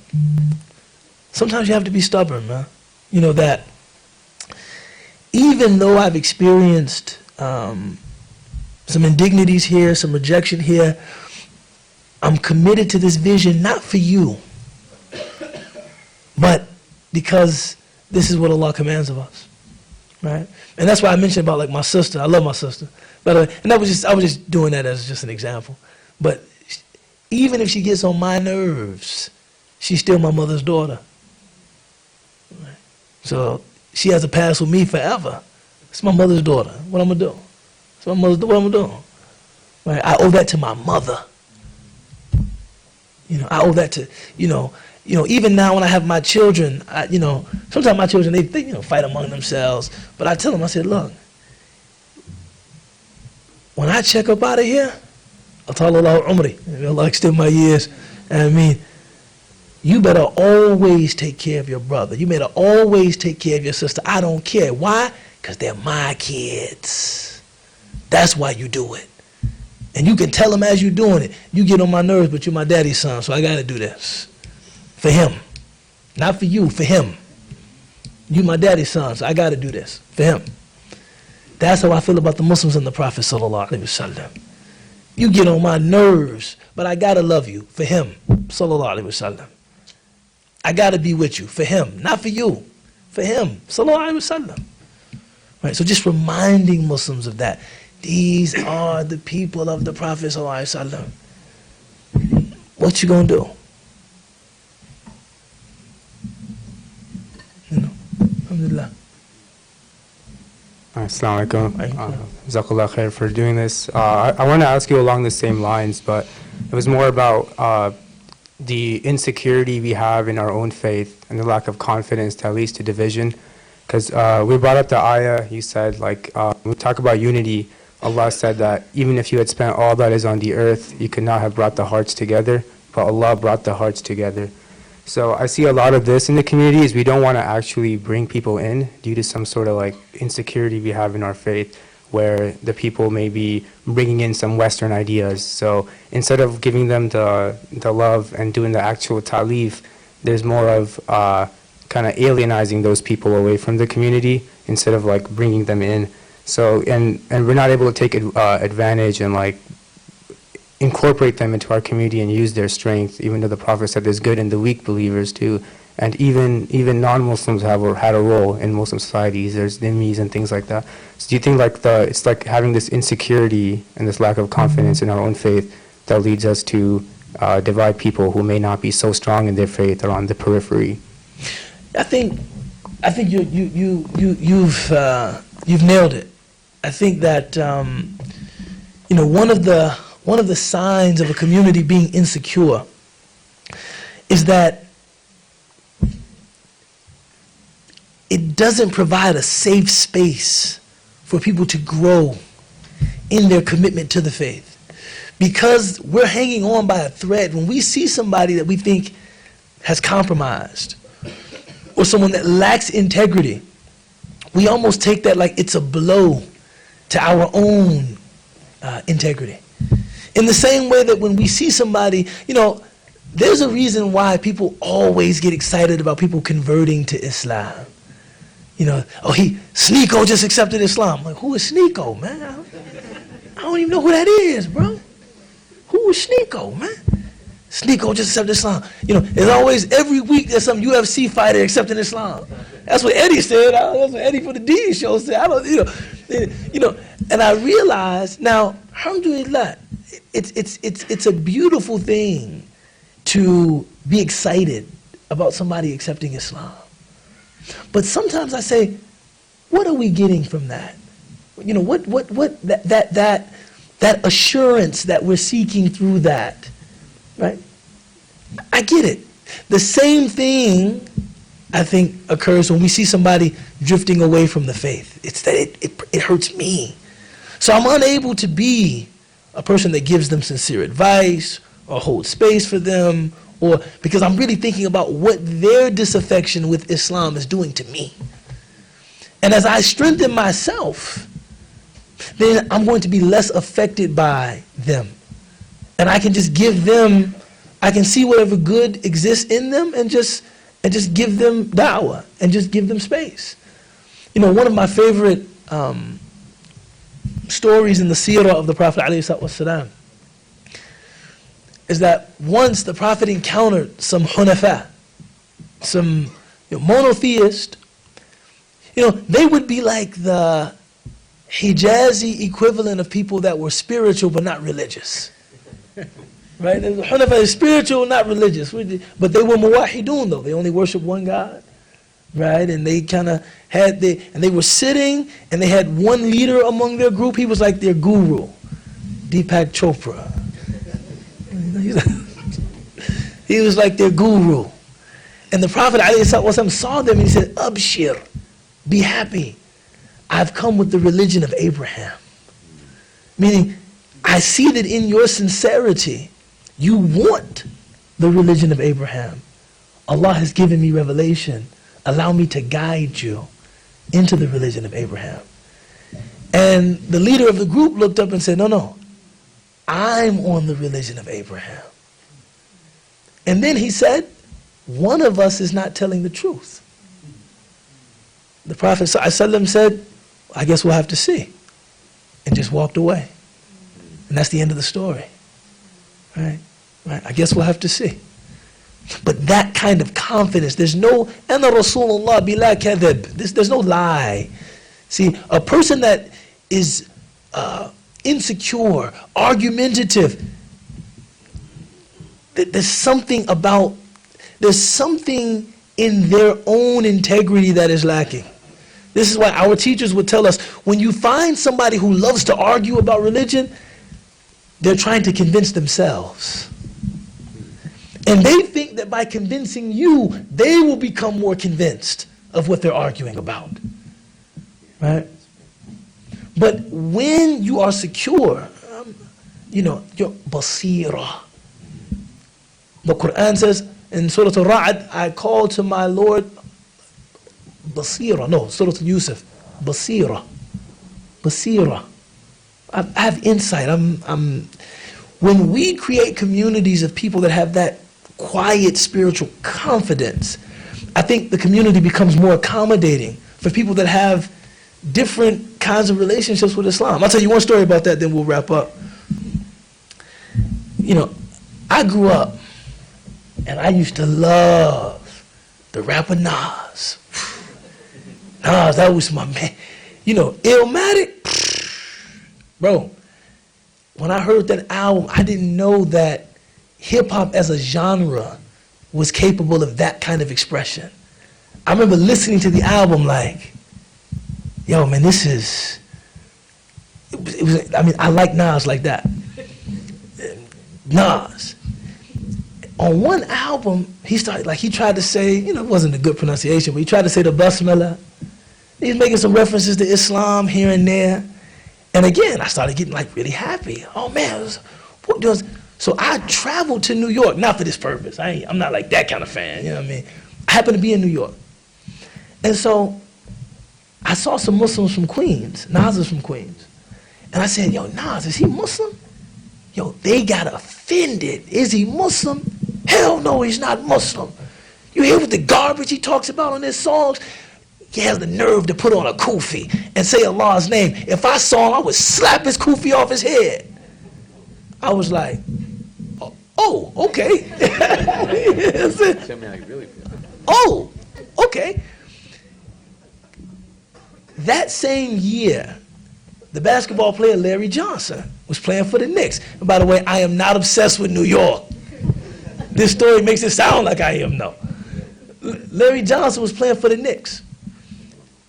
Sometimes you have to be stubborn, man. That even though I've experienced some indignities here, some rejection here, I'm committed to this vision, not for you, but because this is what Allah commands of us, right? And that's why I mentioned about my sister. I love my sister, but and I was just doing that as just an example. But even if she gets on my nerves, she's still my mother's daughter. Right? So she has a past with me forever. It's my mother's daughter. What I'm gonna do? It's my mother's. What I'm gonna do? Right? I owe that to my mother. I owe that to even now when I have my children. Sometimes my children they fight among themselves, but I tell them, I said, look, when I check up out of here, Atallahu umri, Allah extend my years. And you better always take care of your brother. You better always take care of your sister. I don't care. Why? Because they're my kids. That's why you do it. And you can tell them as you're doing it, you get on my nerves, but you're my daddy's son, so I got to do this. For him. Not for you, for him. You my daddy's son, so I got to do this. For him. That's how I feel about the Muslims and the Prophet sallallahu alaihi wasallam. You get on my nerves, but I got to love you. For him. Sallallahu alaihi wasallam. I got to be with you. For him. Not for you. For him. Sallallahu alaihi wasallam. Right, so just reminding Muslims of that. These are the people of the Prophet ﷺ. What you gonna do? Alhamdulillah. Assalamu alaikum. Jazakallah khair for doing this. I want to ask you along the same lines, but it was more about the insecurity we have in our own faith and the lack of confidence that leads to division. Because we brought up the ayah, you said, when we talk about unity, Allah said that even if you had spent all that is on the earth, you could not have brought the hearts together, but Allah brought the hearts together. So I see a lot of this in the communities. We don't want to actually bring people in due to some sort of insecurity we have in our faith, where the people may be bringing in some Western ideas. So instead of giving them the love and doing the actual ta'leef, there's more of kind of alienizing those people away from the community instead of bringing them in. So and we're not able to take advantage and incorporate them into our community and use their strength, even though the Prophet said there's good in the weak believers too. And even non-Muslims had a role in Muslim societies. There's dhimmis and things like that. So do you think it's like having this insecurity and this lack of confidence in our own faith that leads us to divide people who may not be so strong in their faith or on the periphery? I think you've nailed it. I think that one of the signs of a community being insecure is that it doesn't provide a safe space for people to grow in their commitment to the faith. Because we're hanging on by a thread. When we see somebody that we think has compromised, or someone that lacks integrity, we almost take that like it's a blow to our own integrity. In the same way that when we see somebody, there's a reason why people always get excited about people converting to Islam. Sneeko just accepted Islam. Who is Sneeko, man? I don't even know who that is, bro. Who is Sneeko, man? Sneeko just accepted Islam. You know, there's always, every week there's some UFC fighter accepting Islam. That's what Eddie said. That's what Eddie for the D show said. I don't, you know, and I realized now, alhamdulillah, it's a beautiful thing to be excited about somebody accepting Islam. But sometimes I say, what are we getting from that? You know, what that assurance that we're seeking through that, right? I get it. The same thing, I think, occurs when we see somebody drifting away from the faith. It's that it hurts me. So I'm unable to be a person that gives them sincere advice or hold space for them, or because I'm really thinking about what their disaffection with Islam is doing to me. And as I strengthen myself, then I'm going to be less affected by them. And I can just give them, I can see whatever good exists in them and just give them da'wah and just give them space. You know, one of my favorite stories in the seerah of the Prophet ﷺ is that once the Prophet encountered some hunafa, some monotheist, they would be like the Hijazi equivalent of people that were spiritual but not religious. Right? The Hunafa is spiritual, not religious. But they were muwahidun though. They only worship one God. Right? And they kind of had, they were sitting and they had one leader among their group. He was like their guru, Deepak Chopra. He was like their guru. And the Prophet ﷺ saw them and he said, Abshir, be happy. I've come with the religion of Abraham. Meaning, I see that in your sincerity, you want the religion of Abraham. Allah has given me revelation. Allow me to guide you into the religion of Abraham. And the leader of the group looked up and said, no, I'm on the religion of Abraham. And then he said, one of us is not telling the truth. The Prophet ﷺ said, I guess we'll have to see. And just walked away. And that's the end of the story. Right? I guess we'll have to see. But that kind of confidence, there's no, Ana Rasulullah bila kadhib. There's no lie. See, a person that is insecure, argumentative, there's something in their own integrity that is lacking. This is why our teachers would tell us, when you find somebody who loves to argue about religion, they're trying to convince themselves. And they think that by convincing you, they will become more convinced of what they're arguing about. Right? But when you are secure, your basira. The Quran says in Surah Al-Ra'd, I call to my Lord basira. No, Surah Yusuf, basira. Basira. I have insight. When we create communities of people that have that quiet spiritual confidence, I think the community becomes more accommodating for people that have different kinds of relationships with Islam. I'll tell you one story about that, then we'll wrap up. I grew up and I used to love the rapper Nas. Nas, that was my man. Illmatic. Bro, when I heard that album, I didn't know that hip-hop as a genre was capable of that kind of expression. I remember listening to the album like, yo, man, I like Nas like that. Nas. On one album, he tried to say, it wasn't a good pronunciation, but he tried to say the basmala. He's making some references to Islam here and there. And again, I started getting really happy. Oh man, so I traveled to New York, not for this purpose. I'm not like that kind of fan, you know what I mean? I happened to be in New York. And so I saw some Muslims from Queens. Nas is from Queens. And I said, yo, Nas, is he Muslim? Yo, they got offended. Is he Muslim? Hell no, he's not Muslim. You hear what the garbage he talks about on his songs? he has the nerve to put on a kufi and say Allah's name. If I saw him, I would slap his kufi off his head. I was like, oh, okay. Tell me how you really feel. Oh, okay. That same year, the basketball player Larry Johnson was playing for the Knicks. And by the way, I am not obsessed with New York. This story makes it sound like I am, though. Larry Johnson was playing for the Knicks.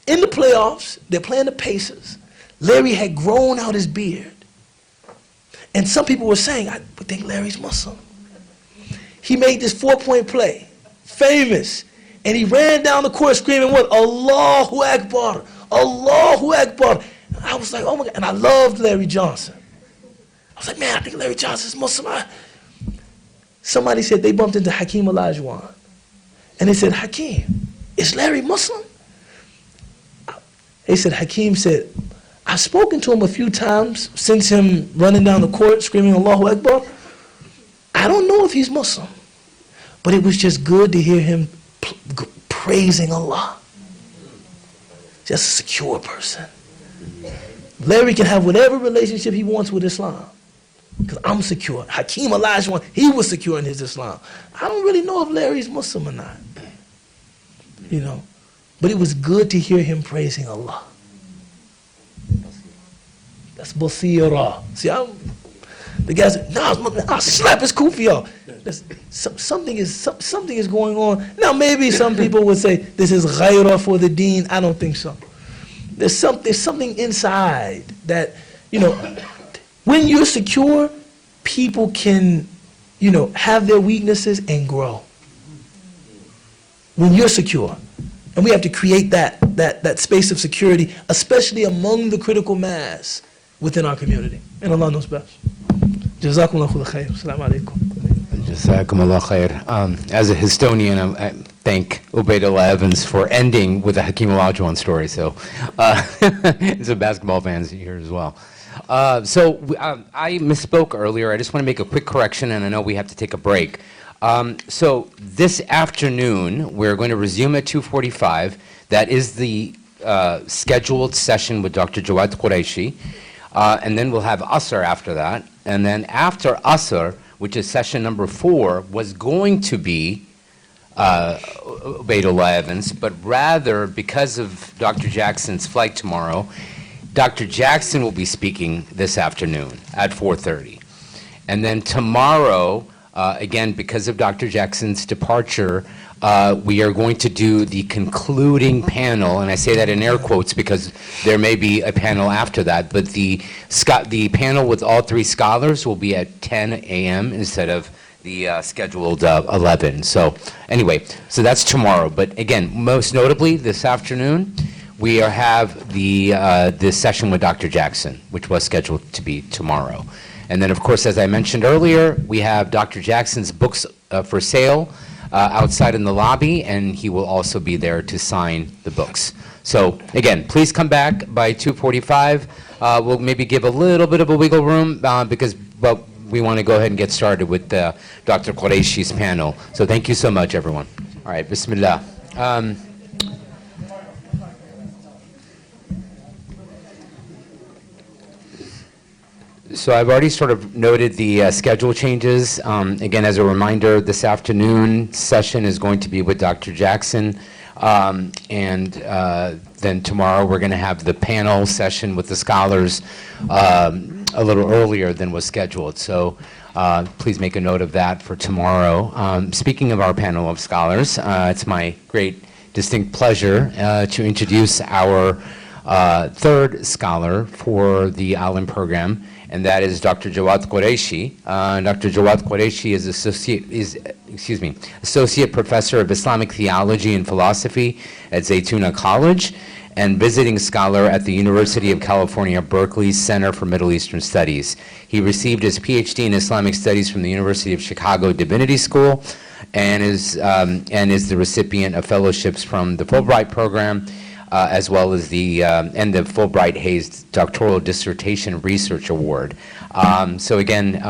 In the playoffs, they're playing the Pacers. Larry had grown out his beard. And some people were saying, I would think Larry's Muslim. He made this 4-point play, famous. And he ran down the court screaming, what? Allahu Akbar, Allahu Akbar. I was like, oh my God. And I loved Larry Johnson. I was like, man, I think Larry Johnson's Muslim. Somebody said they bumped into Hakeem Olajuwon. And they said, Hakeem, is Larry Muslim? They said, Hakeem said, I've spoken to him a few times since him running down the court screaming Allahu Akbar. I don't know if he's Muslim, but it was just good to hear him praising Allah. Just a secure person. Larry can have whatever relationship he wants with Islam, because I'm secure. Hakeem Olajuwon, he was secure in his Islam. I don't really know if Larry's Muslim or not, you know. But it was good to hear him praising Allah. That's basira. See, the guy said, "Nah, I'll slap his kufi off." Something is going on. Now, maybe some people would say this is ghayrah for the deen. I don't think so. There's something inside that, you know, when you're secure, people can, you know, have their weaknesses and grow. When you're secure. And we have to create that space of security, especially among the critical mass within our community. And Allah knows best. Jazakumullah khair. Assalamu alaikum. Jazakumullah khair. As a historian, I thank Ubaydullah Evans for ending with a Hakeem Olajuwon story. So, some basketball fans here as well. I misspoke earlier. I just want to make a quick correction, and I know we have to take a break. So this afternoon, we're going to resume at 2:45. That is the scheduled session with Dr. Jawad Qureshi. And then we'll have Asr after that. And then after Asr, which is session number 4, was going to be Ubaydullah Evans, but rather, because of Dr. Jackson's flight tomorrow, Dr. Jackson will be speaking this afternoon at 4:30. And then tomorrow, again, because of Dr. Jackson's departure, we are going to do the concluding panel, and I say that in air quotes because there may be a panel after that, but the panel with all 3 scholars will be at 10 a.m. instead of the scheduled 11. So anyway, so that's tomorrow. But again, most notably this afternoon, we have this session with Dr. Jackson, which was scheduled to be tomorrow. And then, of course, as I mentioned earlier, we have Dr. Jackson's books for sale outside in the lobby, and he will also be there to sign the books. So, again, please come back by 2:45. We'll maybe give a little bit of a wiggle room because we want to go ahead and get started with Dr. Qureshi's panel. So thank you so much, everyone. All right, Bismillah. So I've already sort of noted the schedule changes. Again, as a reminder, this afternoon session is going to be with Dr. Jackson. And then tomorrow we're going to have the panel session with the scholars a little earlier than was scheduled. So please make a note of that for tomorrow. Speaking of our panel of scholars, it's my great distinct pleasure to introduce our third scholar for the ALIM program, and that is Dr. Jawad Qureshi. Dr. Jawad Qureshi is Associate Professor of Islamic Theology and Philosophy at Zaytuna College and visiting scholar at the University of California, Berkeley's Center for Middle Eastern Studies. He received his PhD in Islamic Studies from the University of Chicago Divinity School and is the recipient of fellowships from the Fulbright program, as well as the Fulbright Hayes Doctoral Dissertation Research Award. So again,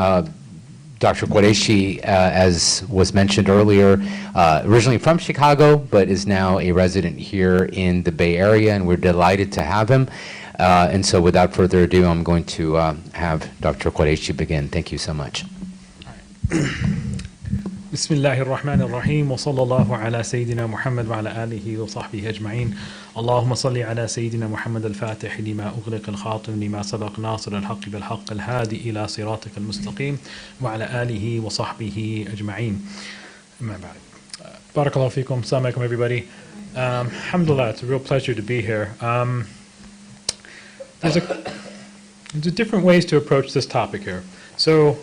Dr. Qureshi, as was mentioned earlier, originally from Chicago, but is now a resident here in the Bay Area, and we're delighted to have him. And so without further ado, I'm going to have Dr. Qureshi begin. Thank you so much. بسم الله الرحمن الرحيم وصلى الله على سيدنا محمد وعلى آله وصحبه أجمعين اللهم صل على سيدنا محمد الفاتح لما أغلق الخاتم لما سبق ناصر الحق بالحق الهادي إلى صراطك المستقيم وعلى آله وصحبه أجمعين أما بعد بارك الله فيكم السلام عليكم everybody alhamdulillah, it's a real pleasure to be here. There's different ways to approach this topic here. So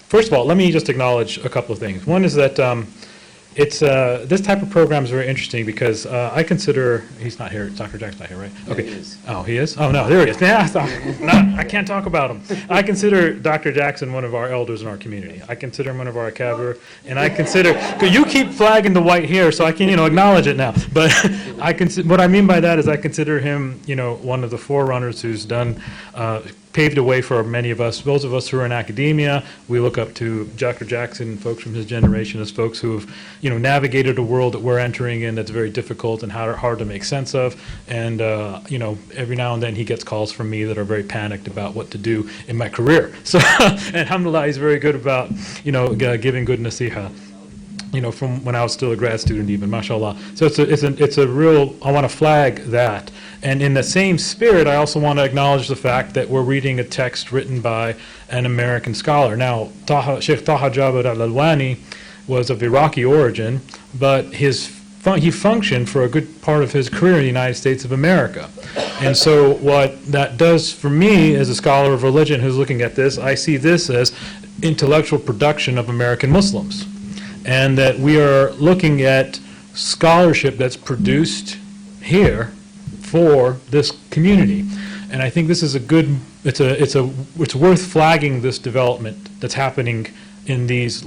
first of all, let me just acknowledge a couple of things. One is that this type of program is very interesting because I consider, he's not here, Dr. Jackson's not here, right? Okay. He is. Oh, he is? Oh, no, there he is. Yeah, I can't talk about him. I consider Dr. Jackson one of our elders in our community. I consider him one of our akabir, and I consider, you keep flagging the white hair, so I can, acknowledge it now. But what I mean by that is I consider him, one of the forerunners who's done, paved a way for many of us. Those of us who are in academia, we look up to Dr. Jackson, folks from his generation, as folks who have, navigated a world that we're entering in that's very difficult and hard to make sense of. And, every now and then he gets calls from me that are very panicked about what to do in my career. So, alhamdulillah, he's very good about, giving good nasiha. From when I was still a grad student even, mashallah. So it's a real, I want to flag that. And in the same spirit, I also want to acknowledge the fact that we're reading a text written by an American scholar. Now, Sheikh Taha Jawad al-Alwani was of Iraqi origin, but he functioned for a good part of his career in the United States of America. And so what that does for me as a scholar of religion who's looking at this, I see this as intellectual production of American Muslims. And that we are looking at scholarship that's produced here for this community. And I think this is it's worth flagging this development that's happening in these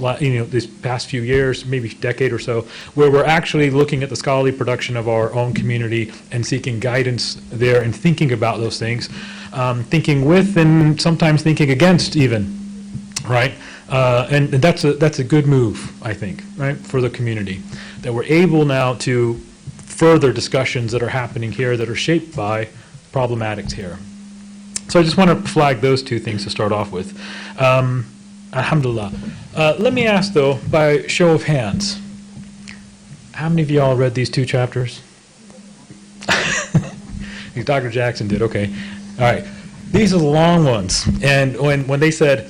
past few years, maybe decade or so, where we're actually looking at the scholarly production of our own community and seeking guidance there and thinking about those things, thinking with and sometimes thinking against even, right? And that's a good move, I think, right, for the community, that we're able now to further discussions that are happening here that are shaped by problematics here. So I just want to flag those two things to start off with. Alhamdulillah. Let me ask, though, by show of hands, how many of you all read these two chapters? Dr. Jackson did, okay. All right. These are the long ones. And when they said,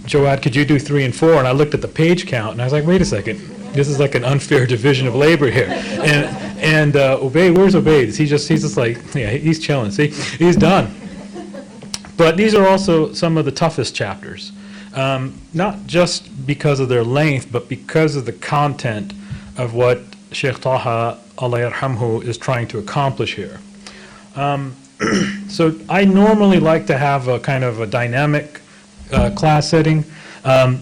Jawad, could you do 3 and 4? And I looked at the page count, and I was like, wait a second. This is like an unfair division of labor here. And Ubayd, where's Ubayd? He's just like, yeah, he's chilling. See, he's done. But these are also some of the toughest chapters. Not just because of their length, but because of the content of what Sheikh Taha, Allah yarhamhu, is trying to accomplish here. So I normally like to have a kind of a dynamic class setting.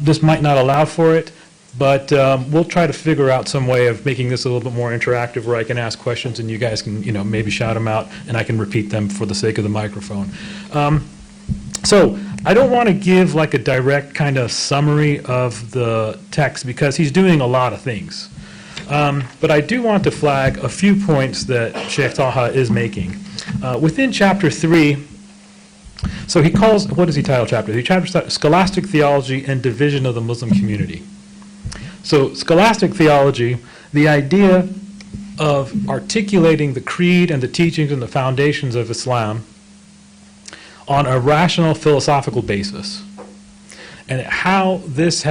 This might not allow for it, but we'll try to figure out some way of making this a little bit more interactive where I can ask questions and you guys can, maybe shout them out and I can repeat them for the sake of the microphone. So I don't want to give like a direct kind of summary of the text because he's doing a lot of things. But I do want to flag a few points that Sheikh Taha is making. Within chapter 3, so he calls, what does he title chapter? He chapter Scholastic Theology and Division of the Muslim Community. So scholastic theology, the idea of articulating the creed and the teachings and the foundations of Islam on a rational philosophical basis. And how this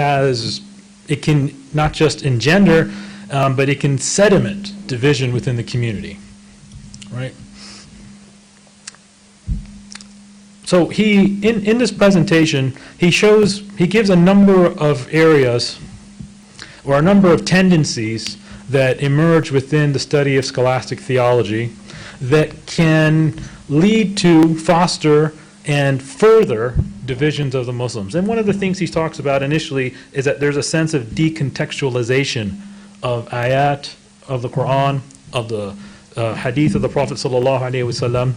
it can not just engender, but it can sediment division within the community, right? So in this presentation, he gives a number of areas or a number of tendencies that emerge within the study of scholastic theology that can lead to, foster, and further divisions of the Muslims. And one of the things he talks about initially is that there's a sense of decontextualization of ayat, of the Quran, of the hadith of the Prophet sallallahu alaihi wasallam.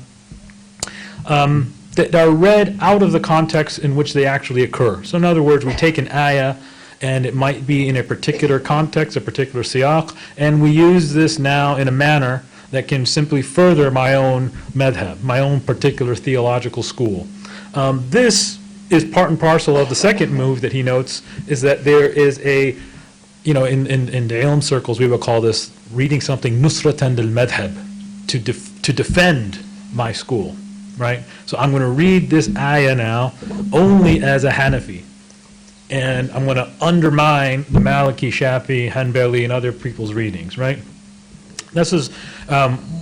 that are read out of the context in which they actually occur. So in other words, we take an ayah, and it might be in a particular context, a particular siyaq, and we use this now in a manner that can simply further my own madhab, my own particular theological school. This is part and parcel of the second move that he notes, is that there is a, in the ALIM circles, we would call this reading something nusratan al madhab, to defend my school, right? So I'm going to read this ayah now only as a Hanafi, and I'm going to undermine the Maliki, Shafi, Hanbali, and other people's readings, right? This is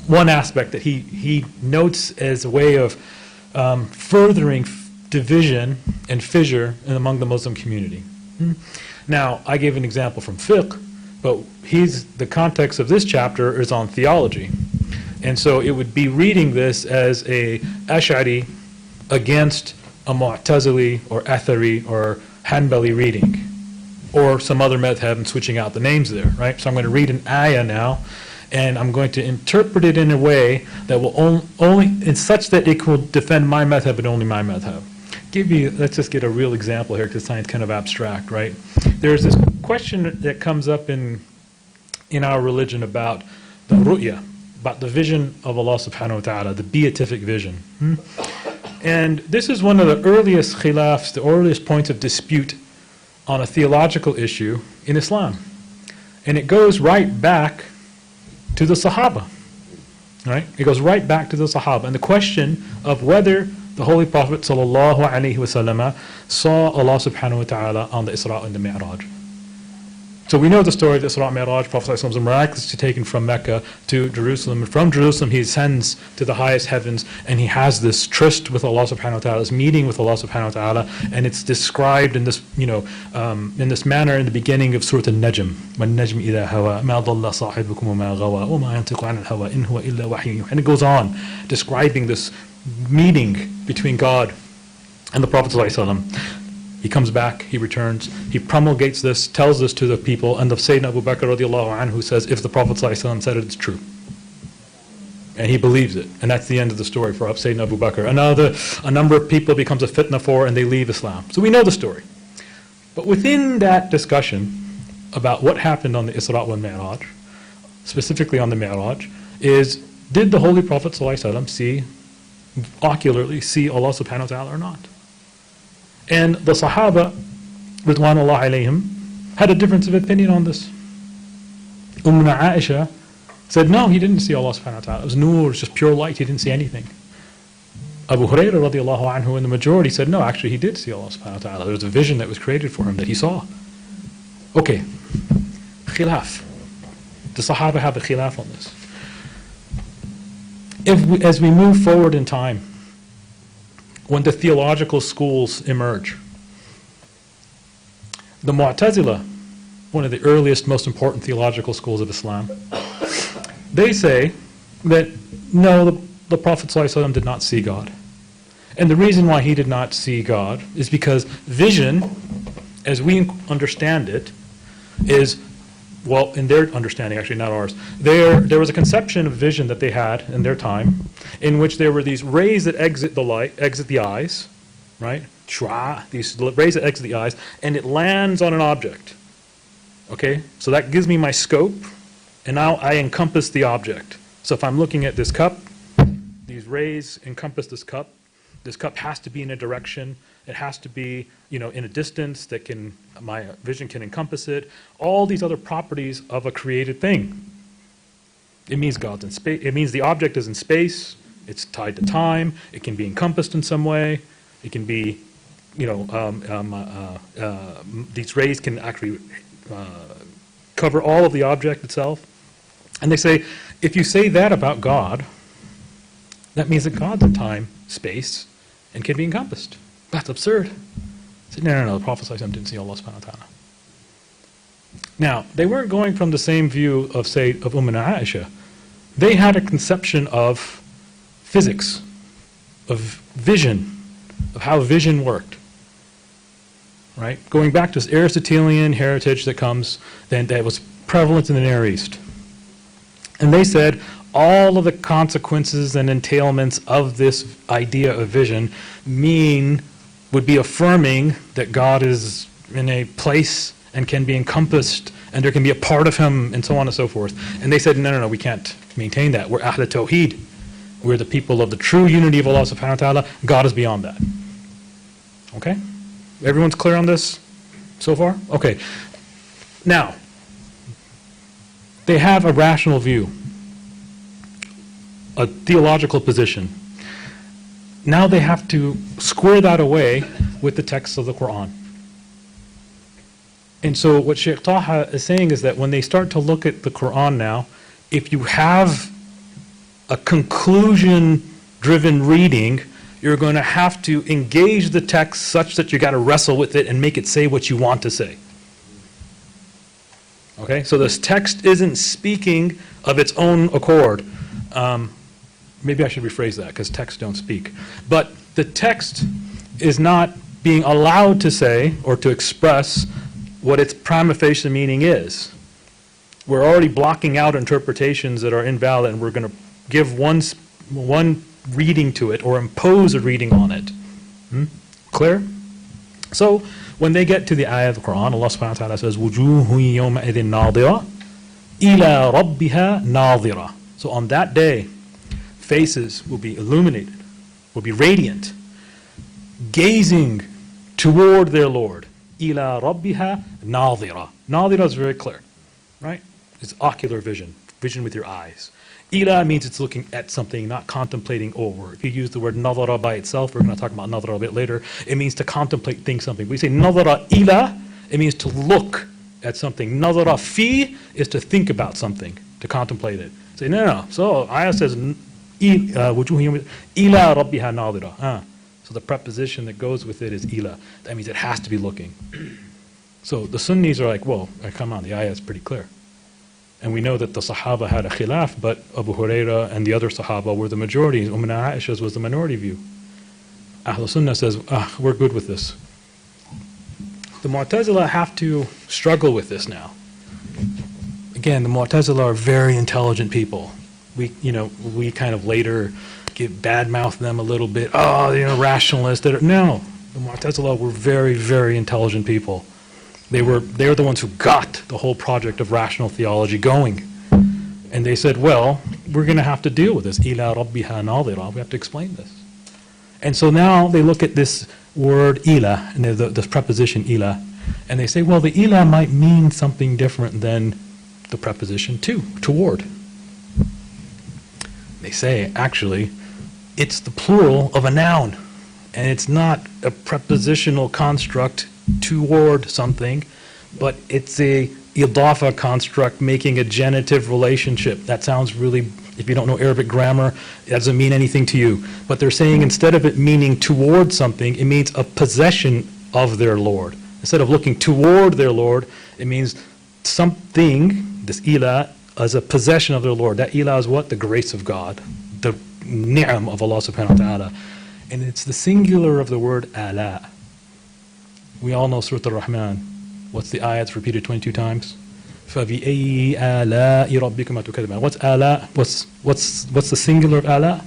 one aspect that he notes as a way of furthering division and fissure among the Muslim community. Now, I gave an example from fiqh, but the context of this chapter is on theology. And so it would be reading this as a Ash'ari against a Mu'tazili or Athari or Hanbali reading, or some other madhab, and switching out the names there, right? So I'm going to read an ayah now, and I'm going to interpret it in a way that will only in such that it will defend my madhab and only my madhab. Let's just get a real example here, because science is kind of abstract, right? There's this question that comes up in our religion about the ru'ya, about the vision of Allah subhanahu wa ta'ala, the beatific vision. And this is one of the earliest khilafs, the earliest points of dispute on a theological issue in Islam. And it goes right back to the Sahaba, right? It goes right back to the Sahaba. And the question of whether the Holy Prophet sallallahu alaihi wasallam saw Allah subhanahu wa ta'ala on the Isra and the Mi'raj. So we know the story of the Isra and Mi'raj. Prophet ﷺ was miraculously taken from Mecca to Jerusalem. And from Jerusalem he ascends to the highest heavens, and he has this tryst with Allah subhanahu wa ta'ala, this meeting with Allah subhanahu wa ta'ala, and it's described in this, in this manner in the beginning of Surah An-Najm. وَالنَّجْمِ إِذَا هَوَى مَا ضَلَّ صَاحِبُكُمْ وَمَا غَوَى وَمَا يَنْطِقُ عَنِ الْهَوَى إِنْ هُوَ إِلَّا وَحْيٌ يُوحَى. And it goes on, describing this meeting between God and the Prophet ﷺ. He comes back, he returns, he promulgates this, tells this to the people, and the Sayyidina Abu Bakr radiallahu anhu says, if the Prophet ﷺ said it, it's true. And he believes it. And that's the end of the story for Sayyidina Abu Bakr. A number of people becomes a fitna for, and they leave Islam. So we know the story. But within that discussion about what happened on the Isra wal Mi'raj, specifically on the Mi'raj, is did the Holy Prophet ﷺ ocularly see Allah subhanahu wa ta'ala or not? And the Sahaba, ridwanullah alayhim, had a difference of opinion on this. Aisha said, no, he didn't see Allah subhanahu wa ta'ala. It was nur, it was just pure light, he didn't see anything. Abu Hurairah radiallahu anhu in the majority said, no, actually he did see Allah subhanahu wa ta'ala. There was a vision that was created for him that he saw. Okay, khilaf. The Sahaba have a khilaf on this. As we move forward in time, when the theological schools emerge, the Mu'tazila, one of the earliest, most important theological schools of Islam, they say that no, the Prophet ﷺ did not see God. And the reason why he did not see God is because vision, as we understand it, is, well, in their understanding, actually not ours, there was a conception of vision that they had in their time, in which there were these rays that exit the eyes, right? These rays that exit the eyes, and it lands on an object. Okay, so that gives me my scope, and now I encompass the object. So if I'm looking at this cup, these rays encompass this cup. This cup has to be in a direction. It has to be, in a distance that my vision can encompass it. All these other properties of a created thing. It means God's in space. It means the object is in space. It's tied to time. It can be encompassed in some way. It can be, these rays can actually cover all of the object itself. And they say, if you say that about God, that means that God's in time, space, and can be encompassed. That's absurd. I said, no, the Prophet ﷺ didn't see Allah subhanahu wa ta'ala. Now, they weren't going from the same view of, say, of Aisha. They had a conception of physics, of vision, of how vision worked. Right? Going back to this Aristotelian heritage that was prevalent in the Near East. And they said, all of the consequences and entailments of this idea of vision would be affirming that God is in a place and can be encompassed, and there can be a part of him, and so on and so forth. And they said, no, we can't maintain that. We're Ahl Tawheed. We're the people of the true unity of Allah subhanahu wa ta'ala. God is beyond that. Okay? Everyone's clear on this so far? Okay. Now, they have a rational view, a theological position. Now they have to square that away with the texts of the Quran. And so what Sheikh Taha is saying is that when they start to look at the Quran now, if you have a conclusion-driven reading, you're going to have to engage the text such that you got to wrestle with it and make it say what you want to say. Okay, so this text isn't speaking of its own accord. Maybe I should rephrase that, because texts don't speak. But the text is not being allowed to say or to express what its prima facie meaning is. We're already blocking out interpretations that are invalid, and we're going to give one reading to it or impose a reading on it. Clear? So when they get to the ayah of the Quran, Allah subhanahu wa ta'ala says, وُجُوهٌ يَوْمَئِذٍ نَاظِرَةٌ إِلَىٰ رَبِّهَا نَاظِرَةٌ. So on that day, faces will be illuminated, will be radiant, gazing toward their Lord. إِلَىٰ رَبِّهَا نَاظِرَةٌ. Nadira is very clear, right? It's ocular vision, vision with your eyes. Ila means it's looking at something, not contemplating over. If you use the word nadara by itself, we're going to talk about nadara a bit later, it means to contemplate, think something. We say nadara ila, it means to look at something. Nadara fi is to think about something, to contemplate it. Say, no. So ayah says, ila rabbiha nadira. So the preposition that goes with it is ila. That means it has to be looking. So the Sunnis are like, well, come on, the ayah is pretty clear. And we know that the Sahaba had a khilaf, but Abu Huraira and the other Sahaba were the majority. Ummuna Aisha's was the minority view. Ahl Sunnah says, we're good with this. The Mu'tazila have to struggle with this now. Again, the Mu'tazila are very intelligent people. We kind of later badmouth them a little bit. Rationalists. No, the Mu'tazila were very, very intelligent people. They're the ones who got the whole project of rational theology going. And they said, well, we're going to have to deal with this. Ila rabbiha nadira. We have to explain this. And so now they look at this word ila, and this preposition ila, and they say, well, the ila might mean something different than the preposition to, toward. They say, actually, it's the plural of a noun, and it's not a prepositional construct toward something, but it's a idafa construct making a genitive relationship. That sounds really, if you don't know Arabic grammar, it doesn't mean anything to you. But they're saying instead of it meaning toward something, it means a possession of their Lord. Instead of looking toward their Lord, it means something, this ila, as a possession of their Lord. That ila is what? The grace of God, the ni'am of Allah subhanahu wa ta'ala. And it's the singular of the word ala. We all know Surah Al-Rahman. What's the ayah? It's repeated 22 times. فَبِأَيِّ آلَاءِ رَبِّكُمَا تُكَذِّبَانِ. What's ala? What's the singular of ala?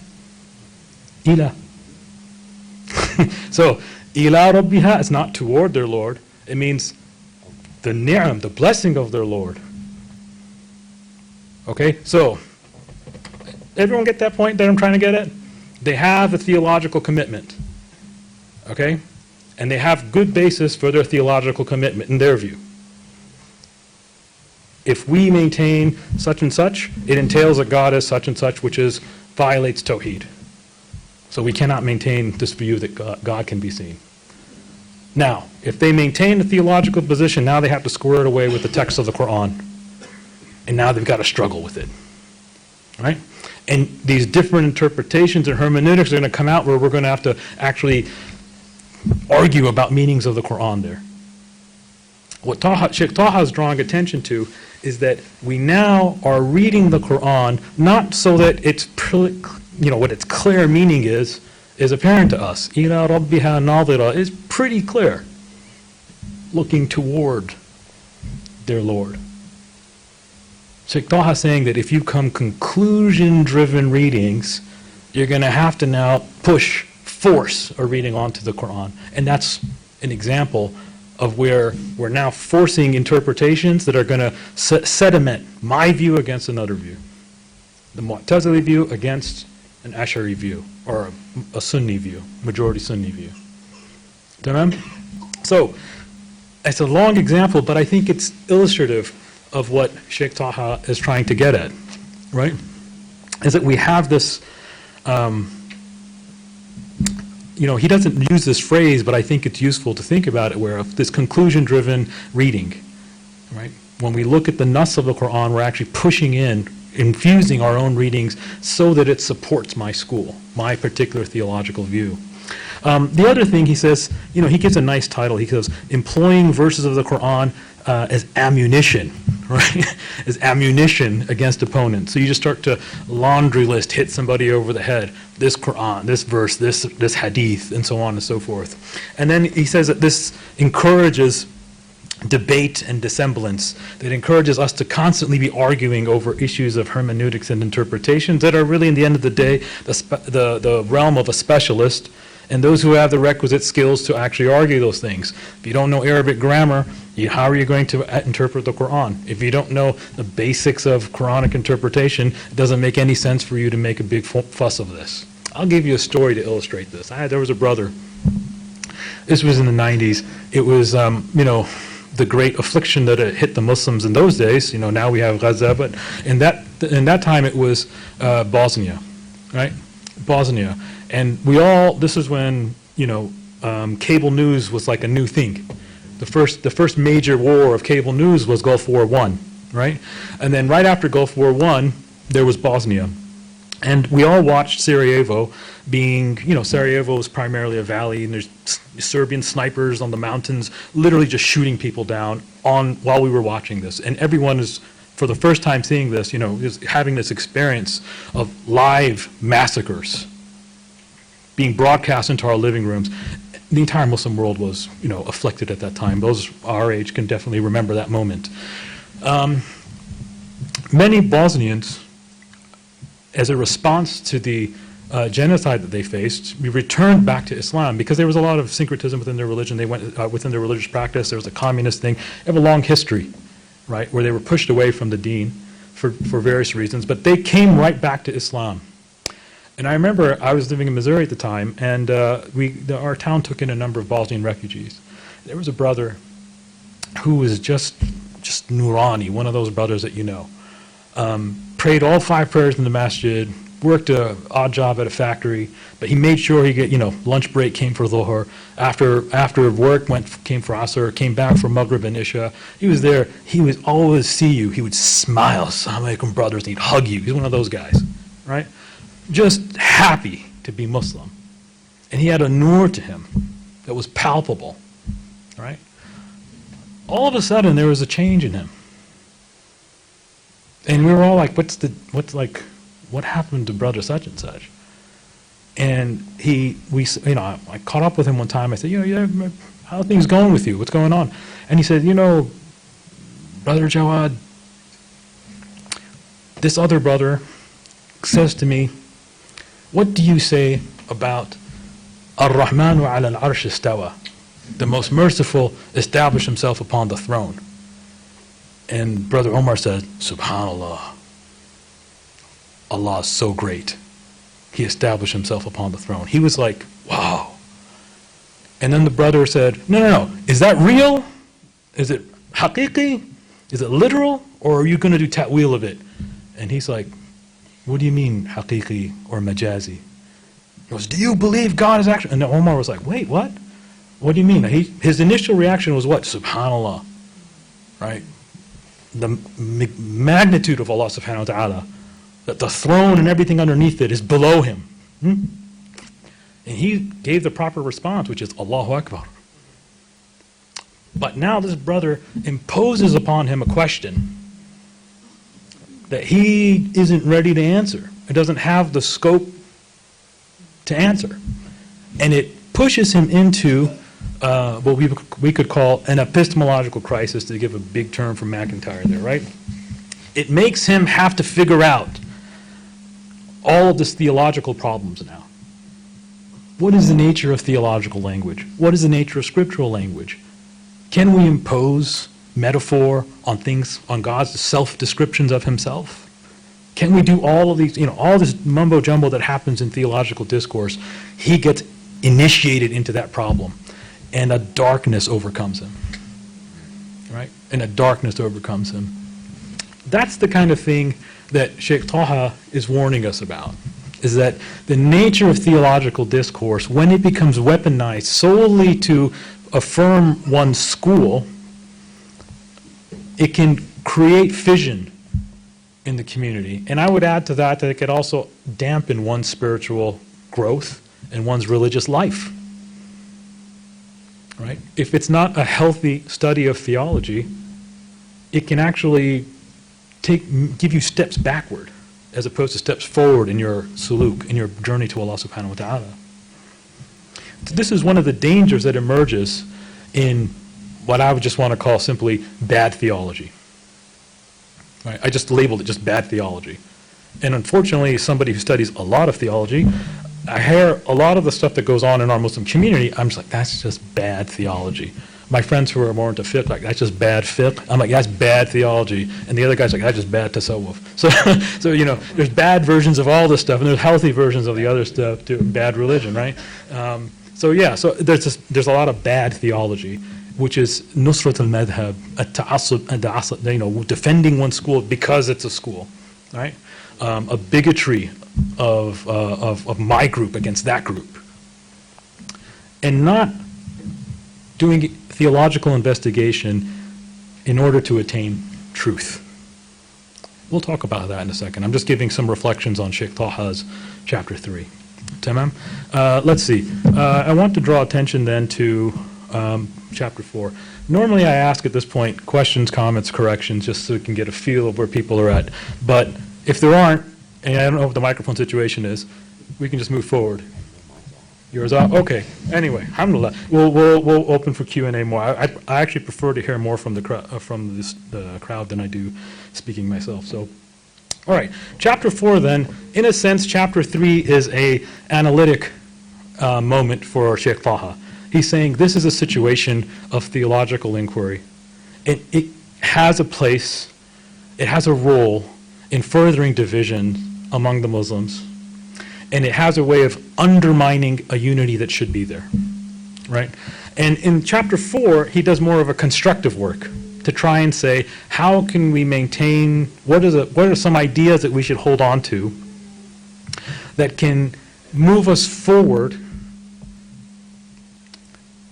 Ila. So, ila rabbiha is not toward their Lord. It means the ni'am, the blessing of their Lord. Okay, so everyone get that point that I'm trying to get at? They have a theological commitment. Okay? And they have good basis for their theological commitment in their view. If we maintain such and such, it entails that God is such and such, which violates Tawheed. So we cannot maintain this view that God can be seen. Now, if they maintain the theological position, now they have to square it away with the text of the Quran. And now they've got to struggle with it. Right? And these different interpretations and hermeneutics are going to come out where we're going to have to actually argue about meanings of the Quran there. What Sheikh Taha is drawing attention to is that we now are reading the Quran not so that it's what its clear meaning is apparent to us. Ila rabbiha nadira is pretty clear. Looking toward their Lord. Sheikh Taha saying that if you come conclusion-driven readings, you're going to have to now force a reading onto the Quran. And that's an example of where we're now forcing interpretations that are going to sediment my view against another view. The Mu'tazili view against an Ash'ari view, or a Sunni view, majority Sunni view. Tamam? So, it's a long example, but I think it's illustrative of what Sheikh Taha is trying to get at, right? Is that we have this, he doesn't use this phrase, but I think it's useful to think about it, where this conclusion-driven reading, right? When we look at the Nass of the Quran, we're actually pushing in, infusing our own readings so that it supports my school, my particular theological view. The other thing he says, he gives a nice title. He says, employing verses of the Quran as ammunition, right? As ammunition against opponents. So you just start to laundry list, hit somebody over the head. This Quran, this verse, this hadith, and so on and so forth. And then he says that this encourages debate and dissemblance, that encourages us to constantly be arguing over issues of hermeneutics and interpretations that are really, in the end of the day, the realm of a specialist and those who have the requisite skills to actually argue those things. If you don't know Arabic grammar, how are you going to interpret the Quran? If you don't know the basics of Quranic interpretation, it doesn't make any sense for you to make a big fuss of this. I'll give you a story to illustrate this. There was a brother. This was in the 90s. It was, the great affliction that hit the Muslims in those days. Now we have Gaza, but in that time it was Bosnia, right? Bosnia. And this is when, cable news was like a new thing. The first major war of cable news was Gulf War I, right? And then right after Gulf War I, there was Bosnia. And we all watched Sarajevo being, Sarajevo was primarily a valley, and there's Serbian snipers on the mountains literally just shooting people down while we were watching this. And everyone is, for the first time seeing this, is having this experience of live massacres being broadcast into our living rooms. The entire Muslim world was, afflicted at that time. Those our age can definitely remember that moment. Many Bosnians, as a response to the genocide that they faced, we returned back to Islam because there was a lot of syncretism within their religion. They went within their religious practice. There was a communist thing. They have a long history, right, where they were pushed away from the deen for various reasons. But they came right back to Islam. And I remember I was living in Missouri at the time, and our town took in a number of Bosnian refugees. There was a brother who was just Nurani, one of those brothers that you know. Prayed all 5 prayers in the masjid, worked an odd job at a factory, but he made sure he get, lunch break came for Dhuhr. After work, came for Asr, came back for Maghrib and Isha. He was there. He would always see you. He would smile, Assalamu alaikum brothers, and he'd hug you. He's one of those guys, right? Just happy to be Muslim. And he had a nur to him that was palpable, right? All of a sudden, there was a change in him. And we were all like, what happened to brother such and such? And I caught up with him one time. I said, how are things going with you? What's going on? And he said, Brother Jawad, this other brother says to me, what do you say about Ar-Rahmanu ala al-Arsh istawa? The most merciful established himself upon the throne. And Brother Omar said, Subhanallah, Allah is so great. He established himself upon the throne. He was like, wow. And then the brother said, no, is that real? Is it haqiqi? Is it literal? Or are you going to do ta'wil of it? And he's like, what do you mean haqiqi or majazi? He goes, do you believe God is actually? And Omar was like, wait, what? What do you mean? His initial reaction was what? Subhanallah, right? The magnitude of Allah subhanahu wa ta'ala, that the throne and everything underneath it is below him. And he gave the proper response, which is Allahu Akbar. But now this brother imposes upon him a question that he isn't ready to answer. It doesn't have the scope to answer. And it pushes him into what we could call an epistemological crisis, to give a big term from McIntyre there, right? It makes him have to figure out all of this theological problems now. What is the nature of theological language? What is the nature of scriptural language? Can we impose metaphor on things, on God's self-descriptions of himself? Can we do all of these, all this mumbo-jumbo that happens in theological discourse? He gets initiated into that problem, and a darkness overcomes him, right? And a darkness overcomes him. That's the kind of thing that Sheikh Taha is warning us about, is that the nature of theological discourse, when it becomes weaponized solely to affirm one's school, it can create fission in the community. And I would add to that it could also dampen one's spiritual growth and one's religious life. Right? If it's not a healthy study of theology, it can actually give you steps backward as opposed to steps forward in your suluk, in your journey to Allah subhanahu wa ta'ala. This is one of the dangers that emerges in what I would just want to call simply bad theology. Right? I just labeled it just bad theology. And unfortunately, as somebody who studies a lot of theology, I hear a lot of the stuff that goes on in our Muslim community, I'm just like, that's just bad theology. My friends who are more into fiqh, like, that's just bad fiqh. I'm like, that's bad theology. And the other guy's like, that's just bad tasawwuf. So there's bad versions of all this stuff, and there's healthy versions of the other stuff, to bad religion, right? So there's a lot of bad theology, which is nusrat al-madhab, at-ta'assub, defending one's school because it's a school, right? A bigotry of my group against that group. And not doing theological investigation in order to attain truth. We'll talk about that in a second. I'm just giving some reflections on Sheikh Taha's chapter 3. Tamam? Let's see. I want to draw attention then to chapter 4. Normally I ask at this point questions, comments, corrections, just so we can get a feel of where people are at. But if there aren't, and I don't know what the microphone situation is, we can just move forward. Yours off? Okay. Anyway, alhamdulillah. We'll open for Q&A more. I actually prefer to hear more from the crowd than I do speaking myself. So, all right. Chapter 4 then, in a sense, chapter 3 is a analytic moment for Sheikh Taha. He's saying this is a situation of theological inquiry. It has a place, it has a role in furthering division among the Muslims, and it has a way of undermining a unity that should be there, right? And in chapter 4, he does more of a constructive work to try and say, how can we maintain, what are some ideas that we should hold on to that can move us forward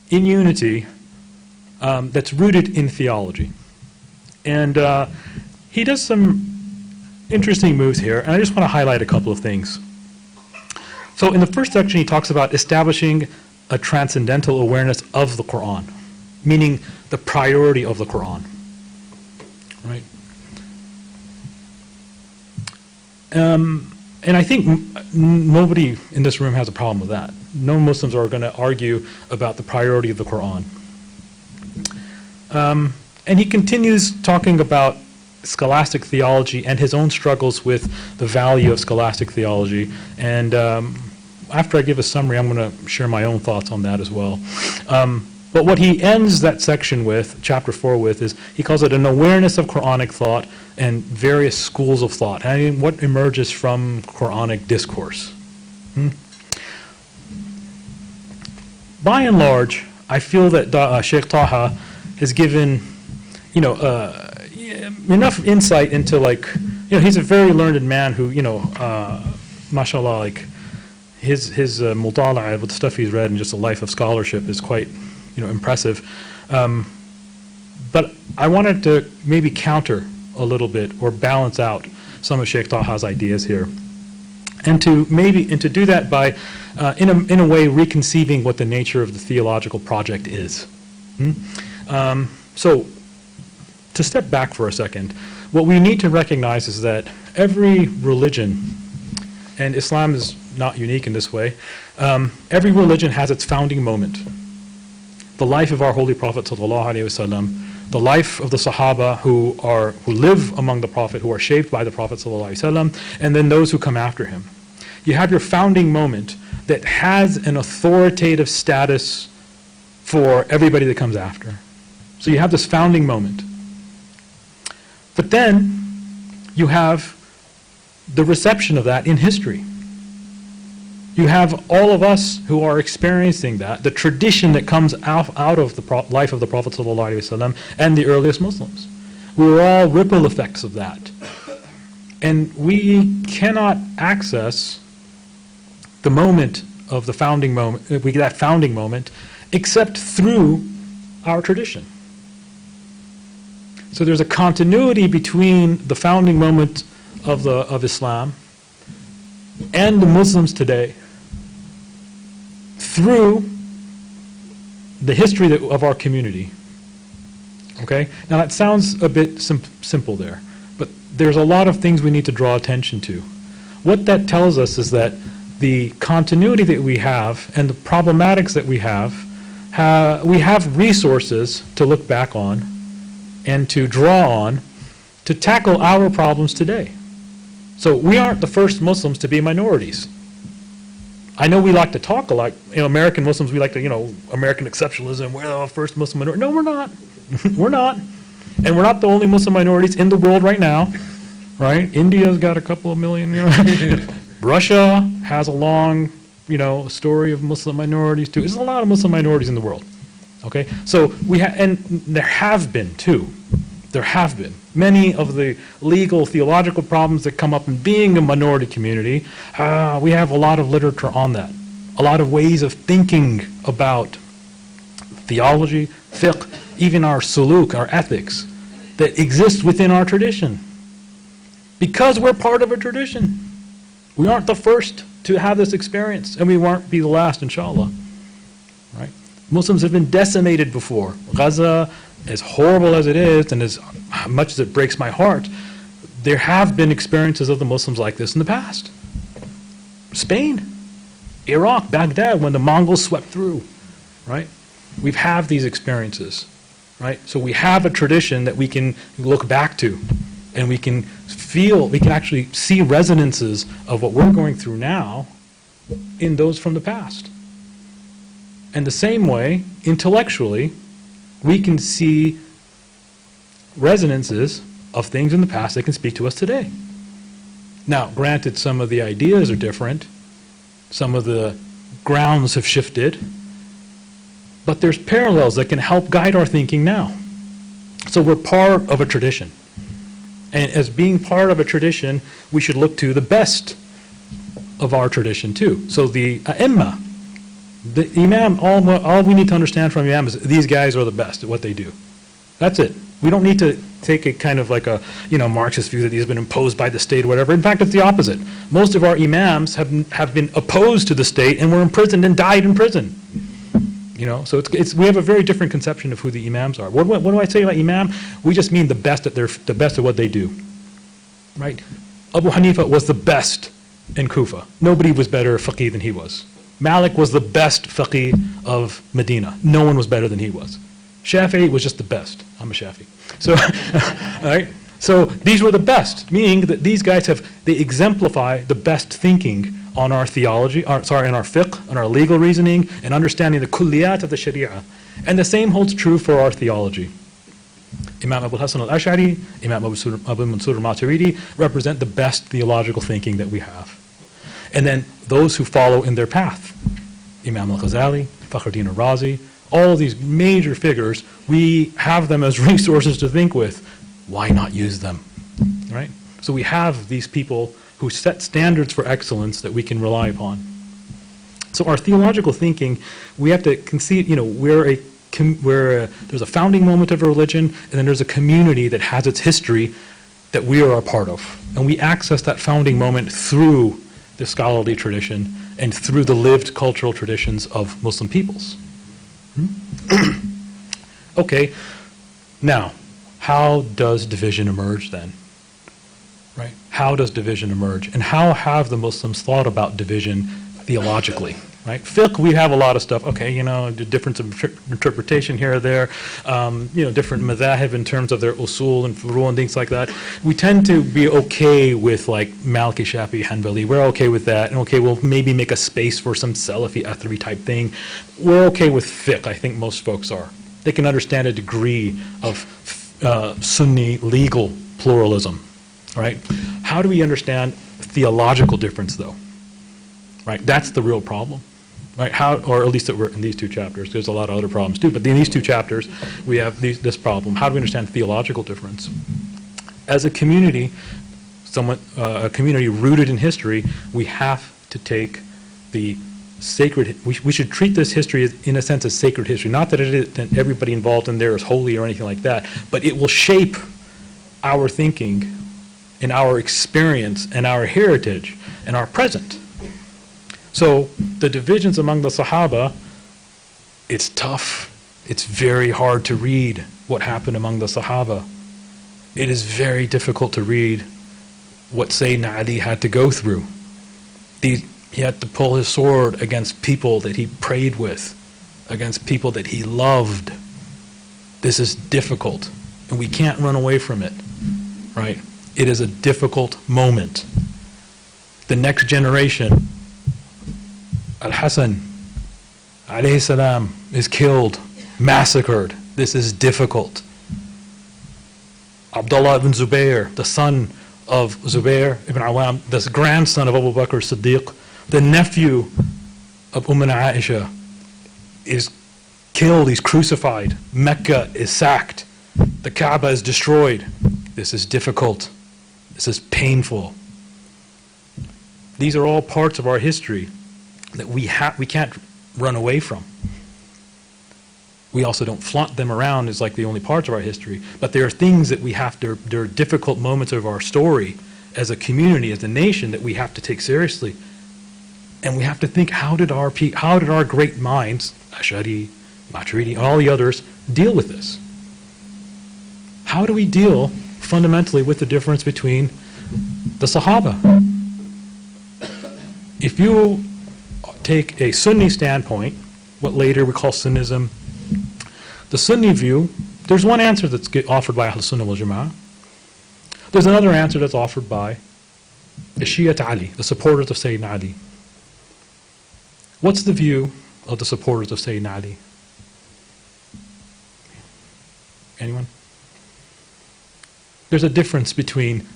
in unity that's rooted in theology. And he does some interesting moves here, and I just want to highlight a couple of things. So in the first section, he talks about establishing a transcendental awareness of the Quran, meaning the priority of the Quran, right? And I think nobody in this room has a problem with that. No Muslims are going to argue about the priority of the Quran. And he continues talking about scholastic theology and his own struggles with the value of scholastic theology. And after I give a summary, I'm going to share my own thoughts on that as well. But what he ends that section with, chapter 4 with, is he calls it an awareness of Quranic thought and various schools of thought, and what emerges from Quranic discourse. By and large, I feel that Sheikh Taha has given, enough insight into, he's a very learned man who, mashallah, his mutala'a, with the stuff he's read and just a life of scholarship is quite, impressive. But I wanted to maybe counter a little bit or balance out some of Sheikh Taha's ideas here. And to do that by, in a way, reconceiving what the nature of the theological project is. So, to step back for a second, what we need to recognize is that every religion, and Islam is not unique in this way, every religion has its founding moment. The life of our Holy Prophet ﷺ the life of the Sahaba who live among the Prophet, who are shaped by the Prophet ﷺ, and then those who come after him. You have your founding moment that has an authoritative status for everybody that comes after. So you have this founding moment. But then you have the reception of that in history. You have all of us who are experiencing that, the tradition that comes out of the life of the Prophet ﷺ and the earliest Muslims. We're all ripple effects of that. And we cannot access the moment of the founding moment, that founding moment, except through our tradition. So there's a continuity between the founding moment of Islam and the Muslims today through the history of our community. Okay? Now that sounds a bit simple there, but there's a lot of things we need to draw attention to. What that tells us is that the continuity that we have and the problematics that we have resources to look back on and to draw on to tackle our problems today. So we aren't the first Muslims to be minorities. I know we like to talk a lot, American Muslims, we like to, American exceptionalism, we're the first Muslim minority. No, we're not. We're not. And we're not the only Muslim minorities in the world right now, right? India's got a couple of million, Russia has a long, story of Muslim minorities too. There's a lot of Muslim minorities in the world, okay? So and there have been too. There have been. Many of the legal, theological problems that come up in being a minority community, we have a lot of literature on that. A lot of ways of thinking about theology, fiqh, even our suluk, our ethics, that exist within our tradition. Because we're part of a tradition. We aren't the first to have this experience, and we won't be the last, inshallah. Right? Muslims have been decimated before. Gaza, as horrible as it is, and as much as it breaks my heart, there have been experiences of the Muslims like this in the past. Spain, Iraq, Baghdad, when the Mongols swept through, right? We have these experiences, right? So we have a tradition that we can look back to, and we can actually see resonances of what we're going through now in those from the past. And the same way, intellectually, we can see resonances of things in the past that can speak to us today. Now, granted, some of the ideas are different, some of the grounds have shifted, but there's parallels that can help guide our thinking now. So we're part of a tradition. And as being part of a tradition, we should look to the best of our tradition too. So the A'imma, the Imam, all we need to understand from Imam is these guys are the best at what they do. That's it. We don't need to take a kind of like a Marxist view that these have been imposed by the state or whatever. In fact, it's the opposite. Most of our Imams have been opposed to the state and were imprisoned and died in prison. So we have a very different conception of who the Imams are. What do I say about Imam? We just mean the best at what they do. Right? Abu Hanifa was the best in Kufa. Nobody was better faqih than he was. Malik was the best faqih of Medina. No one was better than he was. Shafi'i was just the best. I'm a Shafi'i. So, all right? So these were the best, meaning that these guys they exemplify the best thinking on our theology, in our fiqh, on our legal reasoning, and understanding the kulliyat of the sharia. And the same holds true for our theology. Imam Abu Hasan al-Ash'ari, Imam Abu Mansur al-Maturidi represent the best theological thinking that we have. And then those who follow in their path, Imam al-Ghazali, Fakhruddin al-Razi, all of these major figures, we have them as resources to think with. Why not use them, right? So we have these people who set standards for excellence that we can rely upon. So our theological thinking, we have to conceive, there's a founding moment of a religion, and then there's a community that has its history that we are a part of. And we access that founding moment through the scholarly tradition and through the lived cultural traditions of Muslim peoples. Okay, now, how does division emerge then? Right? How does division emerge? And how have the Muslims thought about division theologically? right? Fiqh, we have a lot of stuff. Okay, you know, the difference of interpretation here or there, you know, different madhahib in terms of their usul and furu and things like that. We tend to be okay with like Maliki, Shafi'i, Hanbali. We're okay with that. And okay, we'll maybe make a space for some Salafi, Athari type thing. We're okay with fiqh, I think most folks are. They can understand a degree of Sunni legal pluralism, right? How do we understand theological difference, though? Right, that's the real problem. Right, how, or at least in these two chapters. There's a lot of other problems too, but in these two chapters, we have this problem. How do we understand theological difference? As a community, a community rooted in history, we have to take the sacred. We should treat this history in a sense as sacred history. Not that that everybody involved in there is holy or anything like that, but it will shape our thinking and our experience and our heritage and our present. So the divisions among the Sahaba, it's tough. It's very hard to read what happened among the Sahaba. It is very difficult to read what Sayyidina Ali had to go through. He had to pull his sword against people that he prayed with, against people that he loved. This is difficult, and we can't run away from it, right? It is a difficult moment. The next generation, Al-Hassan, alayhi salam, is killed, massacred. This is difficult. Abdullah ibn Zubayr, the son of Zubayr ibn Awam, the grandson of Abu Bakr Siddiq, the nephew of Aisha, is killed, he's crucified. Mecca is sacked. The Kaaba is destroyed. This is difficult. This is painful. These are all parts of our history that we can't run away from. We also don't flaunt them around as like the only parts of our history, but there are things that there are difficult moments of our story as a community, as a nation, that we have to take seriously. And we have to think, how did our great minds, Ash'ari, Maturidi, and all the others, deal with this? How do we deal fundamentally with the difference between the Sahaba? If you take a Sunni standpoint, what later we call Sunnism, the Sunni view, there's one answer that's offered by Ahl Sunnah wal Jama'ah. There's another answer that's offered by the Shi'at Ali, the supporters of Sayyidina Ali. What's the view of the supporters of Sayyidina Ali? Anyone? There's a difference between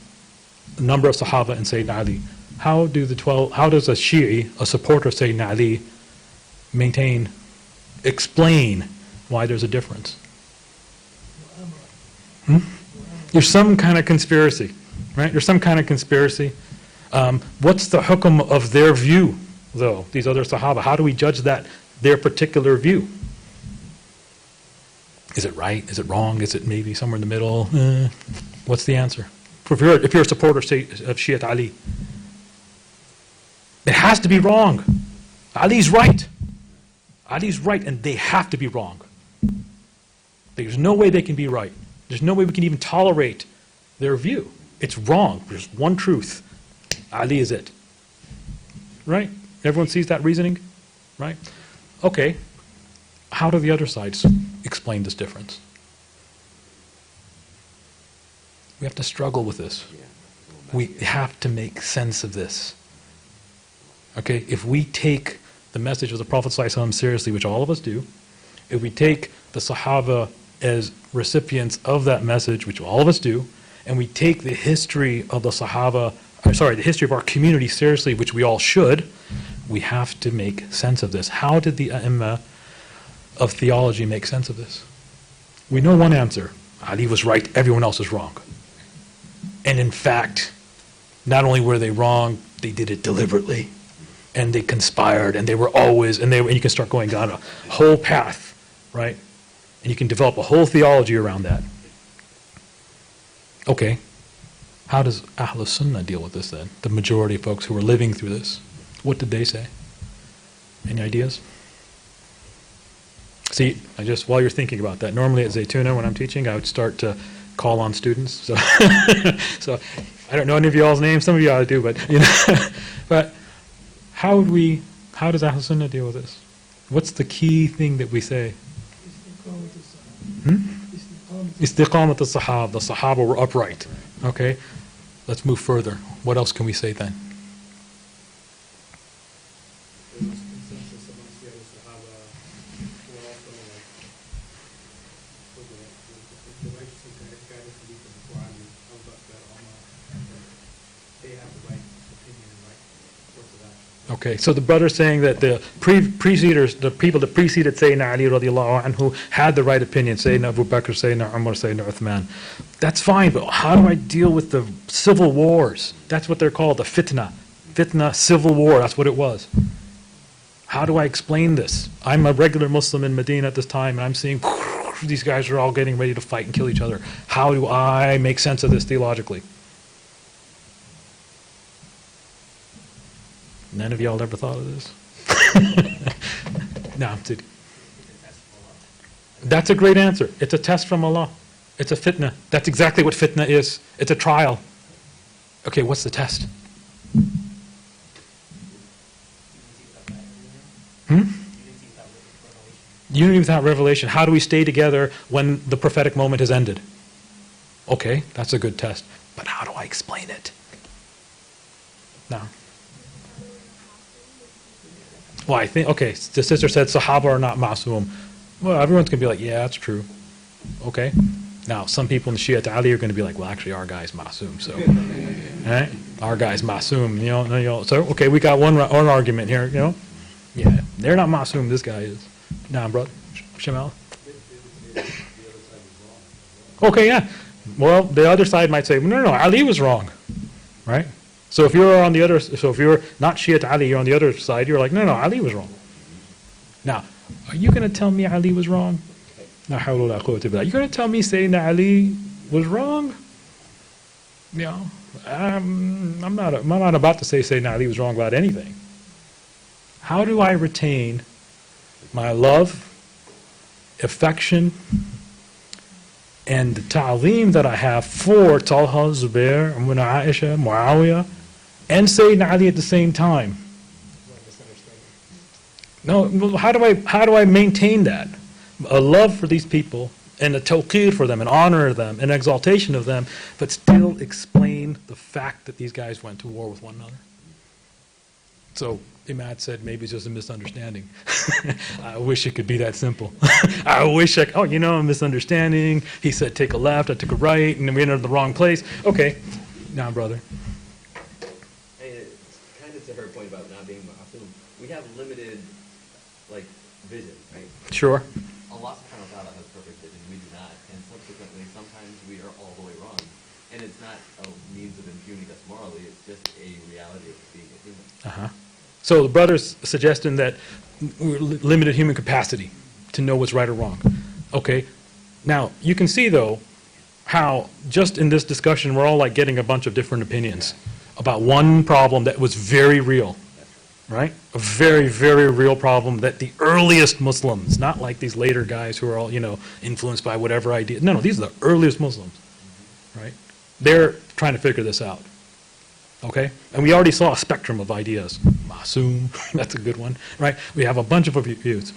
the number of Sahaba and Sayyidina Ali. How does a Shi'i, a supporter of Sayyidina Ali, explain why there's a difference? There's some kind of conspiracy, right? There's some kind of conspiracy. What's the hukum of their view, though, these other Sahaba? How do we judge their particular view? Is it right? Is it wrong? Is it maybe somewhere in the middle? What's the answer? If you're a supporter of Shi'at Ali, it has to be wrong. Ali's right. Ali's right, and they have to be wrong. There's no way they can be right. There's no way we can even tolerate their view. It's wrong. There's one truth. Ali is it. Right? Everyone sees that reasoning? Right? Okay. How do the other sides explain this difference? We have to struggle with this. We have to make sense of this. Okay, if we take the message of the Prophet ﷺ seriously, which all of us do, if we take the Sahaba as recipients of that message, which all of us do, and we take the history of the the history of our community seriously, which we all should, we have to make sense of this. How did the A'imma of theology make sense of this? We know one answer. Ali was right, everyone else is wrong. And in fact, not only were they wrong, they did it deliberately. And they conspired, and they were always, and you can start going down a whole path, right? And you can develop a whole theology around that. Okay, how does Ahl Sunnah deal with this then? The majority of folks who are living through this. What did they say? Any ideas? See, while you're thinking about that, normally at Zaytuna when I'm teaching, I would start to call on students. So, so I don't know any of y'all's names. Some of y'all do, but but how would we How does Ahl Sunnah deal with this? What's the key thing that we say? Istiqamat al-Sahaba. The Sahaba were upright. Okay, let's move further. What else can we say then? There was consensus amongst the other Sahaba who were also like, the righteous and guided belief in the Quran, Abu Bakr, Umar, they have the right opinion and right course of action. Okay, so the brother's saying that the preceders, the people that preceded Sayyidina Ali radiallahu anhu had the right opinion, Sayyidina Abu Bakr, Sayyidina Umar, Sayyidina Uthman. That's fine, but how do I deal with the civil wars? That's what they're called, the fitna. Fitna, civil war, that's what it was. How do I explain this? I'm a regular Muslim in Medina at this time, and I'm seeing these guys are all getting ready to fight and kill each other. How do I make sense of this theologically? None of y'all ever thought of this? No, I'm kidding. That's a great answer. It's a test from Allah. It's a fitna. That's exactly what fitna is. It's a trial. Okay, what's the test? Unity without revelation. How do we stay together when the prophetic moment has ended? Okay, that's a good test. But how do I explain it? Now. Well, I think, okay, the sister said Sahaba are not ma'soom. Well, everyone's going to be like, yeah, that's true. Okay. Now, some people in the Shia Ali are going to be like, well, actually, our guy's ma'soom, so. Right? Our guy's ma'soom, you know. So, okay, we got one argument here, you know. Yeah, they're not ma'soom, this guy is. Nah, bro. Shamal? Okay, yeah. Well, the other side might say, no, Ali was wrong. Right? So if you're on the other, so if you're not Shia Ali, you're on the other side, you're like, no, Ali was wrong. Now, are you going to tell me Ali was wrong? La hawla wa la quwwata illa billah. You going to tell me Sayyidina Ali was wrong? You know, I'm not about to say Sayyidina Ali was wrong about anything. How do I retain my love, affection, and the ta'aleem that I have for Talha, Zubair, Aisha, Muawiyah, and Sayyidina Ali at the same time? No, how do I maintain that? A love for these people, and a tawqir for them, an honor of them, an exaltation of them, but still explain the fact that these guys went to war with one another. So Imad said maybe it's just a misunderstanding. I wish it could be that simple. I wish a misunderstanding. He said take a left, I took a right, and then we ended up in the wrong place. Okay, now brother. It's kind of to her point about not being ma'asum. We have limited, vision, right? Sure. Allah subhanahu wa ta'ala has perfect vision, we do not. And subsequently, sometimes we are all the way wrong. And it's not a means of impugning us morally, it's just a reality of being a human. Uh-huh. So the brother's suggesting that we're limited human capacity to know what's right or wrong. Okay. Now, you can see, though, how just in this discussion, we're all getting a bunch of different opinions about one problem that was very real. Right? A very, very real problem that the earliest Muslims, not like these later guys who are all, influenced by whatever idea. No, these are the earliest Muslims. Right? They're trying to figure this out. Okay? And we already saw a spectrum of ideas. Ma'soom, that's a good one. Right? We have a bunch of views.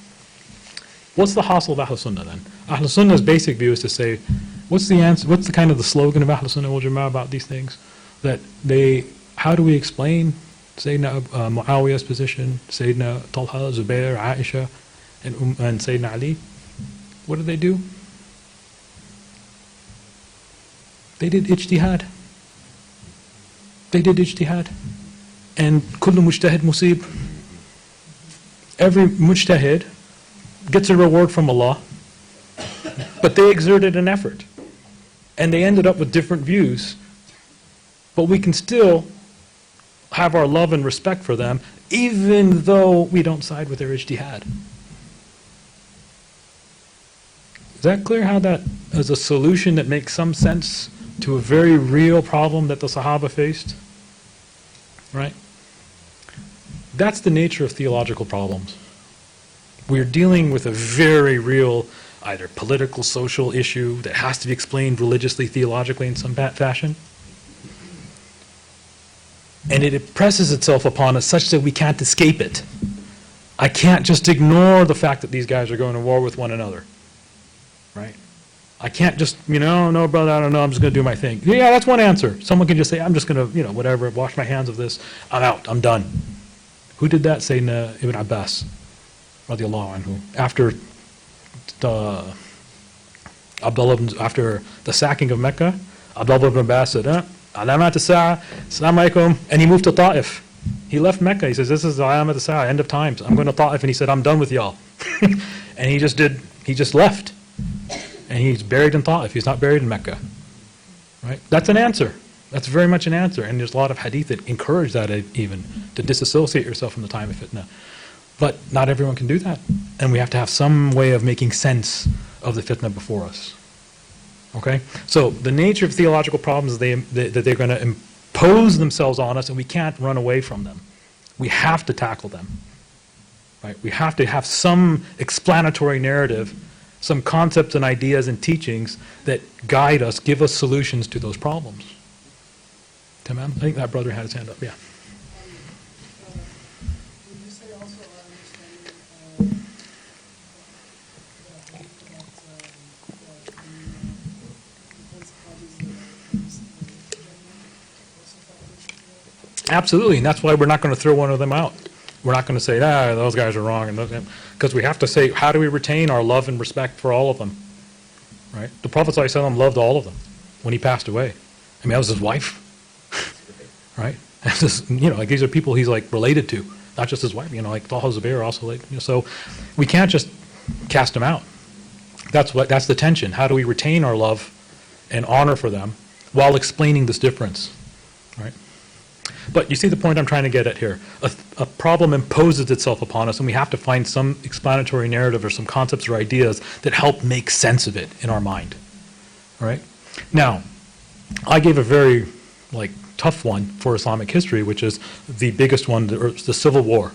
What's the hasil of Ahl Sunnah then? Ahl Sunnah's basic view is to say, what's the answer, what's the kind of the slogan of Ahl Sunnah wal Jama'ah about these things? How do we explain Sayyidina Muawiyah's position, Sayyidina Talha, Zubair, Aisha, and Sayyidina Ali? What did they do? They did ijtihad. And kullu mujtahid musib. Every mujtahid gets a reward from Allah, but they exerted an effort. And they ended up with different views, but we can still have our love and respect for them, even though we don't side with their ijtihad. Is that clear how that is a solution that makes some sense to a very real problem that the Sahaba faced? Right? That's the nature of theological problems. We're dealing with a very real, either political, social issue that has to be explained religiously, theologically in some fashion. And it impresses itself upon us such that we can't escape it. I can't just ignore the fact that these guys are going to war with one another, right? I can't just, no, brother, I don't know, I'm just going to do my thing. Yeah, that's one answer. Someone can just say, I'm just going to, whatever, wash my hands of this. I'm out, I'm done. Who did that? Sayyidina Ibn Abbas, radiallahu anhu. After after the sacking of Mecca, Abdullah ibn Abbas said, Alamat as-sa'a, assalamu alaikum, and he moved to Ta'if. He left Mecca. He says, this is Alamat as-sa'a, end of times. I'm going to Ta'if, and he said, I'm done with y'all. And he just left. And he's buried in Ta'if. He's not buried in Mecca. Right? That's an answer. That's very much an answer. And there's a lot of hadith that encourage that even, to disassociate yourself from the time of fitna. But not everyone can do that. And we have to have some way of making sense of the fitna before us. Okay? So the nature of theological problems is that they're going to impose themselves on us, and we can't run away from them. We have to tackle them. Right? We have to have some explanatory narrative, some concepts and ideas and teachings that guide us, give us solutions to those problems. Tamam? I think that brother had his hand up. Yeah. Would you say also our understanding Absolutely, and that's why we're not going to throw one of them out. We're not going to say, those guys are wrong, because we have to say, how do we retain our love and respect for all of them? Right? The Prophet ﷺ loved all of them when he passed away. I mean, that was his wife. Right? Just, like these are people he's like related to, not just his wife. Like Talha Zubair also like. So we can't just cast them out. That's the tension. How do we retain our love and honor for them while explaining this difference? Right? But you see the point I'm trying to get at here. A problem imposes itself upon us, and we have to find some explanatory narrative or some concepts or ideas that help make sense of it in our mind. All right? Now, I gave a very tough one for Islamic history, which is the biggest one, the Civil War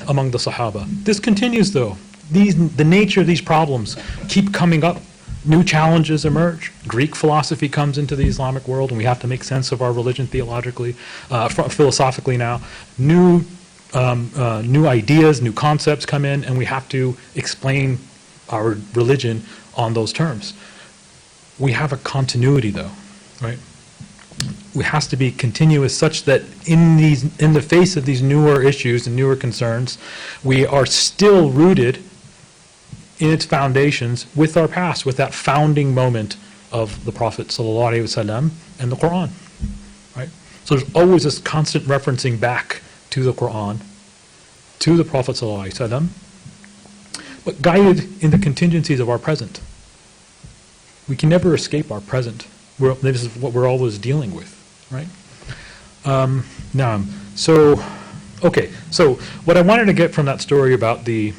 among the Sahaba. This continues, though. The nature of these problems keep coming up. New challenges emerge. Greek philosophy comes into the Islamic world, and we have to make sense of our religion theologically, philosophically now. New ideas, new concepts come in, and we have to explain our religion on those terms. We have a continuity, though, right? It has to be continuous, such that in the face of these newer issues and newer concerns, we are still rooted in its foundations with our past, with that founding moment of the Prophet ﷺ and the Quran. Right? So there's always this constant referencing back to the Quran, to the Prophet ﷺ, but guided in the contingencies of our present. We can never escape our present. This is what we're always dealing with, right? So what I wanted to get from that story about the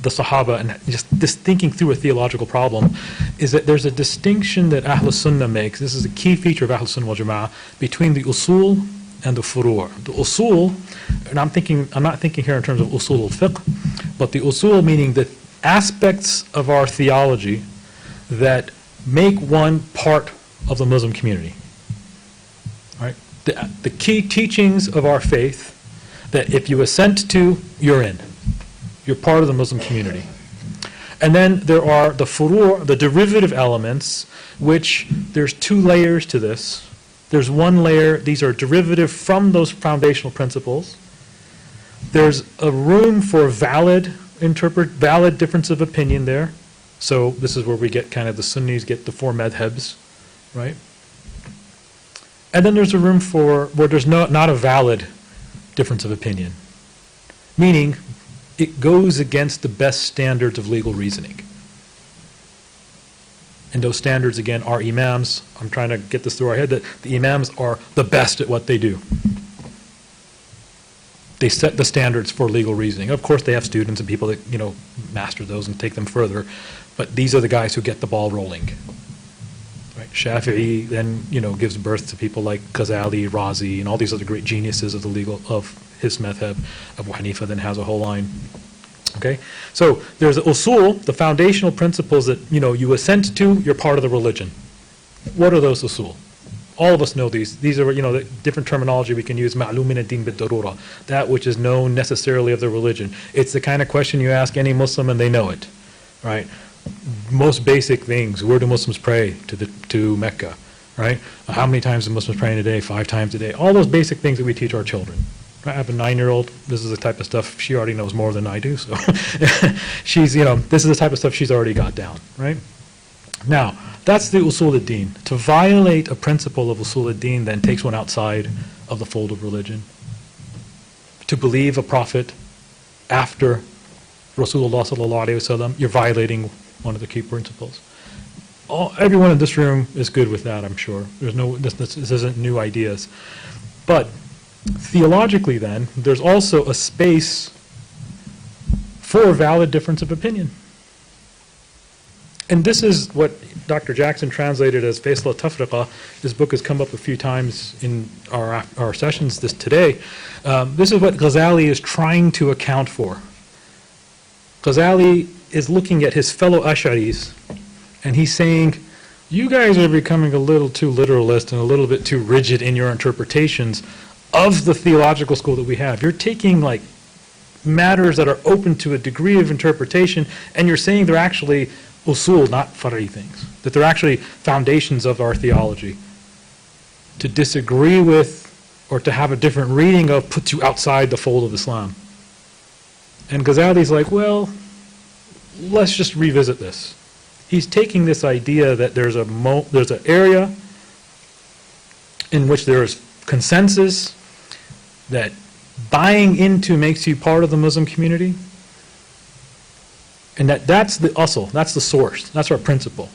Sahaba and just this thinking through a theological problem is that there's a distinction that Ahl Sunnah makes. This is a key feature of Ahl Sunnah wal Jama'ah between the usul and the furu'. The usul, and I'm not thinking here in terms of usul al-fiqh, but the usul meaning the aspects of our theology that make one part of the Muslim community. Right? The key teachings of our faith that if you assent to, you're in. You're part of the Muslim community. And then there are the furu', the derivative elements, which there's two layers to this. There's one layer, these are derivative from those foundational principles. There's a room for valid difference of opinion there. So this is where we get kind of the Sunnis get the four madhabs, right? And then there's a room for where there's not a valid difference of opinion, meaning it goes against the best standards of legal reasoning. And those standards, again, are imams. I'm trying to get this through our head, that the imams are the best at what they do. They set the standards for legal reasoning. Of course, they have students and people that, master those and take them further. But these are the guys who get the ball rolling. Right? Shafi'i then, gives birth to people like Ghazali, Razi, and all these other great geniuses of his madhab. Abu Hanifa then has a whole line. Okay? So there's the usul, the foundational principles that, you assent to, you're part of the religion. What are those usul? All of us know these. These are, the different terminology we can use. مَعْلُومٍ الدِّينِ بِالضَّرُورَةِ. That which is known necessarily of the religion. It's the kind of question you ask any Muslim and they know it, right? Most basic things. Where do Muslims pray to Mecca, right? How many times do Muslims pray in a day? 5 times a day. All those basic things that we teach our children. I have a 9-year-old. This is the type of stuff she already knows more than I do. So she's, this is the type of stuff she's already got down, right? Now, that's the usul ad-din. To violate a principle of usul ad-din then takes one outside of the fold of religion. To believe a prophet after Rasulullah sallallahu alaihi wasallam, you're violating one of the key principles. Everyone in this room is good with that, I'm sure. There's no, this isn't new ideas. But theologically then, there's also a space for a valid difference of opinion. And this is what Dr. Jackson translated as Faisal al-Tafriqa. This book has come up a few times in our sessions today. This is what Ghazali is trying to account for. Ghazali is looking at his fellow Ash'aris, and he's saying, you guys are becoming a little too literalist and a little bit too rigid in your interpretations of the theological school that we have. You're taking like matters that are open to a degree of interpretation, and you're saying they're actually usul, not far'i things, that they're actually foundations of our theology. To disagree with or to have a different reading of puts you outside the fold of Islam. And Ghazali's like, well, let's just revisit this. He's taking this idea that there's an area in which there's consensus that buying into makes you part of the Muslim community, and that's the usul, that's the source, that's our principle.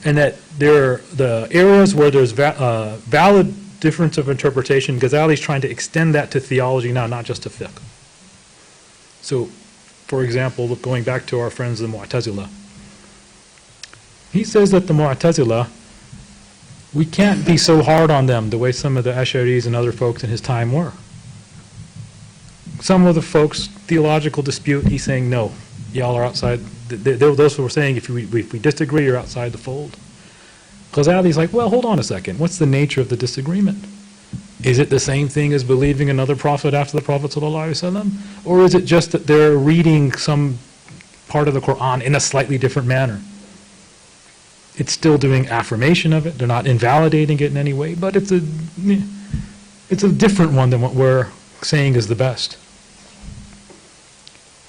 And that there are the areas where there's valid difference of interpretation. Ghazali's trying to extend that to theology now, not just to fiqh. So, for example, going back to our friends the Mu'tazila, he says that the Mu'tazila, we can't be so hard on them the way some of the Ash'aris and other folks in his time were. Some of the folks, theological dispute, he's saying, no, y'all are outside. Those who were saying, if we disagree, you're outside the fold. Ghazali's like, well, hold on a second. What's the nature of the disagreement? Is it the same thing as believing another prophet after the Prophet ﷺ? Or is it just that they're reading some part of the Quran in a slightly different manner? It's still doing affirmation of it. They're not invalidating it in any way, but it's a different one than what we're saying is the best.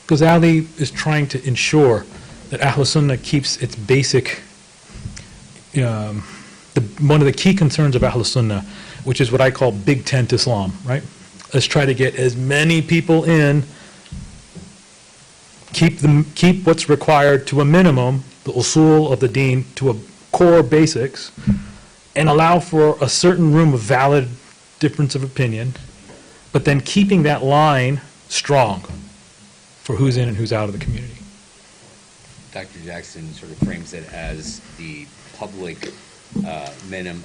Ghazali is trying to ensure that Ahl Sunnah keeps its basic, one of the key concerns of Ahl Sunnah, which is what I call big tent Islam, right? Let's try to get as many people in, keep what's required to a minimum, the usul of the deen, to a core basics, and allow for a certain room of valid difference of opinion, but then keeping that line strong for who's in and who's out of the community. Dr. Jackson sort of frames it as the public minimum,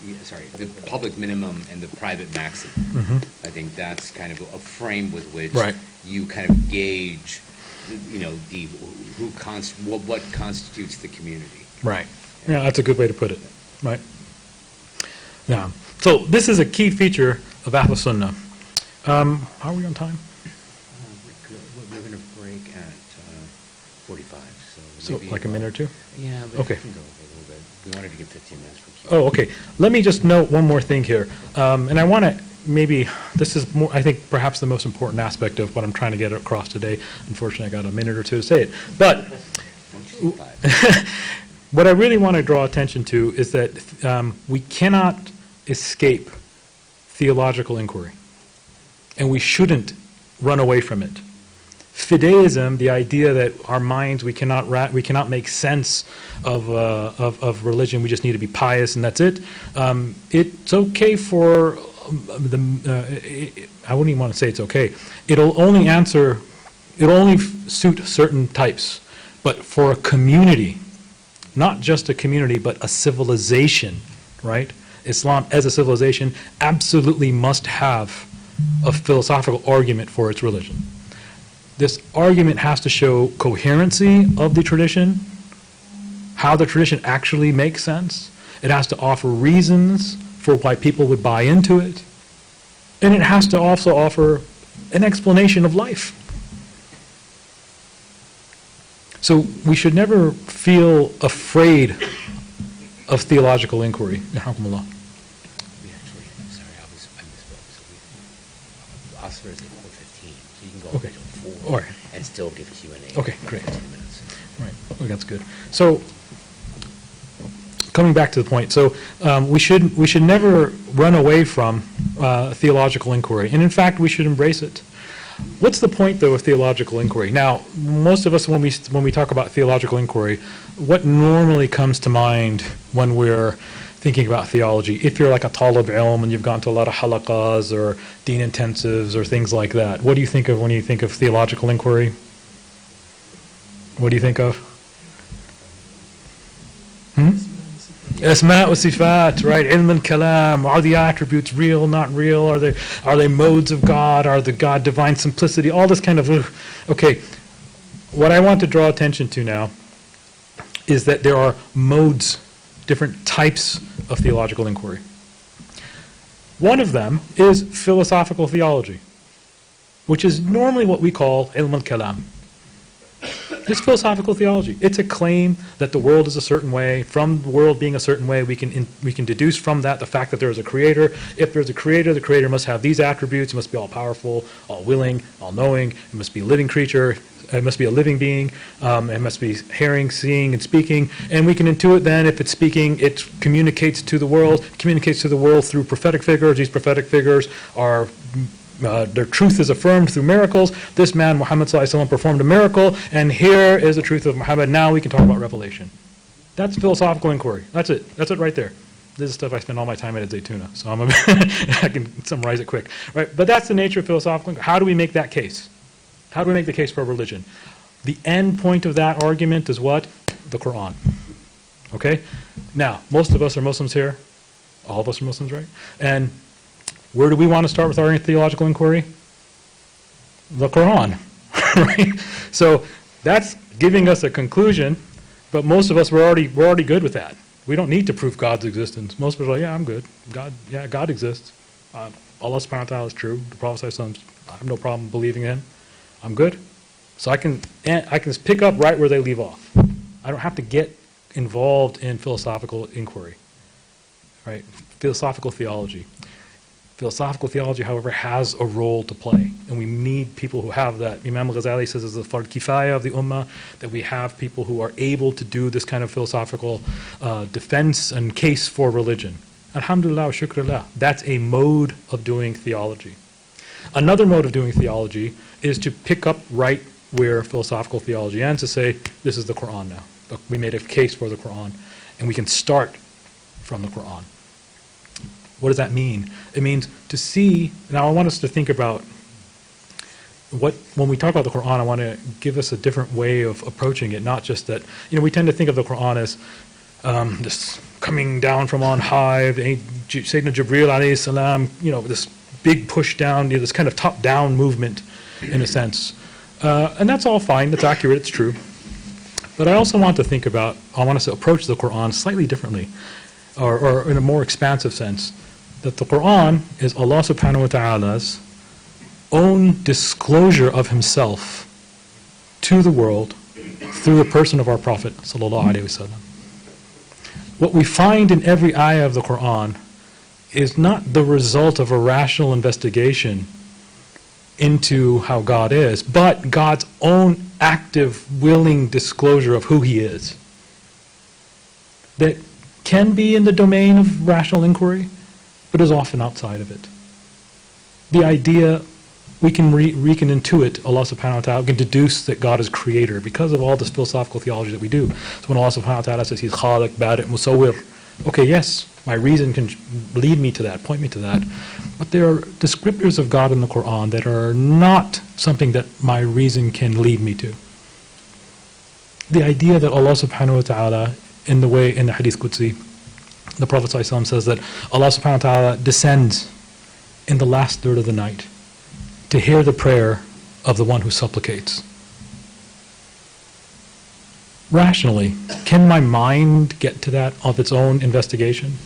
the public minimum and the private maximum. Mm-hmm. I think that's kind of a frame with which Right. you kind of gauge, what constitutes the community. Right. Yeah, that's a good way to put it. Right. Now, so this is a key feature of Ahl Sunnah. How are we on time? We're going to break at 45. So maybe like a minute or two? Yeah, but Okay. we can go over a little bit. We wanted to get 15 minutes for Q&A. Oh, okay. Let me just note one more thing here. And I want to this is more, I think, perhaps the most important aspect of what I'm trying to get across today. Unfortunately, I got a minute or two to say it. But what I really want to draw attention to is that we cannot escape theological inquiry. And we shouldn't run away from it. Fideism, the idea that our minds, we cannot make sense of religion, we just need to be pious and that's it. It's okay for I wouldn't even want to say it's okay. It'll only suit certain types. But for a community, not just a community, but a civilization, right? Islam as a civilization absolutely must have a philosophical argument for its religion. This argument has to show coherency of the tradition, how the tradition actually makes sense, It has to offer reasons for why people would buy into it. And it has to also offer an explanation of life. So we should never feel afraid of theological inquiry. Yarhamukallah. We actually, sorry, I misspoke. So our service is 4:15, so you can go Okay. until 4 All right. and still give Q&A. Okay, great. 10 minutes. Right, well, that's good. So, coming back to the point, so we should never run away from theological inquiry, and in fact, we should embrace it. What's the point, though, of theological inquiry? Now, most of us, when we talk about theological inquiry, what normally comes to mind when we're thinking about theology, if you're like a talib ilm and you've gone to a lot of halaqas or deen intensives or things like that, what do you think of when you think of theological inquiry? What do you think of? Asma wa sifat, right? Ilm al-kalam. Are the attributes real, not real? Are they modes of God? Are the God divine simplicity? All this kind of, okay. What I want to draw attention to now is that there are modes, different types of theological inquiry. One of them is philosophical theology, which is normally what we call ilm al-kalam. It's philosophical theology. It's a claim that the world is a certain way. From the world being a certain way, we can deduce from that the fact that there is a creator. If there's a creator, the creator must have these attributes. It must be all powerful, all willing, all knowing. It must be a living creature. It must be a living being. It must be hearing, seeing, and speaking. And we can intuit then, if it's speaking, it communicates to the world through prophetic figures. These prophetic figures are their truth is affirmed through miracles. This man, Muhammad ﷺ, performed a miracle, and here is the truth of Muhammad. Now we can talk about revelation. That's philosophical inquiry. That's it. That's it right there. This is stuff I spend all my time at Zaytuna, so I can summarize it quick. Right? But that's the nature of philosophical inquiry. How do we make that case? How do we make the case for religion? The end point of that argument is what? The Quran. Okay? Now, most of us are Muslims here. All of us are Muslims, right? And where do we want to start with our theological inquiry? The Quran, right? So that's giving us a conclusion, but most of us we're already good with that. We don't need to prove God's existence. Most of us are like, yeah, I'm good. God exists. Allah subhanahu wa ta'ala is true. The Prophet ﷺ, I have no problem believing in him. I'm good. So I can pick up right where they leave off. I don't have to get involved in philosophical inquiry, right? Philosophical theology. Philosophical theology, however, has a role to play, and we need people who have that. Imam al-Ghazali says it's the fard kifaya of the ummah, that we have people who are able to do this kind of philosophical defense and case for religion. Alhamdulillah wa shukrullah. That's a mode of doing theology. Another mode of doing theology is to pick up right where philosophical theology ends, to say, this is the Quran now. Look, we made a case for the Quran, and we can start from the Quran. What does that mean? It means to see, now I want us to think about when we talk about the Quran, I want to give us a different way of approaching it, not just that, we tend to think of the Quran as this coming down from on high, Sayyidina Jibreel alayhi salam, this big push down, this kind of top-down movement in a sense. And that's all fine, that's accurate, it's true. But I also want to think about, I want us to approach the Quran slightly differently, or in a more expansive sense, that the Quran is Allah subhanahu wa ta'ala's own disclosure of himself to the world through the person of our Prophet sallallahu alaihi wasallam. What we find in every ayah of the Quran is not the result of a rational investigation into how God is, but God's own active, willing disclosure of who He is. That can be in the domain of rational inquiry, but is often outside of it. The idea, we can intuit Allah subhanahu wa ta'ala, we can deduce that God is creator because of all this philosophical theology that we do. So when Allah subhanahu wa ta'ala says He's khaliq, bari', musawwir, okay, yes, my reason can lead me to that, point me to that, but there are descriptors of God in the Quran that are not something that my reason can lead me to. The idea that Allah subhanahu wa ta'ala, in the Hadith Qudsi, the Prophet ﷺ says that Allah subhanahu wa ta'ala descends in the last third of the night to hear the prayer of the one who supplicates. rationally, can my mind get to that of its own investigation?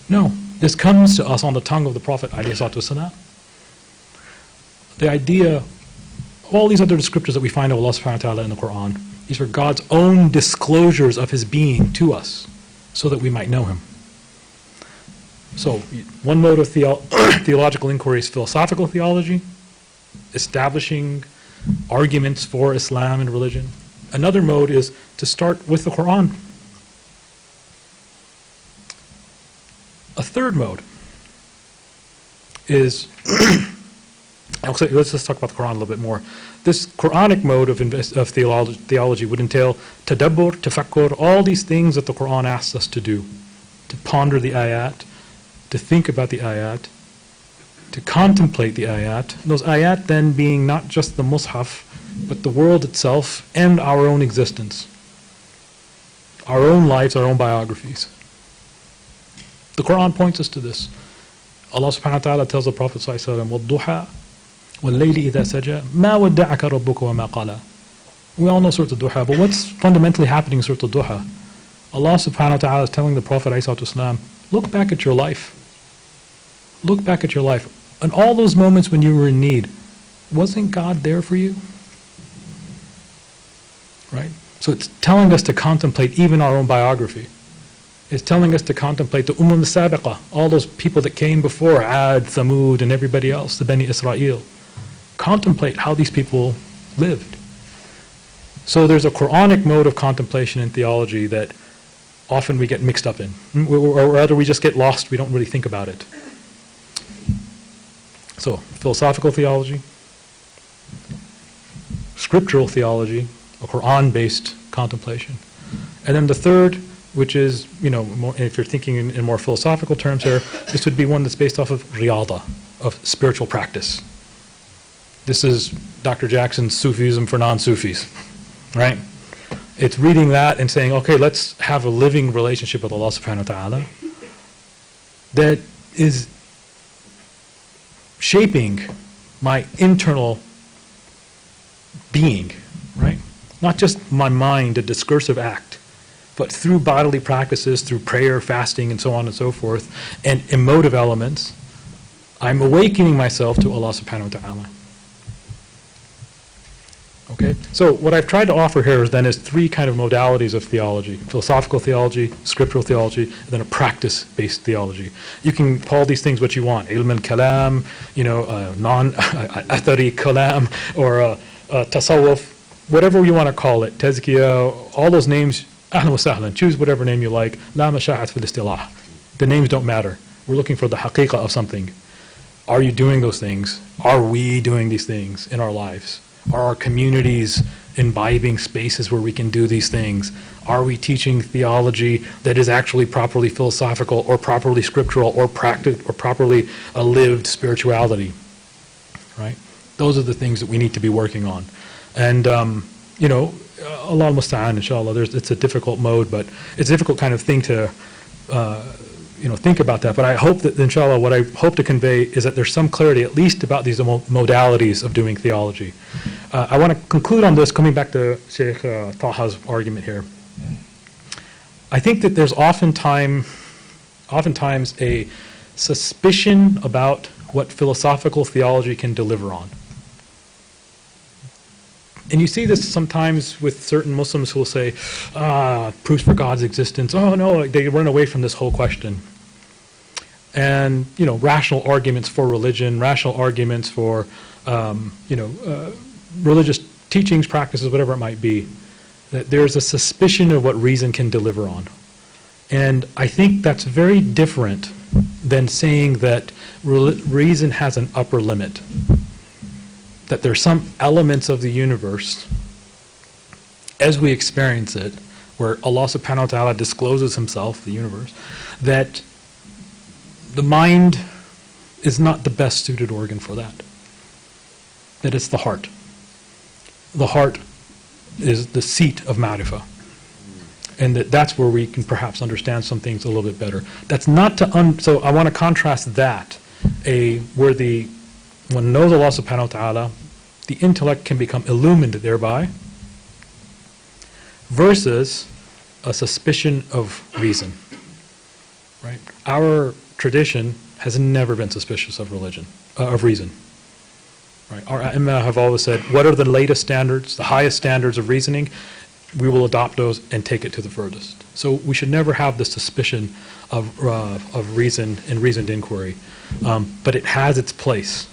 No. This comes to us on the tongue of the Prophet ﷺ. The idea, all these other descriptors that we find of Allah subhanahu wa ta'ala in the Quran, these are God's own disclosures of His being to us so that we might know Him. So, one mode of theological inquiry is philosophical theology, establishing arguments for Islam and religion. Another mode is to start with the Quran. A third mode is, let's just talk about the Quran a little bit more. This Quranic mode of theology would entail tadabbur, tafakkur, all these things that the Quran asks us to do. To ponder the ayat, to think about the ayat, to contemplate the ayat. Those ayat then being not just the mushaf, but the world itself and our own existence. Our own lives, our own biographies. The Quran points us to this. Allah subhanahu wa ta'ala tells the Prophet sallallahu alaihi wasallam, وَالضُّحَى وَاللَّيْلِ إِذَا سَجَى مَا وَدَّعَكَ رَبُّكَ وَمَا قَلَى. We all know Surah Al-Duha, but what's fundamentally happening in Surah Al-Duha? Allah subhanahu wa ta'ala is telling the Prophet ﷺ, look back at your life. Look back at your life. And all those moments when you were in need, wasn't God there for you? Right? So it's telling us to contemplate even our own biography. It's telling us to contemplate the al-Sabiqa, all those people that came before, Ad, Thamud, and everybody else, the Bani Israel. Contemplate how these people lived. So there's a Quranic mode of contemplation in theology that often we get mixed up in. Or rather we just get lost, we don't really think about it. So, philosophical theology, scriptural theology, a Quran-based contemplation. And then the third, which is, more, if you're thinking in more philosophical terms here, this would be one that's based off of riyada, of spiritual practice. This is Dr. Jackson's Sufism for non-Sufis, right? It's reading that and saying, okay, let's have a living relationship with Allah subhanahu wa ta'ala that is shaping my internal being, right? Not just my mind, a discursive act, but through bodily practices, through prayer, fasting, and so on and so forth, and emotive elements, I'm awakening myself to Allah subhanahu wa ta'ala. Okay? So what I've tried to offer here is three kind of modalities of theology: philosophical theology, scriptural theology, and then a practice-based theology. You can call these things what you want: ilm al-kalam, non-athari kalam, or tasawwuf, whatever you want to call it, tazkiyah, all those names, ahlan wa sahlan, choose whatever name you like. La masha'at fil istilah. The names don't matter. We're looking for the haqiqah of something. Are you doing those things? Are we doing these things in our lives? Are our communities imbibing spaces where we can do these things? Are we teaching theology that is actually properly philosophical or properly scriptural or properly lived spirituality? Right? Those are the things that we need to be working on. And, Allah al-musta'an, inshallah, it's a difficult mode, but it's a difficult kind of thing to, think about that. But I hope that, inshallah, what I hope to convey is that there's some clarity, at least about these modalities of doing theology. I want to conclude on this, coming back to Sheikh Taha's argument here. I think that there's oftentimes a suspicion about what philosophical theology can deliver on. And you see this sometimes with certain Muslims who will say, proofs for God's existence. Oh no, they run away from this whole question. And, rational arguments for religion, rational arguments for, religious teachings, practices, whatever it might be, that there's a suspicion of what reason can deliver on. And I think that's very different than saying that reason has an upper limit. That there's some elements of the universe, as we experience it, where Allah subhanahu wa ta'ala discloses himself, the universe, that the mind is not the best suited organ for that. That it's the heart. The heart is the seat of ma'rifah. And that's where we can perhaps understand some things a little bit better. That's not to, so I want to contrast that, where one knows Allah subhanahu wa ta'ala, the intellect can become illumined thereby, versus a suspicion of reason, right? Our tradition has never been suspicious of religion, of reason. Right? Our Imam have always said, what are the latest standards, the highest standards of reasoning? We will adopt those and take it to the furthest. So we should never have the suspicion of reason and reasoned inquiry. But it has its place.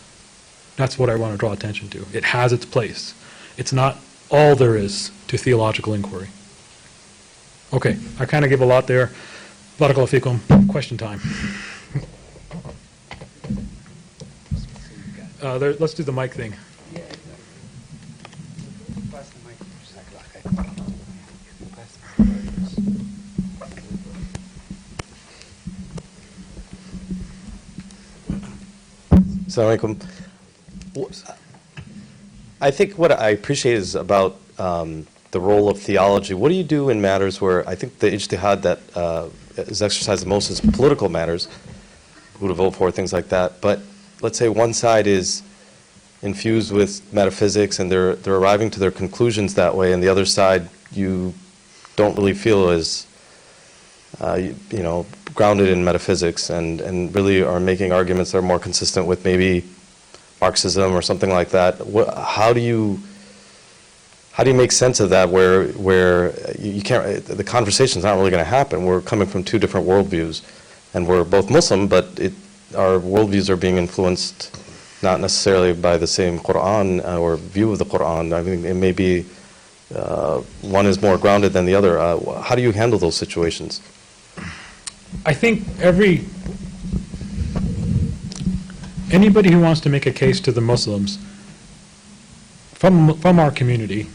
That's what I want to draw attention to. It has its place. It's not all there is to theological inquiry. Okay, I kind of give a lot there. Barakallahu fikum. Question time. Let's do the mic thing. Assalamu alaikum. I think what I appreciate is about the role of theology. What do you do in matters where I think the ijtihad that is exercised the most is political matters, who to vote for, things like that. But let's say one side is infused with metaphysics and they're arriving to their conclusions that way, and the other side you don't really feel is grounded in metaphysics and really are making arguments that are more consistent with maybe Marxism or something like that. How do you make sense of that where you can't, the conversation's not really going to happen? We're coming from two different worldviews, and we're both Muslim, but our worldviews are being influenced not necessarily by the same Quran or view of the Quran. I mean, it may be one is more grounded than the other. How do you handle those situations? I think anybody who wants to make a case to the Muslims from our community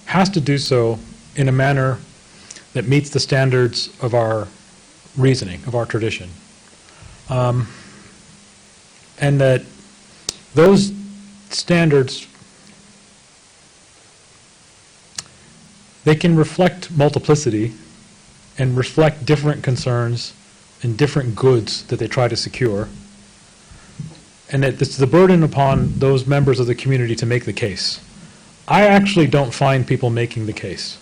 has to do so in a manner that meets the standards of our reasoning, of our tradition. And that those standards, they can reflect multiplicity and reflect different concerns and different goods that they try to secure. And that it's the burden upon those members of the community to make the case. I actually don't find people making the case.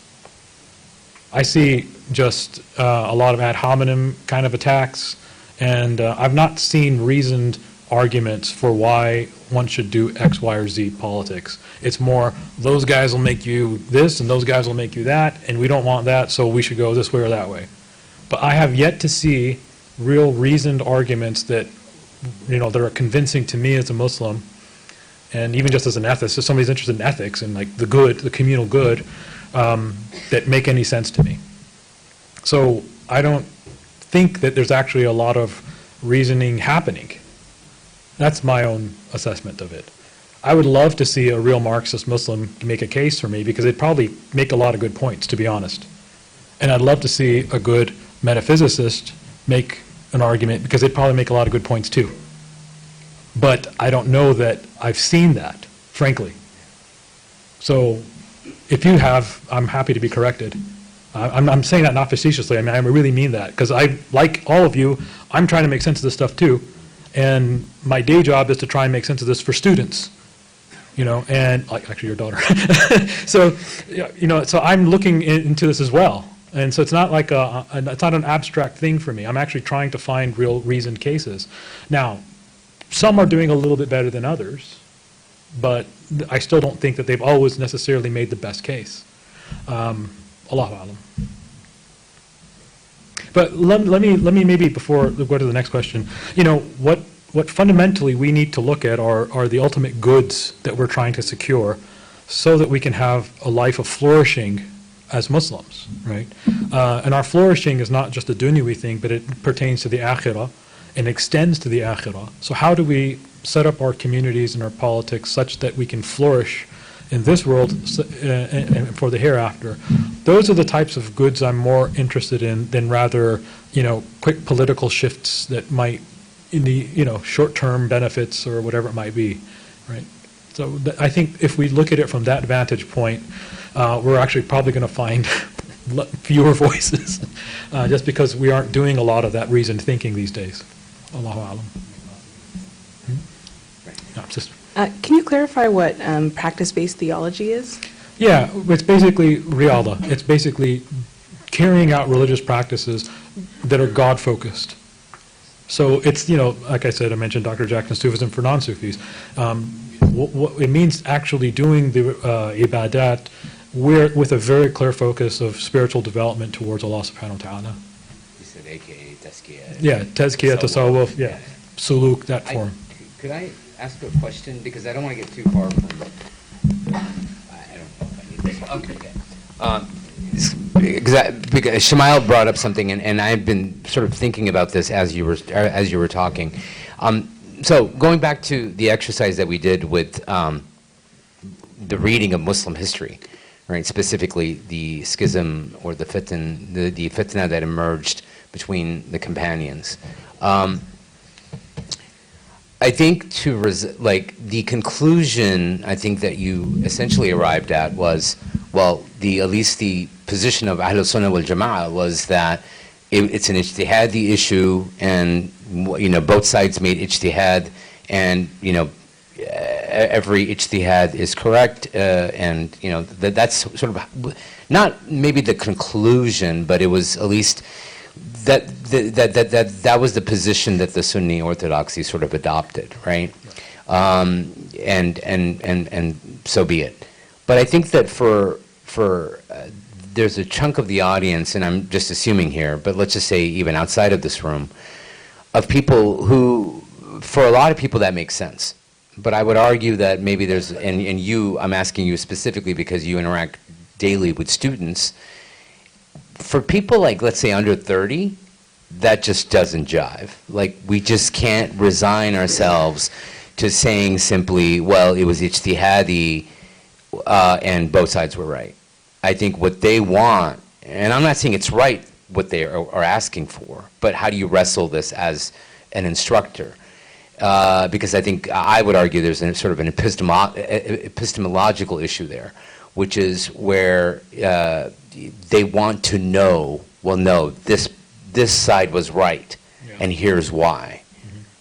I see just a lot of ad hominem kind of attacks, and I've not seen reasoned arguments for why one should do X, Y, or Z politics. It's more, those guys will make you this, and those guys will make you that, and we don't want that, so we should go this way or that way. But I have yet to see real reasoned arguments that that are convincing to me as a Muslim, and even just as an ethicist, if somebody's interested in ethics and like the good, the communal good, that make any sense to me. So I don't think that there's actually a lot of reasoning happening. That's my own assessment of it. I would love to see a real Marxist Muslim make a case for me, because they'd probably make a lot of good points, to be honest. And I'd love to see a good metaphysicist make an argument, because they'd probably make a lot of good points too. But I don't know that I've seen that, frankly. So if you have, I'm happy to be corrected. I'm saying that not facetiously. I mean, I really mean that, because like all of you, I'm trying to make sense of this stuff too. And my day job is to try and make sense of this for students, and like actually your daughter. So, so I'm looking into this as well. And so it's not like it's not an abstract thing for me. I'm actually trying to find real reasoned cases. Now, some are doing a little bit better than others, but I still don't think that they've always necessarily made the best case. Allahu Alam. But let me maybe, before we go to the next question, what fundamentally we need to look at are the ultimate goods that we're trying to secure, so that we can have a life of flourishing as Muslims, right? And our flourishing is not just a dunyawi thing, but it pertains to the akhirah and extends to the akhirah. So how do we set up our communities and our politics such that we can flourish in this world and for the hereafter? Those are the types of goods I'm more interested in than rather, quick political shifts that might, in the, short-term benefits or whatever it might be, right? So I think if we look at it from that vantage point, we're actually probably going to find fewer voices, just because we aren't doing a lot of that reasoned thinking these days. Allahu Alam. No, Can you clarify what practice-based theology is? Yeah, it's basically riyadha. It's basically carrying out religious practices that are God-focused. So it's, like I said, I mentioned Dr. Jackson's Sufism for non-Sufis. It means actually doing the ibadat with a very clear focus of spiritual development towards Allah subhanahu wa ta'ala. You said AKA tazkiyah. Yeah, tazkiyah, tasawwuf, yeah, suluk, that form. Could I ask a question? Because I don't want to get too far from I don't know if I need this. Okay. Because Shamail brought up something, and I've been sort of thinking about this as you were talking. So going back to the exercise that we did with the reading of Muslim history, right? Specifically the schism or the fitna that emerged between the companions. I think the conclusion I think that you essentially arrived at was, well, at least the position of Ahlul Sunnah wal Jama'ah was that it's an ijtihadi issue, and both sides made ijtihad, and every ijtihad is correct, and that's sort of not maybe the conclusion, but it was at least that was the position that the Sunni orthodoxy sort of adopted, right? And so be it. But I think that for there's a chunk of the audience, and I'm just assuming here, but let's just say even outside of this room, of people who, for a lot of people that makes sense. But I would argue that maybe there's, and I'm asking you specifically because you interact daily with students. For people like, let's say, under 30, that just doesn't jive. Like, we just can't resign ourselves to saying simply, well, it was ijtihadi, and both sides were right. I think what they want, and I'm not saying it's right what they are asking for, but how do you wrestle this as an instructor? Because I think I would argue there's sort of an epistemological issue there, which is where they want to know, well, no, this side was right, and here's why.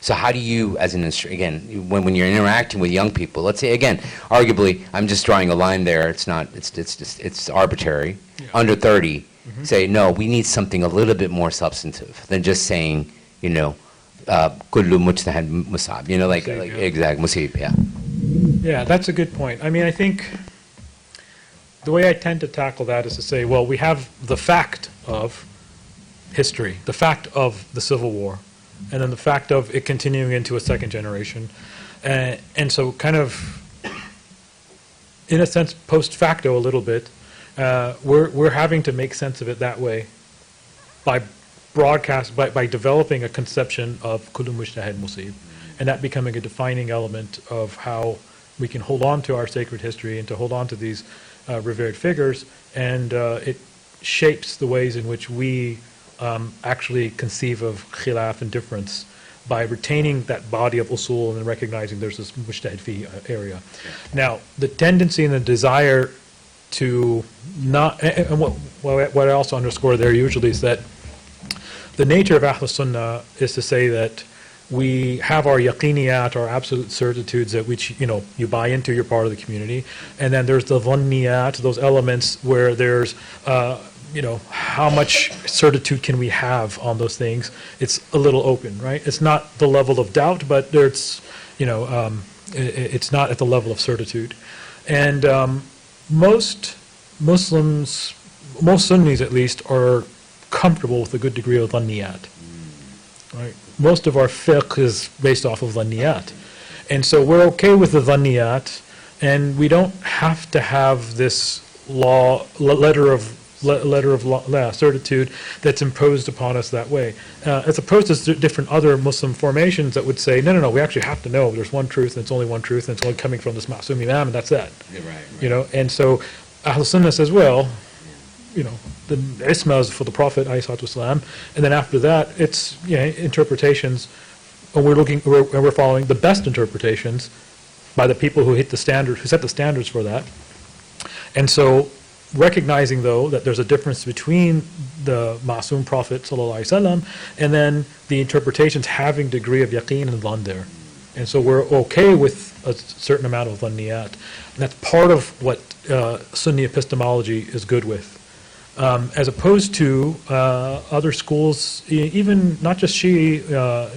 So how do you, as an again, when you're interacting with young people, let's say again, arguably, I'm just drawing a line there. It's not. It's arbitrary. Yeah. Under 30, say no. We need something a little bit more substantive than just saying, kullu mujtahid musab. Exact musib. Yeah. Yeah, that's a good point. I mean, I think the way I tend to tackle that is to say, well, we have the fact of history, the fact of the Civil War, and then the fact of it continuing into a second generation. And so kind of, in a sense, post facto a little bit, we're having to make sense of it that way by developing a conception of kullu mujtahid musib, and that becoming a defining element of how we can hold on to our sacred history and to hold on to these revered figures, and it shapes the ways in which we actually conceive of khilaf and difference by retaining that body of usul and then recognizing there's this mujtahid fi area. Now, the tendency and the desire to not, and what I also underscore there usually is that the nature of Ahlus Sunnah is to say that we have our yaqiniyat, our absolute certitudes that which, you buy into, you're part of the community. And then there's the dhanniyat, those elements where there's, how much certitude can we have on those things? It's a little open, right? It's not the level of doubt, but it's, it's not at the level of certitude. And most Muslims, most Sunnis at least, are comfortable with a good degree of dhanniyat, right? Most of our fiqh is based off of dhanniyat. And so we're okay with the dhanniyat, and we don't have to have this letter of certitude that's imposed upon us that way. As opposed to different other Muslim formations that would say, no, we actually have to know there's one truth, and it's only one truth, and it's only coming from this Ma'soom Imam, and that's that. Yeah, right. And so Ahl Sunnah says, well, the isma is for the Prophet, ﷺ, and then after that, it's interpretations, and we're following the best interpretations by the people who hit the standard, who set the standards for that. And so, recognizing though that there's a difference between the Ma'soom Prophet ﷺ and then the interpretations having degree of yaqeen and dhann there. And so we're okay with a certain amount of dhanniyat. And that's part of what Sunni epistemology is good with. As opposed to other schools, even not just Shi'i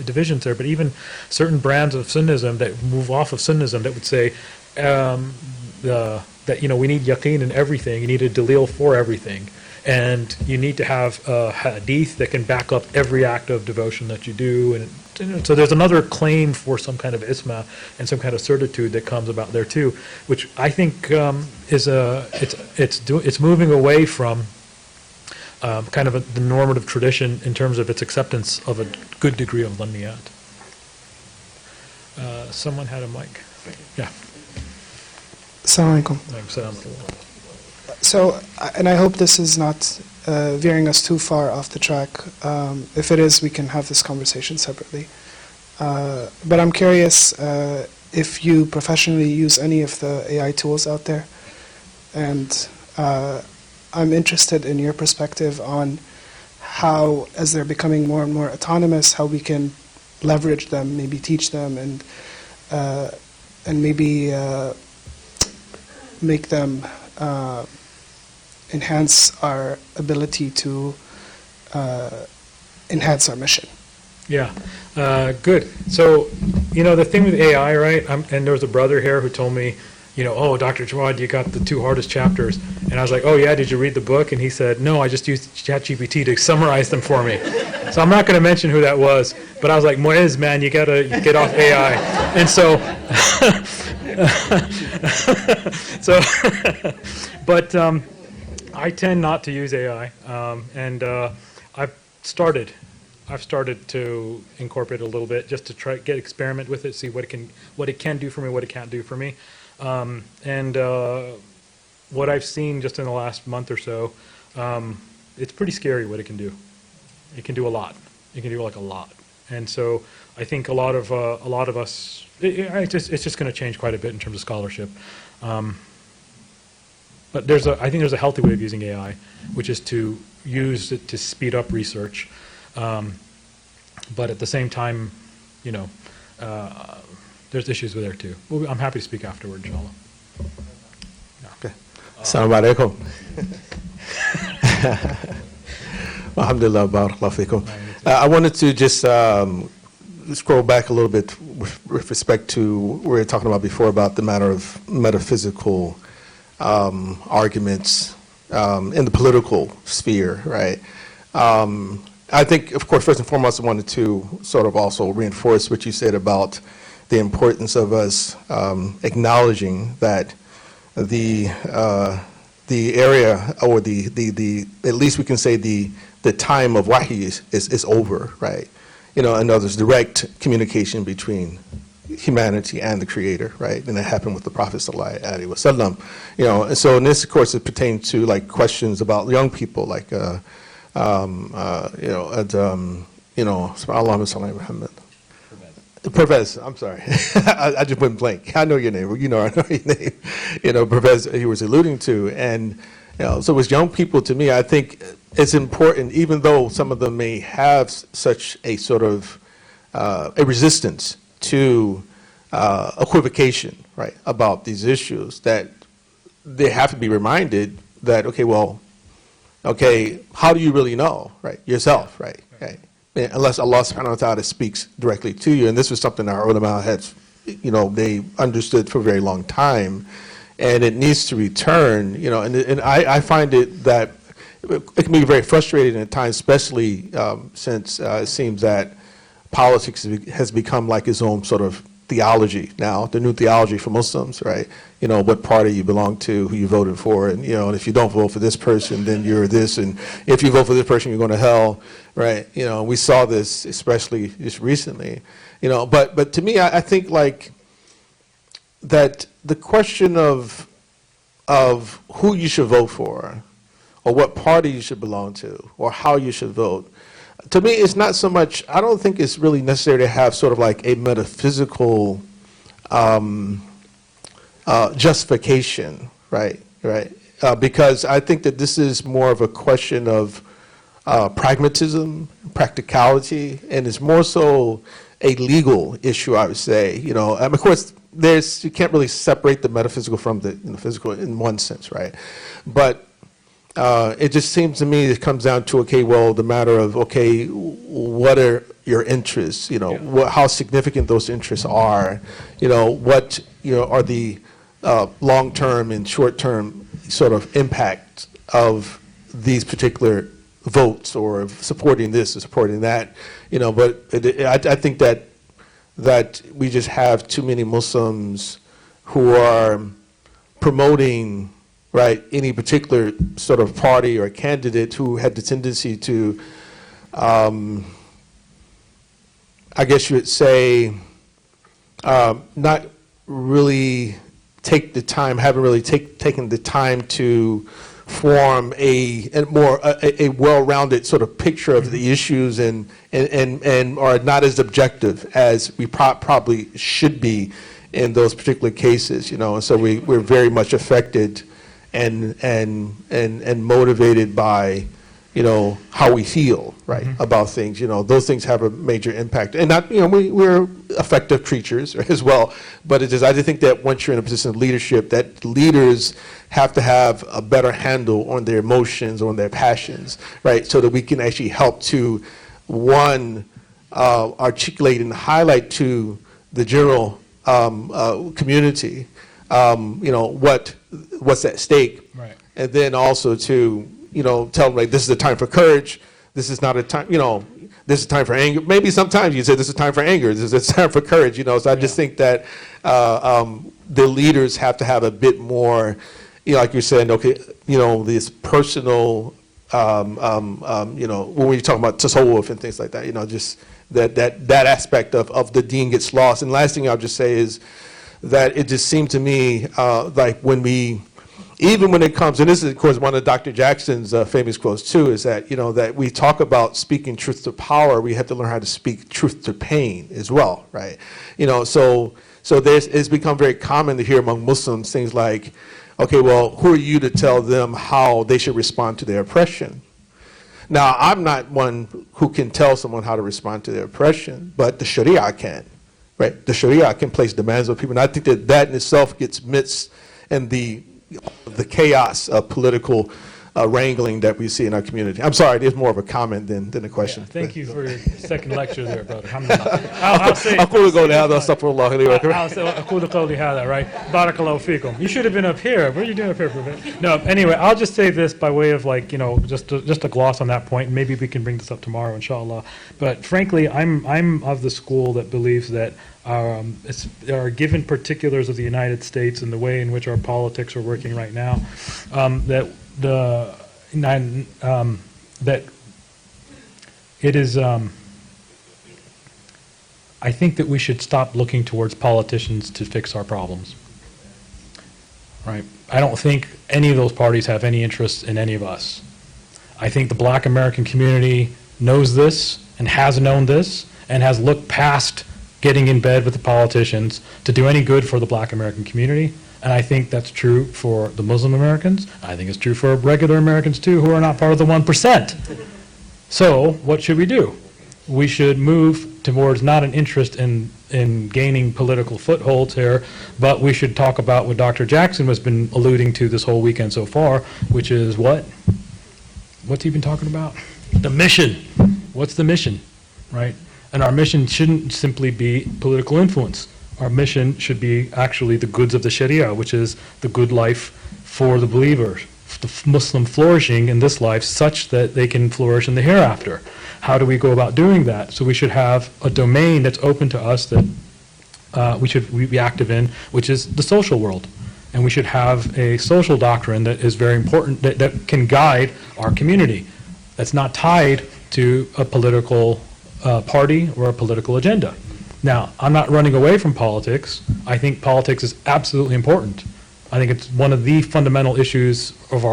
divisions there, but even certain brands of Sunnism that move off of Sunnism that would say that, you know, we need yaqeen in everything, you need a dalil for everything, and you need to have a hadith that can back up every act of devotion that you do. And so there's another claim for some kind of isma and some kind of certitude that comes about there too, which I think is it's moving away from kind of the normative tradition in terms of its acceptance of a good degree of dhanniyat. Someone had a mic. Yeah. Assalamu alaikum. So, and I hope this is not veering us too far off the track. If it is, we can have this conversation separately. But I'm curious if you professionally use any of the AI tools out there. And I'm interested in your perspective on how, as they're becoming more and more autonomous, how we can leverage them, maybe teach them, and maybe make them enhance our ability to enhance our mission. Yeah, good. So, you know, the thing with AI, right, and there was a brother here who told me, you know, oh, Dr. Jawad, you got the 2 hardest chapters. And I was like, oh, yeah, did you read the book? And he said, no, I just used ChatGPT to summarize them for me. So I'm not going to mention who that was, but I was like, Moez, man, you got to get off AI. And so, but I tend not to use AI, and I've started to incorporate it a little bit just to try experiment with it, see what it can do for me, what it can't do for me. And what I've seen just in the last month or so, it's pretty scary what it can do. It can do a lot. It can do like a lot. And so I think a lot of us, it's just going to change quite a bit in terms of scholarship. But I think there's a healthy way of using AI, which is to use it to speed up research. But at the same time, you know, there's issues with there too. Well, I'm happy to speak afterward, inshallah. Okay. Assalamu alaikum. Alhamdulillah, barakallahu fikum. I wanted to just scroll back a little bit with respect to what we were talking about before about the matter of metaphysical arguments in the political sphere, right? I think, of course, first and foremost, I wanted to sort of also reinforce what you said about the importance of us acknowledging that the area, or the at least we can say the time of wahi is over, right? You know, and there's direct communication between humanity and the Creator, right? And that happened with the Prophet sallallahu alaihi wasallam. You know, and so in this, of course, it pertains to like questions about young people, like Allahumma salli Muhammad. Pervez, I'm sorry. I just went blank. I know your name. You know, I know your name. You know, Pervez, he was alluding to. And, you know, so as young people, to me, I think it's important, even though some of them may have such a sort of a resistance to equivocation, right, about these issues, that they have to be reminded that, okay, how do you really know, right, yourself, right? Unless Allah subhanahu wa ta'ala speaks directly to you. And this was something our ulama had, you know, they understood for a very long time, and it needs to return, you know, and I find it that it can be very frustrating at times, especially since it seems that politics has become like its own sort of theology now, the new theology for Muslims, right? You know, what party you belong to, who you voted for, and, you know, and if you don't vote for this person, then you're this, and if you vote for this person, you're going to hell, right? You know, we saw this especially just recently, you know, but to me, I think like that the question of who you should vote for, or what party you should belong to, or how you should vote, to me, it's not so much, I don't think it's really necessary to have sort of like a metaphysical justification, right? Because I think that this is more of a question of pragmatism, practicality, and it's more so a legal issue, I would say. You know, of course, you can't really separate the metaphysical from the physical in one sense, right? But it just seems to me it comes down to, okay, well, the matter of, okay, what are your interests? How significant those interests are. What are the long-term and short-term sort of impact of these particular votes, or of supporting this or supporting that. But I think that we just have too many Muslims who are promoting, right, any particular sort of party or candidate who had the tendency to, I guess you would say, not really take the time, haven't really taken the time to form a well-rounded sort of picture of the issues, and are not as objective as we probably should be in those particular cases, and so we're very much affected and motivated by how we feel, right, about things. Those things have a major impact, and not we're affective creatures as well. But I just think that once you're in a position of leadership, that leaders have to have a better handle on their emotions, on their passions, right, so that we can actually help to articulate and highlight to the general community, what's at stake, right, and then also to tell them, like, this is a time for courage. This is not a time, this is a time for anger. Maybe sometimes you say this is a time for anger. This is a time for courage, So I just think that the leaders have to have a bit more, like you're saying, okay, this personal, when we talk about tasawwuf and things like that, just that aspect of the deen gets lost. And last thing I'll just say is that it just seemed to me like even when it comes, and this is, of course, one of Dr. Jackson's famous quotes too, is that, that we talk about speaking truth to power, we have to learn how to speak truth to pain as well, right? So it's become very common to hear among Muslims things like, okay, well, who are you to tell them how they should respond to their oppression? Now, I'm not one who can tell someone how to respond to their oppression, but the Sharia can, right? The Sharia can place demands on people, and I think that in itself gets mixed in the chaos of political wrangling that we see in our community. I'm sorry, there's more of a comment than a question. Yeah, thank you for your second lecture there, brother. I'll say, right? Barakallahu feekum. You should have been up here. What are you doing up here, Prophet? No, anyway, I'll just say this by way of, like, just a gloss on that point. Maybe we can bring this up tomorrow, inshallah. But frankly, I'm of the school that believes that there are given particulars of the United States and the way in which our politics are working right now, that it is, I think that we should stop looking towards politicians to fix our problems, right? I don't think any of those parties have any interest in any of us. I think the Black American community knows this and has known this and has looked past getting in bed with the politicians to do any good for the Black American community. And I think that's true for the Muslim Americans. I think it's true for regular Americans too, who are not part of the 1%. So what should we do? We should move towards not an interest in gaining political footholds here, but we should talk about what Dr. Jackson has been alluding to this whole weekend so far, which is what? What's he been talking about? The mission. What's the mission, right? And our mission shouldn't simply be political influence. Our mission should be actually the goods of the Sharia, which is the good life for the believer, the Muslim flourishing in this life such that they can flourish in the hereafter. How do we go about doing that? So we should have a domain that's open to us that we should be active in, which is the social world. And we should have a social doctrine that is very important, that can guide our community, that's not tied to a political party or a political agenda. Now, I'm not running away from politics. I think politics is absolutely important. I think it's one of the fundamental issues of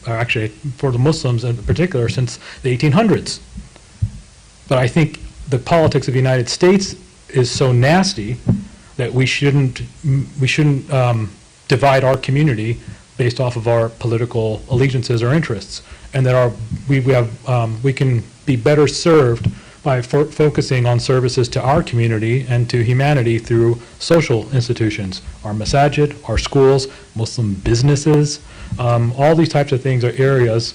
actually for the Muslims in particular, since the 1800s. But I think the politics of the United States is so nasty that we shouldn't divide our community based off of our political allegiances or interests, and that we can be better served by focusing on services to our community and to humanity through social institutions, our masajid, our schools, Muslim businesses. All these types of things are areas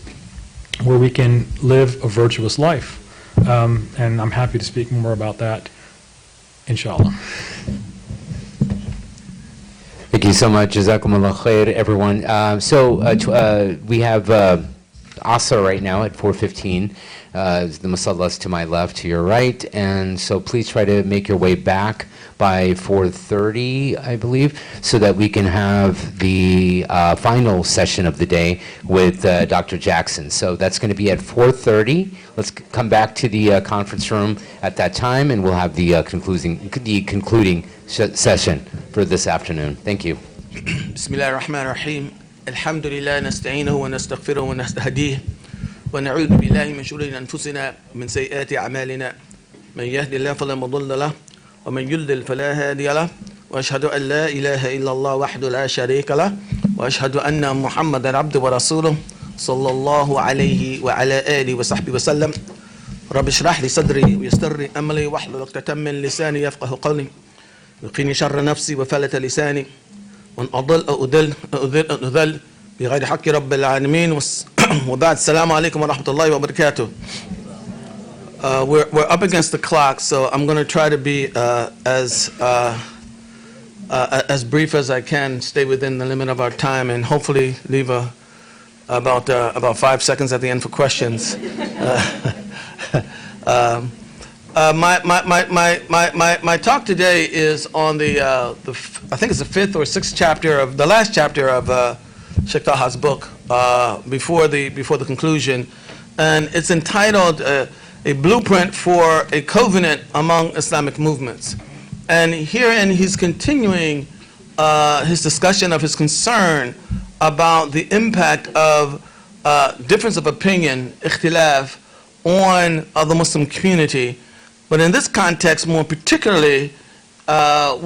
where we can live a virtuous life. And I'm happy to speak more about that, inshallah. Thank you so much. Jazakumullah khair, everyone. We have Asa right now at 4:15. The musallas to my left, to your right. And so please try to make your way back by 4:30, I believe, so that we can have the final session of the day with Dr. Jackson. So that's going to be at 4:30. Let's come back to the conference room at that time, and we'll have the concluding session for this afternoon. Thank you. بسم الله الرحمن الرحيم الحمد لله نستعينه ونستغفره ونستهديه ونعوذ بالله من شرور أنفسنا ومن سيئات أعمالنا من يهد الله فلا مضل له ومن يضلل فلا هادي له وأشهد أن لا إله إلا الله وحده لا شريك له وأشهد أن محمدا عبده ورسوله صلى الله عليه وعلى آله وصحبه وسلم رب اشرح لي صدري ويسر لي أمري واحلل عقدة من لساني يفقه قولي وقيني شر نفسي وفلت لساني وأن أضل بغير حق رب العالمين وبعد السلام عليكم ورحمة الله وبركاته. We're up against the clock, so I'm going to try to be as brief as I can, stay within the limit of our time, and hopefully leave about 5 seconds at the end for questions. My talk today is on I think it's the 5th or 6th chapter of the last chapter of Sheikh Taha's book before the conclusion, and it's entitled A Blueprint for a Covenant Among Islamic Movements. And herein he's continuing his discussion of his concern about the impact of difference of opinion, ikhtilaf, on the Muslim community, but in this context more particularly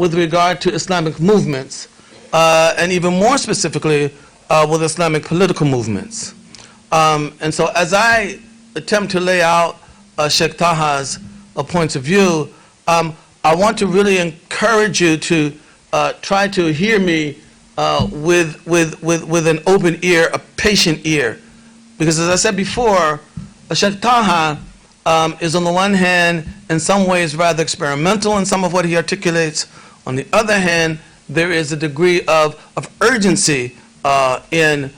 with regard to Islamic movements, and even more specifically with Islamic political movements. And so as I attempt to lay out Sheikh Taha's points of view, I want to really encourage you to try to hear me with an open ear, a patient ear. Because as I said before, Sheikh Taha is on the one hand in some ways rather experimental in some of what he articulates. On the other hand, there is a degree of urgency in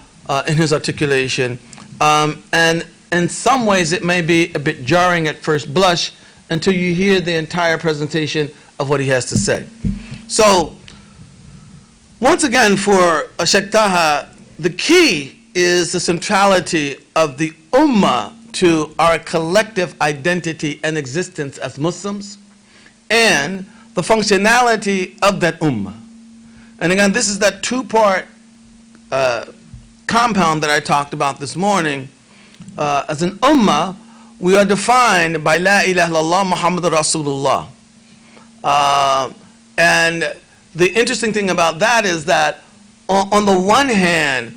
his articulation. And in some ways it may be a bit jarring at first blush until you hear the entire presentation of what he has to say. So, once again for Sheikh Taha, the key is the centrality of the Ummah to our collective identity and existence as Muslims, and the functionality of that Ummah. And again, this is that two-part compound that I talked about this morning. As an Ummah, we are defined by La ilaha illallah Muhammadur Rasulullah. And the interesting thing about that is that on the one hand,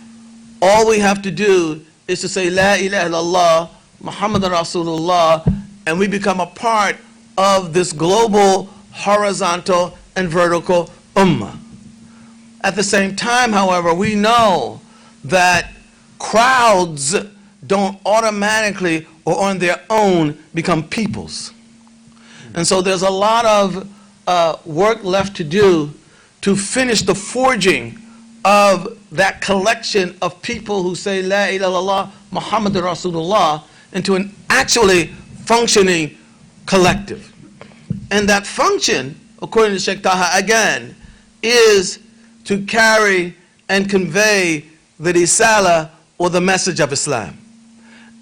all we have to do is to say La ilaha illallah Muhammadur Rasulullah, and we become a part of this global, horizontal, and vertical Ummah. At the same time, however, we know that crowds don't automatically or on their own become peoples. And so there's a lot of work left to do to finish the forging of that collection of people who say La ilaha illallah Muhammadur Rasulullah into an actually functioning collective. And that function, according to Sheikh Taha again, is to carry and convey the risala, or the message of Islam.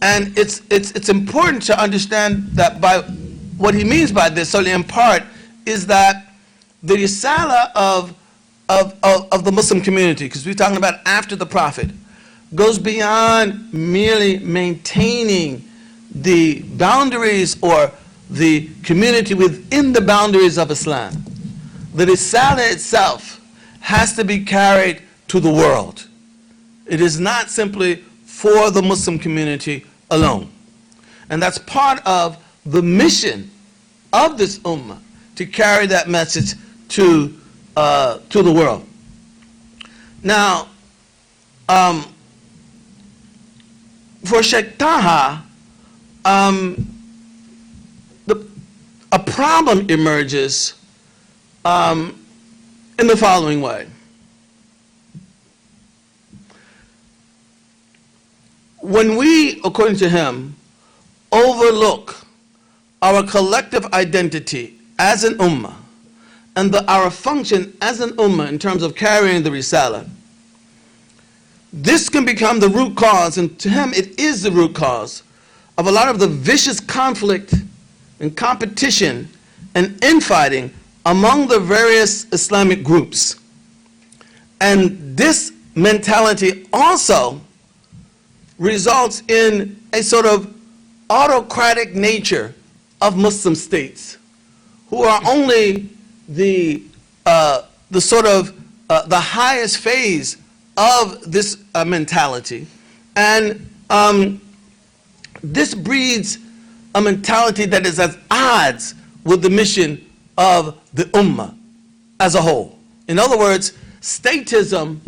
And it's important to understand that by what he means by this, certainly in part, is that the risala of the Muslim community, because we're talking about after the Prophet, goes beyond merely maintaining the boundaries or the community within the boundaries of Islam. The risala itself has to be carried to the world. It is not simply for the Muslim community alone. And that's part of the mission of this ummah to carry that message to the world. Now, for Sheikh Taha, a problem emerges in the following way. When we, according to him, overlook our collective identity as an ummah and our function as an ummah in terms of carrying the Risala, this can become the root cause, and to him it is the root cause, of a lot of the vicious conflict and competition and infighting among the various Islamic groups. And this mentality also results in a sort of autocratic nature of Muslim states, who are only the highest phase of this mentality. And this breeds a mentality that is at odds with the mission of the ummah as a whole. In other words, statism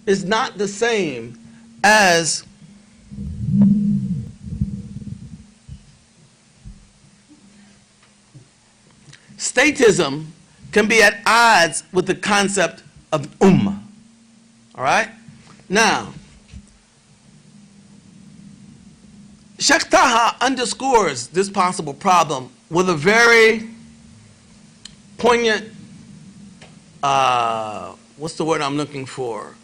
is not the same as statism can be at odds with the concept of ummah. All right? Now, Sheikh Taha underscores this possible problem with a very poignant, what's the word I'm looking for?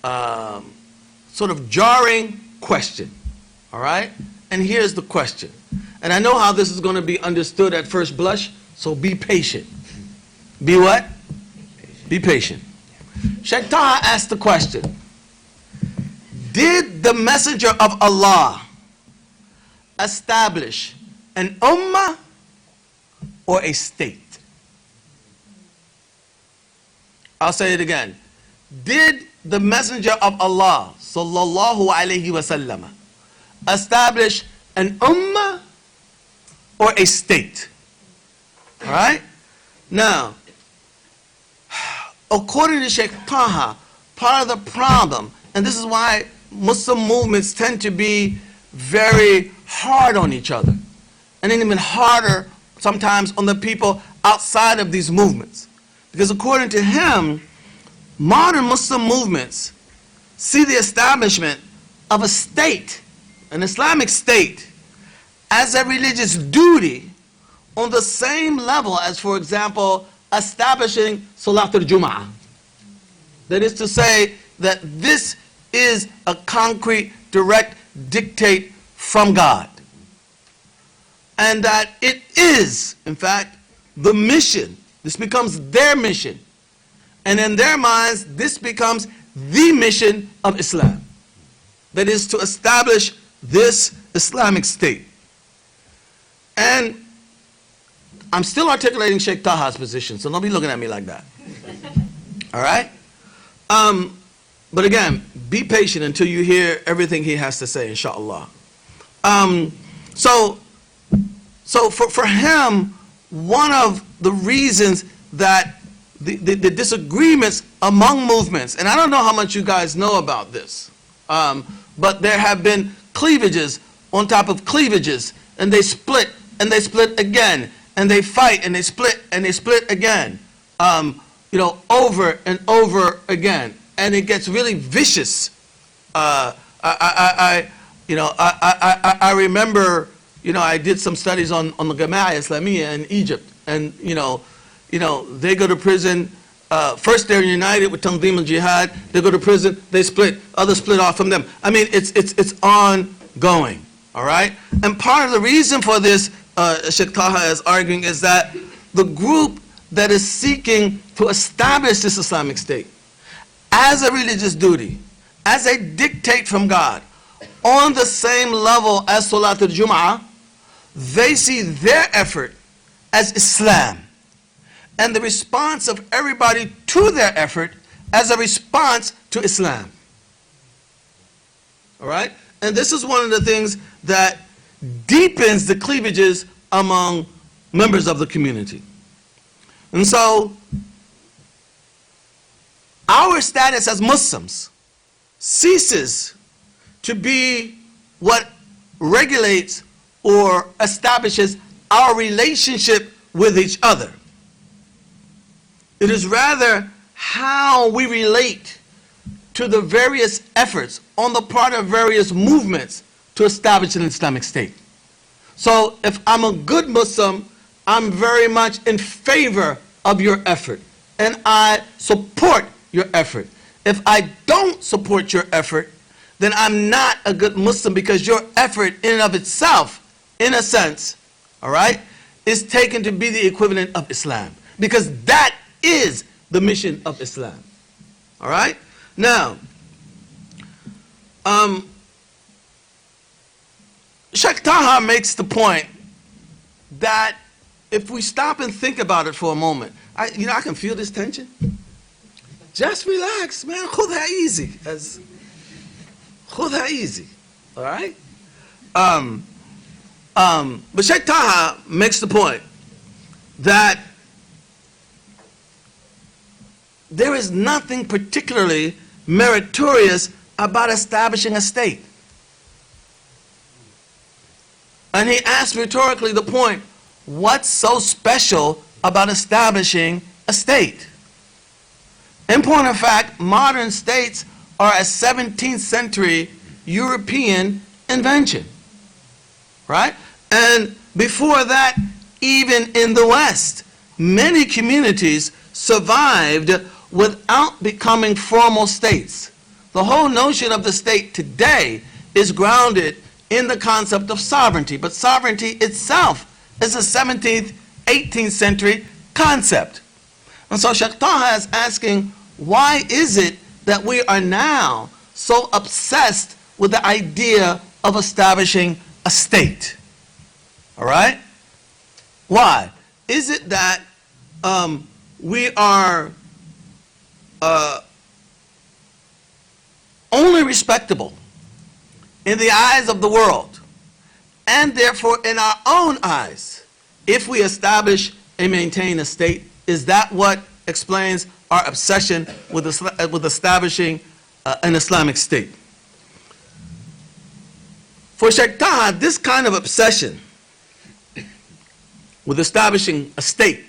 Sort of jarring question. All right? And here's the question. And I know how this is going to be understood at first blush, so be patient. Be what? Be patient. Sheikh Taha asked the question, did the Messenger of Allah establish an ummah or a state? I'll say it again. Did the Messenger of Allah sallallahu alayhi wasallam establish an ummah or a state? All right? Now, according to Sheikh Taha, part of the problem, and this is why Muslim movements tend to be very hard on each other, and then even harder sometimes on the people outside of these movements. Because according to him, modern Muslim movements see the establishment of a state, an Islamic state, as a religious duty on the same level as, for example, establishing Salatul Jum'ah. That is to say that this is a concrete, direct dictate from God. And that it is, in fact, the mission. This becomes their mission. And in their minds, this becomes the mission of Islam. That is to establish this Islamic state. And I'm still articulating Sheikh Taha's position, so don't be looking at me like that. All right? But again, be patient until you hear everything he has to say, inshallah. So for him, one of the reasons that the disagreements among movements, and I don't know how much you guys know about this, but there have been cleavages on top of cleavages, and they split again, and they fight, and they split again, over and over again, and it gets really vicious. I remember, I did some studies on the Jama'ah Islamiyah in Egypt, and they go to prison. First they're united with Tanzim al-Jihad. They go to prison. They split. Others split off from them. I mean, it's ongoing. All right. And part of the reason for this, Sheikh Taha is arguing, is that the group that is seeking to establish this Islamic state as a religious duty, as a dictate from God, on the same level as Salatul Jum'ah, they see their effort as Islam, and the response of everybody to their effort as a response to Islam. All right? And this is one of the things that deepens the cleavages among members of the community. And so, our status as Muslims ceases to be what regulates or establishes our relationship with each other. It is rather how we relate to the various efforts on the part of various movements to establish an Islamic State. So if I'm a good Muslim, I'm very much in favor of your effort, and I support your effort. If I don't support your effort, then I'm not a good Muslim, because your effort in and of itself, in a sense, all right, is taken to be the equivalent of Islam, because that is the mission of Islam. All right? Now, Sheikh Taha makes the point that if we stop and think about it for a moment, I can feel this tension. Just relax, man. Khudha easy. Khudha easy. All right? But Sheikh Taha makes the point that there is nothing particularly meritorious about establishing a state. And he asked rhetorically the point, what's so special about establishing a state? In point of fact, modern states are a 17th century European invention, right? And before that, even in the West, many communities survived without becoming formal states. The whole notion of the state today is grounded in the concept of sovereignty, but sovereignty itself is a 17th, 18th century concept. And so Sheikh Taha is asking, why is it that we are now so obsessed with the idea of establishing a state? All right? Why? Is it that we are only respectable in the eyes of the world, and therefore in our own eyes, if we establish and maintain a state? Is that what explains our obsession with establishing an Islamic state? For Sheikh Taha, this kind of obsession with establishing a state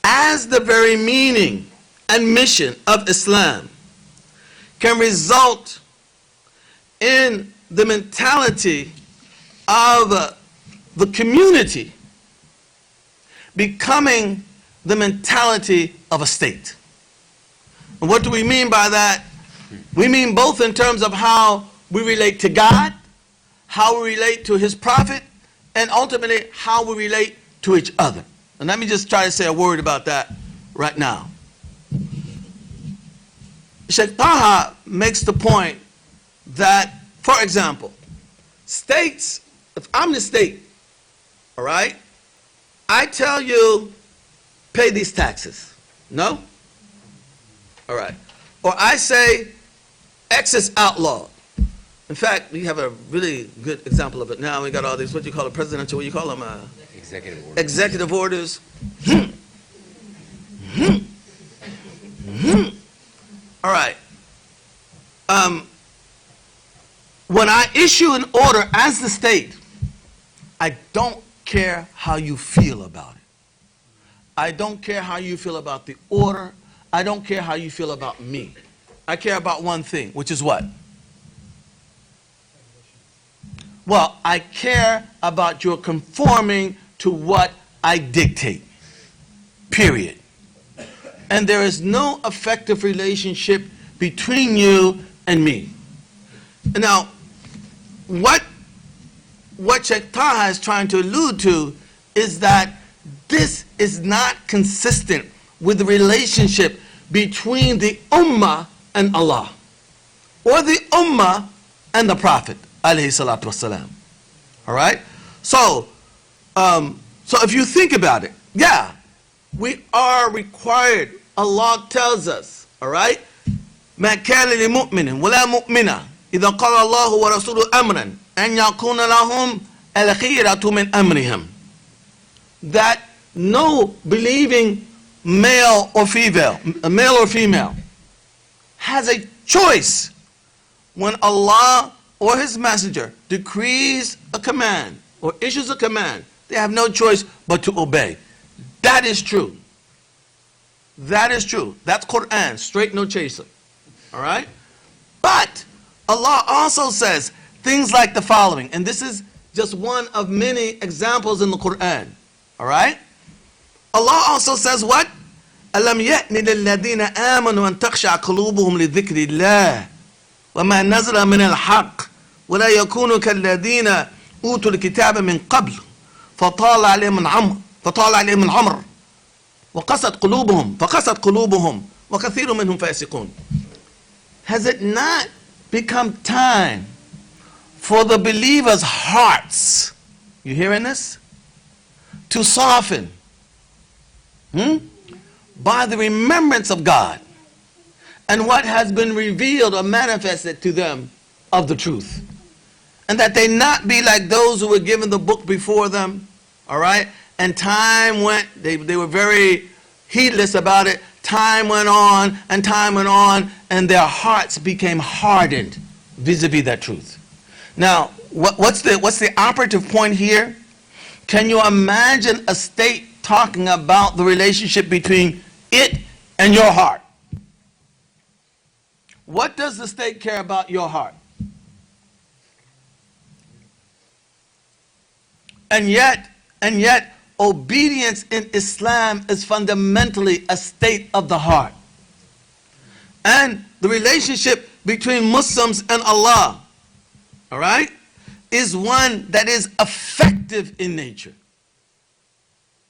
as the very meaning and mission of Islam can result in the mentality of the community becoming the mentality of a state. And what do we mean by that? We mean both in terms of how we relate to God, how we relate to His Prophet, and ultimately how we relate to each other. And let me just try to say a word about that right now. Sheikh Taha makes the point that, for example, states, if I'm the state, all right, I tell you, pay these taxes. No? All right. Or I say, X is outlawed. In fact, we have a really good example of it now. We got all these, what do you call it, presidential, what do you call them? Executive orders. Executive orders. All right. When I issue an order as the state, I don't care how you feel about it. I don't care how you feel about the order. I don't care how you feel about me. I care about one thing, which is what? Well, I care about your conforming to what I dictate, period. And there is no effective relationship between you and me. Now, what Sheikh Taha is trying to allude to is that this is not consistent with the relationship between the Ummah and Allah, or the Ummah and the Prophet, alayhi salatu wasalam. All right? So if you think about it, yeah, we are required. Allah tells us, all right? ما كان لمؤمن ولا مؤمنة إذا قال الله ورسوله أمرا أن يكون لهم الخيرة من أمرهم. that no believing male or female, has a choice when Allah or His Messenger decrees a command or issues a command. They have no choice but to obey. That is true. That is true. That's Quran, straight no chaser. All right? But Allah also says things like the following, and this is just one of many examples in the Quran. All right? Allah also says what? أَلَمْ يَأْنِ لِلَّذِينَ آمَنُوا أَن تَخْشَعَ قُلُوبُهُمْ لِذِكْرِ اللَّهِ وَمَا نَزَلَ مِنَ الْحَقِّ وَلَا يَكُونُوا كَالَّذِينَ أُوتُوا الْكِتَابَ مِنْ قَبْلُ فطال عليهم العمر وقست قلوبهم وكثير منهم فاسقون. Has it not become time for the believers' hearts, you hearing this, to soften by the remembrance of God and what has been revealed or manifested to them of the truth? And that they not be like those who were given the book before them, all right? And time went, they were very heedless about it. Time went on, and their hearts became hardened vis-a-vis that truth. Now, what's the operative point here? Can you imagine a state talking about the relationship between it and your heart? What does the state care about your heart? And yet, obedience in Islam is fundamentally a state of the heart. And the relationship between Muslims and Allah, all right, is one that is affective in nature.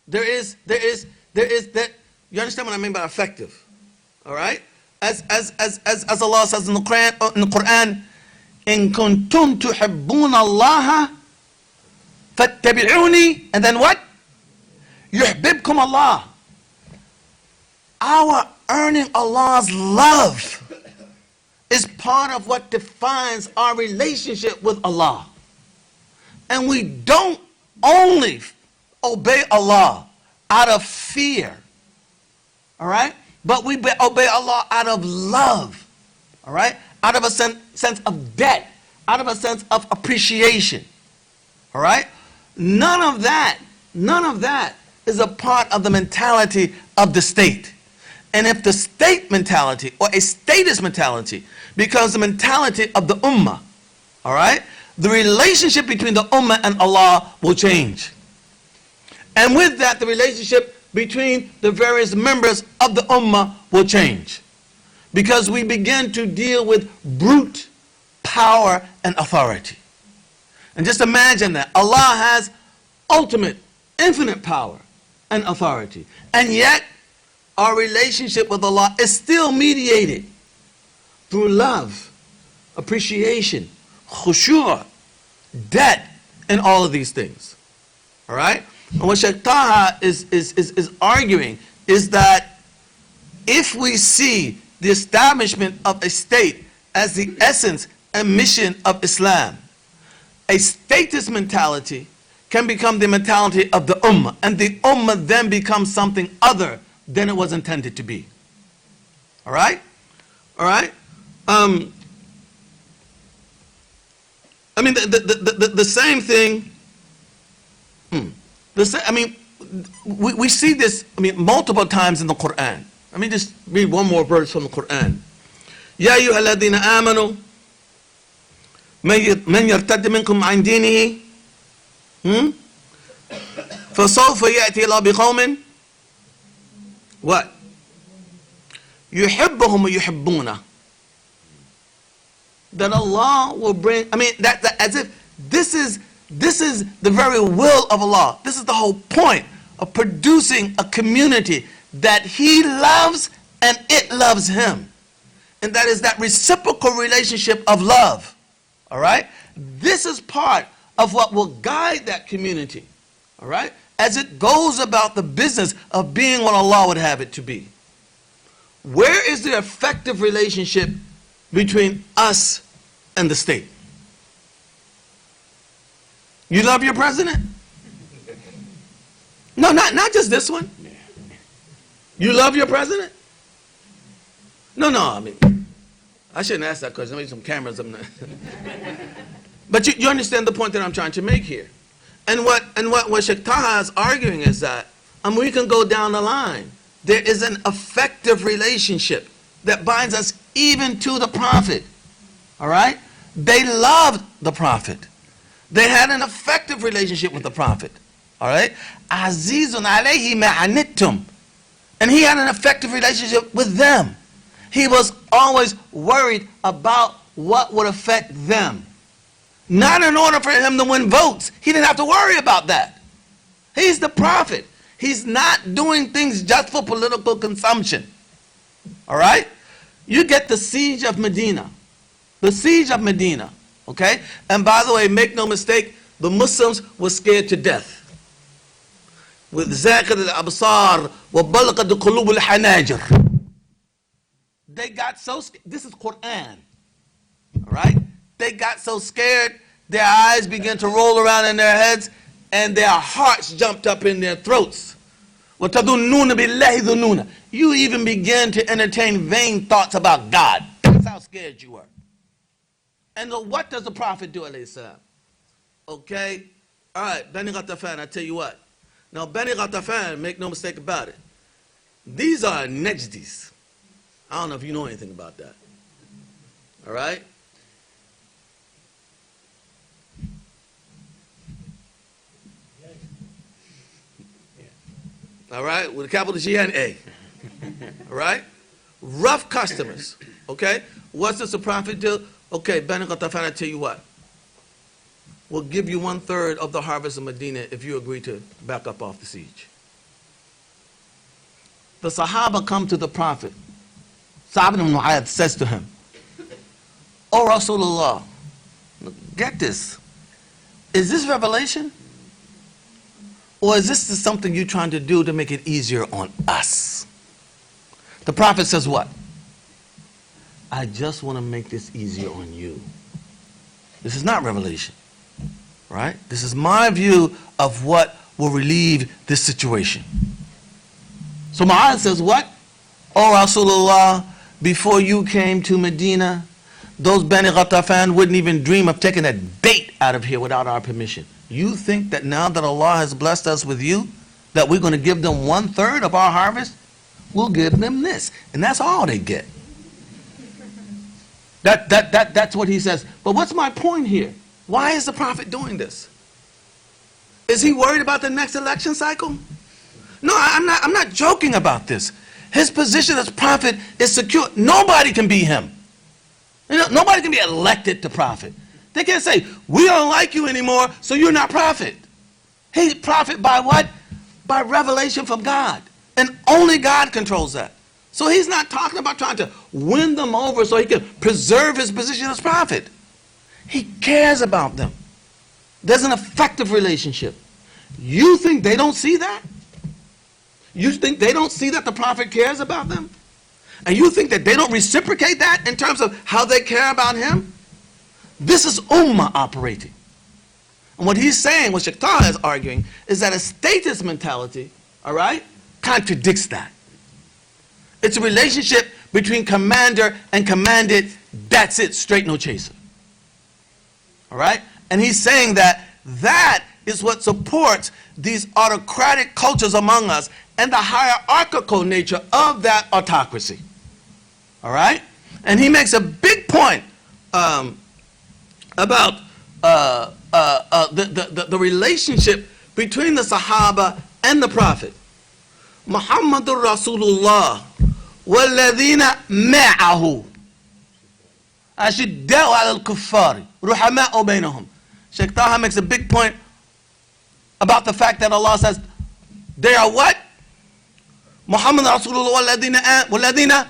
There is that, you understand what I mean by affective, all right? As Allah says in the Quran, in kuntum tuhibbuna Allah fattabi'uni, and then what? Yuhbibkum Allah. Our earning Allah's love is part of what defines our relationship with Allah. And we don't only obey Allah out of fear, all right? But we obey Allah out of love, all right? Out of a sense of debt, out of a sense of appreciation, all right? None of that is a part of the mentality of the state. And if the state mentality or a status mentality becomes the mentality of the ummah, all right, the relationship between the ummah and Allah will change. And with that, the relationship between the various members of the ummah will change. Because we begin to deal with brute power and authority. And just imagine that. Allah has ultimate, infinite power and authority. And yet, our relationship with Allah is still mediated through love, appreciation, khushu', debt, and all of these things. All right? And what Sheikh Taha is arguing is that if we see the establishment of a state as the essence and mission of Islam, a status mentality can become the mentality of the ummah, and the ummah then becomes something other than it was intended to be. All right? All right? I mean, the same thing. We see this, multiple times in the Quran. Let me just read one more verse from the Quran. Ya ayyuha alladhina amanu man yartadda minkum an dinihi fasawfa ya'ti Allah biqawmin what? Yuhibbuhum wa yuhibbuna. That Allah will bring, that as if this is the very will of Allah. This is the whole point of producing a community that He loves and it loves Him. And that is that reciprocal relationship of love. All right? This is part of what will guide that community. All right? As it goes about the business of being what Allah would have it to be. Where is the effective relationship between us and the state? You love your president? No, not just this one. You love your president? No, I mean, I shouldn't ask that question. Maybe some cameras up there. But you understand the point that I'm trying to make here. And what Sheikh Taha is arguing is that, we can go down the line. There is an effective relationship that binds us even to the Prophet. All right? They loved the Prophet. They had an effective relationship with the Prophet. All right? Azizun alayhi ma'anittum. And he had an effective relationship with them. He was always worried about what would affect them. Not in order for him to win votes. He didn't have to worry about that. He's the Prophet. He's not doing things just for political consumption. All right? You get the siege of Medina. The siege of Medina. Okay? And by the way, make no mistake, the Muslims were scared to death. With Zakir al-Absar wa balqad qulub al-hanajir. They got so scared. This is Quran. All right? They got so scared, their eyes began to roll around in their heads, and their hearts jumped up in their throats. وَتَظُنُّونَ بِاللَّهِ ظُنُونَ. You even began to entertain vain thoughts about God. That's how scared you were. And what does the Prophet do, alayhi salam? Okay? All right, Bani Ghatafan, I tell you what. Now, Bani Ghatafan, make no mistake about it, these are Najdis. I don't know if you know anything about that. All right? All right? With a capital G and A. All right? Rough customers. Okay? What does the Prophet do? Okay, Bani Ghatafan, I tell you what. We'll give you 1/3 of the harvest of Medina if you agree to back up off the siege. The Sahaba come to the Prophet. Sa'd ibn Mu'adh says to him, "O Rasulullah, get this. Is this revelation? Or is this something you're trying to do to make it easier on us?" The Prophet says what? "I just want to make this easier on you. This is not revelation. Right? This is my view of what will relieve this situation." So Mu'adh says what? "O Rasulullah, before you came to Medina, those Bani Ghatafan wouldn't even dream of taking a date out of here without our permission. You think that now that Allah has blessed us with you, that we're going to give them 1/3 of our harvest? We'll give them this." And that's all they get. That's what he says. But what's my point here? Why is the Prophet doing this? Is he worried about the next election cycle? No, I'm not joking about this. His position as prophet is secure. Nobody can be him. Nobody can be elected to prophet. They can't say, "We don't like you anymore, so you're not prophet." He's prophet by what? By revelation from God. And only God controls that. So he's not talking about trying to win them over so he can preserve his position as prophet. He cares about them. There's an effective relationship. You think they don't see that? You think they don't see that the Prophet cares about them? And you think that they don't reciprocate that in terms of how they care about him? This is Ummah operating. And what he's saying, what Sheikh Taha is arguing, is that a status mentality, all right, contradicts that. It's a relationship between commander and commanded. That's it, straight no chaser. All right? And he's saying that that is what supports these autocratic cultures among us and the hierarchical nature of that autocracy. All right? And he makes a big point about the relationship between the Sahaba and the Prophet. Muhammadur Rasulullah walladhina ma'ahu ashidda'u 'ala al-kuffari ruhama'u bainahum. Sheikh Taha makes a big point about the fact that Allah says they are what? Muhammad Rasulullah walladhina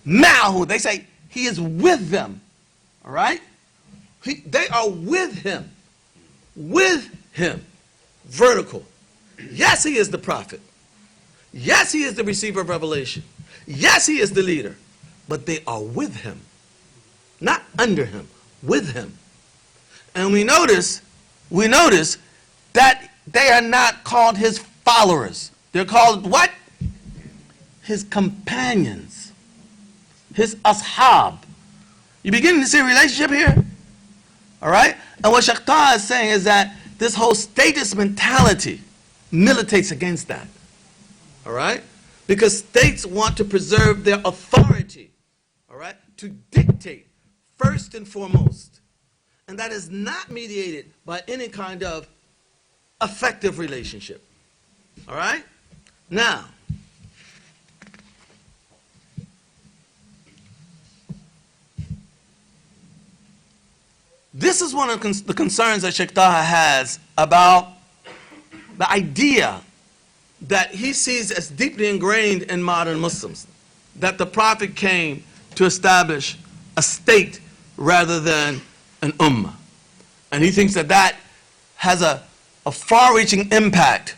ma'ahu. They say he is with them. All right? They are with him. With him. Vertical. Yes, he is the prophet. Yes, he is the receiver of revelation. Yes, he is the leader. But they are with him. Not under him. With him. And we notice that they are not called his followers. They're called what? His companions. His ashab. You beginning to see a relationship here? All right? And what Sheikh Taha is saying is that this whole status mentality militates against that. All right? Because states want to preserve their authority, all right, to dictate first and foremost. And that is not mediated by any kind of effective relationship. All right? Now, this is one of the concerns that Sheikh Taha has about the idea that he sees as deeply ingrained in modern Muslims, that the Prophet came to establish a state rather than an ummah. And he thinks that that has a far-reaching impact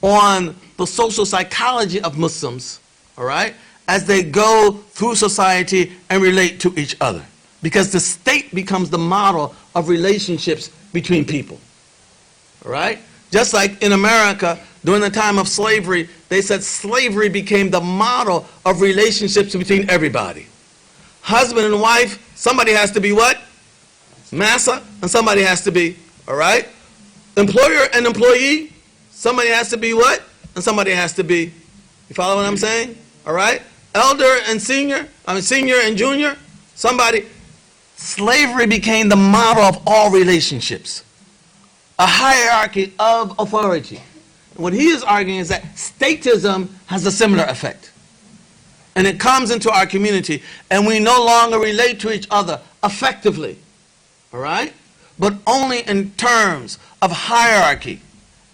on the social psychology of Muslims, all right, as they go through society and relate to each other. Because the state becomes the model of relationships between people, all right? Just like in America, during the time of slavery, they said slavery became the model of relationships between everybody. Husband and wife, somebody has to be what? Massa, and somebody has to be, all right? Employer and employee, somebody has to be what? And somebody has to be, you follow what I'm saying? All right? Elder and senior, senior and junior, somebody. Slavery became the model of all relationships, a hierarchy of authority. And what he is arguing is that statism has a similar effect. And it comes into our community, and we no longer relate to each other effectively, all right? But only in terms of hierarchy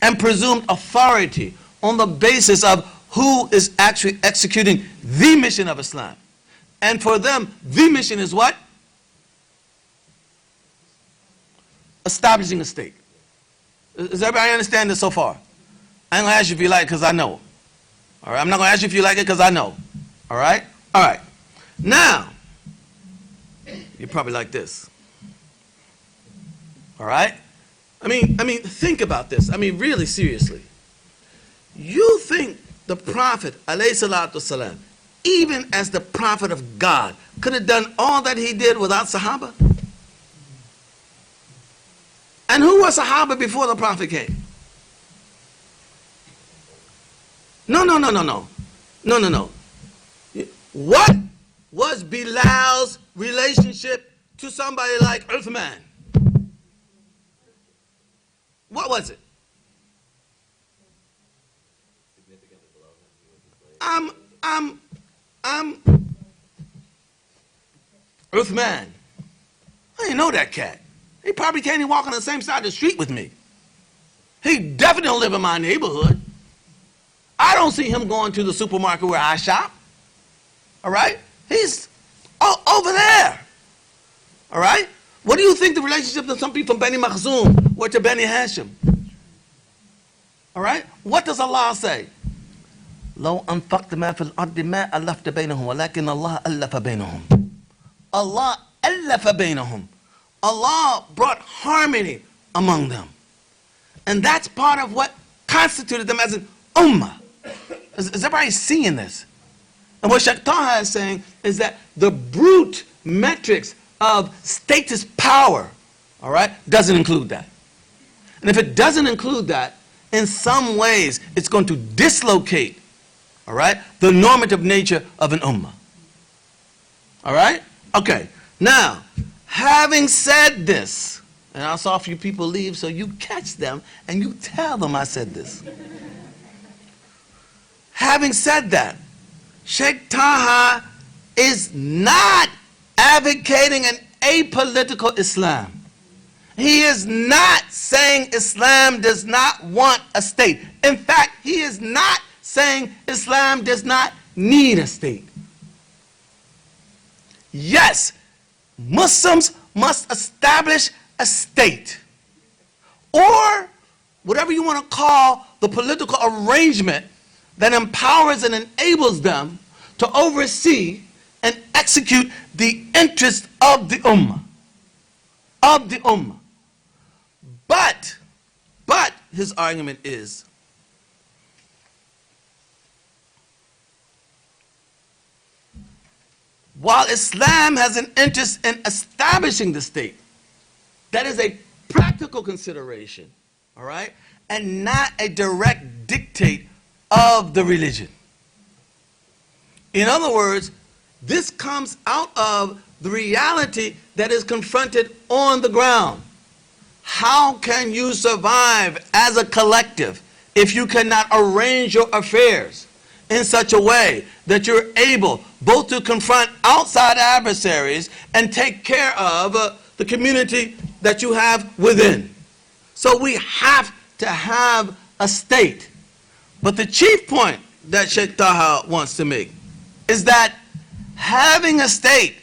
and presumed authority on the basis of who is actually executing the mission of Islam. And for them, the mission is what? Establishing a state. Does everybody understand this so far? I ain't gonna ask you if you like it because I know. All right, I'm not gonna ask you if you like it because I know. All right? All right. Now, you probably like this. All right? I mean, think about this. I mean, really seriously. You think the Prophet, alayhi salatu salam, even as the Prophet of God, could have done all that he did without Sahaba? And who was Sahaba before the Prophet came? No. What was Bilal's relationship to somebody like Uthman? What was it? Uthman. I didn't know that cat. He probably can't even walk on the same side of the street with me. He definitely don't live in my neighborhood. I don't see him going to the supermarket where I shop. All right? He's over there. All right? What do you think the relationship of some people from Bani Makhzum were to Bani Hashim? All right? What does Allah say? لو أنفقت ما في الأرض ما ألفت بينهم ولكن الله ألف بينهم. Allah ألف بينهم. Allah brought harmony among them. And that's part of what constituted them as an ummah. Is everybody seeing this? And what Sheikh Taha is saying is that the brute metrics of status power, all right, doesn't include that. And if it doesn't include that, in some ways it's going to dislocate, all right, the normative nature of an ummah. All right? Okay. Now, having said this, and I saw a few people leave, so you catch them and you tell them I said this. Having said that, Sheikh Taha is not advocating an apolitical Islam. He is not saying Islam does not want a state. In fact, he is not saying Islam does not need a state. Yes, Muslims must establish a state, or whatever you want to call the political arrangement that empowers and enables them to oversee and execute the interests of the ummah. Of the ummah. But his argument is while Islam has an interest in establishing the state, that is a practical consideration, all right, and not a direct dictate of the religion. In other words, this comes out of the reality that is confronted on the ground. How can you survive as a collective if you cannot arrange your affairs in such a way that you're able both to confront outside adversaries and take care of the community that you have within? So we have to have a state. But the chief point that Sheikh Taha wants to make is that having a state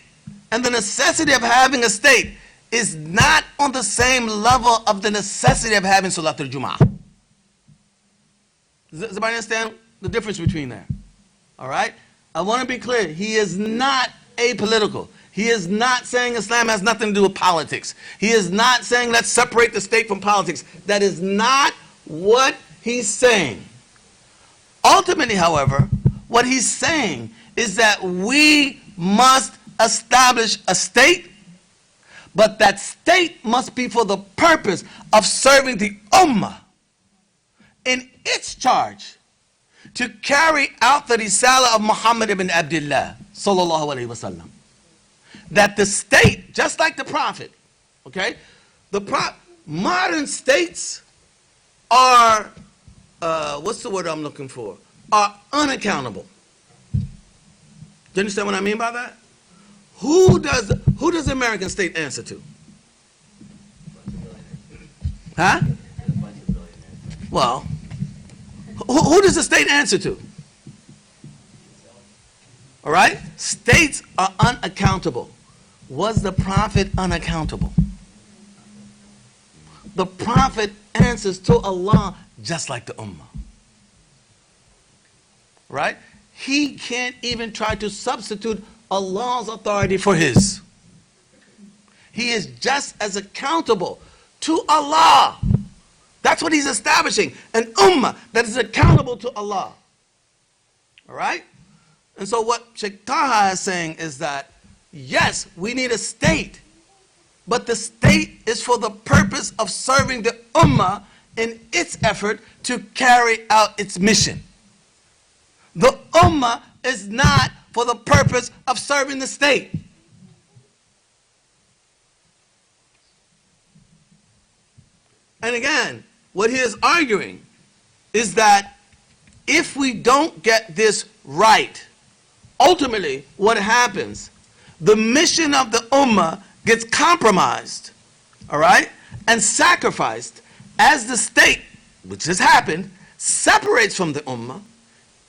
and the necessity of having a state is not on the same level of the necessity of having Salatul Jum'ah. Does everybody understand the difference between that? All right? I want to be clear. He is not apolitical. He is not saying Islam has nothing to do with politics. He is not saying let's separate the state from politics. That is not what he's saying. Ultimately, however, what he's saying is that we must establish a state, but that state must be for the purpose of serving the ummah in its charge to carry out the risala of Muhammad ibn Abdullah sallallahu alaihi wasallam. That the state, just like the prophet, okay, modern states are what's the word I'm looking for? Are unaccountable. Do you understand what I mean by that? Who does the American state answer to? Huh? Well, who does the state answer to? All right? States are unaccountable. Was the prophet unaccountable? The prophet answers to Allah just like the ummah. Right? He can't even try to substitute Allah's authority for his. He is just as accountable to Allah. That's what he's establishing. An ummah that is accountable to Allah. All right? And so what Sheikh Taha is saying is that, yes, we need a state, but the state is for the purpose of serving the ummah in its effort to carry out its mission. The ummah is not for the purpose of serving the state. And again, what he is arguing is that if we don't get this right, ultimately what happens, the mission of the ummah gets compromised, all right, and sacrificed as the state, which has happened, separates from the ummah.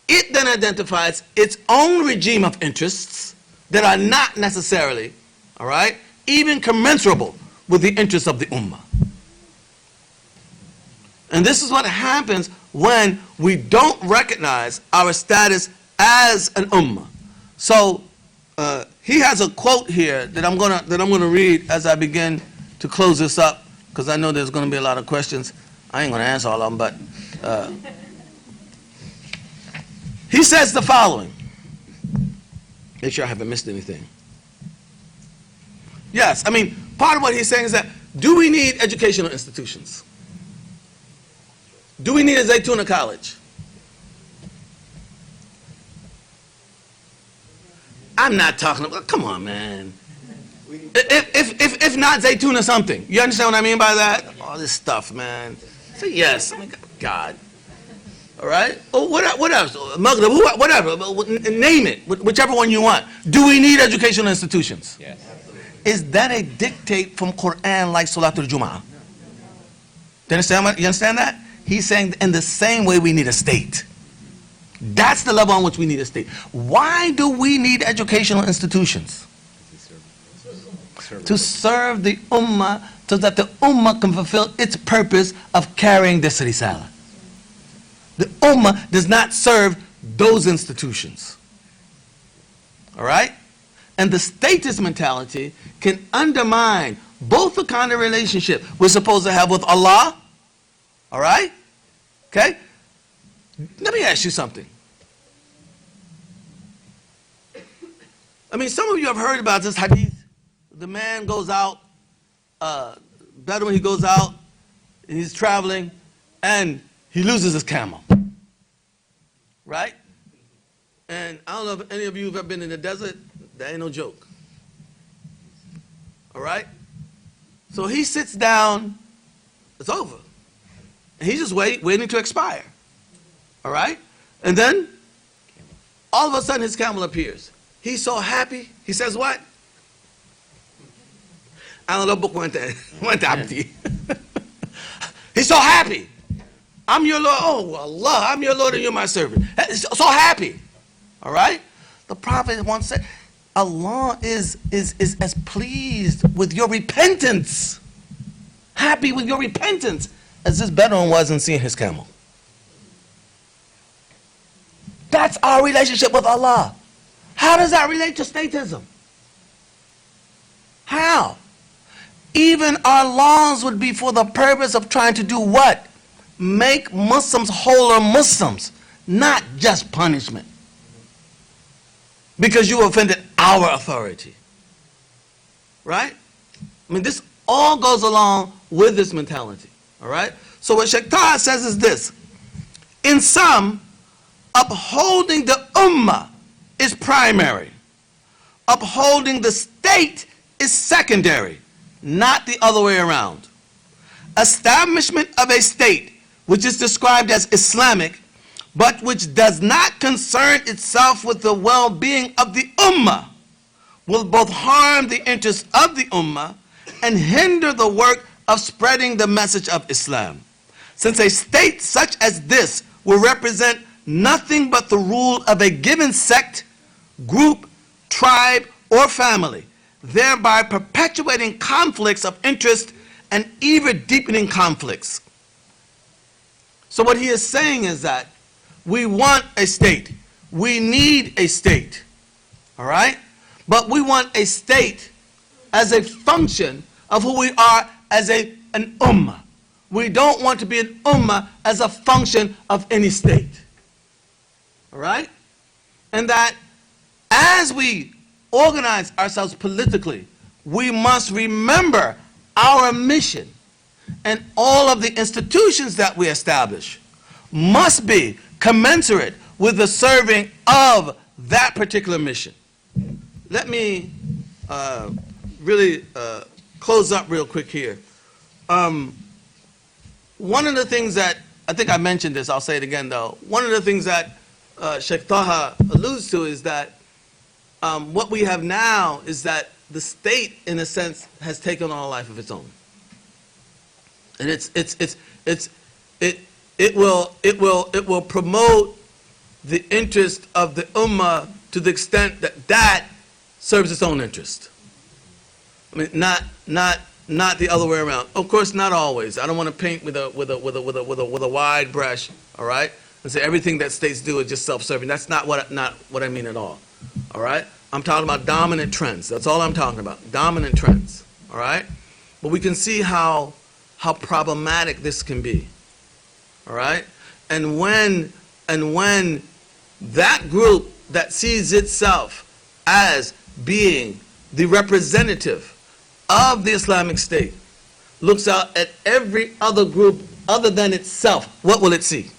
It then identifies its own regime of interests that are not necessarily, all right, even commensurable with the interests of the ummah. And this is what happens when we don't recognize our status as an ummah. So he has a quote here that I'm gonna read as I begin to close this up, because I know there's gonna be a lot of questions. I ain't gonna answer all of them, but he says the following. Make sure I haven't missed anything. Yes, I mean, part of what he's saying is that, do we need educational institutions? Do we need a Zaytuna College? I'm not talking about, come on, man. If not Zaytuna something. You understand what I mean by that? All this stuff, man. Say yes. I mean, God. All right? Oh, what else? Maghrib, whatever. Name it. Whichever one you want. Do we need educational institutions? Yes. Is that a dictate from Quran like Salatul Jum'ah? You understand that? He's saying in the same way we need a state. That's the level on which we need a state. Why do we need educational institutions? To serve the ummah so that the ummah can fulfill its purpose of carrying this risala. The ummah does not serve those institutions. All right? And the statist mentality can undermine both the kind of relationship we're supposed to have with Allah. All right? Okay? Let me ask you something. I mean, some of you have heard about this hadith. The man goes out, Bedouin, he goes out, and he's traveling, and he loses his camel. Right? And I don't know if any of you have ever been in the desert. That ain't no joke. All right? So he sits down, it's over. And he's just waiting to expire. All right? And then, all of a sudden, his camel appears. He's so happy. He says what? He's so happy. I'm your Lord. Oh, Allah, I'm your Lord and you're my servant. He's so happy. All right? The Prophet once said, Allah is as pleased with your repentance, happy with your repentance, as this Bedouin was in seeing his camel. That's our relationship with Allah. How does that relate to statism? How? Even our laws would be for the purpose of trying to do what? Make Muslims wholer Muslims, not just punishment. Because you offended our authority. Right? I mean, this all goes along with this mentality. All right? So what Sheikh Taha says is this. In sum, upholding the ummah is primary. Upholding the state is secondary, not the other way around. Establishment of a state, which is described as Islamic, but which does not concern itself with the well-being of the ummah, will both harm the interests of the ummah and hinder the work of spreading the message of Islam. Since a state such as this will represent nothing but the rule of a given sect, group, tribe, or family, thereby perpetuating conflicts of interest and even deepening conflicts. So what he is saying is that we want a state. We need a state. All right? But we want a state as a function of who we are as an ummah. We don't want to be an ummah as a function of any state. All right? And that as we organize ourselves politically, we must remember our mission, and all of the institutions that we establish must be commensurate with the serving of that particular mission. Let me really close up real quick here. One of the things that, I think I mentioned this, I'll say it again though, one of the things that Sheikh Taha alludes to is that what we have now is that the state, in a sense, has taken on a life of its own, and it will promote the interest of the ummah to the extent that that serves its own interest. I mean, not the other way around. Of course, not always. I don't want to paint with a wide brush, all right, and say everything that states do is just self-serving. That's not what I mean at all. All right? I'm talking about dominant trends. That's all I'm talking about. Dominant trends. All right? But we can see how problematic this can be. All right? And when that group that sees itself as being the representative of the Islamic State looks out at every other group other than itself, what will it see?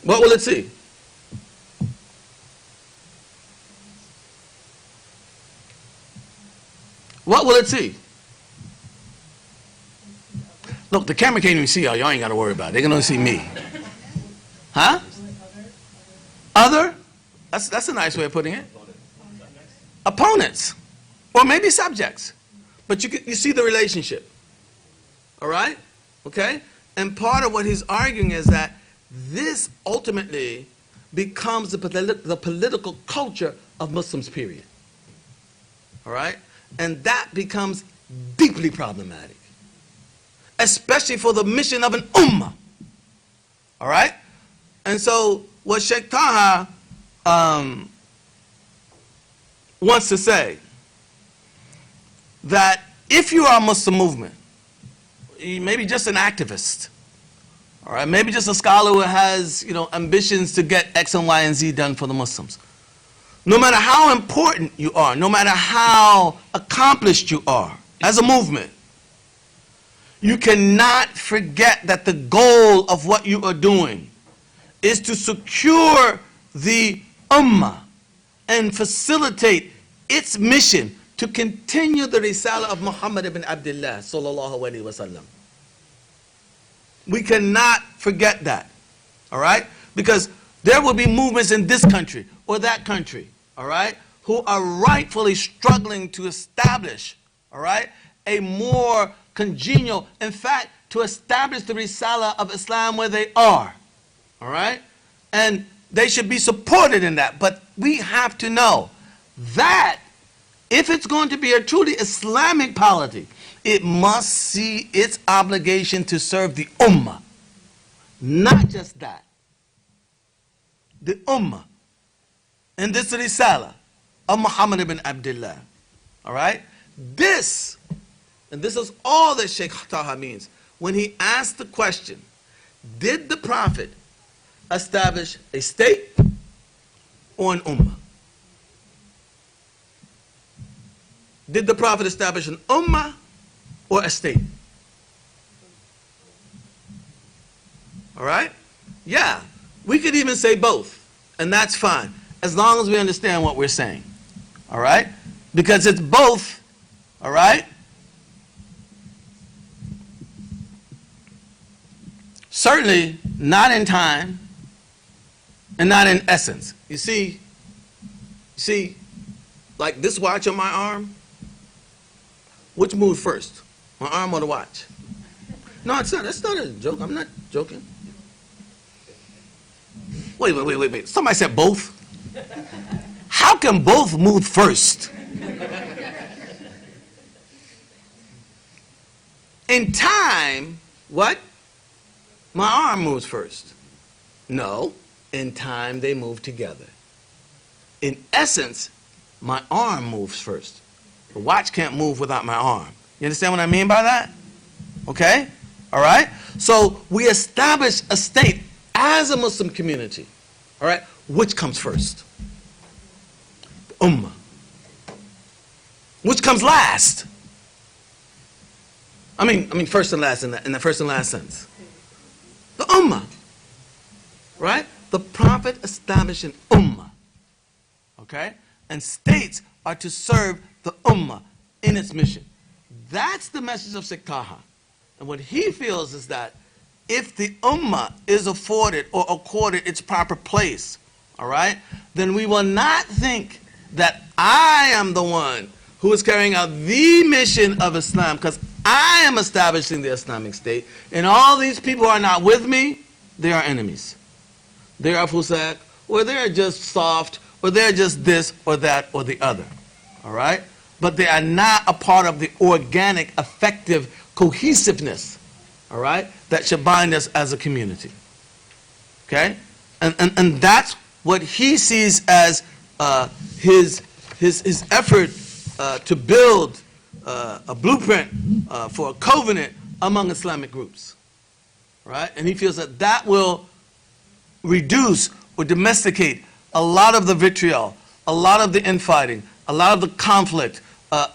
What will it see? What will it see? Look, the camera can't even see y'all. Y'all ain't got to worry about it. They can only see me. Huh? Other? That's a nice way of putting it. Opponents. Or maybe subjects. But you see the relationship. All right? Okay? And part of what he's arguing is that this ultimately becomes the political culture of Muslims, period. All right? And that becomes deeply problematic, especially for the mission of an ummah. All right? And so what Sheikh Taha wants to say, that if you are a Muslim movement, maybe just an activist, All right, maybe just a scholar who has, ambitions to get X and Y and Z done for the Muslims. No matter how important you are, no matter how accomplished you are as a movement, you cannot forget that the goal of what you are doing is to secure the ummah and facilitate its mission to continue the risala of Muhammad ibn Abdullah sallallahu alaihi wasallam. We cannot forget that, all right? Because there will be movements in this country or that country, all right, who are rightfully struggling to establish, all right, a more congenial, in fact, to establish the risala of Islam where they are, all right? And they should be supported in that. But we have to know that if it's going to be a truly Islamic polity, it must see its obligation to serve the ummah. Not just that. The ummah. And this risala of Muhammad ibn Abdullah. All right? This, and this is all that Sheikh Taha means, when he asked the question, did the Prophet establish a state or an ummah? Did the Prophet establish an ummah or a state? All right? Yeah, we could even say both, and that's fine, as long as we understand what we're saying. All right? Because it's both, all right? Certainly not in time and not in essence. You see, like this watch on my arm, which moved first, my arm or the watch? No, it's not. That's not a joke. I'm not joking. Wait. Somebody said both? How can both move first? In time, what? My arm moves first. No, in time they move together. In essence, my arm moves first. The watch can't move without my arm. You understand what I mean by that? Okay? All right? So we establish a state as a Muslim community. All right? Which comes first? The ummah. Which comes last? I mean first and last in the first and last sense. The ummah. Right? The Prophet established an ummah. Okay? And states are to serve the ummah in its mission. That's the message of Sheikh Taha. And what he feels is that if the ummah is afforded or accorded its proper place, all right, then we will not think that I am the one who is carrying out the mission of Islam because I am establishing the Islamic State, and all these people who are not with me, they are enemies. They are fusak, or they are just soft, or they're just this or that or the other. All right? But they are not a part of the organic, effective cohesiveness, all right, that should bind us as a community. Okay? And that's what he sees as his effort to build a blueprint for a covenant among Islamic groups. Right? And he feels that that will reduce or domesticate a lot of the vitriol, a lot of the infighting, a lot of the conflict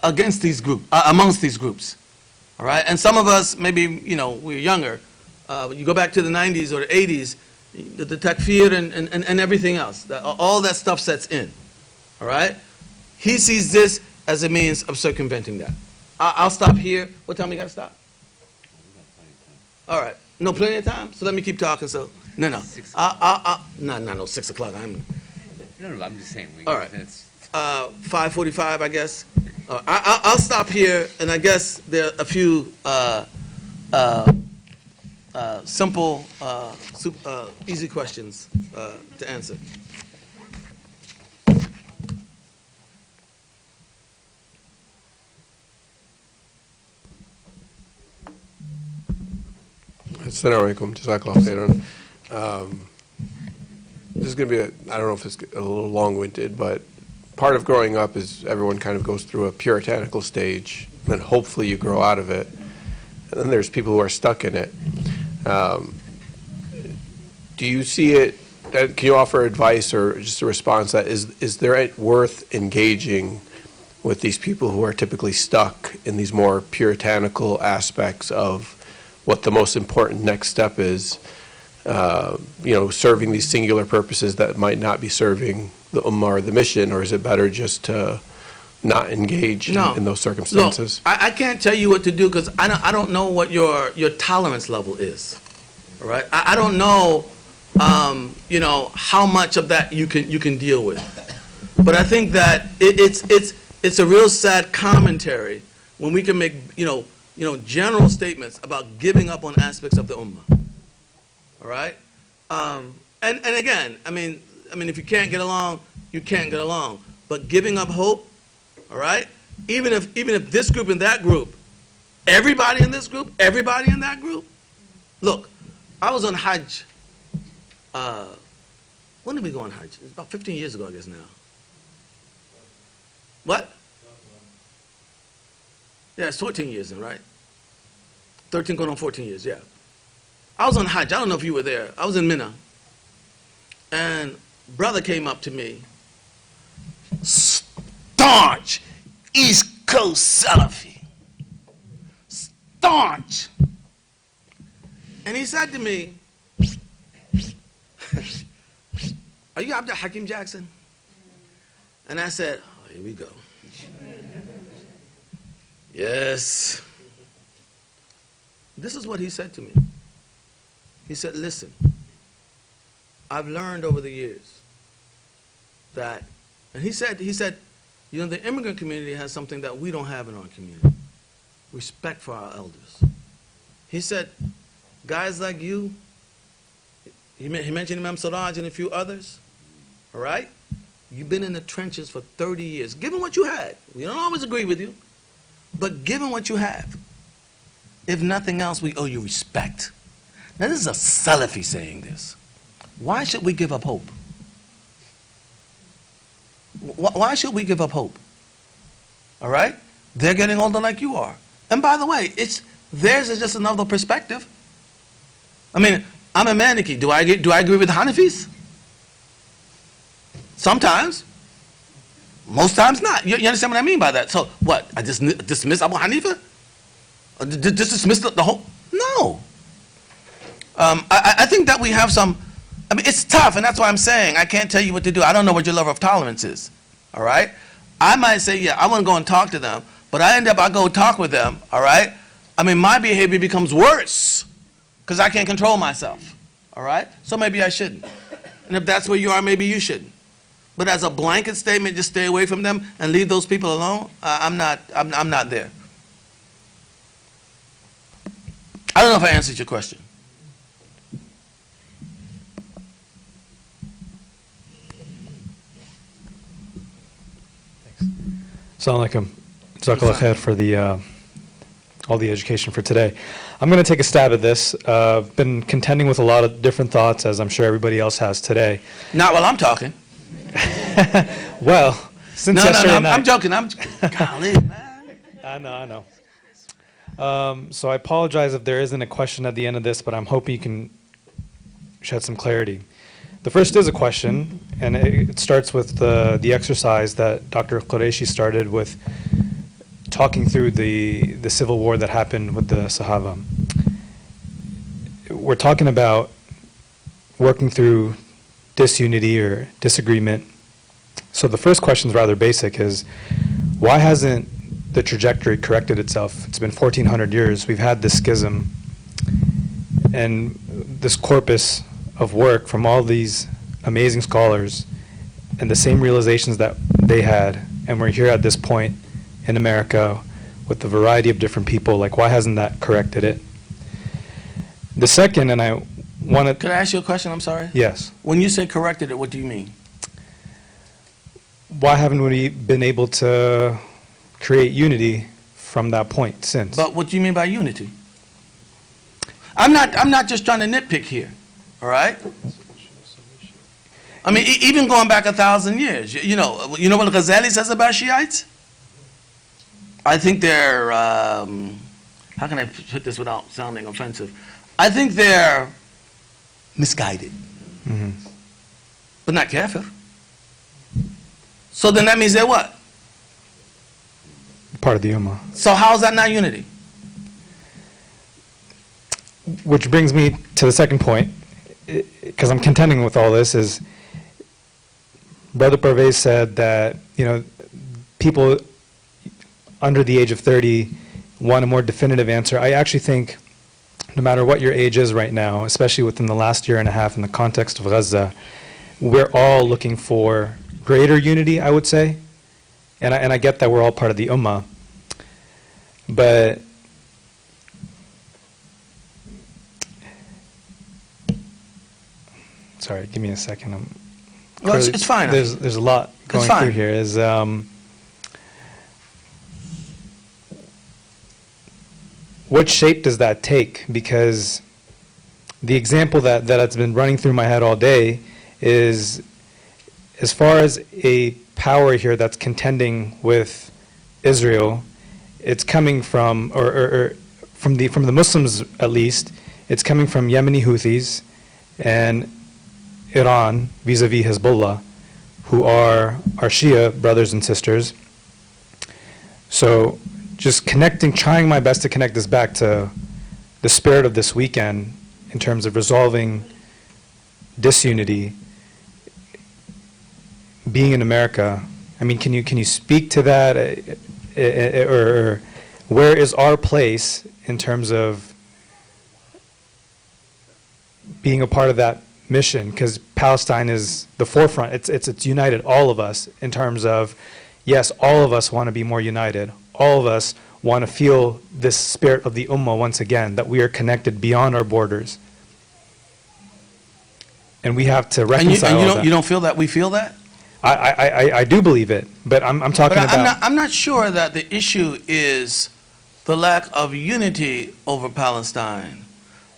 against these groups, amongst these groups. All right? And some of us, maybe, we're younger. You go back to the 90s or the 80s, the takfir and everything else. All that stuff sets in. All right? He sees this as a means of circumventing that. I'll stop here. What time we got to stop? All right. No, plenty of time? So let me keep talking. So, no. No, 6 o'clock. No, I'm just saying. All right. 5:45, I guess. I'll stop here, and I guess there are a few simple, easy questions to answer. Assalamu alaikum, jazakallah khairan. This is going to be, I don't know if it's a little long-winded, but part of growing up is everyone kind of goes through a puritanical stage, and then hopefully you grow out of it. And then there's people who are stuck in it. Do you see it, can you offer advice or just a response that is there worth engaging with these people who are typically stuck in these more puritanical aspects of what the most important next step is, serving these singular purposes that might not be serving the ummah or the mission, or is it better just to not engage in those circumstances? Look, I can't tell you what to do because I don't know what your tolerance level is. All right, I don't know, how much of that you can deal with. But I think that it's a real sad commentary when we can make general statements about giving up on aspects of the ummah. All right, and again, I mean, if you can't get along, you can't get along. But giving up hope, all right, even if this group and that group, everybody in this group, everybody in that group. Look, I was on Hajj. When did we go on Hajj? It's about 15 years ago, I guess now. What? Yeah, it's 14 years then, right? 13 going on 14 years, yeah. I was on Hajj. I don't know if you were there. I was in Mina. And brother came up to me, staunch East Coast Salafi. Staunch. And he said to me, are you Abdul Hakim Jackson? And I said, oh, here we go. Yes. This is what he said to me. He said, listen, I've learned over the years that, and he said, the immigrant community has something that we don't have in our community. Respect for our elders. He said, guys like you, he mentioned Imam Siraj and a few others, all right? You've been in the trenches for 30 years. Given what you had, we don't always agree with you, but given what you have, if nothing else, we owe you respect. Now, this is a Salafi saying this. Why should we give up hope? Why should we give up hope? All right? They're getting older like you are. And by the way, theirs is just another perspective. I mean, I'm a Maliki. Do I agree with Hanafis? Sometimes. Most times not. You understand what I mean by that? So what? I just dismiss Abu Hanifa? Just dismiss the whole? No. I think that we have some. I mean, it's tough, and that's why I'm saying I can't tell you what to do. I don't know what your level of tolerance is. All right? I might say, yeah, I want to go and talk to them, but I go talk with them. All right? I mean, my behavior becomes worse because I can't control myself. All right? So maybe I shouldn't. And if that's where you are, maybe you shouldn't. But as a blanket statement, just stay away from them and leave those people alone. I'm not there. I don't know if I answered your question. Assalamu alaikum. Jazakallah khair for all the education for today. I'm going to take a stab at this. I've been contending with a lot of different thoughts, as I'm sure everybody else has today. Not while I'm talking. Well, since yesterday night. I'm joking. Golly, man. I know. So I apologize if there isn't a question at the end of this, but I'm hoping you can shed some clarity. The first is a question, and it starts with the exercise that Dr. Qureshi started with, talking through the civil war that happened with the Sahaba. We're talking about working through disunity or disagreement. So the first question is rather basic, is why hasn't the trajectory corrected itself? It's been 1,400 years. We've had this schism and this corpus of work from all these amazing scholars and the same realizations that they had, and we're here at this point in America with a variety of different people. Like, why hasn't that corrected it? The second, and I want to... Could I ask you a question? I'm sorry. Yes. When you say corrected it, what do you mean? Why haven't we been able to create unity from that point since? But what do you mean by unity? I'm not just trying to nitpick here, all right? I mean, even going back 1,000 years, you know what Ghazali says about Shiites? I think they're, how can I put this without sounding offensive? I think they're misguided, Mhm. but not kafir. So then that means they're what? Part of the Ummah. So how is that not unity? Which brings me to the second point, because I'm contending with all this, is Brother Parvez said that, people under the age of 30 want a more definitive answer. I actually think no matter what your age is right now, especially within the last year and a half in the context of Gaza, we're all looking for greater unity, I would say. And I get that we're all part of the Ummah. But sorry, give me a second. Well, it's fine. There's a lot going through here. What shape does that take? Because the example that's been running through my head all day is, as far as a power here that's contending with Israel, it's coming from, or from the Muslims at least, it's coming from Yemeni Houthis and Iran vis-a-vis Hezbollah, who are our Shia brothers and sisters. So just trying my best to connect this back to the spirit of this weekend in terms of resolving disunity, being in America. I mean, can you speak to that, or where is our place in terms of being a part of that mission? Because Palestine is the forefront. It's united all of us in terms of, yes, all of us want to be more united. All of us want to feel this spirit of the Ummah once again, that we are connected beyond our borders. And we have to reconcile all that. You don't feel that we feel that? I do believe it, but I'm talking about... I'm not sure that the issue is the lack of unity over Palestine.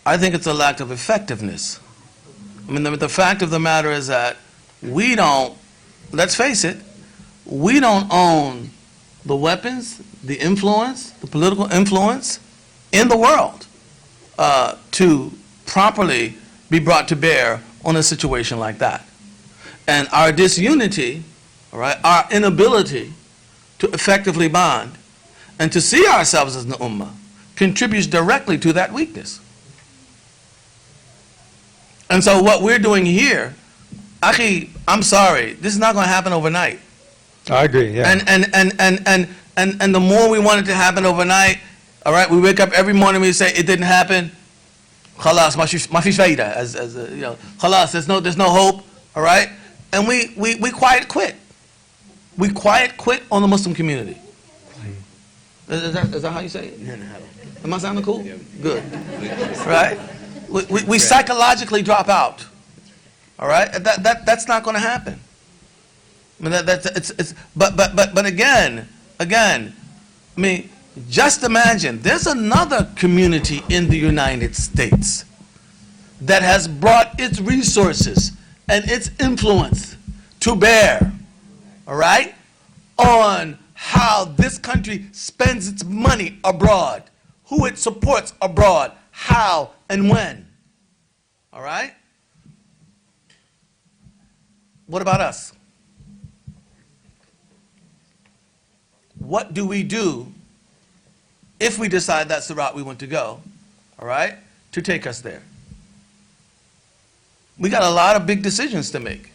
I think it's a lack of effectiveness. I mean, the fact of the matter is that we don't, let's face it, we don't own the weapons, the influence, the political influence in the world to properly be brought to bear on a situation like that. And our disunity, all right, our inability to effectively bond and to see ourselves as the Ummah contributes directly to that weakness. And so what we're doing here, Akhi, I'm sorry, this is not going to happen overnight. I agree, yeah. And the more we want it to happen overnight, all right, we wake up every morning, we say it didn't happen. Khalas, ma fi fayda, as you know, khalas, there's no hope, all right? And we quiet quit. We quiet quit on the Muslim community. Is that how you say it? Am I sounding cool? Good. Right? We psychologically drop out. All right? That's not going to happen. I mean, but again, I mean, just imagine, there's another community in the United States that has brought its resources and its influence to bear, all right, on how this country spends its money abroad, who it supports abroad, how and when, all right? What about us? What do we do if we decide that's the route we want to go, all right, to take us there? We got a lot of big decisions to make.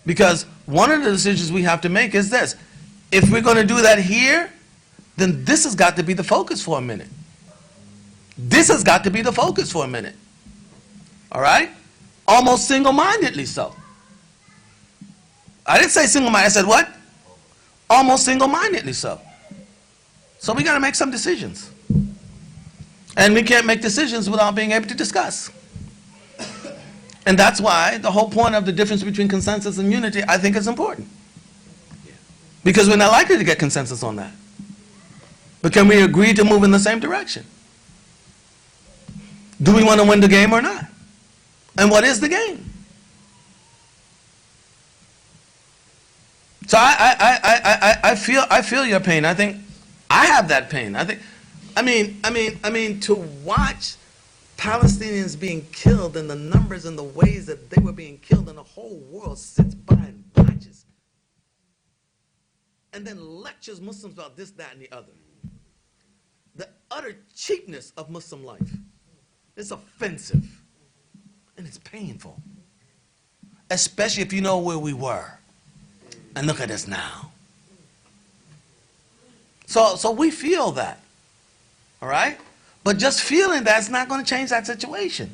Because one of the decisions we have to make is this. If we're going to do that here, then this has got to be the focus for a minute. This has got to be the focus for a minute. All right? Almost single-mindedly so. I didn't say single-minded. I said what? Almost single-mindedly so. So we got to make some decisions. And we can't make decisions without being able to discuss. And that's why the whole point of the difference between consensus and unity, I think, is important. Because we're not likely to get consensus on that. But can we agree to move in the same direction? Do we want to win the game or not? And what is the game? So I feel your pain. I think I have that pain. I mean to watch Palestinians being killed and the numbers and the ways that they were being killed, and the whole world sits by and watches. And then lectures Muslims about this, that, and the other. The utter cheapness of Muslim life is offensive, and it's painful. Especially if you know where we were. And look at us now. So we feel that, all right? But just feeling that's not going to change that situation.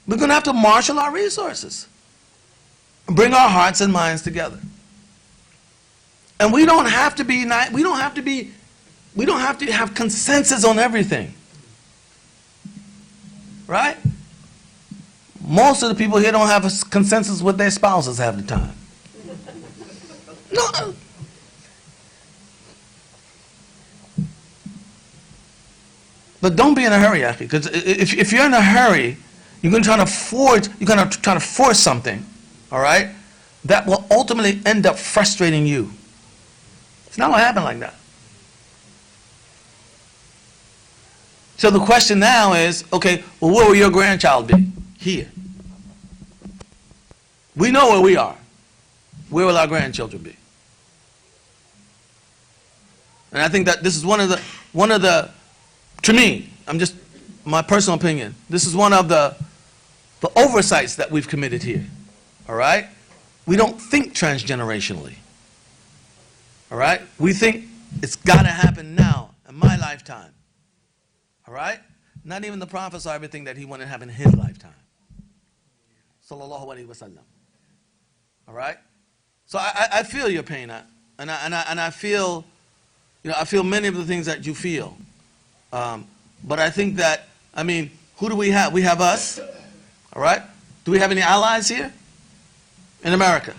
We're going to have to marshal our resources, bring our hearts and minds together. And we don't have to be, we don't have to have consensus on everything, right? Most of the people here don't have a consensus with their spouses half the time. No. But don't be in a hurry, Akhi, because if you're in a hurry, you're going to try to force something, all right, that will ultimately end up frustrating you. It's not going to happen like that. So the question now is, okay, well, where will your grandchild be? Here. We know where we are. Where will our grandchildren be? And I think that this is one of the, to me, my personal opinion, this is one of the oversights that we've committed here. All right? We don't think transgenerationally. All right? We think it's got to happen now, in my lifetime. All right? Not even the Prophet saw everything that he wanted to happen in his lifetime. Sallallahu alaihi wasallam. All right? So I feel your pain, and I feel, I feel many of the things that you feel. But I think that, who do we have? We have us. All right? Do we have any allies here in America?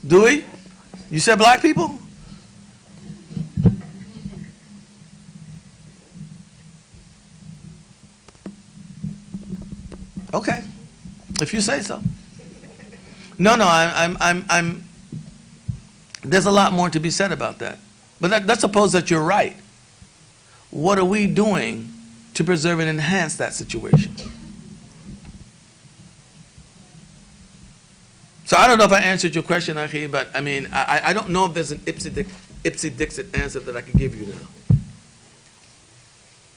Do we? You said black people? Okay, if you say so. No, I'm. There's a lot more to be said about that. But let's suppose that you're right. What are we doing to preserve and enhance that situation? So I don't know if I answered your question, Akhi, but I don't know if there's an Ipsy Dixit answer that I can give you now.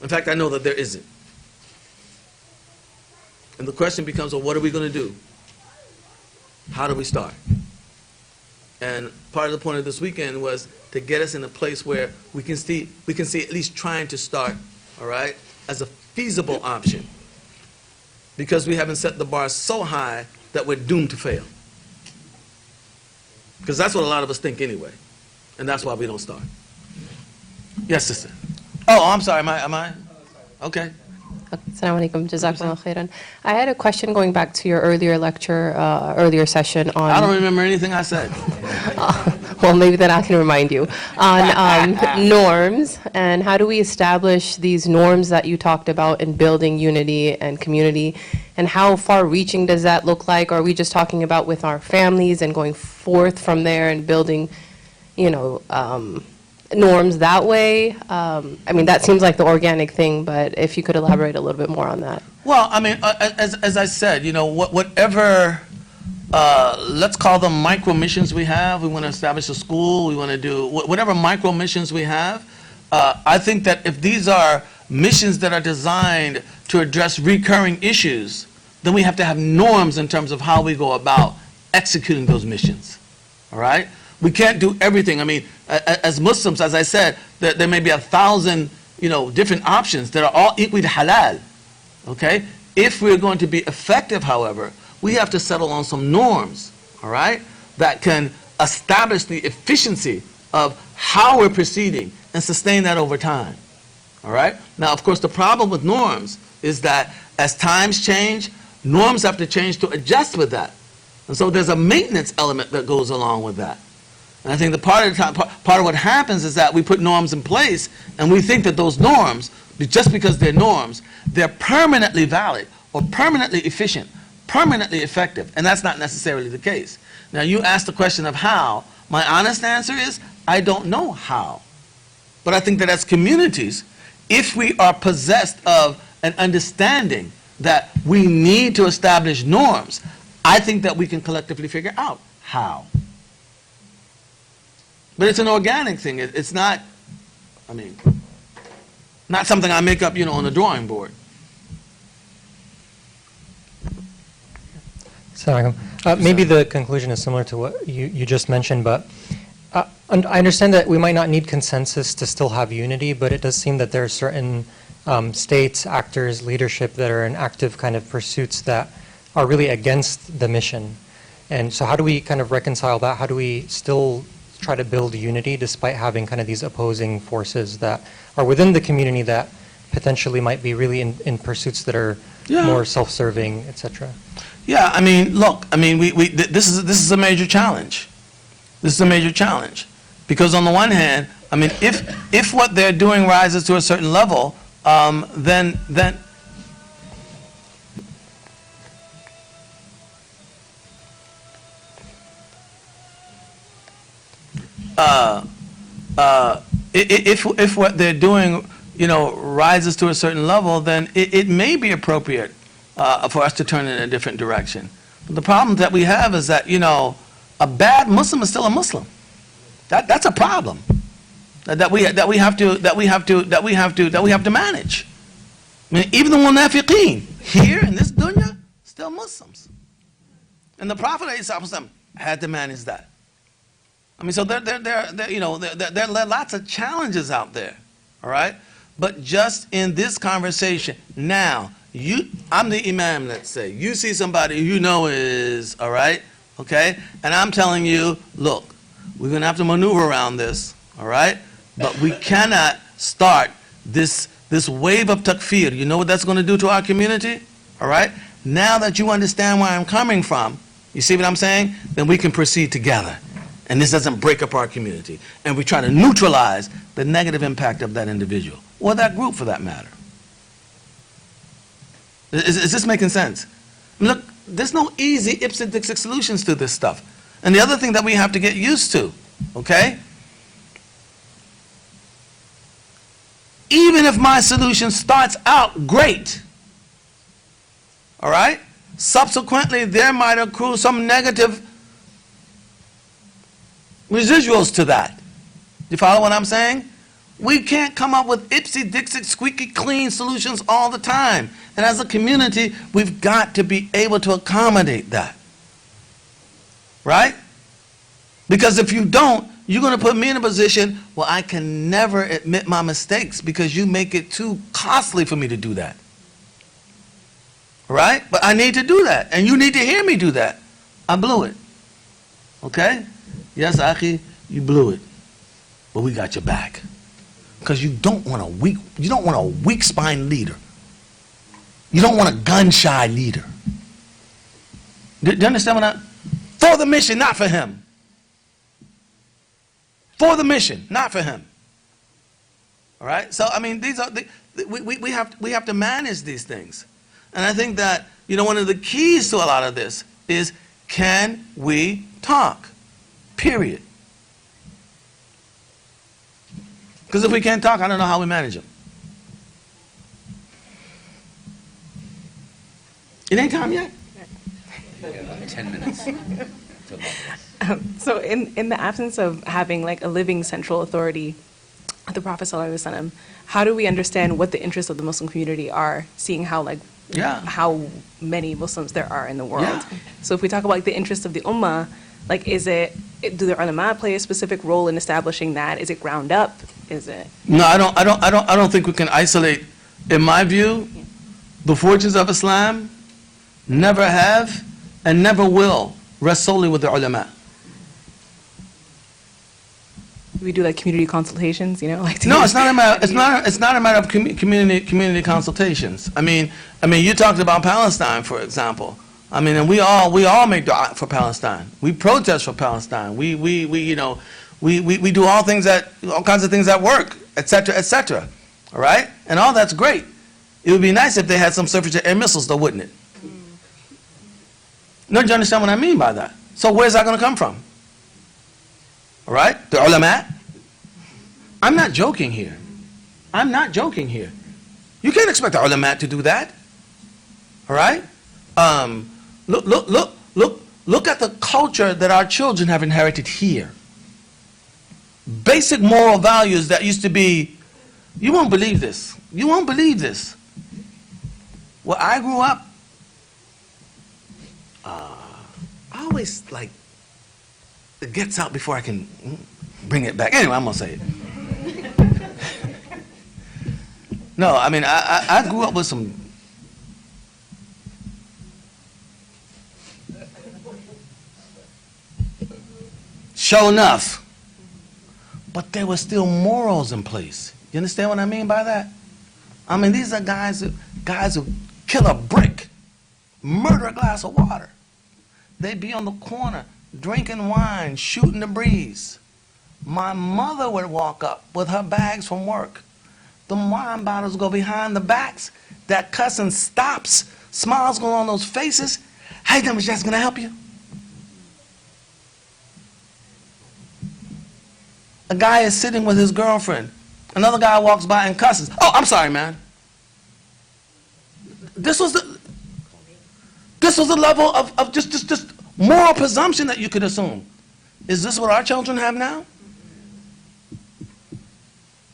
In fact, I know that there isn't. And the question becomes, well, what are we going to do? How do we start? And part of the point of this weekend was to get us in a place where we can see at least trying to start, all right, as a feasible option. Because we haven't set the bar so high that we're doomed to fail. Because that's what a lot of us think anyway. And that's why we don't start. Yes, sister. Oh, I'm sorry. Am I? Okay. Assalamu alaikum, jazakumullah khairan. I had a question going back to your earlier lecture, earlier session on... I don't remember anything I said. Well, maybe then I can remind you. On norms, and how do we establish these norms that you talked about in building unity and community, and how far-reaching does that look like? Are we just talking about with our families and going forth from there and building, norms that way? That seems like the organic thing, but if you could elaborate a little bit more on that. Well, as I said, whatever, let's call them micro missions we have. We want to establish a school. We want to do whatever micro missions we have. I think that if these are missions that are designed to address recurring issues, then we have to have norms in terms of how we go about executing those missions. All right? We can't do everything. As Muslims, as I said, there may be 1,000, different options that are all equally halal. Okay? If we're going to be effective, however, we have to settle on some norms, all right, that can establish the efficiency of how we're proceeding and sustain that over time. All right? Now, of course, the problem with norms is that as times change, norms have to change to adjust with that. And so there's a maintenance element that goes along with that. And I think the part of what happens is that we put norms in place and we think that those norms, just because they're norms, they're permanently valid or permanently efficient, permanently effective. And that's not necessarily the case. Now, you asked the question of how. My honest answer is, I don't know how. But I think that as communities, if we are possessed of an understanding that we need to establish norms, I think that we can collectively figure out how. But it's an organic thing. It's not, I mean, not something I make up, on the drawing board. Maybe the conclusion is similar to what you just mentioned, but I understand that we might not need consensus to still have unity, but it does seem that there are certain states, actors, leadership that are in active kind of pursuits that are really against the mission. And so how do we kind of reconcile that? How do we still try to build unity despite having kind of these opposing forces that are within the community that potentially might be really in pursuits that are more self-serving, et cetera? Yeah, I mean, look, I mean, this is a major challenge. This is a major challenge. Because on the one hand, I mean, if what they're doing rises to a certain level, then if what they're doing, rises to a certain level, then it may be appropriate for us to turn in a different direction. But the problem that we have is that, a bad Muslim is still a Muslim. That's a problem that we have to manage. I mean, even the munafiqeen here in this dunya, still Muslims. And the Prophet ﷺ had to manage that. I mean, so there are lots of challenges out there, all right? But just in this conversation, now, I'm the imam, let's say. You see somebody you know is, all right, okay? And I'm telling you, look, we're going to have to maneuver around this, all right? But we cannot start this wave of takfir. You know what that's going to do to our community, all right? Now that you understand where I'm coming from, you see what I'm saying? Then we can proceed together. And this doesn't break up our community. And we try to neutralize the negative impact of that individual, or that group for that matter. Is this making sense? Look, there's no easy ipsit-dixit solutions to this stuff. And the other thing that we have to get used to, okay? Even if my solution starts out great, all right? Subsequently, there might accrue some negative residuals to that. You follow what I'm saying? We can't come up with ipsy-dixit, squeaky clean solutions all the time. And as a community, we've got to be able to accommodate that. Right? Because if you don't, you're going to put me in a position where I can never admit my mistakes because you make it too costly for me to do that. Right? But I need to do that. And you need to hear me do that. I blew it. Okay? Yes, Akhi, you blew it. But we got your back. Because you don't want a weak-spined leader. You don't want a gun-shy leader. Do you understand what for the mission, not for him. For the mission, not for him. All right? So, I mean, these are we have to manage these things. And I think that, one of the keys to a lot of this is, can we talk? Period. Because if we can't talk, I don't know how we manage them. It ain't time yet. 10 minutes. So in the absence of having like a living central authority, the Prophet ﷺ, how do we understand what the interests of the Muslim community are, seeing how how many Muslims there are in the world? Yeah. So if we talk about the interests of the Ummah, do the ulama play a specific role in establishing that? Is it ground up? Is it? No, I don't think we can isolate. In my view, the fortunes of Islam never have and never will rest solely with the ulama. We do like community consultations, No, it's not a matter. It's not a matter of community consultations. I mean, you talked about Palestine, for example. I mean, and we all make dua for Palestine. We protest for Palestine. We do all kinds of things that work, etc. All right, and all that's great. It would be nice if they had some surface-to-air missiles, though, wouldn't it? No, do you understand what I mean by that? So where's that going to come from? All right, the ulama. I'm not joking here. I'm not joking here. You can't expect the ulama to do that. All right? Look at the culture that our children have inherited here. Basic moral values that used to be, you won't believe this. You won't believe this. Where I grew up, I always like, it gets out before I can bring it back. Anyway, I'm going to say it. No, I mean, I grew up with some sure enough, but there were still morals in place. You understand what I mean by that? I mean, these are guys who kill a brick, murder a glass of water. They'd be on the corner drinking wine, shooting the breeze. My mother would walk up with her bags from work. The wine bottles go behind the backs. That cussing stops. Smiles go on those faces. Hey, then, Miss Jackson, can I help you? A guy is sitting with his girlfriend. Another guy walks by and cusses. Oh, I'm sorry, man. This was the level of just moral presumption that you could assume. Is this what our children have now?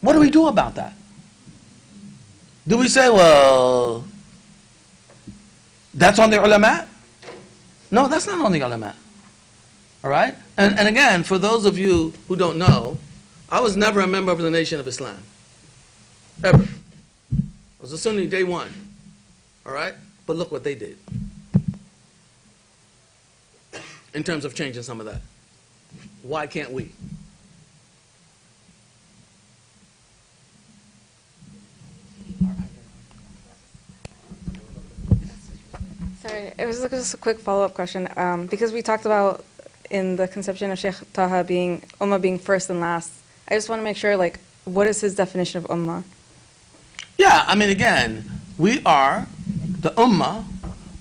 What do we do about that? Do we say, well, that's on the ulama? No, that's not on the ulama. All right? And again, for those of you who don't know, I was never a member of the Nation of Islam. Ever. I was a Sunni day one. All right? But look what they did in terms of changing some of that. Why can't we? Sorry, it was just a quick follow-up question. Because we talked about in the conception of Sheikh Taha being Ummah being first and last, I just want to make sure, like, what is his definition of Ummah? Yeah, I mean, again, we are, the Ummah,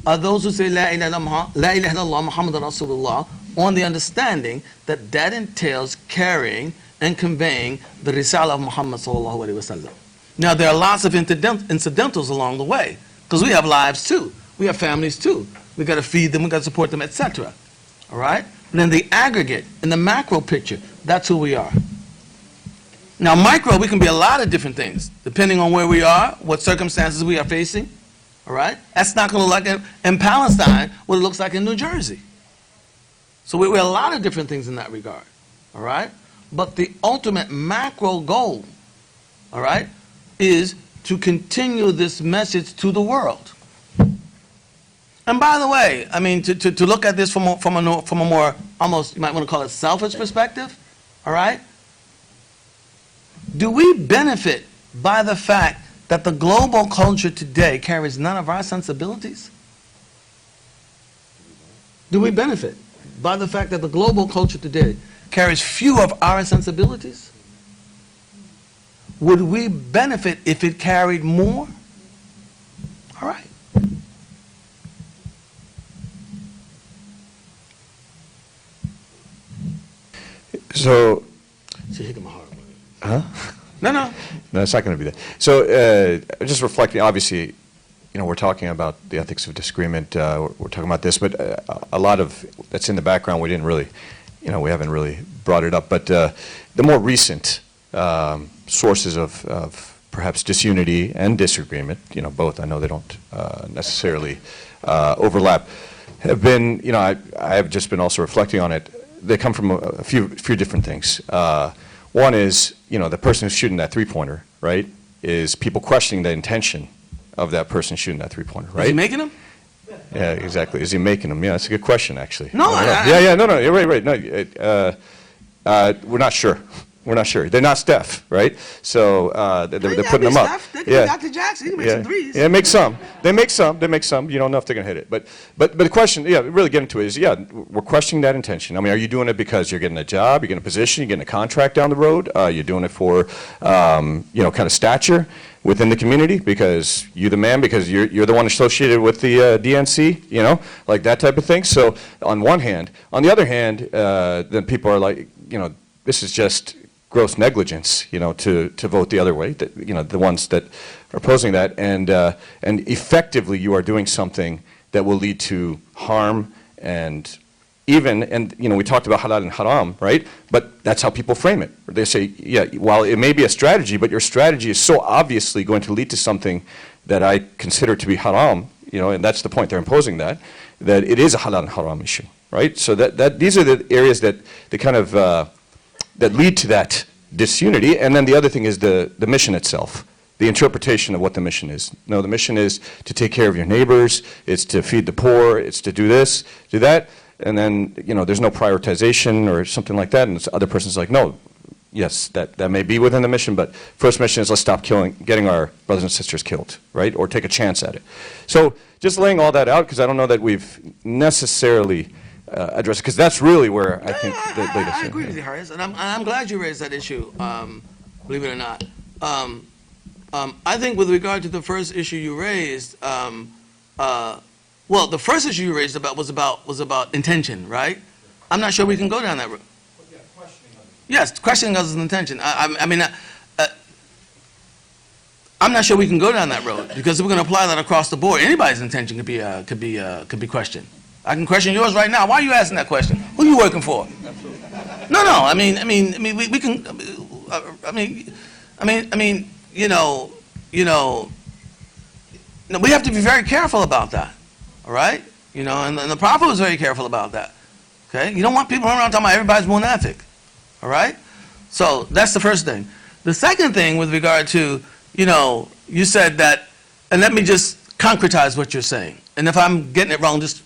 are those who say La ilaha illallah Muhammad Rasulullah, on the understanding that that entails carrying and conveying the Risalah of Muhammad sallallahu alaihi wasallam. Now, there are lots of incidentals along the way, because we have lives too. We have families too. We got to feed them, we got to support them, etc. All right? But in the aggregate, in the macro picture, that's who we are. Now, micro, we can be a lot of different things, depending on where we are, what circumstances we are facing. All right? That's not going to look like in Palestine what it looks like in New Jersey. So we're a lot of different things in that regard. All right? But the ultimate macro goal, all right, is to continue this message to the world. And by the way, I mean, to look at this from a more, almost, you might want to call it selfish perspective, all right? Do we benefit by the fact that the global culture today carries none of our sensibilities? Do we benefit by the fact that the global culture today carries few of our sensibilities? Would we benefit if it carried more? All right. So, huh? No, it's not going to be that. So, just reflecting, obviously, you know, we're talking about the ethics of disagreement. We're talking about this, but a lot of that's in the background. We didn't really, you know, we haven't really brought it up. But the more recent sources of perhaps disunity and disagreement, you know, both. I know they don't necessarily overlap. Have been, you know, I have just been also reflecting on it. They come from a few different things. One is, you know, the person who's shooting that three-pointer, right, is people questioning the intention of that person shooting that three-pointer, right? Is he making them? Yeah, exactly. Is he making them? Yeah, that's a good question, actually. No, no, you're right. No, we're not sure. We're not sure. They're not Steph, right? So they're putting them up. Steph. They can be Dr. Jackson. He can make some threes. Yeah, make some. They make some. You don't know if they're going to hit it. But the question, really getting to it is, we're questioning that intention. I mean, are you doing it because you're getting a job, you're getting a position, you're getting a contract down the road? You're doing it for, kind of stature within the community because you're the man, because you're the one associated with the DNC, you know, like that type of thing. So on one hand. On the other hand, then people are like, this is just gross negligence, to vote the other way, the ones that are opposing that, and effectively you are doing something that will lead to harm and we talked about halal and haram, right? But that's how people frame it. They say, yeah, while it may be a strategy, but your strategy is so obviously going to lead to something that I consider to be haram, and that's the point they're imposing that it is a halal and haram issue, right? So that these are the areas that kind of that lead to that disunity. And then the other thing is the mission itself, the interpretation of what the mission is. No, the mission is to take care of your neighbors, it's to feed the poor, it's to do this, do that. And then, there's no prioritization or something like that, and the other person's like, no, yes, that may be within the mission, but first mission is let's stop getting our brothers and sisters killed, right? Or take a chance at it. So just laying all that out, because I don't know that we've necessarily addressed it, because that's really where I think I agree with you, Harris, and I'm glad you raised that issue, believe it or not. I think with regard to the first issue you raised, well, the first issue you raised was about intention, right? I'm not sure we can go down that road. Yes, questioning others' intention. I'm not sure we can go down that road, because if we're going to apply that across the board, anybody's intention could be questioned. I can question yours right now. Why are you asking that question? Who are you working for? No. I mean, we can. We have to be very careful about that. All right? And the Prophet was very careful about that. Okay? You don't want people running around talking about everybody's munafiq. All right? So that's the first thing. The second thing with regard to, you said that, and let me just concretize what you're saying. And if I'm getting it wrong, just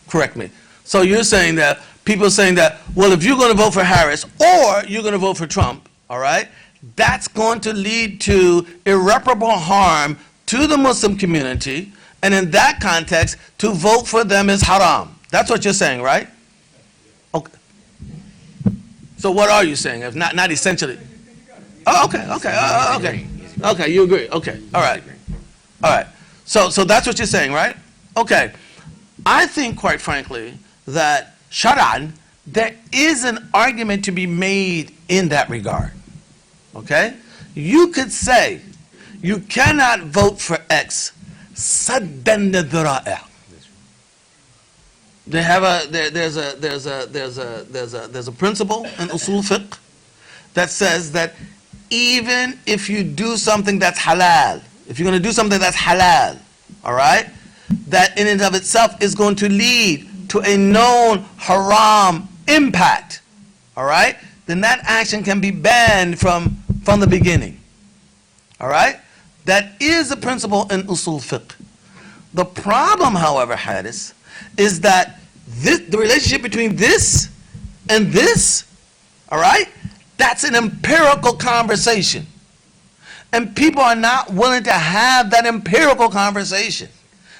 correct me. So you're saying that, people are saying that, well, if you're going to vote for Harris or you're going to vote for Trump, all right, that's going to lead to irreparable harm to the Muslim community, and in that context, to vote for them is haram. That's what you're saying, right? Okay. So what are you saying? If not essentially. Oh, okay. Okay, you agree. Okay, all right. So that's what you're saying, right? Okay. I think, quite frankly, that Shar'an, there is an argument to be made in that regard. Okay? You could say, you cannot vote for X. Saddan lidhara'i'. There's a principle in usul fiqh that says that even if you do something that's halal, if you're going to do something that's halal, all right, that in and of itself is going to lead to a known haram impact, all right, then that action can be banned from the beginning. All right? That is a principle in usul fiqh. The problem, however, Haris, is that the relationship between this and this, all right, that's an empirical conversation. And people are not willing to have that empirical conversation.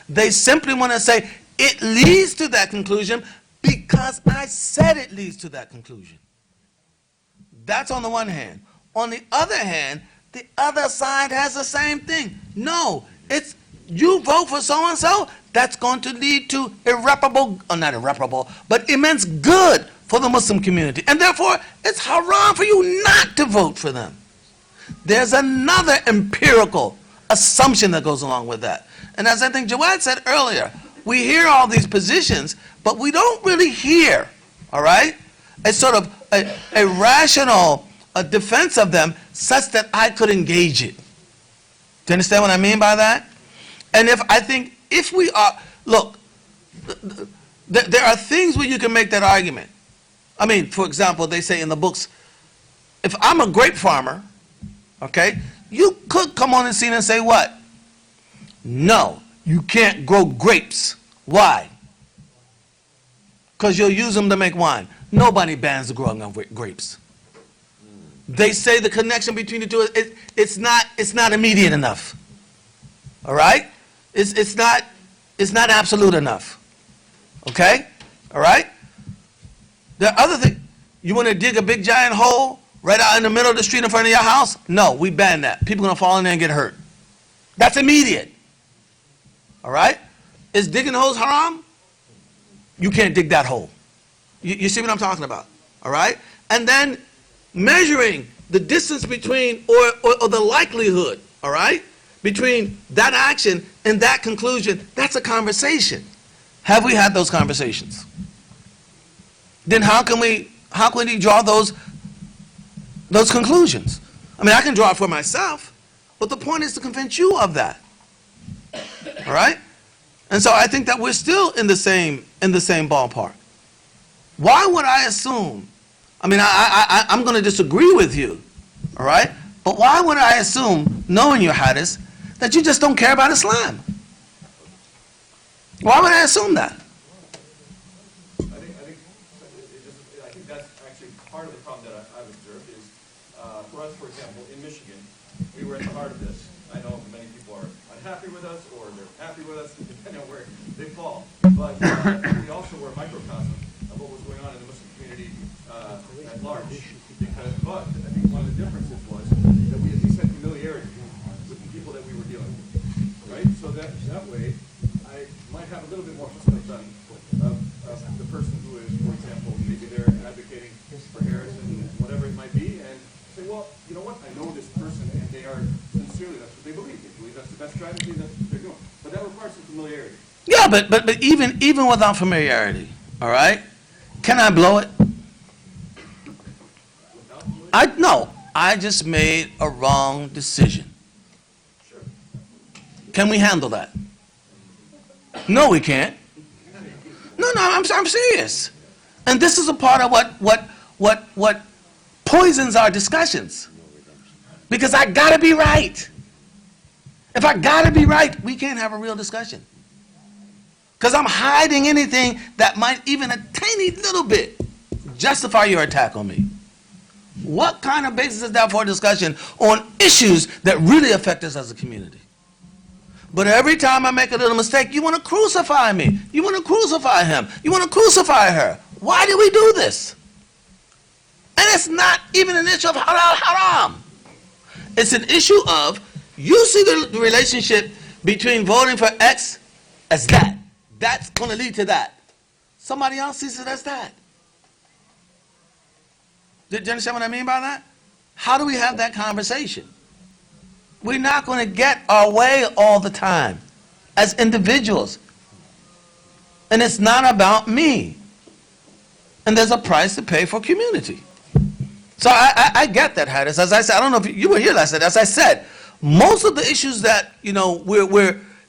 They simply want to say, it leads to that conclusion because I said it leads to that conclusion. That's on the one hand. On the other hand, the other side has the same thing. No, it's you vote for so-and-so, that's going to lead to not irreparable, but immense good for the Muslim community. And therefore, it's haram for you not to vote for them. There's another empirical assumption that goes along with that. And as I think Jawad said earlier, we hear all these positions, but we don't really hear, all right, a sort of a rational defense of them such that I could engage it. Do you understand what I mean by that? And if we are, look, there are things where you can make that argument. I mean, for example, they say in the books, if I'm a grape farmer, okay, you could come on the scene and say what? No, you can't grow grapes. Why? Because you'll use them to make wine. Nobody bans the growing of grapes. They say the connection between the two, it's not immediate enough. All right? It's not absolute enough. Okay? All right? There are other things. You want to dig a big giant hole right out in the middle of the street in front of your house? No, we ban that. People are going to fall in there and get hurt. That's immediate. All right? Is digging holes haram? You can't dig that hole. You see what I'm talking about? All right? And then measuring the distance between, or the likelihood, all right, between that action and that conclusion, that's a conversation. Have we had those conversations? Then how can we draw those conclusions? I mean, I can draw it for myself, but the point is to convince you of that. All right? And so I think that we're still in the same ballpark. Why would I assume? I mean, I'm going to disagree with you, all right? But why would I assume, knowing your hadith, that you just don't care about Islam? Why would I assume that? I think that's actually part of the problem that I've observed is, for us, for example, in Michigan, we were at the heart of this. I know many people are unhappy with us, or they're happy with us, depending on where they fall. But we also were a microcosm of what was going on in the Muslim community at large. But I think one of the differences was that we at least had familiarity with the people that we were dealing with, right? So that way, I might have a little bit more husband of the person who is, for example, maybe they're advocating for Harris and whatever it might be, and say, well, you know what? I know this person, and they are sincerely, that's what they believe. They believe that's the best strategy, that's what they're doing. But that requires some familiarity. Yeah, but even without familiarity, all right? Can I blow it? No, I just made a wrong decision. Can we handle that? No, we can't. No, I'm serious. And this is a part of what poisons our discussions. Because I gotta be right. If I gotta be right, we can't have a real discussion. Because I'm hiding anything that might even a tiny little bit justify your attack on me. What kind of basis is that for a discussion on issues that really affect us as a community? But every time I make a little mistake, you want to crucify me. You want to crucify him. You want to crucify her. Why do we do this? And it's not even an issue of halal haram. It's an issue of, you see the relationship between voting for X as that. That's going to lead to that. Somebody else sees it as that. Do you understand what I mean by that? How do we have that conversation? We're not going to get our way all the time as individuals. And it's not about me. And there's a price to pay for community. So I get that, Hadis. As I said, I don't know if you were here last night. As I said, most of the issues that, you know,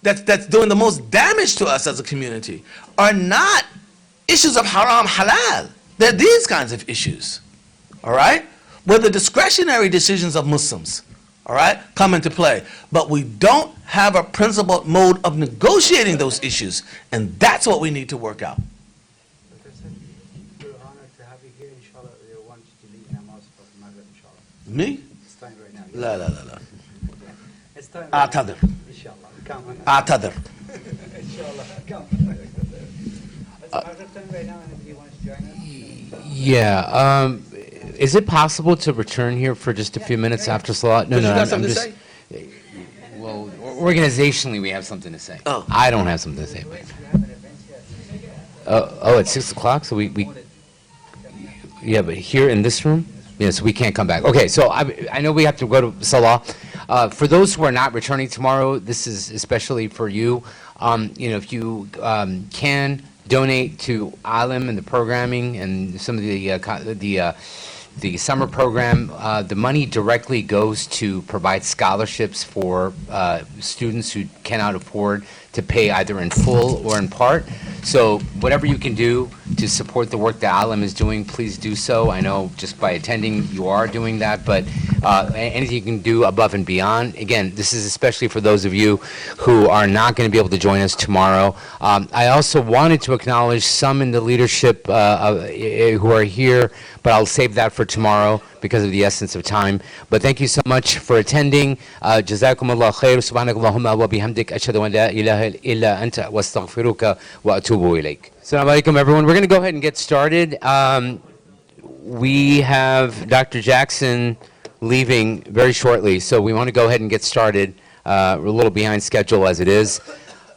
that's doing the most damage to us as a community are not issues of haram halal. They're these kinds of issues. All right? Where the discretionary decisions of Muslims, all right, come into play. But we don't have a principled mode of negotiating those issues, and that's what we need to work out. We're honored to have you here, inshallah. We want you to lead namaz for Maghrib, inshallah. Me? It's time right now. La la la la. It's time right now. A'tadir. Inshallah. Come on. A'tadir. Inshallah. Come. It's Maghrib time right now, and if you want to join us. Yeah. Is it possible to return here for just a few minutes after Salat? No, You got I'm something to just. say? Well, organizationally, we have something to say. Oh. I don't have something to say. At 6 o'clock? So we. Yeah, but here in this room? Yes, we can't come back. Okay, so I know we have to go to Salah. For those who are not returning tomorrow, this is especially for you. You know, if you can donate to ALIM and the programming and some of the summer program, the money directly goes to provide scholarships for students who cannot afford to pay either in full or in part. So whatever you can do to support the work that ALIM is doing, please do so. I know just by attending you are doing that, but anything you can do above and beyond. Again, this is especially for those of you who are not going to be able to join us tomorrow. I also wanted to acknowledge some in the leadership who are here, but I'll save that for tomorrow because of the essence of time. But thank you so much for attending. Jazakumullah khair. Subhanakallahumma wa bihamdik. Ashhadu an la ilaha illa anta wa astaghfiruka wa atubu ilayk. Assalamu alaikum, everyone. We're going to go ahead and get started. We have Dr. Jackson leaving very shortly, so we want to go ahead and get started. We're a little behind schedule as it is.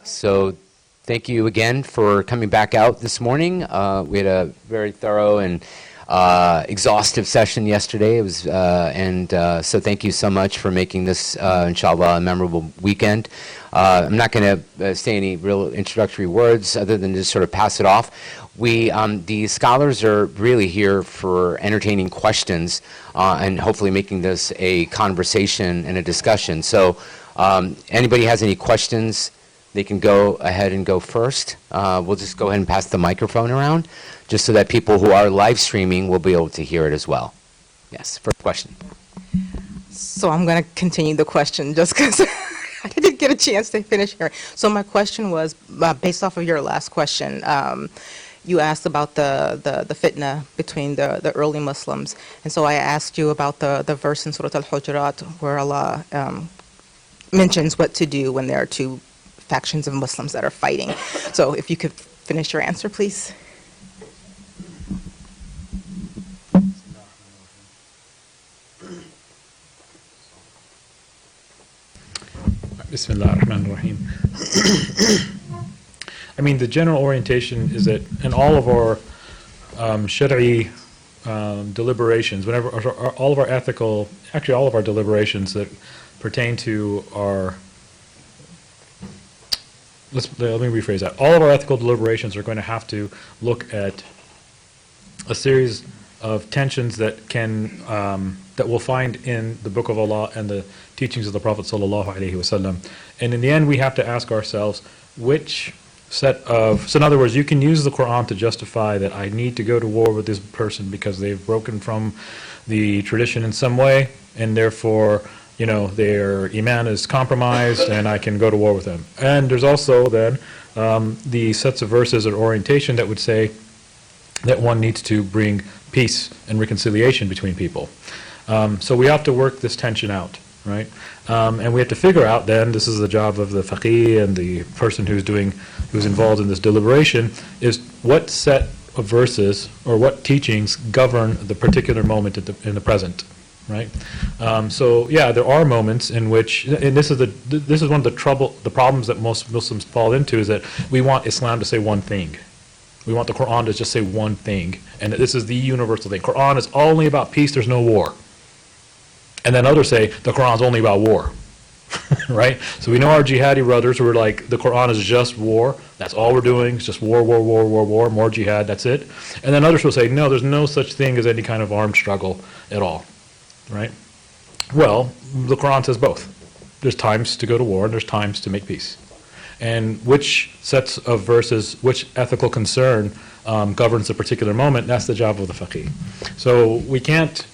So thank you again for coming back out this morning. We had a very thorough and exhaustive session yesterday. It was, so thank you so much for making this, inshallah, a memorable weekend. I'm not going to say any real introductory words other than just sort of pass it off. The scholars are really here for entertaining questions and hopefully making this a conversation and a discussion. So anybody has any questions, they can go ahead and go first. We'll just go ahead and pass the microphone around just so that people who are live streaming will be able to hear it as well. Yes, first question. So I'm going to continue the question just because I didn't get a chance to finish here. So my question was, based off of your last question, you asked about the fitna between the early Muslims. And so I asked you about the verse in Surah Al-Hujurat where Allah mentions what to do when there are two factions of Muslims that are fighting. So if you could finish your answer, please. Bismillah ar-Rahman ar-Rahim. I mean, the general orientation is that in all of our Shari'i deliberations, whenever all of our ethical, actually all of our deliberations that pertain to our, let me rephrase that. All of our ethical deliberations are going to have to look at a series of tensions that can that we'll find in the Book of Allah and the teachings of the Prophet sallallahu alaihi wasallam. And in the end, we have to ask ourselves which set of, so in other words, you can use the Quran to justify that I need to go to war with this person because they've broken from the tradition in some way, and therefore, you know, their iman is compromised, and I can go to war with them. And there's also then the sets of verses or orientation that would say that one needs to bring peace and reconciliation between people. So we have to work this tension out, right? And we have to figure out then, this is the job of the faqih and the person who's involved in this deliberation, is what set of verses or what teachings govern the particular moment in the present, right? So yeah, there are moments in which, and this is one of the problems that most Muslims fall into, is that we want Islam to say one thing. We want the Quran to just say one thing, and this is the universal thing. Quran is only about peace, there's no war. And then others say the Quran is only about war, right? So we know our jihadi brothers who are like, the Quran is just war, that's all we're doing, it's just war, war, war, war, war, more jihad, that's it. And then others will say, no, there's no such thing as any kind of armed struggle at all, right? Well, the Quran says both. There's times to go to war and there's times to make peace. And which sets of verses, which ethical concern governs a particular moment, that's the job of the faqih. So we can't,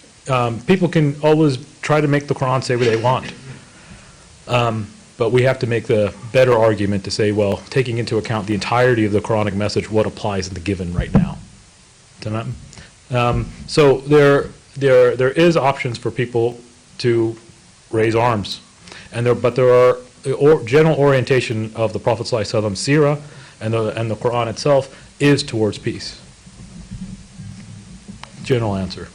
people can always try to make the Quran say what they want. But we have to make the better argument to say, well, taking into account the entirety of the Quranic message, what applies in the given right now. So there is options for people to raise arms. But there are the general orientation of the Prophet ﷺ seerah and the Quran itself is towards peace. General answer.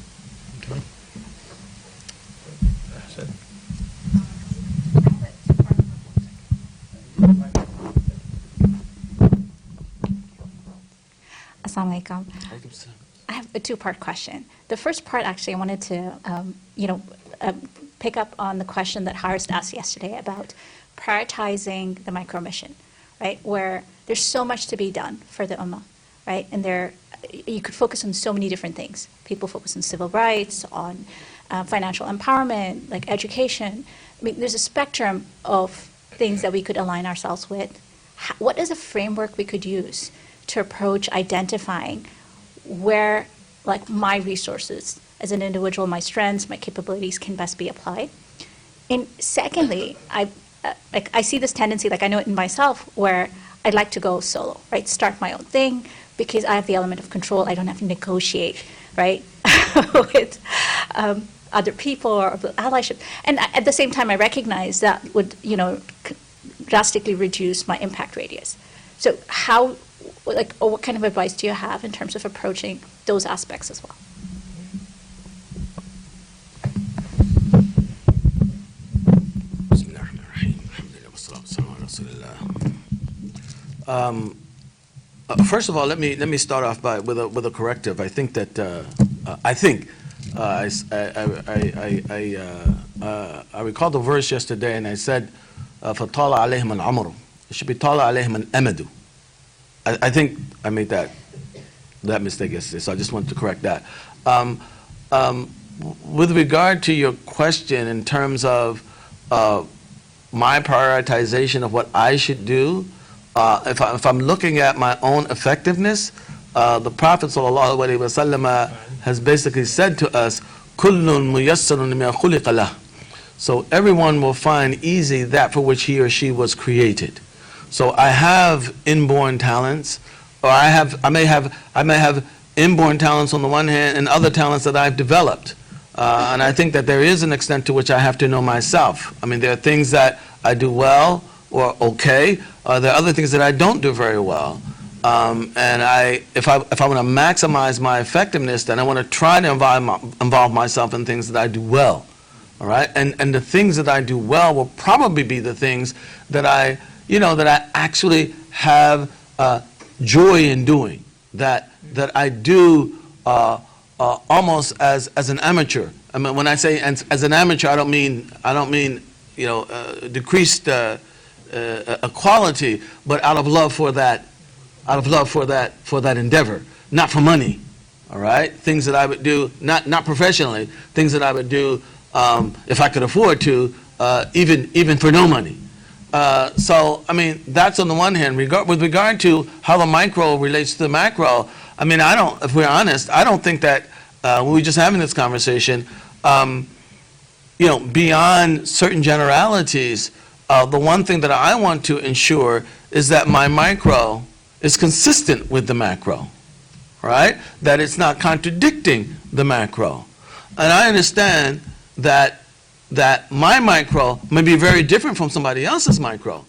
Assalamu alaikum. I have a two-part question. The first part, actually, I wanted to, pick up on the question that Harris asked yesterday about prioritizing the micro-mission, right? Where there's so much to be done for the ummah, right? And you could focus on so many different things. People focus on civil rights, on financial empowerment, like education. I mean, there's a spectrum of things that we could align ourselves with. What is a framework we could use to approach identifying where, like, my resources as an individual, my strengths, my capabilities can best be applied? And secondly, I see this tendency, like I know it in myself, where I'd like to go solo, right? Start my own thing because I have the element of control. I don't have to negotiate, right, with other people or allyship. And at the same time, I recognize that would, drastically reduce my impact radius. So how, or what kind of advice do you have in terms of approaching those aspects as well? First of all, let me start off with a corrective. I think that I think, I recall the verse yesterday, and I said, فَطَالَ عَلَيْهِمَ الْعَمْرُ. It should be طَالَ عَلَيْهِمَ الْأَمَدُ. I think I made that mistake yesterday, so I just wanted to correct that. With regard to your question in terms of my prioritization of what I should do, if I'm looking at my own effectiveness, the Prophet ﷺ has basically said to us, كُلٌّ مُيَسَّرٌ لِمَا خُلِقَ لَهُ. So everyone will find easy that for which he or she was created. So I have inborn talents, or I may have inborn talents on the one hand and other talents that I've developed. And I think that there is an extent to which I have to know myself. I mean, there are things that I do well or okay. There are other things that I don't do very well. And if I want to maximize my effectiveness, then I want to try to involve myself in things that I do well. All right? And the things that I do well will probably be the things that I actually have joy in doing, that I do almost as an amateur. I mean, when I say as an amateur, I don't mean decreased quality, but out of love for that endeavor, not for money. All right, things that I would do not professionally, things that I would do if I could afford to, even for no money. So I mean, that's on the one hand. With regard to how the micro relates to the macro, I mean, if we're honest, I don't think that we were just having this conversation. Beyond certain generalities, the one thing that I want to ensure is that my micro is consistent with the macro, right? That it's not contradicting the macro. And I understand that my micro may be very different from somebody else's micro,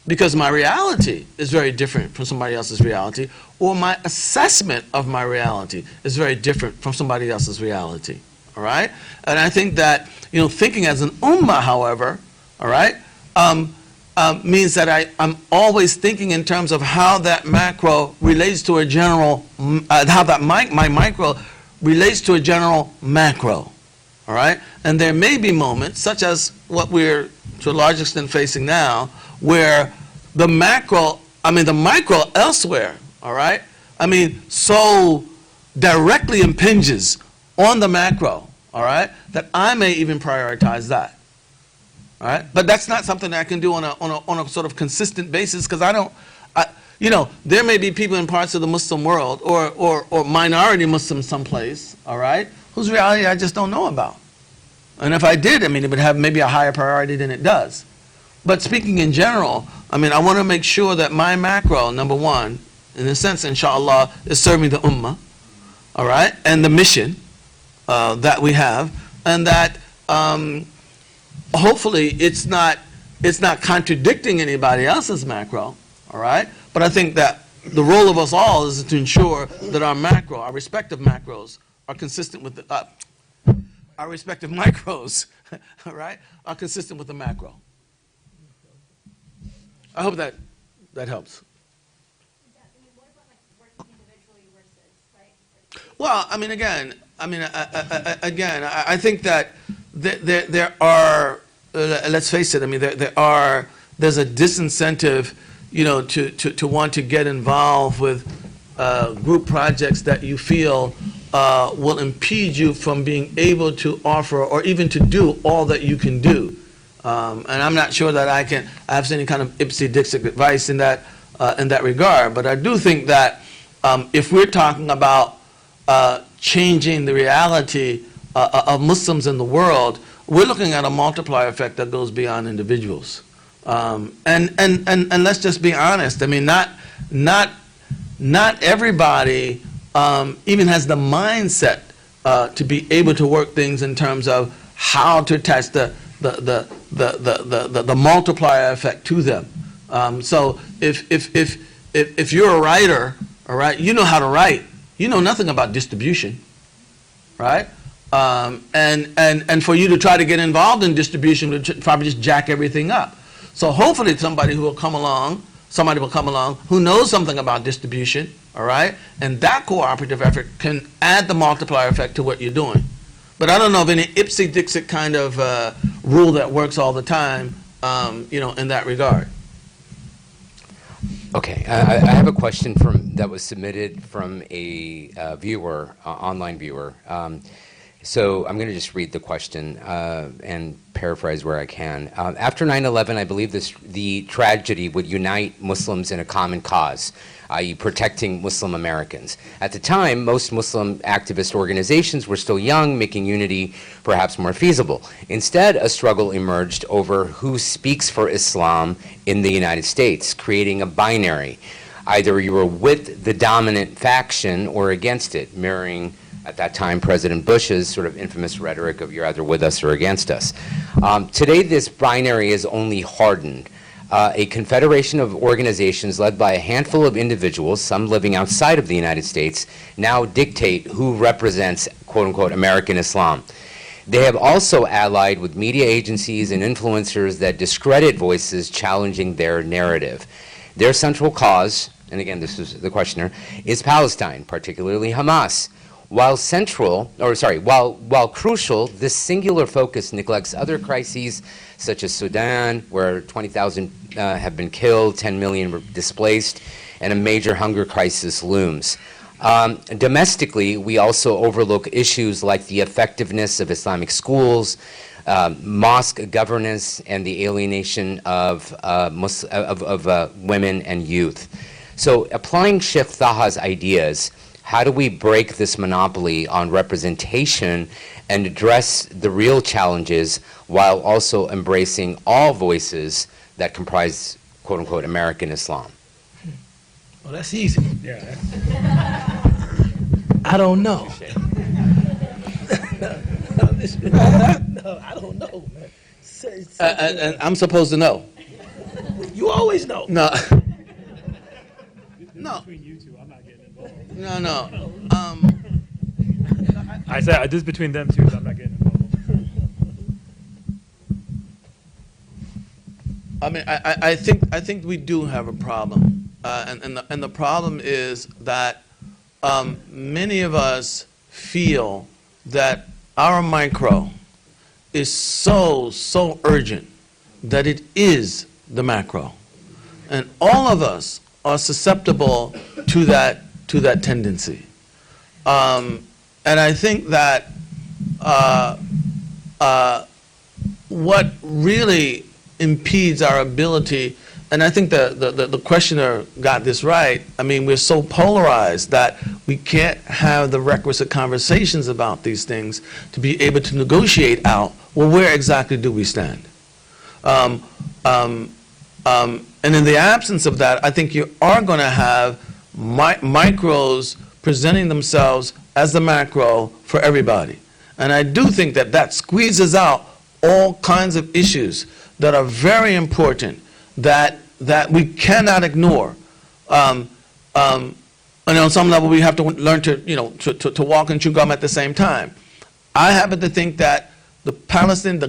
because my reality is very different from somebody else's reality, or my assessment of my reality is very different from somebody else's reality, all right? And I think that, thinking as an ummah, however, all right, means that I'm always thinking in terms of how that macro relates to a general, how that my micro relates to a general macro, all right? And there may be moments, such as what we're to a large extent facing now, where the micro elsewhere, all right, so directly impinges on the macro, all right, that I may even prioritize that. All right, but that's not something that I can do on a sort of consistent basis, because there may be people in parts of the Muslim world or minority Muslims someplace, all right, whose reality I just don't know about. And if I did, it would have maybe a higher priority than it does. But speaking in general, I want to make sure that my macro, number one, in a sense, inshallah, is serving the ummah, all right, and the mission that we have, and that hopefully it's not contradicting anybody else's macro, all right? But I think that the role of us all is to ensure that our respective macros are consistent with our respective micros, all right, are consistent with the macro. I hope that helps. Well, again, I think that there are, let's face it, there's a disincentive, to want to get involved with group projects that you feel will impede you from being able to offer or even to do all that you can do. And I'm not sure that I have any kind of ipsy-dixit advice in that regard, but I do think that if we're talking about changing the reality of Muslims in the world, we're looking at a multiplier effect that goes beyond individuals. And let's just be honest. Not everybody even has the mindset to be able to work things in terms of how to attach the multiplier effect to them. So if you're a writer, all right, you know how to write. You know nothing about distribution, right? And for you to try to get involved in distribution would probably just jack everything up. So hopefully somebody who will come along, somebody will come along who knows something about distribution, all right? And that cooperative effort can add the multiplier effect to what you're doing. But I don't know of any ipsy-dixit kind of rule that works all the time, in that regard. Okay, I have a question that was submitted from a viewer, online viewer. So I'm going to just read the question and paraphrase where I can. After 9/11, I believe the tragedy would unite Muslims in a common cause, i.e. protecting Muslim Americans. At the time, most Muslim activist organizations were still young, making unity perhaps more feasible. Instead, a struggle emerged over who speaks for Islam in the United States, creating a binary. Either you were with the dominant faction or against it, mirroring at that time President Bush's sort of infamous rhetoric of you're either with us or against us. Today, this binary is only hardened. A confederation of organizations led by a handful of individuals, some living outside of the United States, now dictate who represents, quote-unquote, American Islam. They have also allied with media agencies and influencers that discredit voices challenging their narrative. Their central cause, and again, this is the questioner, is Palestine, particularly Hamas. While crucial, this singular focus neglects other crises such as Sudan, where 20,000 have been killed, 10 million were displaced, and a major hunger crisis looms. Domestically, we also overlook issues like the effectiveness of Islamic schools, mosque governance, and the alienation of women and youth. So applying Sheikh Taha's ideas, how do we break this monopoly on representation and address the real challenges while also embracing all voices that comprise, quote-unquote, American Islam? Well, that's easy. Yeah. I don't know. No, I don't know, man. And I'm supposed to know. You always know. No. No. Between you two, I'm not getting involved. No. I said this is between them two, so I'm not getting involved. I mean, I think we do have a problem, and the problem is that many of us feel that our micro is so urgent that it is the macro, and all of us are susceptible to that tendency, and I think that what really impedes our ability, and I think the questioner got this right. I mean, we're so polarized that we can't have the requisite conversations about these things to be able to negotiate out, well, where exactly do we stand? And in the absence of that, I think you are going to have micros presenting themselves as the macro for everybody. And I do think that squeezes out all kinds of issues that are very important that we cannot ignore. And on some level, we have to learn to walk and chew gum at the same time. I happen to think that the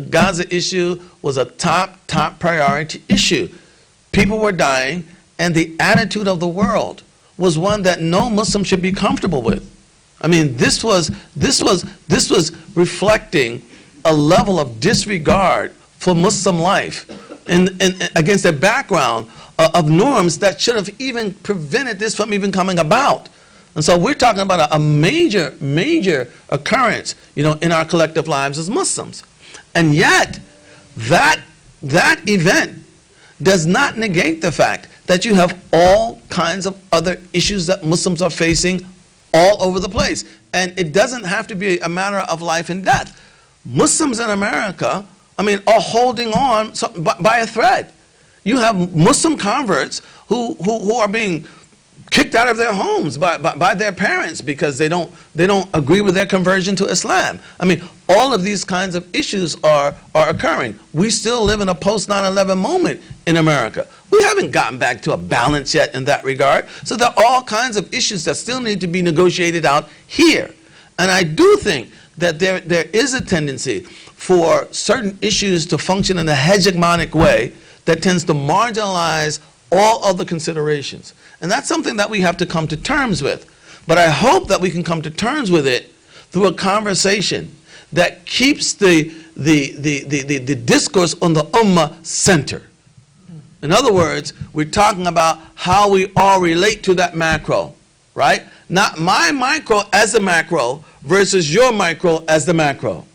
Gaza issue was a top priority issue. People were dying, and the attitude of the world was one that no Muslim should be comfortable with. I mean, this was reflecting a level of disregard for Muslim life against a background of norms that should have even prevented this from even coming about. And so we're talking about a major occurrence, in our collective lives as Muslims. And yet, that event does not negate the fact that you have all kinds of other issues that Muslims are facing all over the place. And it doesn't have to be a matter of life and death. Muslims in America, are holding on by a thread. You have Muslim converts who are being kicked out of their homes by their parents because they don't agree with their conversion to Islam. All of these kinds of issues are occurring. We still live in a post 9/11 moment in America. We haven't gotten back to a balance yet in that regard. So there are all kinds of issues that still need to be negotiated out here. And I do think that there is a tendency for certain issues to function in a hegemonic way that tends to marginalize all other considerations. And that's something that we have to come to terms with. But I hope that we can come to terms with it through a conversation that keeps the discourse on the ummah center. In other words, we're talking about how we all relate to that macro, right? Not my micro as the macro versus your micro as the macro.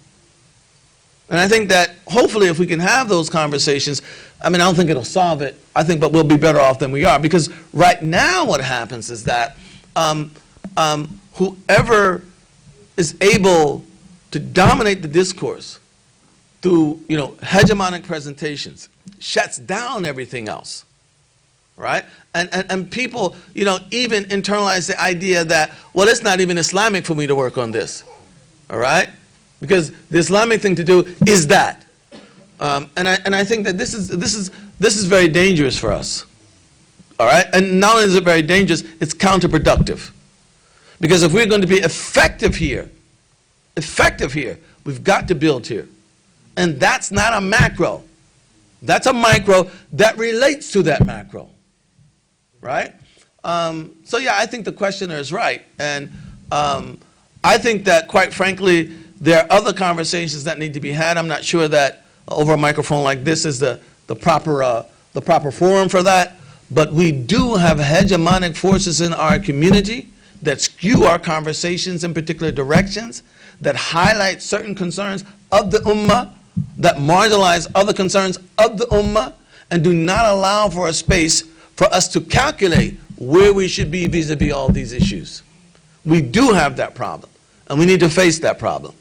And I think that hopefully if we can have those conversations, I mean, I don't think it'll solve it, but we'll be better off than we are. Because right now what happens is that whoever is able to dominate the discourse through, hegemonic presentations shuts down everything else, right? And people, even internalize the idea that, well, it's not even Islamic for me to work on this, all right? Because the Islamic thing to do is that. And I think that this is very dangerous for us, all right? And not only is it very dangerous, it's counterproductive. Because if we're going to be effective here, we've got to build here. And that's not a macro. That's a micro that relates to that macro, right? So yeah, I think the questioner is right. And I think that, quite frankly, there are other conversations that need to be had. I'm not sure that over a microphone like this is the proper forum for that. But we do have hegemonic forces in our community that skew our conversations in particular directions, that highlight certain concerns of the ummah, that marginalize other concerns of the ummah, and do not allow for a space for us to calculate where we should be vis-a-vis all these issues. We do have that problem, and we need to face that problem.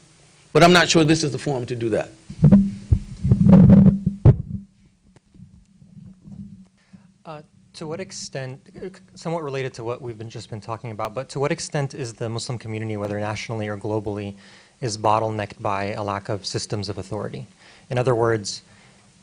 But I'm not sure this is the forum to do that. To what extent, somewhat related to what we've just been talking about, but to what extent is the Muslim community, whether nationally or globally, is bottlenecked by a lack of systems of authority? In other words,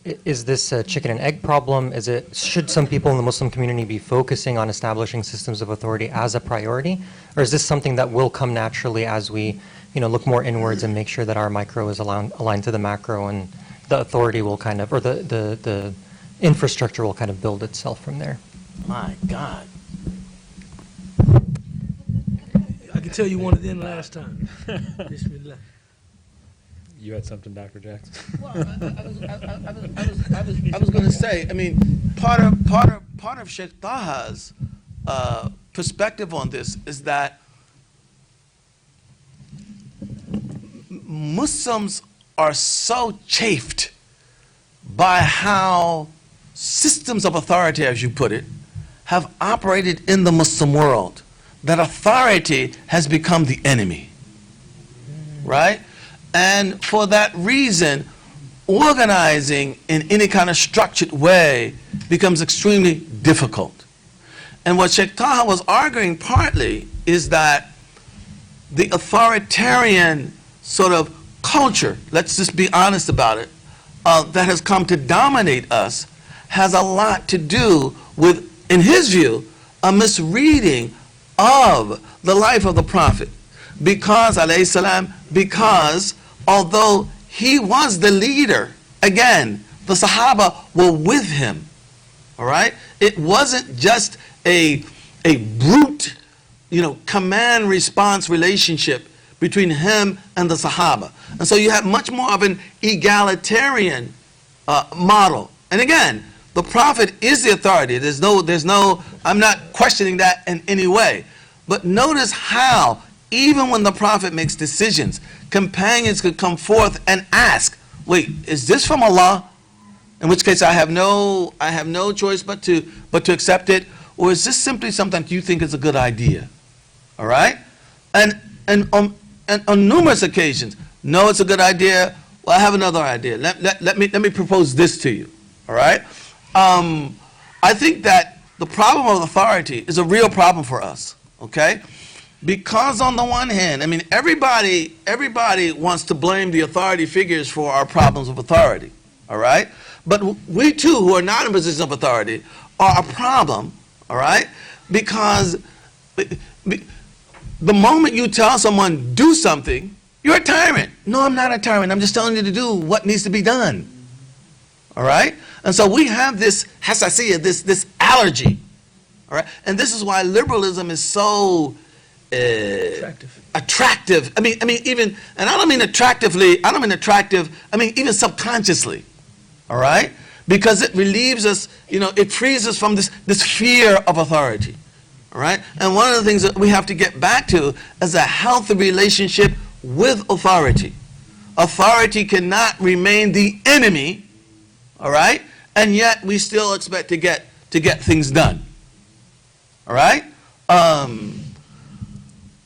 is this a chicken and egg problem? Should some people in the Muslim community be focusing on establishing systems of authority as a priority? Or is this something that will come naturally as we look more inwards and make sure that our micro is aligned to the macro, and the authority will kind of, or the infrastructure will kind of build itself from there? My God. I can tell you wanted in last time. Bismillah. You had something, Dr. Jackson? Well, I was going to say, I mean, part of Sheikh Taha's perspective on this is that Muslims are so chafed by how systems of authority, as you put it, have operated in the Muslim world, that authority has become the enemy, right? And for that reason, organizing in any kind of structured way becomes extremely difficult. And what Sheikh Taha was arguing partly is that the authoritarian sort of culture, let's just be honest about it, that has come to dominate us has a lot to do with, in his view, a misreading of the life of the Prophet. Because, alayhi salam, because although he was the leader, again, the Sahaba were with him, all right? It wasn't just a brute, command-response relationship between him and the Sahaba. And so you have much more of an egalitarian model. And again, the Prophet is the authority. There's no, I'm not questioning that in any way. But notice how, even when the Prophet makes decisions, companions could come forth and ask, wait, is this from Allah? In which case I have no choice but to accept it. Or is this simply something you think is a good idea? All right? And on numerous occasions, no, it's a good idea. Well, I have another idea. Let me propose this to you. All right? I think that the problem of authority is a real problem for us. Okay? Because on the one hand, I mean, everybody wants to blame the authority figures for our problems of authority. All right? But we too, who are not in positions of authority, are a problem. All right? Because the moment you tell someone, do something, you're a tyrant. No, I'm not a tyrant. I'm just telling you to do what needs to be done. All right? And so we have this hassasiyah, this allergy. All right? And this is why liberalism is so attractive. I mean, even, and I don't mean attractively, I don't mean attractive, I mean even subconsciously. All right? Because it relieves us, it frees us from this fear of authority. All right? And one of the things that we have to get back to is a healthy relationship with authority. Authority cannot remain the enemy, all right? And yet we still expect to get things done. All right?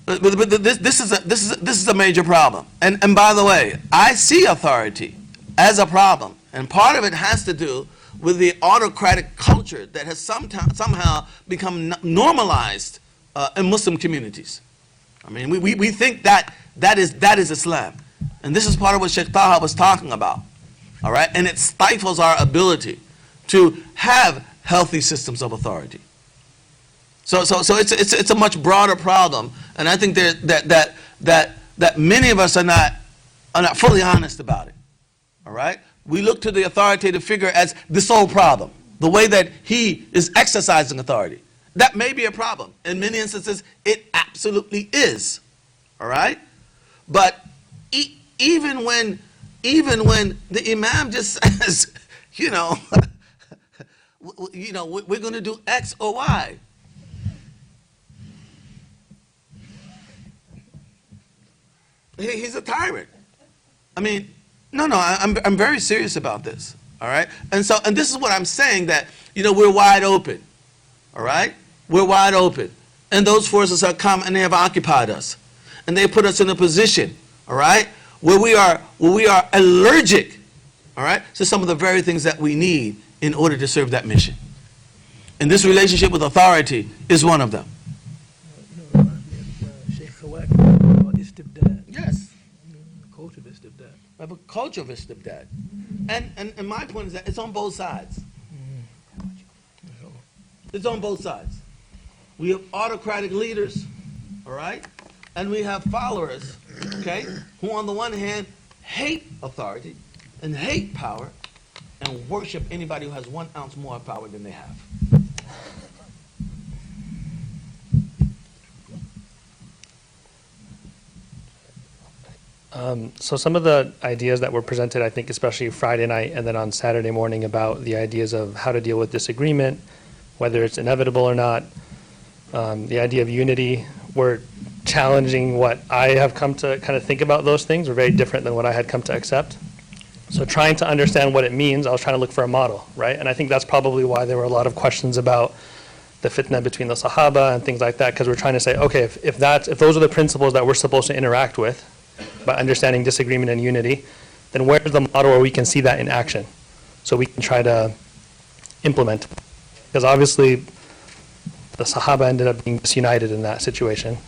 But this is a major problem. And by the way, I see authority as a problem, and part of it has to do with the autocratic culture that has somehow become normalized in Muslim communities. I mean, we think that is Islam, and this is part of what Sheikh Taha was talking about. All right, and it stifles our ability to have healthy systems of authority. So it's a much broader problem, and I think that many of us are not fully honest about it. All right, we look to the authoritative figure as the sole problem, the way that he is exercising authority. That may be a problem. In many instances, it absolutely is. All right, but even when the imam just says, we're going to do X or Y. He's a tyrant. I mean, I'm very serious about this. All right, and this is what I'm saying, that we're wide open. All right, we're wide open, and those forces have come and they have occupied us, and they put us in a position. All right, where we are allergic. All right, to some of the very things that we need in order to serve that mission. And this relationship with authority is one of them. Yes. Culture of istibdad. We have a culture of istibdad. And my point is that it's on both sides. It's on both sides. We have autocratic leaders, all right? And we have followers, okay, who on the one hand hate authority and hate power and worship anybody who has 1 ounce more power than they have. So some of the ideas that were presented, I think especially Friday night and then on Saturday morning, about the ideas of how to deal with disagreement, whether it's inevitable or not, the idea of unity, were challenging what I have come to kind of think about those things, were very different than what I had come to accept. So trying to understand what it means, I was trying to look for a model, right? And I think that's probably why there were a lot of questions about the fitna between the Sahaba and things like that, because we're trying to say, okay, if those are the principles that we're supposed to interact with, by understanding disagreement and unity, then where's the model where we can see that in action, so we can try to implement? Because obviously, the Sahaba ended up being disunited in that situation.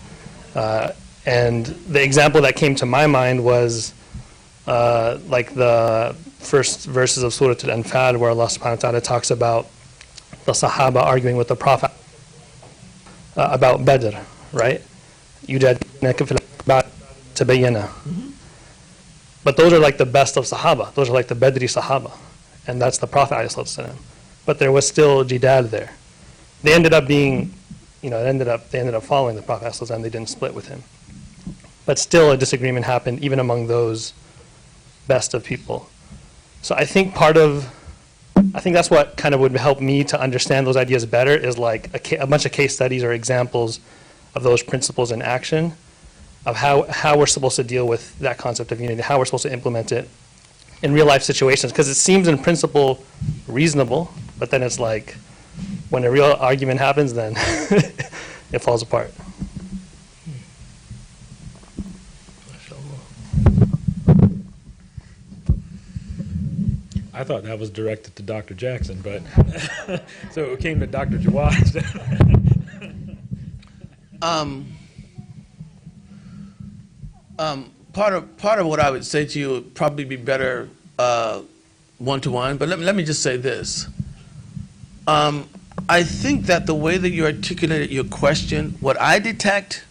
And the example that came to my mind was like the first verses of Surah Al-Anfal, where Allah subhanahu wa ta'ala talks about the Sahaba arguing with the Prophet about Badr, right? Tabayyana. But those are like the best of Sahaba. Those are like the Badri Sahaba. And that's the Prophet ﷺ. But there was still jidal there. They ended up being, they ended up following the Prophet ﷺ. They didn't split with him. But still a disagreement happened even among those best of people. So I think that's what kind of would help me to understand those ideas better, is like a bunch of case studies or examples of those principles in action, of how we're supposed to deal with that concept of unity, how we're supposed to implement it in real life situations. Because it seems in principle reasonable, but then it's like when a real argument happens, then it falls apart. I thought that was directed to Dr. Jackson, but so it came to Dr. Jawad. Part of what I would say to you would probably be better one-to-one, but let me just say this. I think that the way that you articulated your question, what I detect,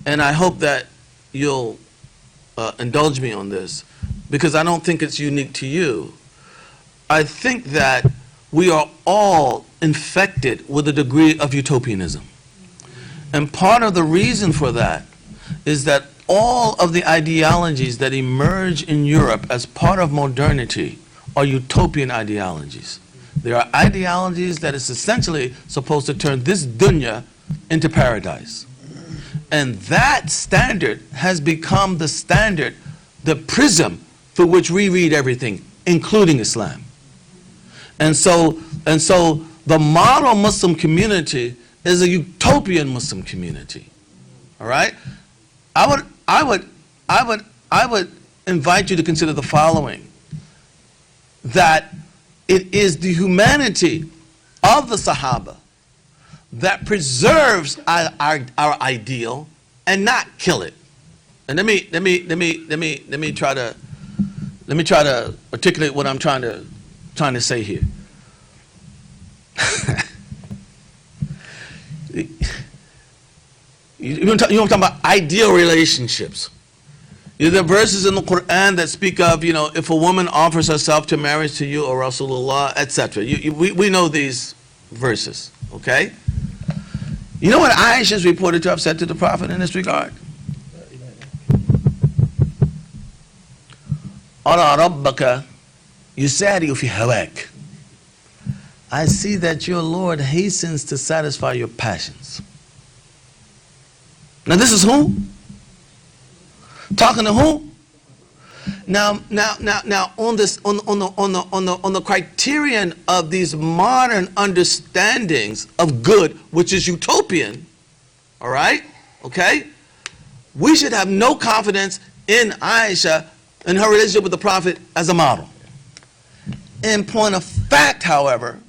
and I hope that you'll indulge me on this, because I don't think it's unique to you. I think that we are all infected with a degree of utopianism. And part of the reason for that is that all of the ideologies that emerge in Europe as part of modernity are utopian ideologies. They are ideologies that is essentially supposed to turn this dunya into paradise. And that standard has become the standard, the prism through which we read everything, including Islam. And so the model Muslim community is a utopian Muslim community. All right? I would invite you to consider the following, that it is the humanity of the Sahaba that preserves our ideal and not kill it. And let me try to articulate what I'm trying to say here. You want to talk about ideal relationships. There are verses in the Quran that speak of, if a woman offers herself to marriage to you or Rasulullah, etc. We know these verses, okay? You know what Aisha is reported to have said to the Prophet in this regard? Ara rabbaka yusari'u fi hawak. I see that your Lord hastens to satisfy your passions. Now this is who? Talking to who? Now on the criterion of these modern understandings of good, which is utopian, all right? Okay? We should have no confidence in Aisha and her relationship with the Prophet as a model. In point of fact, however,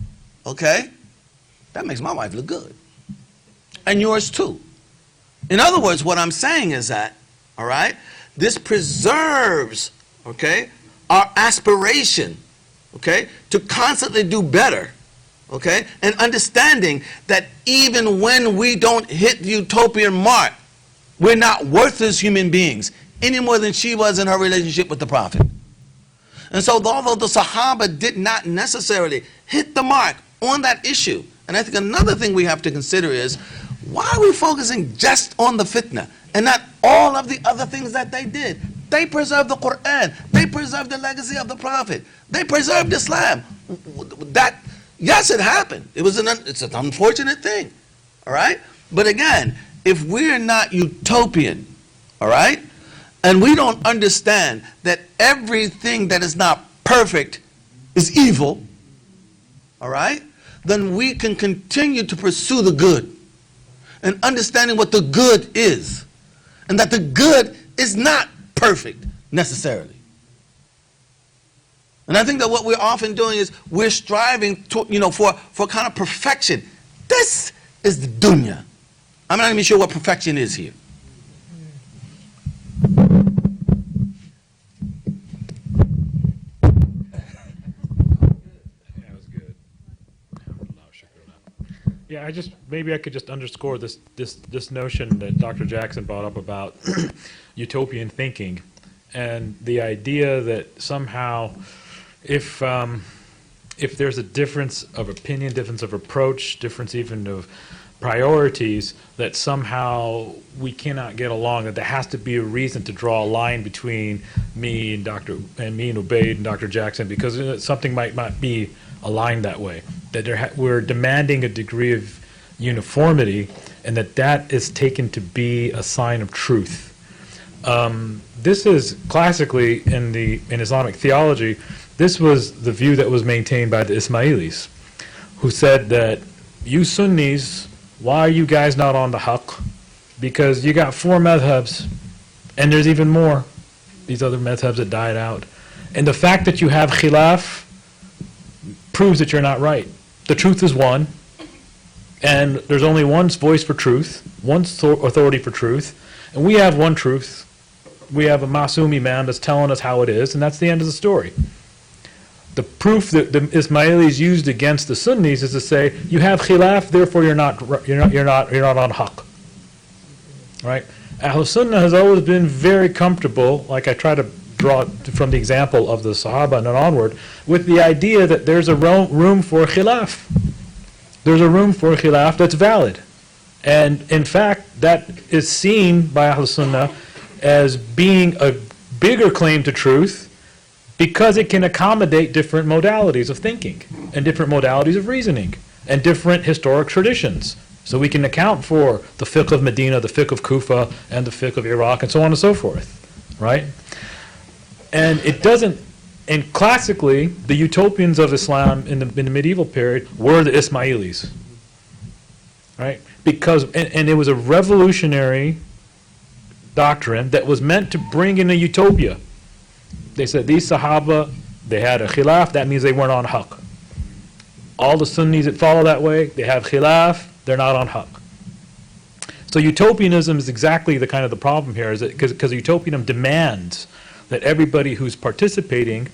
okay, that makes my wife look good. And yours too. In other words, what I'm saying is that, all right, this preserves, okay, our aspiration, okay, to constantly do better, okay, and understanding that even when we don't hit the utopian mark, we're not worthless human beings any more than she was in her relationship with the Prophet. And so although the Sahaba did not necessarily hit the mark on that issue, and I think another thing we have to consider is, why are we focusing just on the fitna and not all of the other things that they did? They preserved the Quran. They preserved the legacy of the Prophet. They preserved Islam. That, yes, it happened. It's an unfortunate thing, all right? But again, if we're not utopian, all right, and we don't understand that everything that is not perfect is evil, all right, then we can continue to pursue the good and understanding what the good is, and that the good is not perfect necessarily. And I think that what we're often doing is we're striving to, for kind of perfection. This is the dunya. I'm not even sure what perfection is here. Yeah, maybe I could just underscore this notion that Dr. Jackson brought up about utopian thinking, and the idea that somehow if there's a difference of opinion, difference of approach, difference even of priorities, that somehow we cannot get along, that there has to be a reason to draw a line between me and Ubayd and Dr. Jackson, because something might not be aligned that way, that we're demanding a degree of uniformity, and that is taken to be a sign of truth. This is classically in Islamic theology, this was the view that was maintained by the Ismailis, who said that you Sunnis, why are you guys not on the haqq? Because you got 4 madhabs, and there's even more, these other madhabs that died out. And the fact that you have khilaf proves that you're not right. The truth is one, and there's only one voice for truth, one authority for truth, and we have one truth. We have a Masoom Imam that's telling us how it is, and that's the end of the story. The proof that the Ismailis used against the Sunnis is to say, you have khilaf, therefore you're not on haqq. Right? Ahl Sunnah has always been very comfortable, like I try to draw from the example of the Sahaba and onward, with the idea that there's a room for khilaf. There's a room for khilaf that's valid. And in fact, that is seen by Ahl Sunnah as being a bigger claim to truth because it can accommodate different modalities of thinking and different modalities of reasoning and different historic traditions. So we can account for the fiqh of Medina, the fiqh of Kufa, and the fiqh of Iraq, and so on and so forth, right? And it doesn't, and classically, the utopians of Islam in the medieval period were the Ismailis, right? Because, and it was a revolutionary doctrine that was meant to bring in a utopia. They said these Sahaba, they had a khilaf, that means they weren't on haqq. All the Sunnis that follow that way, they have khilaf, they're not on haqq. So utopianism is exactly the kind of the problem here, is that because utopianism demands that everybody who's participating,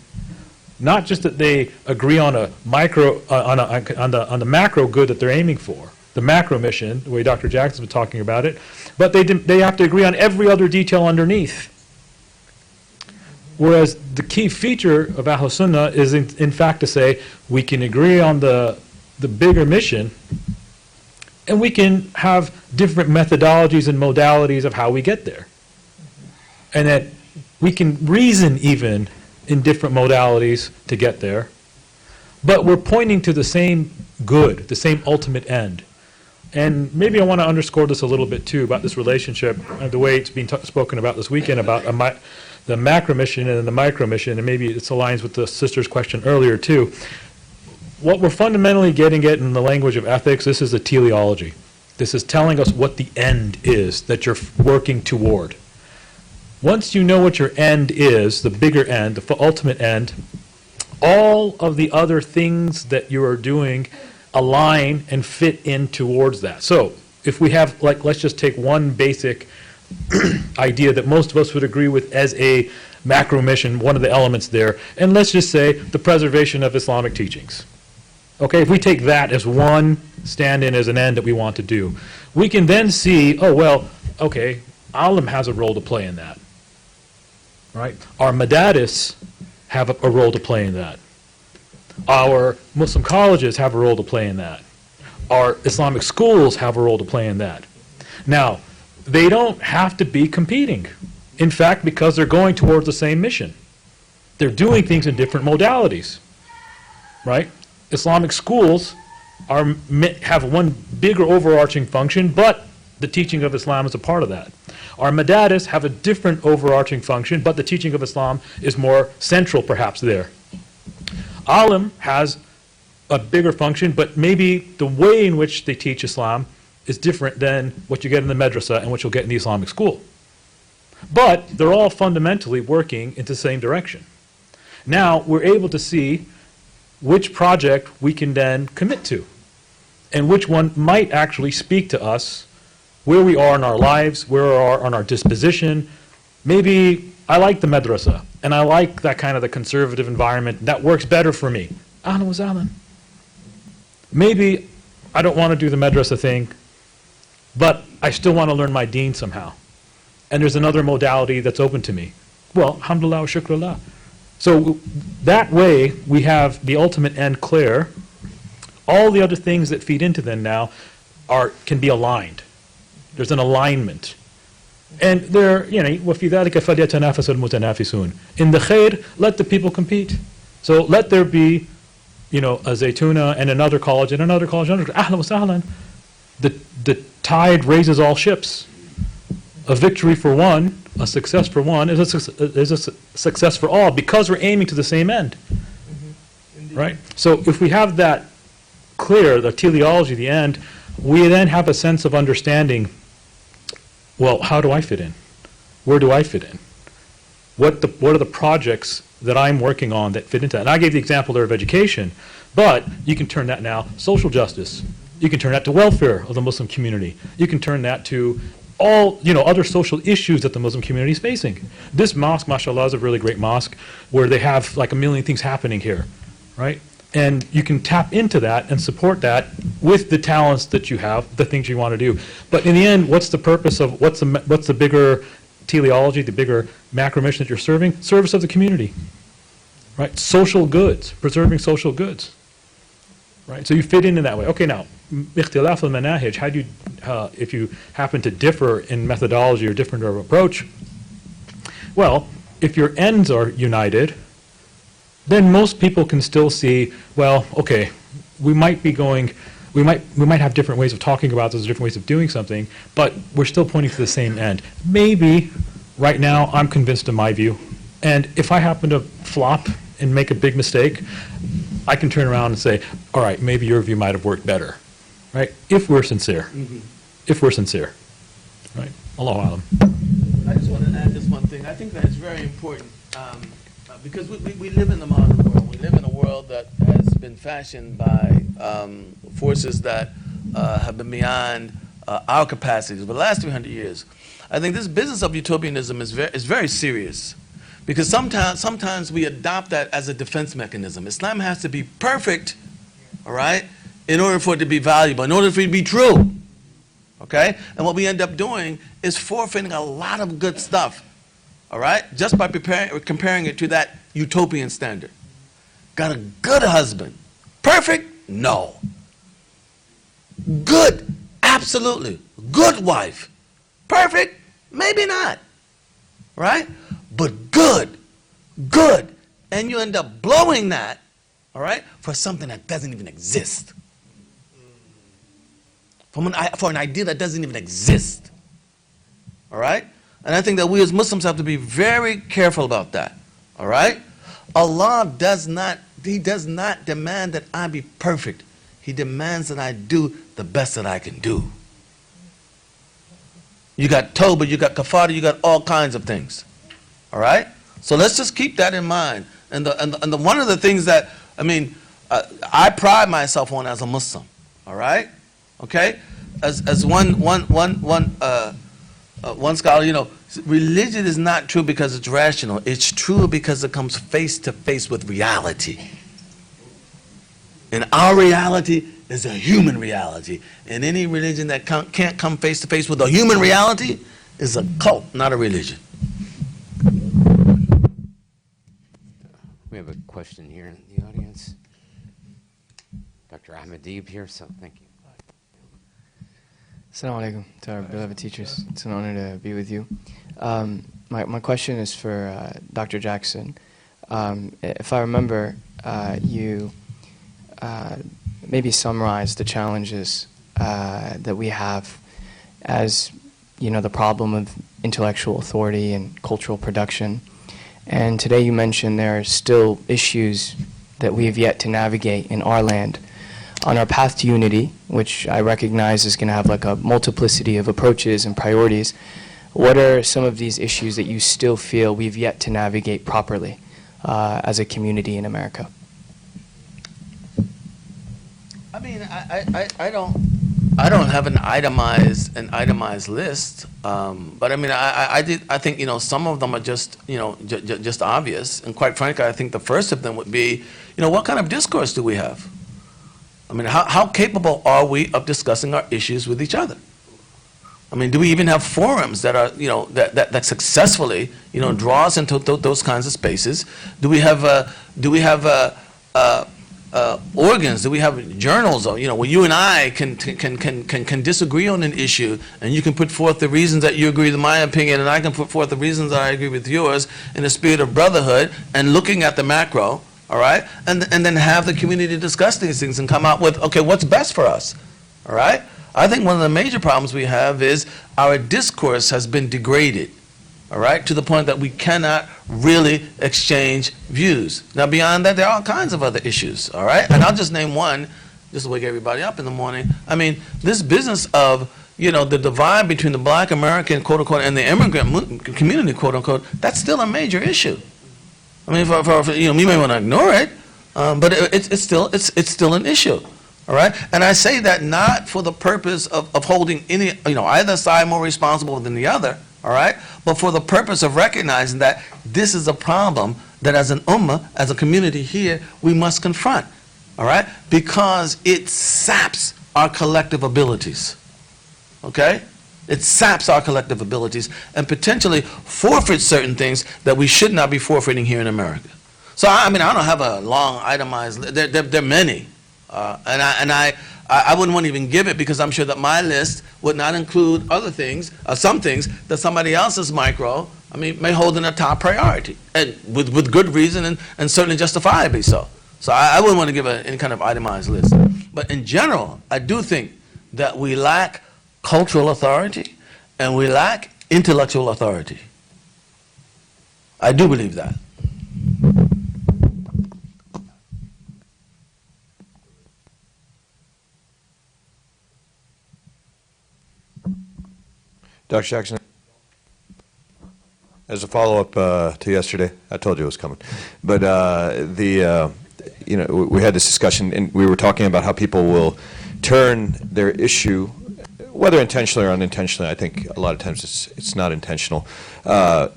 not just that they agree on a micro, on the macro good that they're aiming for, the macro mission, the way Dr. Jackson's been talking about it, but they have to agree on every other detail underneath. Whereas the key feature of Ahl Sunnah is in fact to say we can agree on the bigger mission, and we can have different methodologies and modalities of how we get there. And that we can reason even in different modalities to get there, but we're pointing to the same good, the same ultimate end. And maybe I want to underscore this a little bit too about this relationship, the way it's being spoken about this weekend about the macro mission and the micro mission, and maybe it aligns with the sister's question earlier too. What we're fundamentally getting at in the language of ethics, this is a teleology. This is telling us what the end is that you're working toward. Once you know what your end is, the bigger end, the ultimate end, all of the other things that you are doing align and fit in towards that. So if we have, like, let's just take one basic idea that most of us would agree with as a macro mission, one of the elements there, and let's just say the preservation of Islamic teachings. Okay, if we take that as one stand-in as an end that we want to do, we can then see, oh, well, okay, ALIM has a role to play in that. Right? Our madaris have a role to play in that. Our Muslim colleges have a role to play in that. Our Islamic schools have a role to play in that. Now, they don't have to be competing. In fact, because they're going towards the same mission. They're doing things in different modalities. Right? Islamic schools have one bigger overarching function, but the teaching of Islam is a part of that. Our madaris have a different overarching function, but the teaching of Islam is more central perhaps there. ALIM has a bigger function, but maybe the way in which they teach Islam is different than what you get in the madrasa and what you'll get in the Islamic school. But they're all fundamentally working in the same direction. Now we're able to see which project we can then commit to, and which one might actually speak to us where we are in our lives, where we are on our disposition. Maybe I like the madrasa, and I like that kind of the conservative environment. That works better for me. Ahlan wa sahlan. Maybe I don't want to do the madrasa thing, but I still want to learn my deen somehow. And there's another modality that's open to me. Well, alhamdulillah wa shukrullah. So that way, we have the ultimate end clear. All the other things that feed into them now can be aligned. There's an alignment. And there, وَفِي ذَلِكَ فَلْيَتَنَافَسُ الْمُتَنَافِسُونَ. In the khair, let the people compete. So let there be, a Zaytuna and another college and another college. Ahlan wa sahlan. The tide raises all ships. A victory for one, a success for one, is a success for all because we're aiming to the same end. Right? So if we have that clear, the teleology, the end, we then have a sense of understanding, well, how do I fit in? Where do I fit in? What are the projects that I'm working on that fit into that? And I gave the example there of education, but you can turn that now social justice. You can turn that to welfare of the Muslim community. You can turn that to all, other social issues that the Muslim community is facing. This mosque, mashallah, is a really great mosque where they have like a million things happening here, right? And you can tap into that and support that with the talents that you have, the things you want to do. But in the end, what's the purpose of, what's the bigger teleology, the bigger macro mission that you're serving, service of the community, right? Social goods, preserving social goods, right? So you fit in that way. Okay, now, ikhtilaf al-manahij, how do you, if you happen to differ in methodology or different approach, well, if your ends are united, then most people can still see, well, okay, we might be going, we might have different ways of talking about this, different ways of doing something, but we're still pointing to the same end. Maybe right now I'm convinced of my view, and if I happen to flop and make a big mistake, I can turn around and say, all right, maybe your view might have worked better, right? If we're sincere. If we're sincere, right? Allahu alam. I just want to add this one thing. I think that it's very important because we live in the modern world. We live in a world that has been fashioned by forces that have been beyond our capacities for the last 300 years. I think this business of utopianism is very serious because sometimes we adopt that as a defense mechanism. Islam has to be perfect, all right, in order for it to be valuable, in order for it to be true. Okay? And what we end up doing is forfeiting a lot of good stuff, all right, just by comparing it to that utopian standard. Got a good husband. Perfect? No. Good? Absolutely. Good wife. Perfect? Maybe not. Right? But good. Good. And you end up blowing that, all right, for something that doesn't even exist. For an idea that doesn't even exist. All right? And I think that we as Muslims have to be very careful about that. All right? Allah does not demand that I be perfect. He demands that I do the best that I can do. You got tawbah, you got kafara, you got all kinds of things. All right? So let's just keep that in mind. And one of the things that, I pride myself on as a Muslim. All right? Okay, as one scholar, religion is not true because it's rational. It's true because it comes face to face with reality. And our reality is a human reality. And any religion that can't come face to face with a human reality is a cult, not a religion. We have a question here in the audience. Dr. Ahmadib here, so thank you. Assalamu alaikum to our beloved teachers. It's an honor to be with you. My question is for Dr. Jackson. If I remember, you maybe summarized the challenges that we have as, the problem of intellectual authority and cultural production. And today you mentioned there are still issues that we have yet to navigate in our land. On our path to unity, which I recognize is going to have like a multiplicity of approaches and priorities, what are some of these issues that you still feel we've yet to navigate properly as a community in America? I don't have an itemized list, but I think some of them are just obvious, and quite frankly, I think the first of them would be, what kind of discourse do we have? How capable are we of discussing our issues with each other? Do we even have forums that are, that successfully, draw us into those kinds of spaces? Do we have organs? Do we have journals? Where you and I can disagree on an issue, and you can put forth the reasons that you agree with my opinion, and I can put forth the reasons that I agree with yours in the spirit of brotherhood and looking at the macro. All right, and then have the community discuss these things and come out with, okay, what's best for us? All right, I think one of the major problems we have is our discourse has been degraded. All right, to the point that we cannot really exchange views. Now, beyond that, there are all kinds of other issues. All right, and I'll just name one, just to wake everybody up in the morning. This business of the divide between the Black American quote unquote and the immigrant community quote unquote, that's still a major issue. We may want to ignore it, but it's still an issue, all right? And I say that not for the purpose of holding either side more responsible than the other, all right? But for the purpose of recognizing that this is a problem that as an ummah, as a community here, we must confront, all right? Because it saps our collective abilities, okay? It saps our collective abilities and potentially forfeits certain things that we should not be forfeiting here in America. So I mean, I don't have a long itemized list. There are many, and I wouldn't want to even give it because I'm sure that my list would not include other things, some things that somebody else's may hold in a top priority, and with good reason and certainly justifiably so. So I wouldn't want to give any kind of itemized list. But in general, I do think that we lack cultural authority and we lack intellectual authority. I do believe that. Dr. Jackson, as a follow-up to yesterday, I told you it was coming, but we had this discussion and we were talking about how people will turn their issue, whether intentionally or unintentionally, I think a lot of times it's not intentional,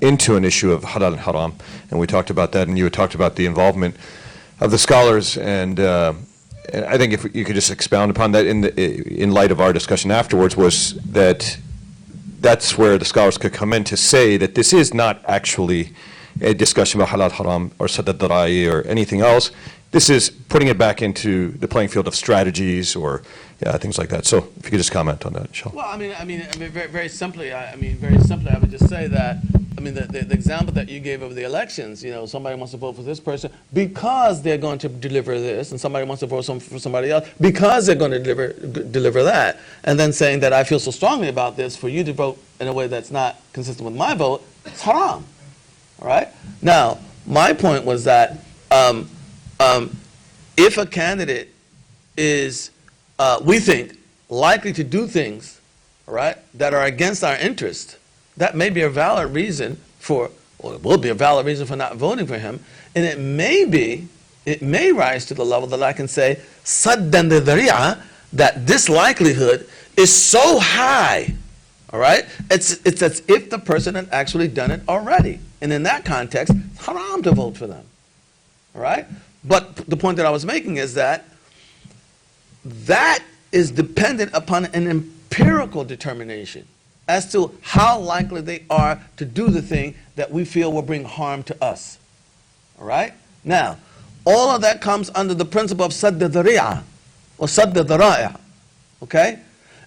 into an issue of halal and haram, and we talked about that, and you had talked about the involvement of the scholars, and I think if you could just expound upon that in light of our discussion afterwards, was that that's where the scholars could come in to say that this is not actually a discussion about halal, haram, or sadd al-dhara'i or anything else. This is putting it back into the playing field of strategies or things like that. So if you could just comment on that, inshallah. Well, I mean, very simply, I would just say that, the example that you gave of the elections, somebody wants to vote for this person because they're going to deliver this, and somebody wants to vote for somebody else because they're going to deliver that, and then saying that I feel so strongly about this, for you to vote in a way that's not consistent with my vote, it's haram. All right? Now, my point was that if a candidate is, we think, likely to do things, all right, that are against our interest, that may be a valid reason or it will be a valid reason for not voting for him, and it may rise to the level that I can say, saddan dhari'a, that this likelihood is so high, all right, it's as if the person had actually done it already. And in that context, it's haram to vote for them, all right? But the point that I was making is that is dependent upon an empirical determination as to how likely they are to do the thing that we feel will bring harm to us. All right? Now, all of that comes under the principle of sadd al-dhari'a or sadd al-dhara'i'. Okay?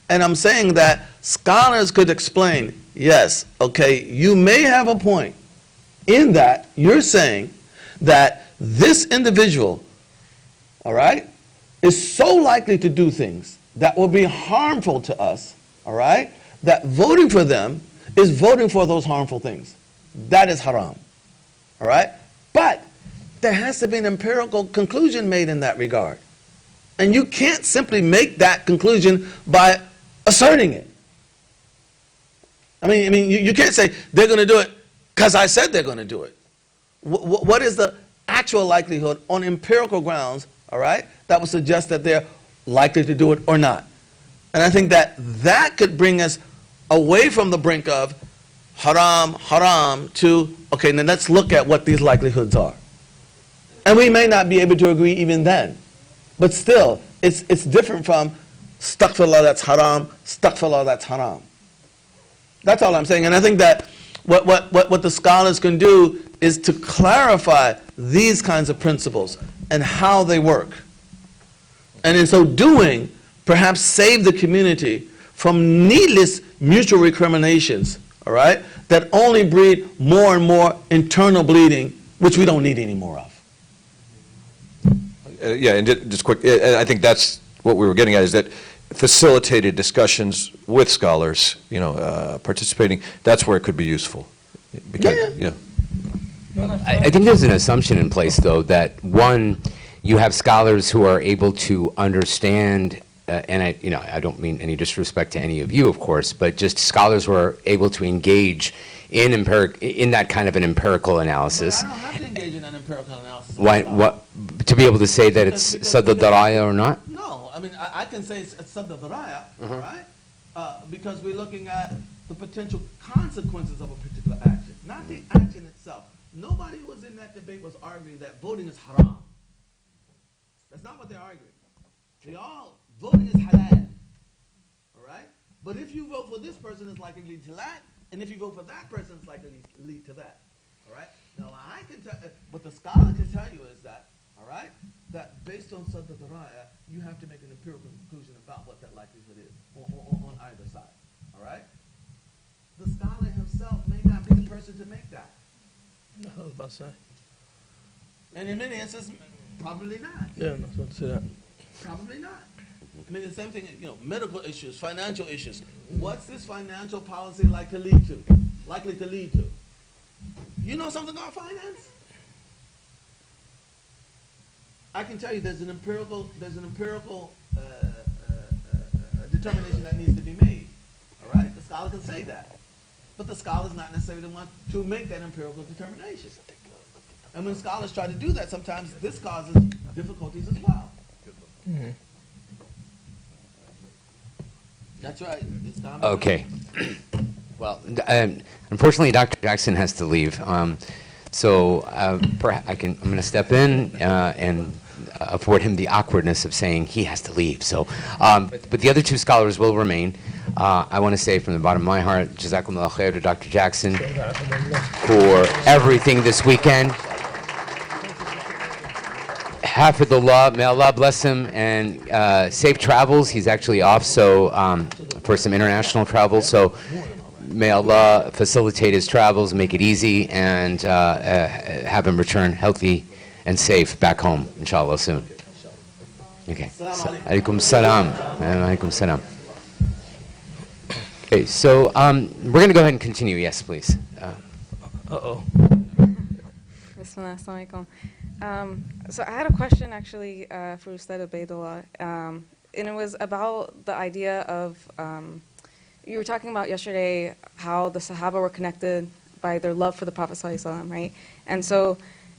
And I'm saying that scholars could explain, yes, okay, you may have a point in that you're saying that this individual, all right, is so likely to do things that will be harmful to us, all right, that voting for them is voting for those harmful things. That is haram, all right? But there has to be an empirical conclusion made in that regard. And you can't simply make that conclusion by asserting it. I mean, you can't say they're going to do it because I said they're going to do it. What is the actual likelihood on empirical grounds, all right, that would suggest that they're likely to do it or not? And I think that could bring us away from the brink of haram to, okay, then let's look at what these likelihoods are. And we may not be able to agree even then. But still, it's different from astaghfirullah, that's haram, astaghfirullah, that's haram. That's all I'm saying. And I think that what the scholars can do is to clarify these kinds of principles and how they work. And in so doing, perhaps save the community from needless mutual recriminations, all right, that only breed more and more internal bleeding, which we don't need any more of. Yeah, and just quick, I think that's what we were getting at, is that facilitated discussions with scholars, participating, that's where it could be useful. Because, yeah. I think there's an assumption in place, though, that one, you have scholars who are able to understand, and I don't mean any disrespect to any of you, of course, but just scholars who are able to engage in that kind of an empirical analysis. But I don't have to engage in an empirical analysis. Why? To be able to say that it's sadd al-dhara'i' or not? No, I mean I can say it's sadd al-dhara'i', right? Because we're looking at the potential consequences of a particular action, not the action itself. Nobody who was in that debate was arguing that voting is haram. That's not what they're arguing. Voting is halal. All right? But if you vote for this person, it's likely to lead to that. And if you vote for that person, it's likely to lead to that. All right? Now, I can tell, what the scholar can tell you is that, all right, that based on Sadda Daraya, you have to make an empirical conclusion about what that likelihood is on either side. All right? The scholar himself may not be the person to make that. No, I was about to say. And in many instances, probably not. Yeah, I was about to say that. Probably not. I mean, the same thing, medical issues, financial issues. What's this financial policy likely to lead to? You know something about finance? I can tell you there's an empirical determination that needs to be made. All right? The scholar can say that. But the scholar is not necessarily the one to make that empirical determination. And when scholars try to do that, sometimes this causes difficulties as well. Mm-hmm. That's right. Okay. Well, unfortunately, Dr. Jackson has to leave. So I'm going to step in and afford him the awkwardness of saying he has to leave. So, but the other two scholars will remain. I want to say from the bottom of my heart, Jazakumullah khair to Dr. Jackson for everything this weekend. Hafidullah, may Allah bless him, and safe travels. He's actually off for some international travel, so may Allah facilitate his travels, make it easy, and have him return healthy and safe back home, inshallah, soon. Okay. Alaikum salam. Alaikum salam. Okay, so we're going to go ahead and continue. Yes, please. Uh-oh. Bismillah, assalamu alaikum. So I had a question actually for Ustadh Ubaydullah, and it was about the idea of, you were talking about yesterday how the Sahaba were connected by their love for the Prophet ﷺ, right?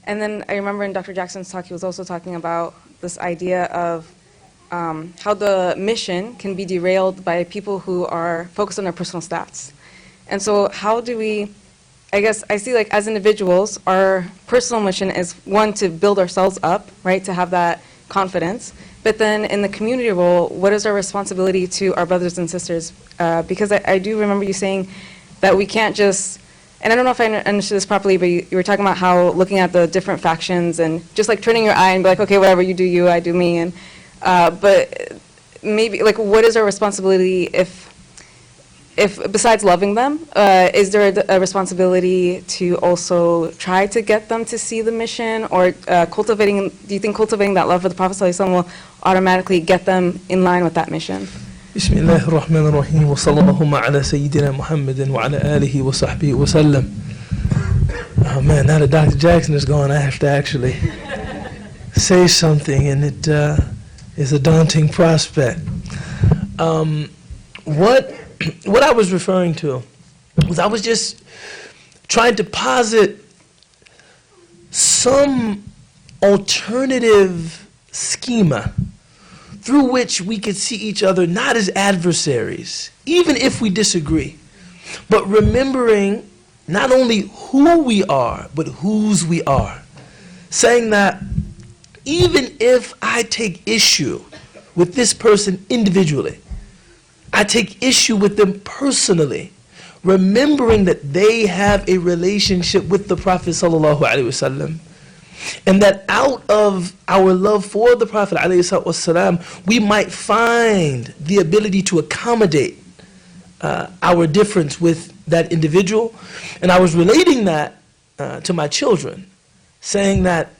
And then I remember in Dr. Jackson's talk, he was also talking about this idea of how the mission can be derailed by people who are focused on their personal stats. And so how do we, I guess I see, like, as individuals, our personal mission is, one, to build ourselves up, right, to have that confidence. But then in the community role, what is our responsibility to our brothers and sisters? Because I do remember you saying that we can't just, and I don't know if I understood this properly, but you were talking about how looking at the different factions and just like turning your eye and be like, okay, whatever, you do you, I do me. And but maybe, like, what is our responsibility if besides loving them, is there a responsibility to also try to get them to see the mission, or do you think cultivating that love for the Prophet ﷺ will automatically get them in line with that mission? Bismillah ar-Rahman ar-Rahim wa sallallahu ala Sayyidina Muhammadin wa ala alihi wa sahbihi wa sallam. Oh man, now that Dr. Jackson is gone, I have to actually say something, and it is a daunting prospect. What I was referring to was I was just trying to posit some alternative schema through which we could see each other not as adversaries, even if we disagree, but remembering not only who we are, but whose we are. Saying that even if I take issue with this person individually, I take issue with them personally, remembering that they have a relationship with the Prophet ﷺ, and that out of our love for the Prophet ﷺ, we might find the ability to accommodate our difference with that individual. And I was relating that to my children, saying that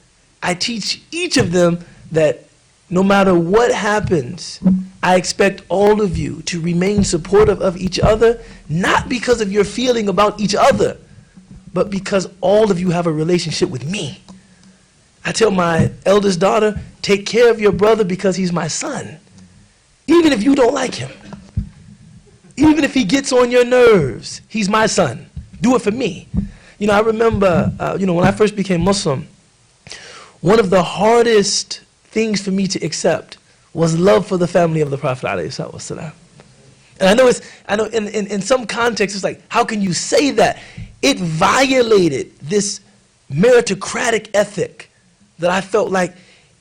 I teach each of them that no matter what happens, I expect all of you to remain supportive of each other, not because of your feeling about each other, but because all of you have a relationship with me. I tell my eldest daughter, take care of your brother because he's my son, even if you don't like him. Even if he gets on your nerves, he's my son. Do it for me. You know, I remember, when I first became Muslim, one of the hardest things for me to accept was love for the family of the Prophet ﷺ. And I know in some contexts it's like, how can you say that? It violated this meritocratic ethic that I felt like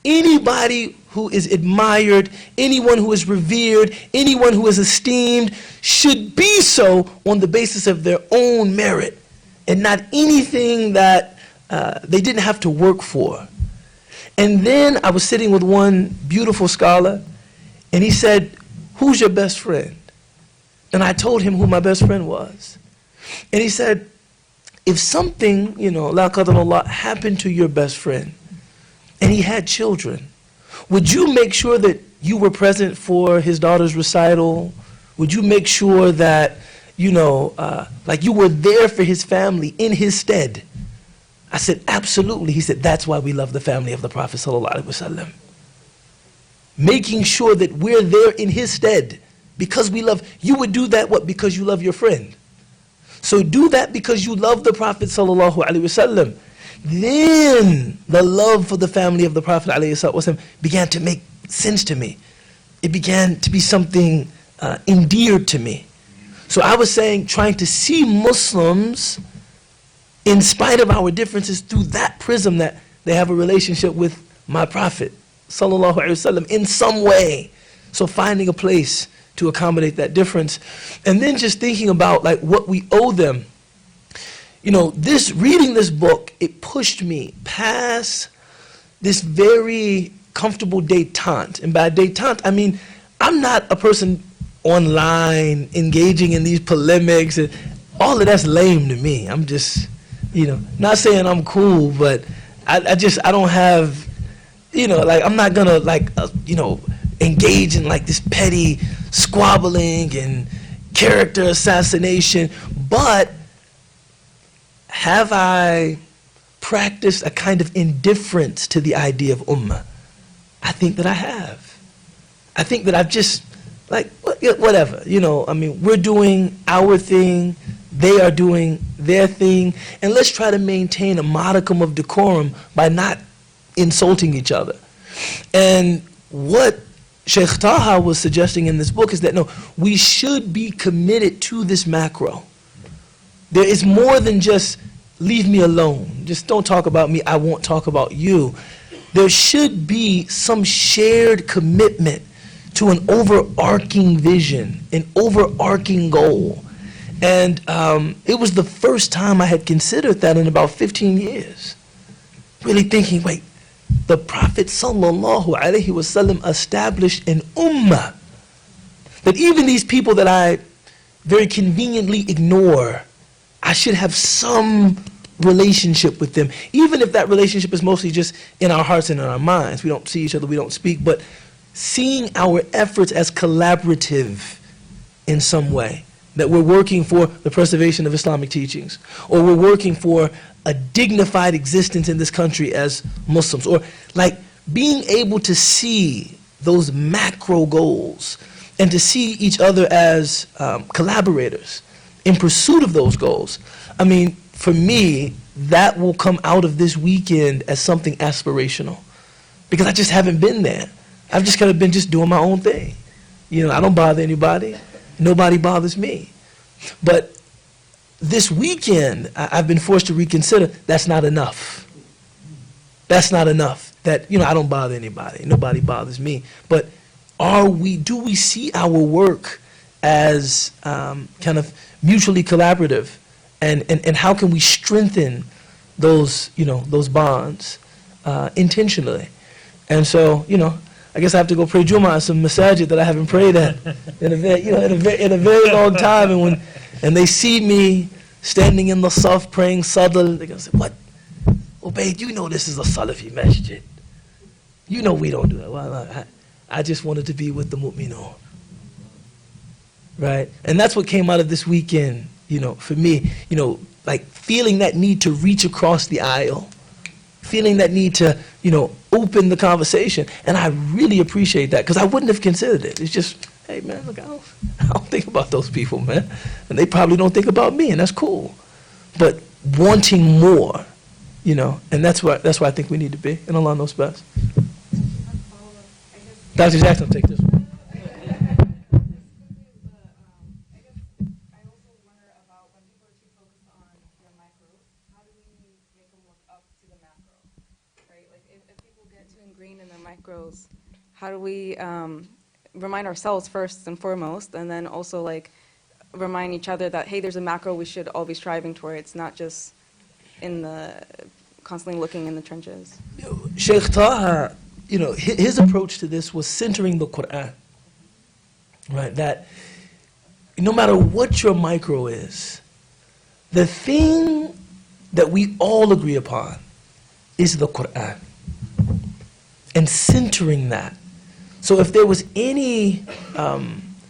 anybody who is admired, anyone who is revered, anyone who is esteemed should be so on the basis of their own merit and not anything that they didn't have to work for. And then I was sitting with one beautiful scholar, and he said, "Who's your best friend?" And I told him who my best friend was. And he said, if something, la qadarullah, happened to your best friend, and he had children, would you make sure that you were present for his daughter's recital? Would you make sure that, like you were there for his family in his stead? I said, absolutely. He said, that's why we love the family of the Prophet sallallahu alaihi wasallam. Making sure that we're there in his stead because we love, you would do that, what, because you love your friend. So do that because you love the Prophet sallallahu alaihi wasallam. Then the love for the family of the Prophet alaihi wasallam began to make sense to me. It began to be something endeared to me. So I was saying, trying to see Muslims, in spite of our differences, through that prism that they have a relationship with my Prophet sallallahu alaihi wasallam in some way. So finding a place to accommodate that difference, and then just thinking about like what we owe them. Reading this book, it pushed me past this very comfortable détente. And by détente, I mean, I'm not a person online engaging in these polemics, and all of that's lame to me. I'm just, not saying I'm cool, but I don't have, I'm not gonna engage in like this petty squabbling and character assassination. But have I practiced a kind of indifference to the idea of ummah? I think that I have. I think that I've just, whatever, we're doing our thing, they are doing their thing, and let's try to maintain a modicum of decorum by not insulting each other. And what Sheikh Taha was suggesting in this book is that, no, we should be committed to this macro. There is more than just leave me alone. Just don't talk about me, I won't talk about you. There should be some shared commitment to an overarching vision, an overarching goal. And it was the first time I had considered that in about 15 years. Really thinking, wait, the Prophet sallallahu alaihi wasallam established an ummah. That even these people that I very conveniently ignore, I should have some relationship with them. Even if that relationship is mostly just in our hearts and in our minds. We don't see each other, we don't speak, but seeing our efforts as collaborative in some way. That we're working for the preservation of Islamic teachings, or we're working for a dignified existence in this country as Muslims, or like being able to see those macro goals and to see each other as collaborators in pursuit of those goals. I mean, for me, that will come out of this weekend as something aspirational, because I just haven't been there. I've just kind of been just doing my own thing. I don't bother anybody. Nobody bothers me. But this weekend, I've been forced to reconsider, that's not enough. That's not enough. That, I don't bother anybody. Nobody bothers me. But do we see our work as kind of mutually collaborative? And how can we strengthen those bonds intentionally? And so, I guess I have to go pray Jummah at some masajid that I haven't prayed at in a very long time. And they see me standing in the saf praying sadl, they're going to say, what? Ubayd, this is a Salafi masjid. We don't do that. Well, I just wanted to be with the mu'minun. Right? And that's what came out of this weekend, for me, like feeling that need to reach across the aisle. Feeling that need to, open the conversation. And I really appreciate that, because I wouldn't have considered it. It's just, hey, man, look, I don't think about those people, man. And they probably don't think about me, and that's cool. But wanting more, and that's where I think we need to be, and Allah knows best. Dr. Jackson, take this one. Ingrained in their micros, we remind ourselves first and foremost, and then also like remind each other that, hey, there's a macro we should all be striving towards, not just in the constantly looking in the trenches. Sheikh Taha, his approach to this was centering the Quran, right? That no matter what your micro is, the thing that we all agree upon is the Quran, and centering that. So if there was any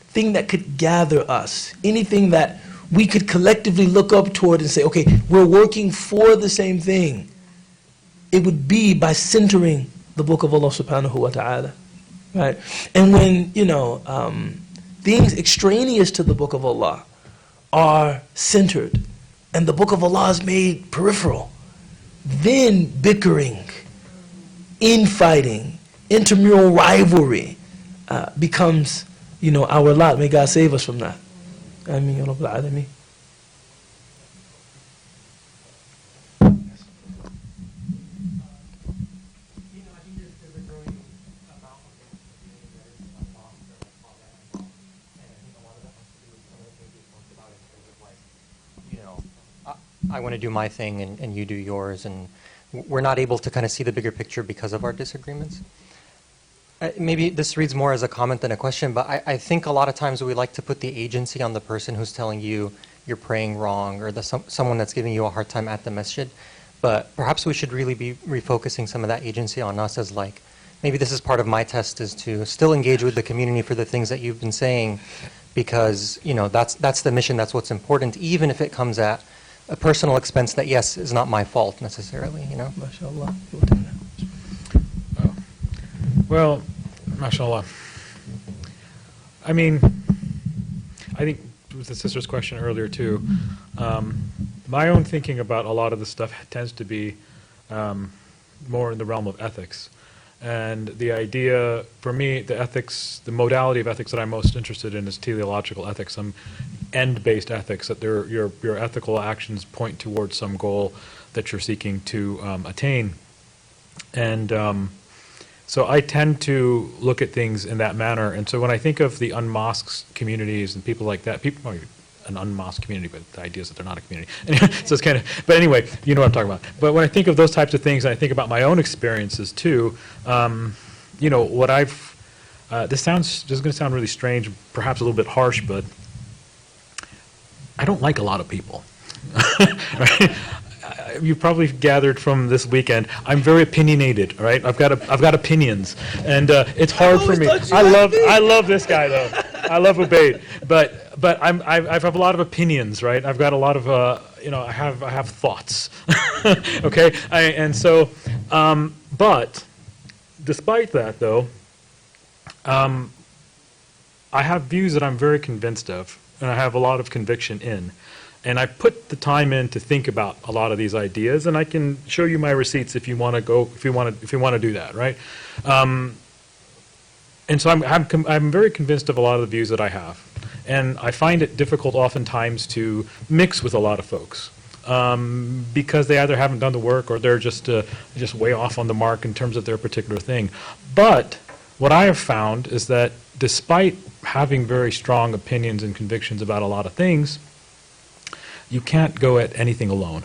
thing that could gather us, anything that we could collectively look up toward and say, okay, we're working for the same thing, it would be by centering the book of Allah subhanahu wa ta'ala, right? And when, things extraneous to the book of Allah are centered and the book of Allah is made peripheral, then bickering, infighting, intramural rivalry becomes, our lot. May God save us from that. Ameen ya Rabbal Alameen. I want to do my thing and you do yours, and we're not able to kind of see the bigger picture because of our disagreements. Maybe this reads more as a comment than a question, but I think a lot of times we like to put the agency on the person who's telling you you're praying wrong, or someone that's giving you a hard time at the masjid. But perhaps we should really be refocusing some of that agency on us, as like, maybe this is part of my test, is to still engage with the community for the things that you've been saying, because that's the mission, that's what's important, even if it comes at a personal expense that, yes, is not my fault necessarily, MashaAllah. Well, mashallah. I mean, I think with the sister's question earlier too, my own thinking about a lot of this stuff tends to be more in the realm of ethics. And the idea, for me, the modality of ethics that I'm most interested in is teleological ethics, some end-based ethics, that your ethical actions point towards some goal that you're seeking to attain. And so I tend to look at things in that manner. And so when I think of the unmosqued communities and people like that, an unmosqued community, but the idea is that they're not a community. So it's kind of, but anyway, you know what I'm talking about. But when I think of those types of things, and I think about my own experiences too, what this is going to sound really strange, perhaps a little bit harsh, but I don't like a lot of people. Right? You probably gathered from this weekend, I'm very opinionated, right? I've got opinions, and it's hard for me. I love this guy though. I love Ubayd, but I have a lot of opinions, right? I've got a lot of I have thoughts. Okay, but despite that though, I have views that I'm very convinced of, and I have a lot of conviction in. And I put the time in to think about a lot of these ideas, and I can show you my receipts if you want to do that, right? And so I'm very convinced of a lot of the views that I have, and I find it difficult oftentimes to mix with a lot of folks because they either haven't done the work or they're just way off on the mark in terms of their particular thing. But what I have found is that despite having very strong opinions and convictions about a lot of things, you can't go at anything alone.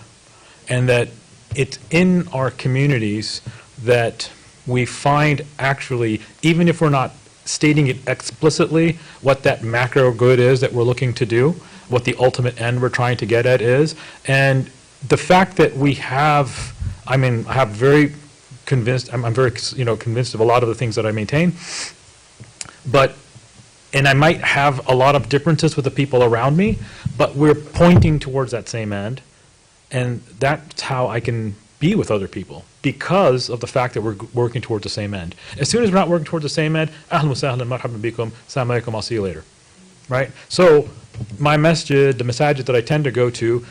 And that it's in our communities that we find actually, even if we're not stating it explicitly, what that macro good is that we're looking to do, what the ultimate end we're trying to get at is. And the fact that we have, I'm very convinced of a lot of the things that I maintain, and I might have a lot of differences with the people around me, but we're pointing towards that same end, and that's how I can be with other people, because of the fact that we're working towards the same end. As soon as we're not working towards the same end, ahlan wa sahlan, marhaban bikum, assalamu alaikum, I'll see you later. Right? So my masjid, the masajid that I tend to go to,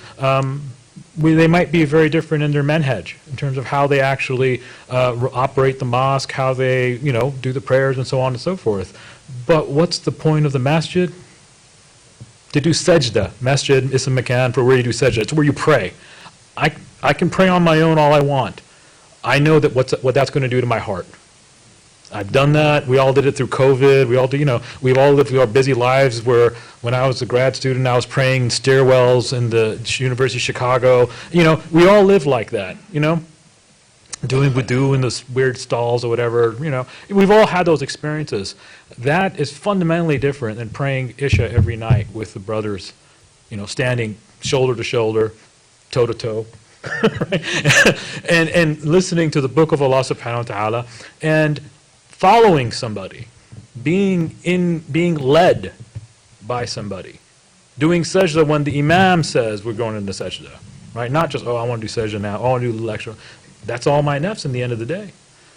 they might be very different in their manhaj, in terms of how they actually operate the mosque, how they do the prayers and so on and so forth. But what's the point of the masjid? To do sajda. Masjid is a makan for where you do sajda. It's where you pray. I can pray on my own all I want. I know that what that's going to do to my heart. I've done that. We all did it through COVID. We all do, we've all lived through our busy lives where when I was a grad student, I was praying in stairwells in the University of Chicago. We all live like that, doing wudu in those weird stalls or whatever, We've all had those experiences. That is fundamentally different than praying Isha every night with the brothers, standing shoulder to shoulder, toe to toe. Right? and listening to the book of Allah subhanahu wa ta'ala and following somebody, being led by somebody, doing sajda when the imam says we're going into sajda, right? Not just, I want to do sajda now, I want to do the lecture. That's all my nafs in the end of the day,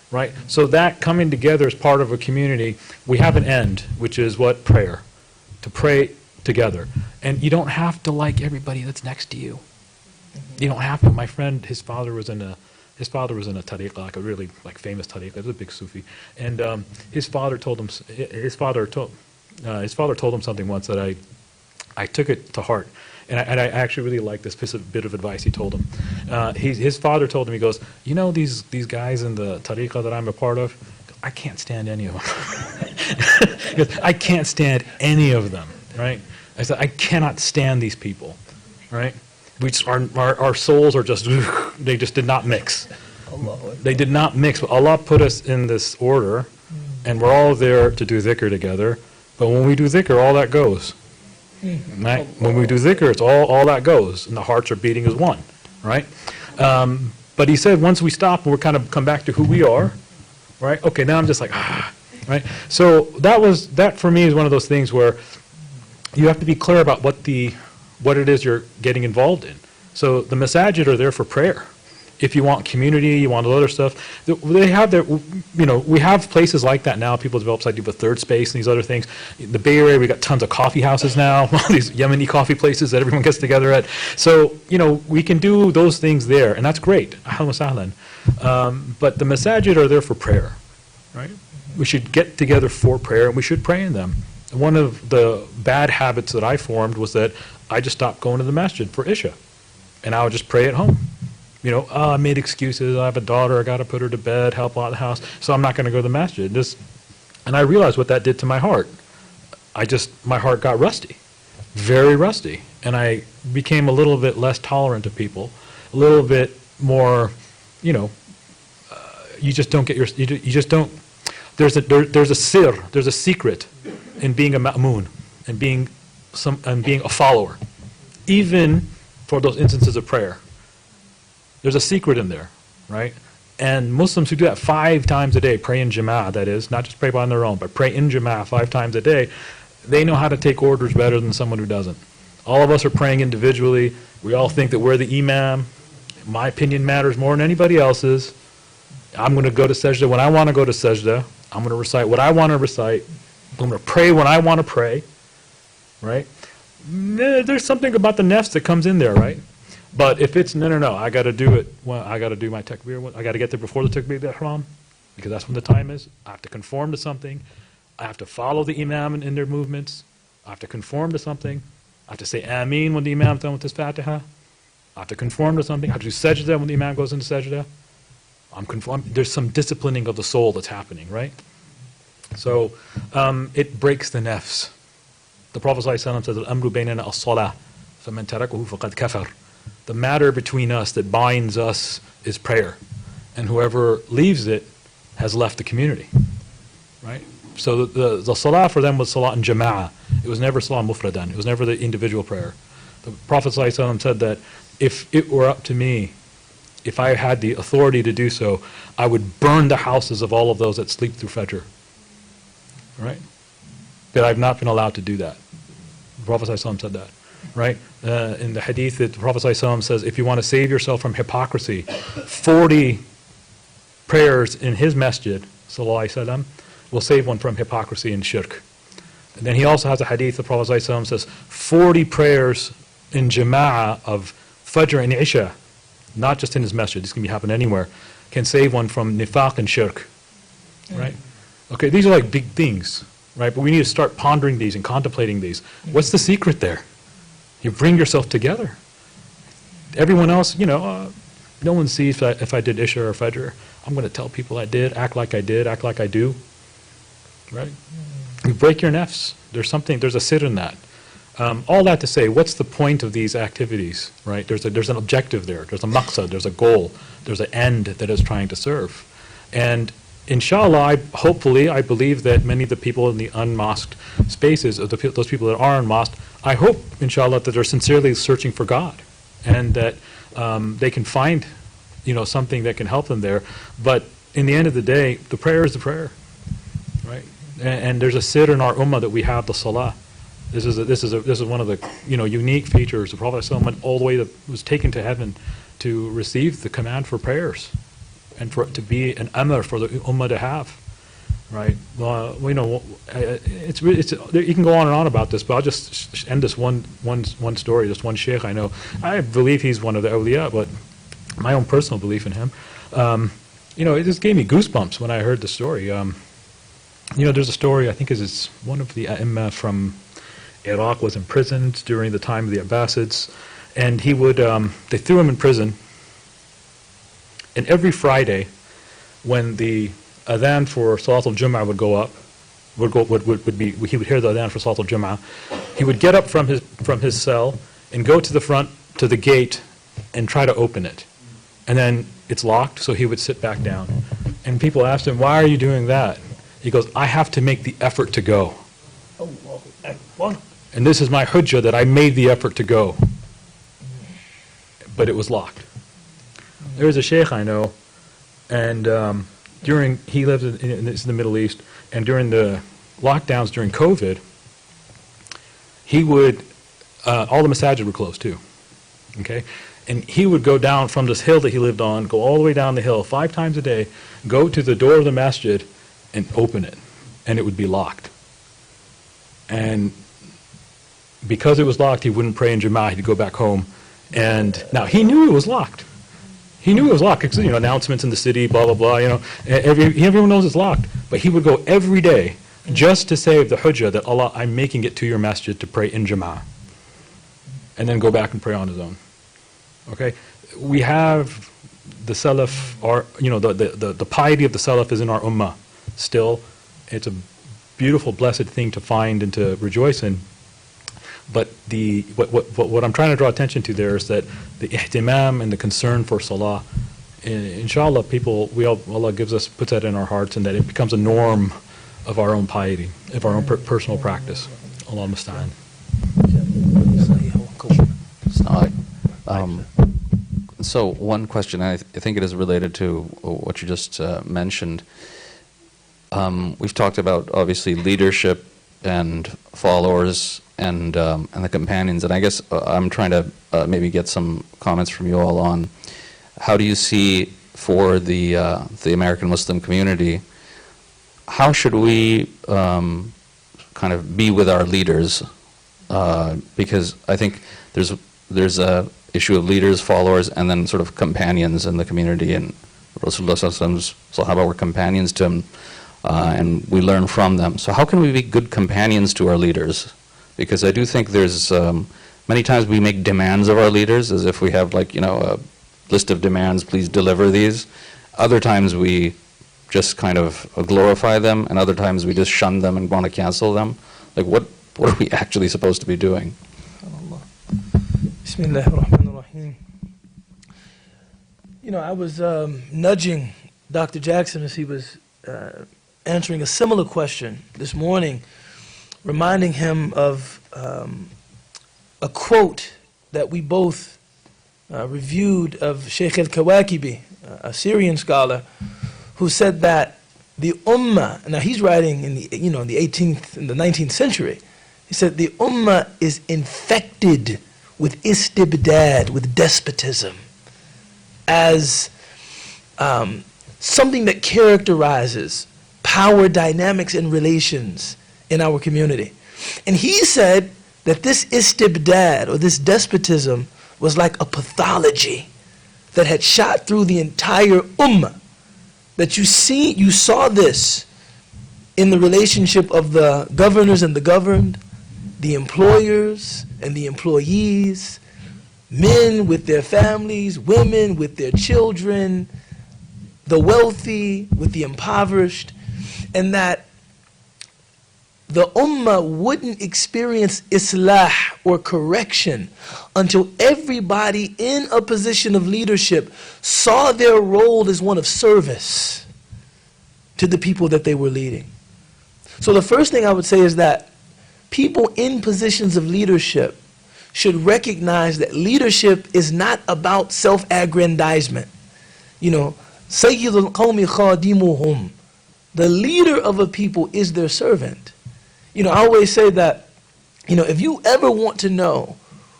right? So that coming together as part of a community, we have an end, which is what? Prayer. To pray together. And you don't have to like everybody that's next to you. You don't have to. My friend, his father was in a tariqah, like a really famous tariqah. He was a big Sufi, and his father told him something once that I took it to heart, and I actually really like this bit of advice he told him. His father told him, he goes, these guys in the tariqah that I'm a part of, I can't stand any of them. He goes, I can't stand any of them, right? I said, I cannot stand these people, right? Our souls are just, they just did not mix. They did not mix. Allah put us in this order, and we're all there to do dhikr together. But when we do dhikr, all that goes. Right? When we do dhikr, it's all that goes, and the hearts are beating as one. Right? But he said once we stop, and we're kind of come back to who we are. Right? Okay, now I'm just like, right? So that for me is one of those things where you have to be clear about what it is you're getting involved in. So the masajid are there for prayer. If you want community, you want other stuff, they have their, we have places like that now. People develop like a third space and these other things. The Bay Area, we got tons of coffee houses now, all these Yemeni coffee places that everyone gets together at. So, we can do those things there, and that's great. Ahlan wa sahlan. But the masajid are there for prayer, right? We should get together for prayer, and we should pray in them. One of the bad habits that I formed was that I just stopped going to the masjid for Isha, and I would just pray at home. I made excuses. I have a daughter. I got to put her to bed, help out the house, so I'm not going to go to the masjid. And I realized what that did to my heart. My heart got rusty, very rusty, and I became a little bit less tolerant of people, a little bit more, you just don't get you just don't. There's a sir, there's a secret in being a ma'moon and being a follower, even for those instances of prayer. There's a secret in there, right? And Muslims who do that 5 times a day, pray in jama'ah, that is, not just pray on their own, but pray in jama'ah 5 times a day, they know how to take orders better than someone who doesn't. All of us are praying individually. We all think that we're the imam. My opinion matters more than anybody else's. I'm going to go to sajda when I want to go to sajda. I'm going to recite what I want to recite. I'm going to pray when I want to pray, right? There's something about the nafs that comes in there, right? But if it's, no, I got to do it, I got to do my takbir, I got to get there before the takbir ihram, because that's when the time is. I have to conform to something. I have to follow the imam in their movements. I have to conform to something. I have to say ameen when the imam's done with his fatiha. I have to conform to something. I have to do sajda when the imam goes into sajda. There's some disciplining of the soul that's happening, right? So it breaks the nafs. The Prophet ﷺ says, "Al-amru baynana as-salah, faman tarakahu faqad kafar." The matter between us that binds us is prayer, and whoever leaves it has left the community, right? So the salah for them was salah in jama'ah. It was never salah mufradan. It was never the individual prayer. The Prophet ﷺ said that if it were up to me, if I had the authority to do so, I would burn the houses of all of those that sleep through Fajr, right? But I've not been allowed to do that. The Prophet ﷺ said that. Right? In the hadith, the Prophet ﷺ says, if you want to save yourself from hypocrisy, 40 prayers in his masjid, sallallahu alaihi wasallam, will save one from hypocrisy and shirk. And then he also has a hadith, the Prophet ﷺ says, 40 prayers in jama'ah of Fajr and Isha, not just in his masjid, this can be happen anywhere, can save one from nifaq and shirk. Right? Okay, these are like big things, right? But we need to start pondering these and contemplating these. What's the secret there? You bring yourself together. Everyone else, no one sees if I did Isha or Fajr. I'm going to tell people I did, act like I do, right? You break your nafs. There's a sir in that. All that to say, what's the point of these activities, right? There's an objective there. There's a maqsad, there's a goal, there's an end that it's trying to serve. And inshallah, hopefully, I believe that many of the people in the unmosqued spaces, of those people that are unmosqued, I hope, inshallah, that they're sincerely searching for God, and that they can find, something that can help them there. But in the end of the day, the prayer is the prayer, right? And there's a sir in our ummah that we have the salah. This is one of the unique features. The Prophet ﷺ went all the way was taken to heaven to receive the command for prayers, and for it to be an amr for the ummah to have, right? You can go on and on about this, but I'll just end this one story. Just one sheikh I know. I believe he's one of the awliya, but my own personal belief in him, it just gave me goosebumps when I heard the story. There's a story, I think it's one of the A'imma from Iraq was imprisoned during the time of the Abbasids, and they threw him in prison, and every Friday when the adhan for Salat al-Jum'ah would go up, he would hear the adhan for Salat al-Jum'ah, he would get up from his cell and go to the front, to the gate, and try to open it. And then it's locked, so he would sit back down. And people asked him, why are you doing that? He goes, I have to make the effort to go. And this is my hujjah that I made the effort to go. But it was locked. There was a sheikh I know, and he lived in the Middle East, and during the lockdowns during COVID, all the masajid were closed too, okay? And he would go down from this hill that he lived on, go all the way down the hill 5 times a day, go to the door of the masjid and open it, and it would be locked. And because it was locked, he wouldn't pray in Jama'ah, he'd go back home. And now he knew it was locked. He knew it was locked, because, announcements in the city, blah, blah, blah, everyone knows it's locked. But he would go every day just to say the hujjah that Allah, I'm making it to your masjid to pray in Jama'ah. And then go back and pray on his own. Okay? We have the Salaf, the piety of the Salaf is in our ummah still. It's a beautiful, blessed thing to find and to rejoice in. But what I'm trying to draw attention to there is that the ihtimam and the concern for salah, inshallah, Allah puts that in our hearts, and that it becomes a norm of our own piety, of our own personal practice. Allah musta'an. So one question, I think it is related to what you just mentioned. We've talked about, obviously, leadership and followers and the companions, and I guess I'm trying to maybe get some comments from you all on how do you see for the American Muslim community, how should we kind of be with our leaders? Because I think there's a issue of leaders, followers, and then sort of companions in the community, and Rasulullah Sallallahu Alaihi Wasallam's Sahaba were companions to him, and we learn from them. So how can we be good companions to our leaders? Because I do think there's many times we make demands of our leaders as if we have a list of demands, please deliver these. Other times we just kind of glorify them, and other times we just shun them and want to cancel them. Like what are we actually supposed to be doing? Bismillahirrahmanirrahim. I was nudging Dr. Jackson as he was answering a similar question this morning, reminding him of a quote that we both reviewed of Sheikh al-Kawakibi, a Syrian scholar, who said that the ummah, now he's writing in the 18th and the 19th century, he said the ummah is infected with istibdad, with despotism, as something that characterizes power dynamics and relations in our community. And he said that this istibdad, or this despotism, was like a pathology that had shot through the entire ummah. That you saw this in the relationship of the governors and the governed, the employers and the employees, men with their families, women with their children, the wealthy with the impoverished, and that the ummah wouldn't experience islah or correction until everybody in a position of leadership saw their role as one of service to the people that they were leading. So the first thing I would say is that people in positions of leadership should recognize that leadership is not about self-aggrandizement. You know, Sayyidul Qawmi Khadimuhum. The leader of a people is their servant. You know, I always say that, you know, if you ever want to know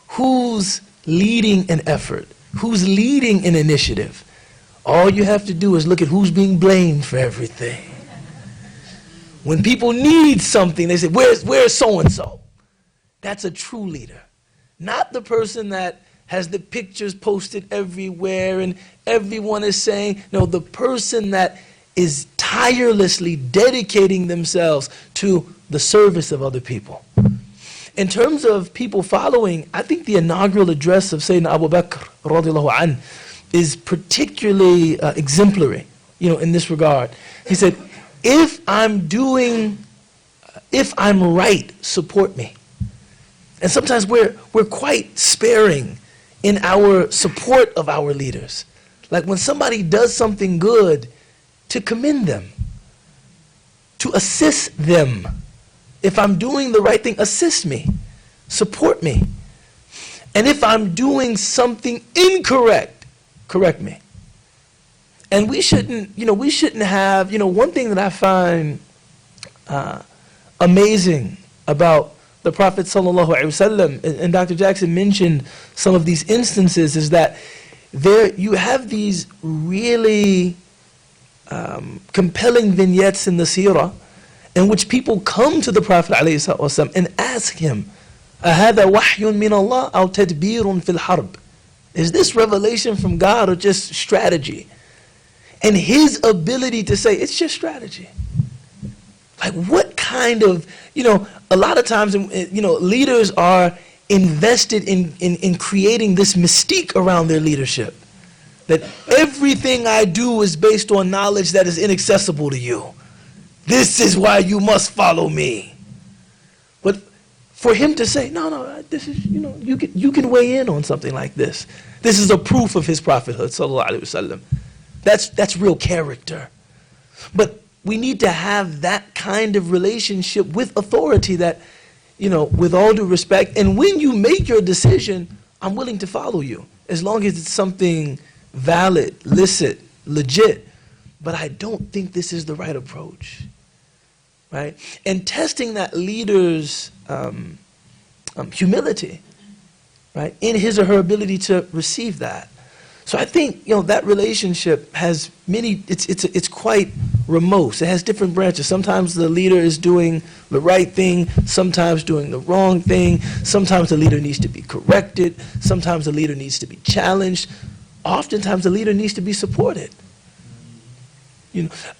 who's leading an effort, who's leading an initiative, all you have to do is look at who's being blamed for everything. When people need something, they say, where's so-and-so? That's a true leader. Not the person that has the pictures posted everywhere and everyone is saying, no, the person that is tirelessly dedicating themselves to the service of other people. In terms of people following, I think the inaugural address of Sayyidina Abu Bakr radiallahu anh is particularly exemplary, you know, in this regard. He said, if I'm right, support me. And sometimes we're quite sparing in our support of our leaders. Like when somebody does something good, to commend them, to assist them. If I'm doing the right thing, assist me, support me. And if I'm doing something incorrect, correct me. And we shouldn't have, one thing that I find amazing about the Prophet sallallahu alaihi wasallam, and Dr. Jackson mentioned some of these instances, is that you have these really compelling vignettes in the seerah in which people come to the Prophet ﷺ and ask him, أَهَذَا وَحْيٌ مِّنَ اللَّهِ أَوْ تَدْبِيرٌ فِي الْحَرْبِ? Is this revelation from God or just strategy? And his ability to say, it's just strategy. Like what kind of, a lot of times, leaders are invested in creating this mystique around their leadership. That everything I do is based on knowledge that is inaccessible to you. This is why you must follow me. But for him to say, no, this is, you can weigh in on something like this. This is a proof of his prophethood, sallallahu alaihi wasallam. That's real character. But we need to have that kind of relationship with authority that, with all due respect, and when you make your decision, I'm willing to follow you, as long as it's something valid, licit, legit. But I don't think this is the right approach, right? And testing that leader's humility, right, in his or her ability to receive that. So I think, that relationship has many, it's quite remote. It has different branches. Sometimes the leader is doing the right thing, sometimes doing the wrong thing, sometimes the leader needs to be corrected, sometimes the leader needs to be challenged, oftentimes the leader needs to be supported.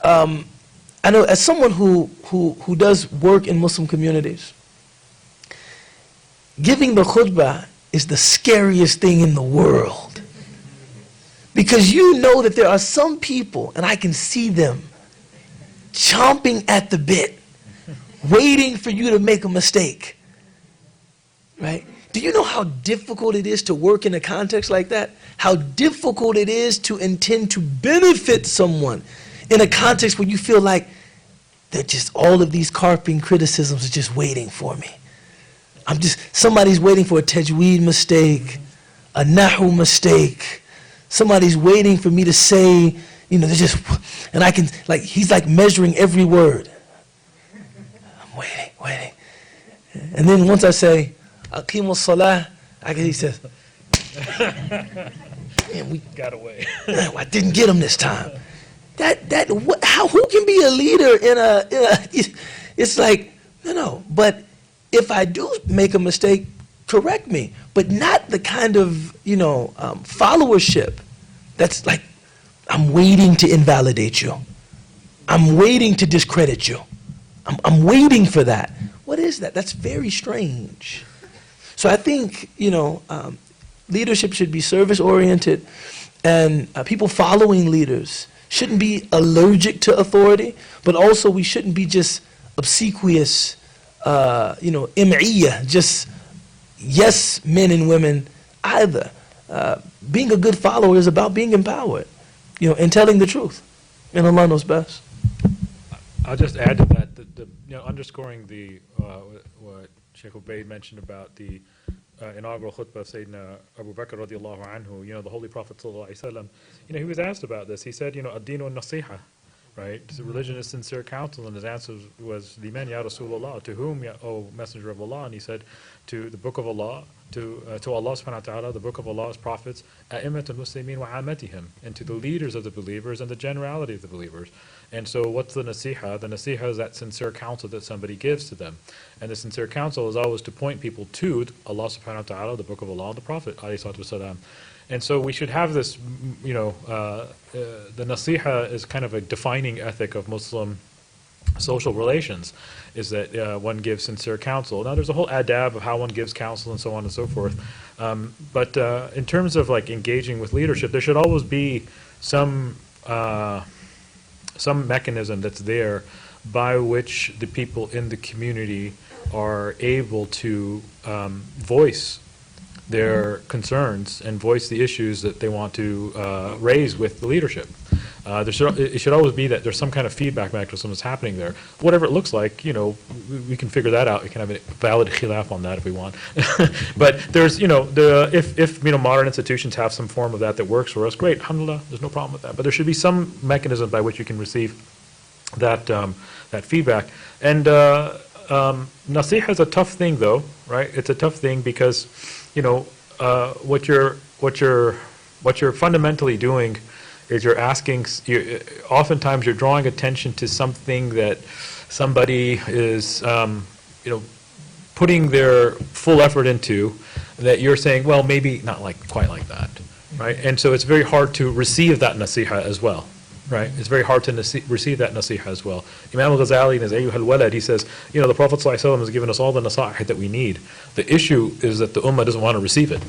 I know as someone who does work in Muslim communities, giving the khutbah is the scariest thing in the world. Because you know that there are some people, and I can see them, chomping at the bit, waiting for you to make a mistake, right? Do you know how difficult it is to work in a context like that? How difficult it is to intend to benefit someone in a context where you feel like they're just, all of these carping criticisms are just waiting for me. Somebody's waiting for a tajweed mistake, a nahu mistake. Somebody's waiting for me to say, they're just, and I can, he's measuring every word. I'm waiting. And then once I say, Aqimu salah, he says, man, we got away. I didn't get him this time. Who can be a leader it's like, no, but if I do make a mistake, correct me, but not the kind of, followership that's like, I'm waiting to invalidate you. I'm waiting to discredit you. I'm waiting for that. What is that? That's very strange. So I think, leadership should be service-oriented, and people following leaders shouldn't be allergic to authority, but also we shouldn't be just obsequious, im'iyah, just yes men and women either. Being a good follower is about being empowered, and telling the truth. And Allah knows best. I'll just add to that, underscoring what Sheikh Ubayd mentioned about the inaugural khutbah of Sayyidina Abu Bakr radiallahu anhu, the Holy Prophet sallallahu alaihi wasallam, he was asked about this. He said, ad-dinu nasiha, right? So religion is sincere counsel, and his answer was, liman ya Rasulullah, to whom, O Messenger of Allah? And he said, to the Book of Allah, to Allah subhanahu wa ta'ala, the Book of Allah's prophets, a'immatul muslimin wa amatihim, and to the leaders of the believers and the generality of the believers. And so what's the nasiha? The nasiha is that sincere counsel that somebody gives to them. And the sincere counsel is always to point people to Allah subhanahu wa ta'ala, the Book of Allah, and the Prophet alayhi salatu wasalam. And so we should have this, the nasiha is kind of a defining ethic of Muslim social relations, is that one gives sincere counsel. Now there's a whole adab of how one gives counsel and so on and so forth. But in terms of like engaging with leadership, there should always be some mechanism that's there by which the people in the community are able to voice their concerns and voice the issues that they want to raise with the leadership. It should always be that there's some kind of feedback mechanism that's happening there. Whatever it looks like, we can figure that out. We can have a valid khilaf on that if we want. But there's, if modern institutions have some form of that works for us, great, alhamdulillah, there's no problem with that. But there should be some mechanism by which you can receive that feedback. And nasiha is a tough thing, though, right? It's a tough thing because, what you're fundamentally doing is oftentimes you're drawing attention to something that somebody is, putting their full effort into, that you're saying, well, maybe not quite like that, right? And so it's very hard to receive that nasiha as well, right? It's very hard to receive that nasiha as well. Imam al-Ghazali in his Ayyuha al-Walad, he says, the Prophet ﷺ has given us all the nasa'ih that we need. The issue is that the ummah doesn't want to receive it.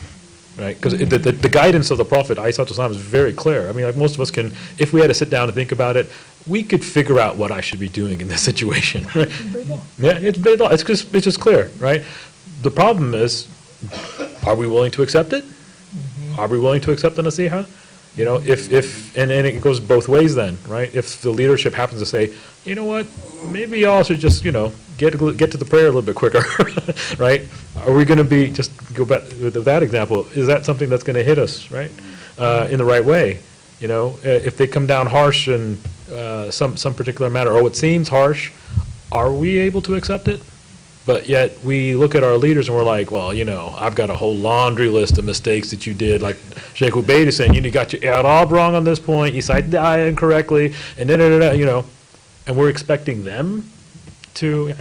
Right, because the guidance of the Prophet ﷺ is very clear. I mean, like most of us can, if we had to sit down and think about it, we could figure out what I should be doing in this situation. Right? Yeah, it's bayda. It's just clear, right? The problem is, are we willing to accept it? Are we willing to accept the nasiha? And it goes both ways then, right? If the leadership happens to say, you know what, maybe y'all should just, get to the prayer a little bit quicker, right? Are we going to be, just go back with that example, is that something that's going to hit us, right, in the right way? If they come down harsh in some particular matter, or what seems harsh, are we able to accept it? But yet we look at our leaders and we're like, well, I've got a whole laundry list of mistakes that you did. Like Sheikh Ubayd is saying, you got your i'rab wrong on this point, you cited the ayah incorrectly, and and we're expecting them to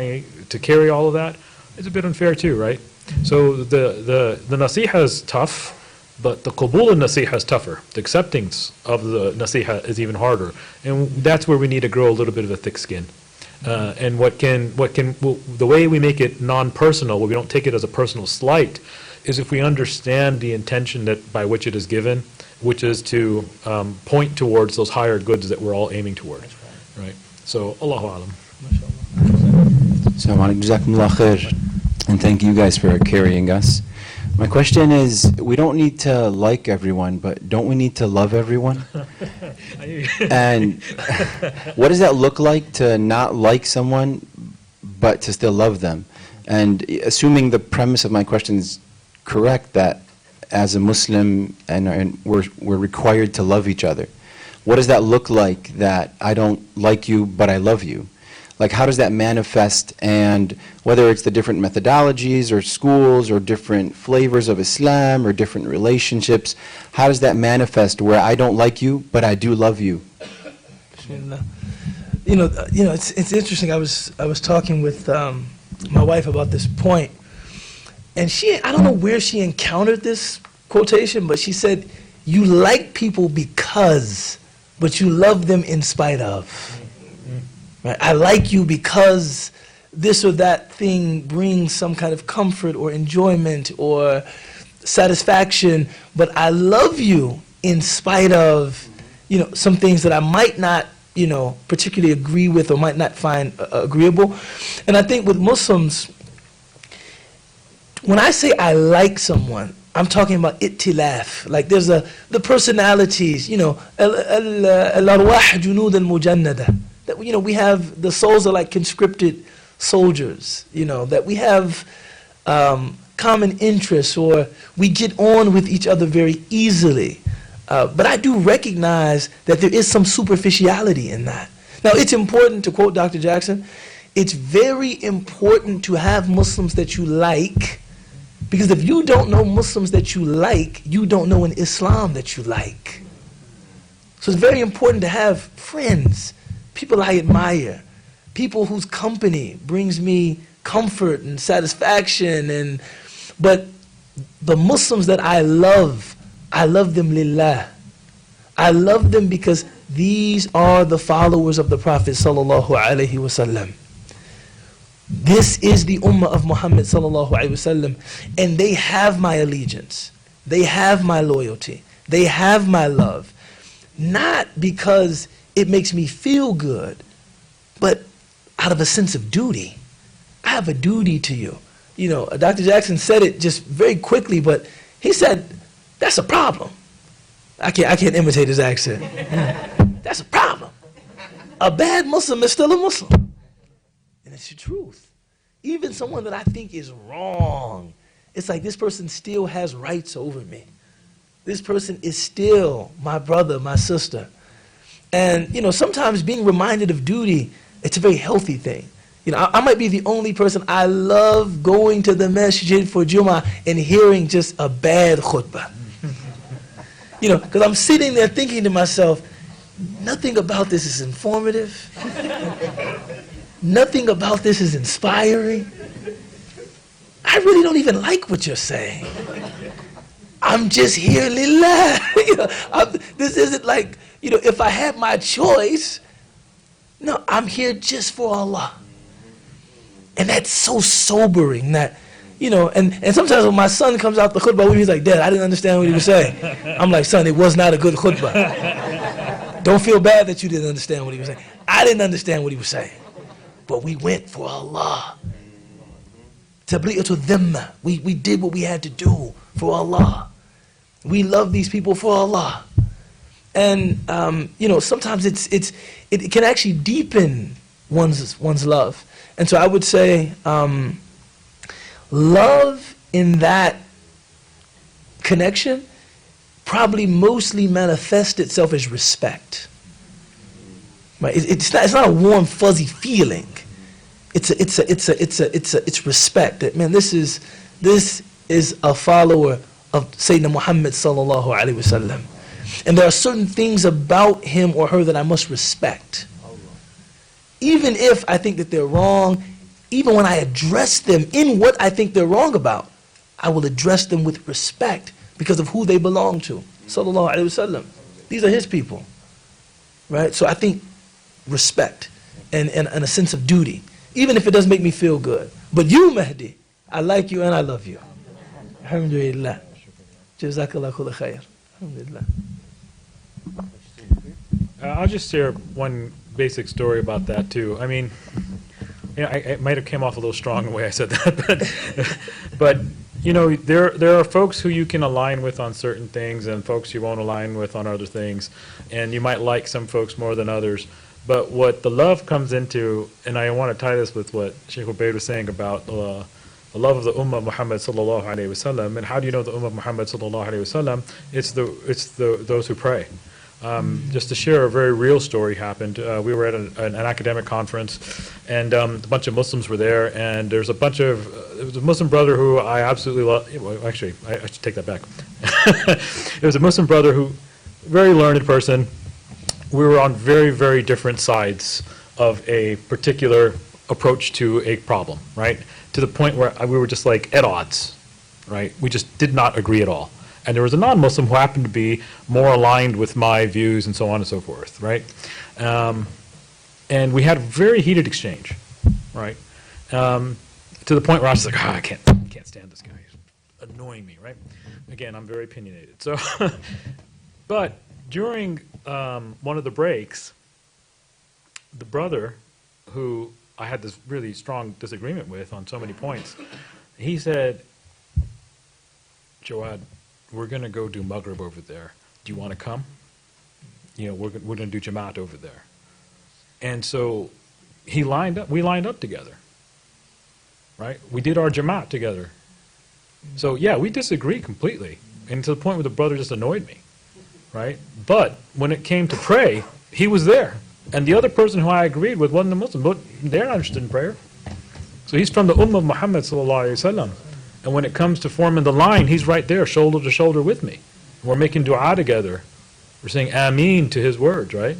carry all of that. It's a bit unfair too, right? So the nasiha is tough, but the qabul al-nasiha is tougher. The acceptance of the nasiha is even harder. And that's where we need to grow a little bit of a thick skin. And the way we make it non-personal, where we don't take it as a personal slight, is if we understand the intention that by which it is given, which is to point towards those higher goods that we're all aiming toward, right? So, Allahu Alam. Assalamu alaikum, jazakumullah khair, and thank you guys for carrying us. My question is, we don't need to like everyone, but don't we need to love everyone? And what does that look like to not like someone, but to still love them? And assuming the premise of my question is correct, that as a Muslim and we're required to love each other, what does that look like, that I don't like you, but I love you? Like, how does that manifest? And whether it's the different methodologies or schools or different flavors of Islam or different relationships, how does that manifest where I don't like you, but I do love you? It's interesting. I was talking with my wife about this point, and I don't know where she encountered this quotation, but she said, "You like people because, but you love them in spite of." Right? I like you because this or that thing brings some kind of comfort or enjoyment or satisfaction, but I love you in spite of some things that I might not, particularly agree with or might not find agreeable. And I think with Muslims, when I say I like someone, I'm talking about ittilaf. Like there's the personalities, al-arwah junud al-mujannada. That, we have, the souls are like conscripted soldiers, that we have common interests, or we get on with each other very easily. But I do recognize that there is some superficiality in that. Now, it's important, to quote Dr. Jackson, it's very important to have Muslims that you like, because if you don't know Muslims that you like, you don't know an Islam that you like. So it's very important to have friends, people I admire, people whose company brings me comfort and satisfaction. But the Muslims that I love them lillah. I love them because these are the followers of the Prophet sallallahu alaihi wasallam. This is the ummah of Muhammad sallallahu alaihi wasallam, and they have my allegiance. They have my loyalty. They have my love. Not because it makes me feel good, but out of a sense of duty. I have a duty to you. Dr. Jackson said it just very quickly, but he said, that's a problem. I can't imitate his accent. That's a problem. A bad Muslim is still a Muslim. And it's the truth. Even someone that I think is wrong, it's like this person still has rights over me. This person is still my brother, my sister. And, sometimes being reminded of duty, it's a very healthy thing. I might be the only person, I love going to the masjid for Jummah and hearing just a bad khutbah. Because I'm sitting there thinking to myself, nothing about this is informative. Nothing about this is inspiring. I really don't even like what you're saying. I'm just here lillah. This isn't like, if I had my choice. No, I'm here just for Allah. And that's so sobering that, and sometimes when my son comes out the khutbah, he's like, Dad, I didn't understand what he was saying. I'm like, son, it was not a good khutbah. Don't feel bad that you didn't understand what he was saying. I didn't understand what he was saying. But we went for Allah. Tabli'atu dhimma. We did what we had to do for Allah. We love these people for Allah. And, sometimes it can actually deepen one's love. And so I would say, love in that connection probably mostly manifests itself as respect. Right? It's not a warm, fuzzy feeling. It's respect. That, man, this is a follower of Sayyidina Muhammad sallallahu alaihi wasallam, and there are certain things about him or her that I must respect. Even if I think that they're wrong, even when I address them in what I think they're wrong about, I will address them with respect because of who they belong to. Sallallahu alaihi wasallam. These are his people. Right? So I think respect and a sense of duty, even if it doesn't make me feel good. But you, Mahdi, I like you and I love you. Alhamdulillah. Jazakallah kulla khair. Alhamdulillah. I'll just share one basic story about that too. I mean, it might have come off a little strong the way I said that, but there are folks who you can align with on certain things and folks you won't align with on other things, and you might like some folks more than others. But what the love comes into, and I want to tie this with what Sheikh Ubayd was saying about the love of the Ummah of Muhammad sallallahu alaihi wasallam. And how do you know the Ummah of Muhammad sallallahu alaihi wasallam? It's those who pray. Just to share a very real story happened. We were at an academic conference, and a bunch of Muslims were there, and there was a Muslim brother who I absolutely love. Well, actually, I should take that back. It was a Muslim brother who, very learned person. We were on very, very different sides of a particular approach to a problem, right? To the point where we were just like at odds, right? We just did not agree at all. And there was a non-Muslim who happened to be more aligned with my views and so on and so forth, right? And we had a very heated exchange, right? To the point where I was like, I can't stand this guy. He's annoying me, right? Again, I'm very opinionated. So, but during one of the breaks, the brother who I had this really strong disagreement with on so many points, he said, Jawad, we're going to go do Maghrib over there. Do you want to come? We're going to do Jamaat over there. And so we lined up together, right? We did our Jamaat together. So yeah, we disagree completely. And to the point where the brother just annoyed me, right? But when it came to pray, he was there. And the other person who I agreed with wasn't a Muslim, but they're not interested in prayer. So he's from the Ummah of Muhammad sallallahu alaihi wasallam. And when it comes to forming the line, he's right there, shoulder to shoulder with me. We're making dua together. We're saying Ameen to his words, right?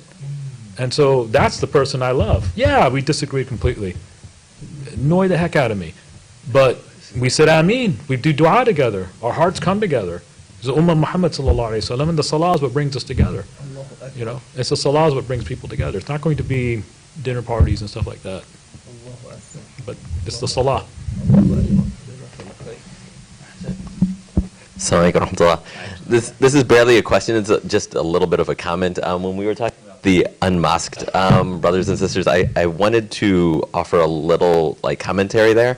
And so that's the person I love. Yeah, we disagree completely. Annoy the heck out of me. But we said Ameen. We do dua together. Our hearts come together. It's the Ummah of Muhammad sallallahu alaihi wasallam, and the salah is what brings us together. It's the salah is what brings people together. It's not going to be dinner parties and stuff like that. But it's the salah. Assalamu alaikum warahmatullah. This is barely a question, it's just a little bit of a comment. When we were talking about the unmasked brothers and sisters, I wanted to offer a little commentary there.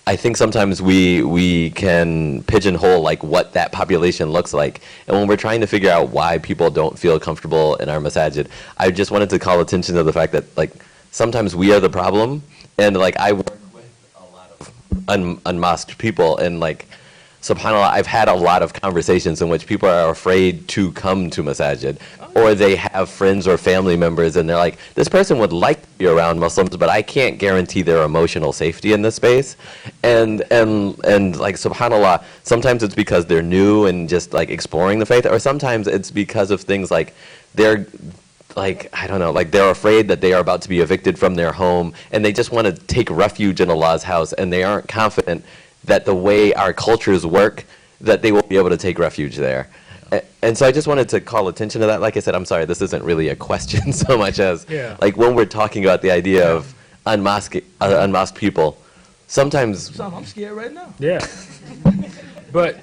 I think sometimes we can pigeonhole what that population looks like. And when we're trying to figure out why people don't feel comfortable in our masajid, I just wanted to call attention to the fact that sometimes we are the problem. And I work with a lot of unmasked people, and subhanAllah, I've had a lot of conversations in which people are afraid to come to masajid, or they have friends or family members and they're like, this person would like to be around Muslims, but I can't guarantee their emotional safety in this space. And subhanAllah, sometimes it's because they're new and just exploring the faith, or sometimes it's because of things they're I don't know, they're afraid that they are about to be evicted from their home and they just want to take refuge in Allah's house, and they aren't confident that the way our cultures work, that they will be able to take refuge there. And so I just wanted to call attention to that. Like I said, I'm sorry, this isn't really a question so much as when we're talking about the idea of unmasked people, sometimes... I'm scared right now. Yeah. But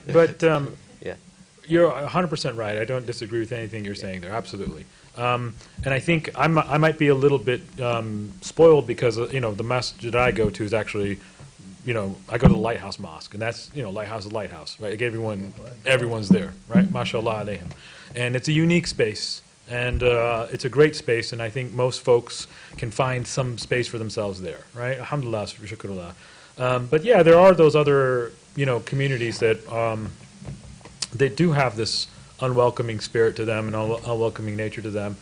you're 100% right. I don't disagree with anything you're saying there, absolutely. And I think I might be a little bit spoiled because, the masjid I go to is actually... I go to the Lighthouse Mosque, and that's, Lighthouse is Lighthouse, right? Everyone's there, right? MashaAllah alayhim. And it's a unique space, and it's a great space, and I think most folks can find some space for themselves there, right? Alhamdulillah, shukrullah. But yeah, there are those other, communities that they do have this unwelcoming spirit to them and unwelcoming nature to them.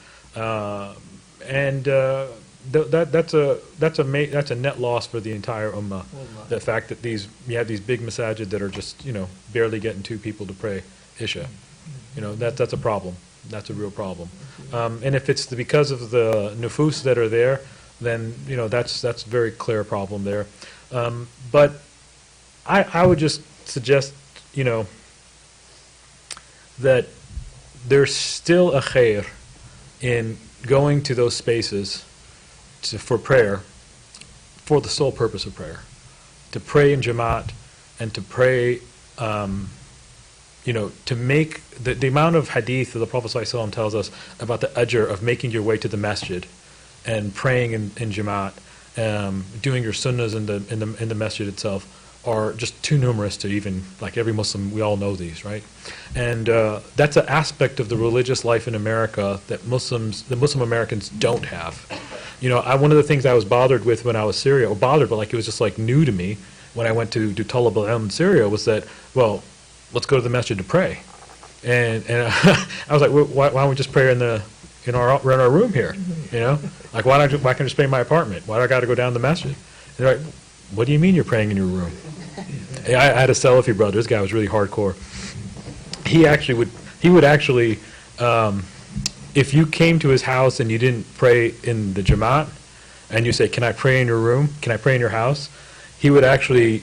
That's a net loss for the entire ummah. The fact that you have these big masajid that are just barely getting 2 people to pray Isha, that's a problem. That's a real problem. And if it's because of the nufus that are there, then that's a very clear problem there. But I would just suggest that there's still a khair in going to those spaces for prayer, for the sole purpose of prayer, to pray in Jamaat and to pray, to make the amount of hadith that the Prophet ﷺ tells us about the ajr of making your way to the masjid and praying in Jamaat, doing your sunnahs in the masjid itself, are just too numerous to even, every Muslim, we all know these, right? And that's an aspect of the religious life in America that the Muslim Americans don't have. One of the things I was bothered with when I was Syria, but it was just new to me when I went to do Talab al-Ilm in Syria, was that, well, let's go to the masjid to pray. And I was like, well, why don't we just pray in our room here? Why can't I just pray in my apartment? Why do I got to go down to the masjid? And they're like, what do you mean you're praying in your room? I had a Salafi brother. This guy was really hardcore. He would actually, if you came to his house and you didn't pray in the Jamaat, and you say, can I pray in your room? Can I pray in your house? He would actually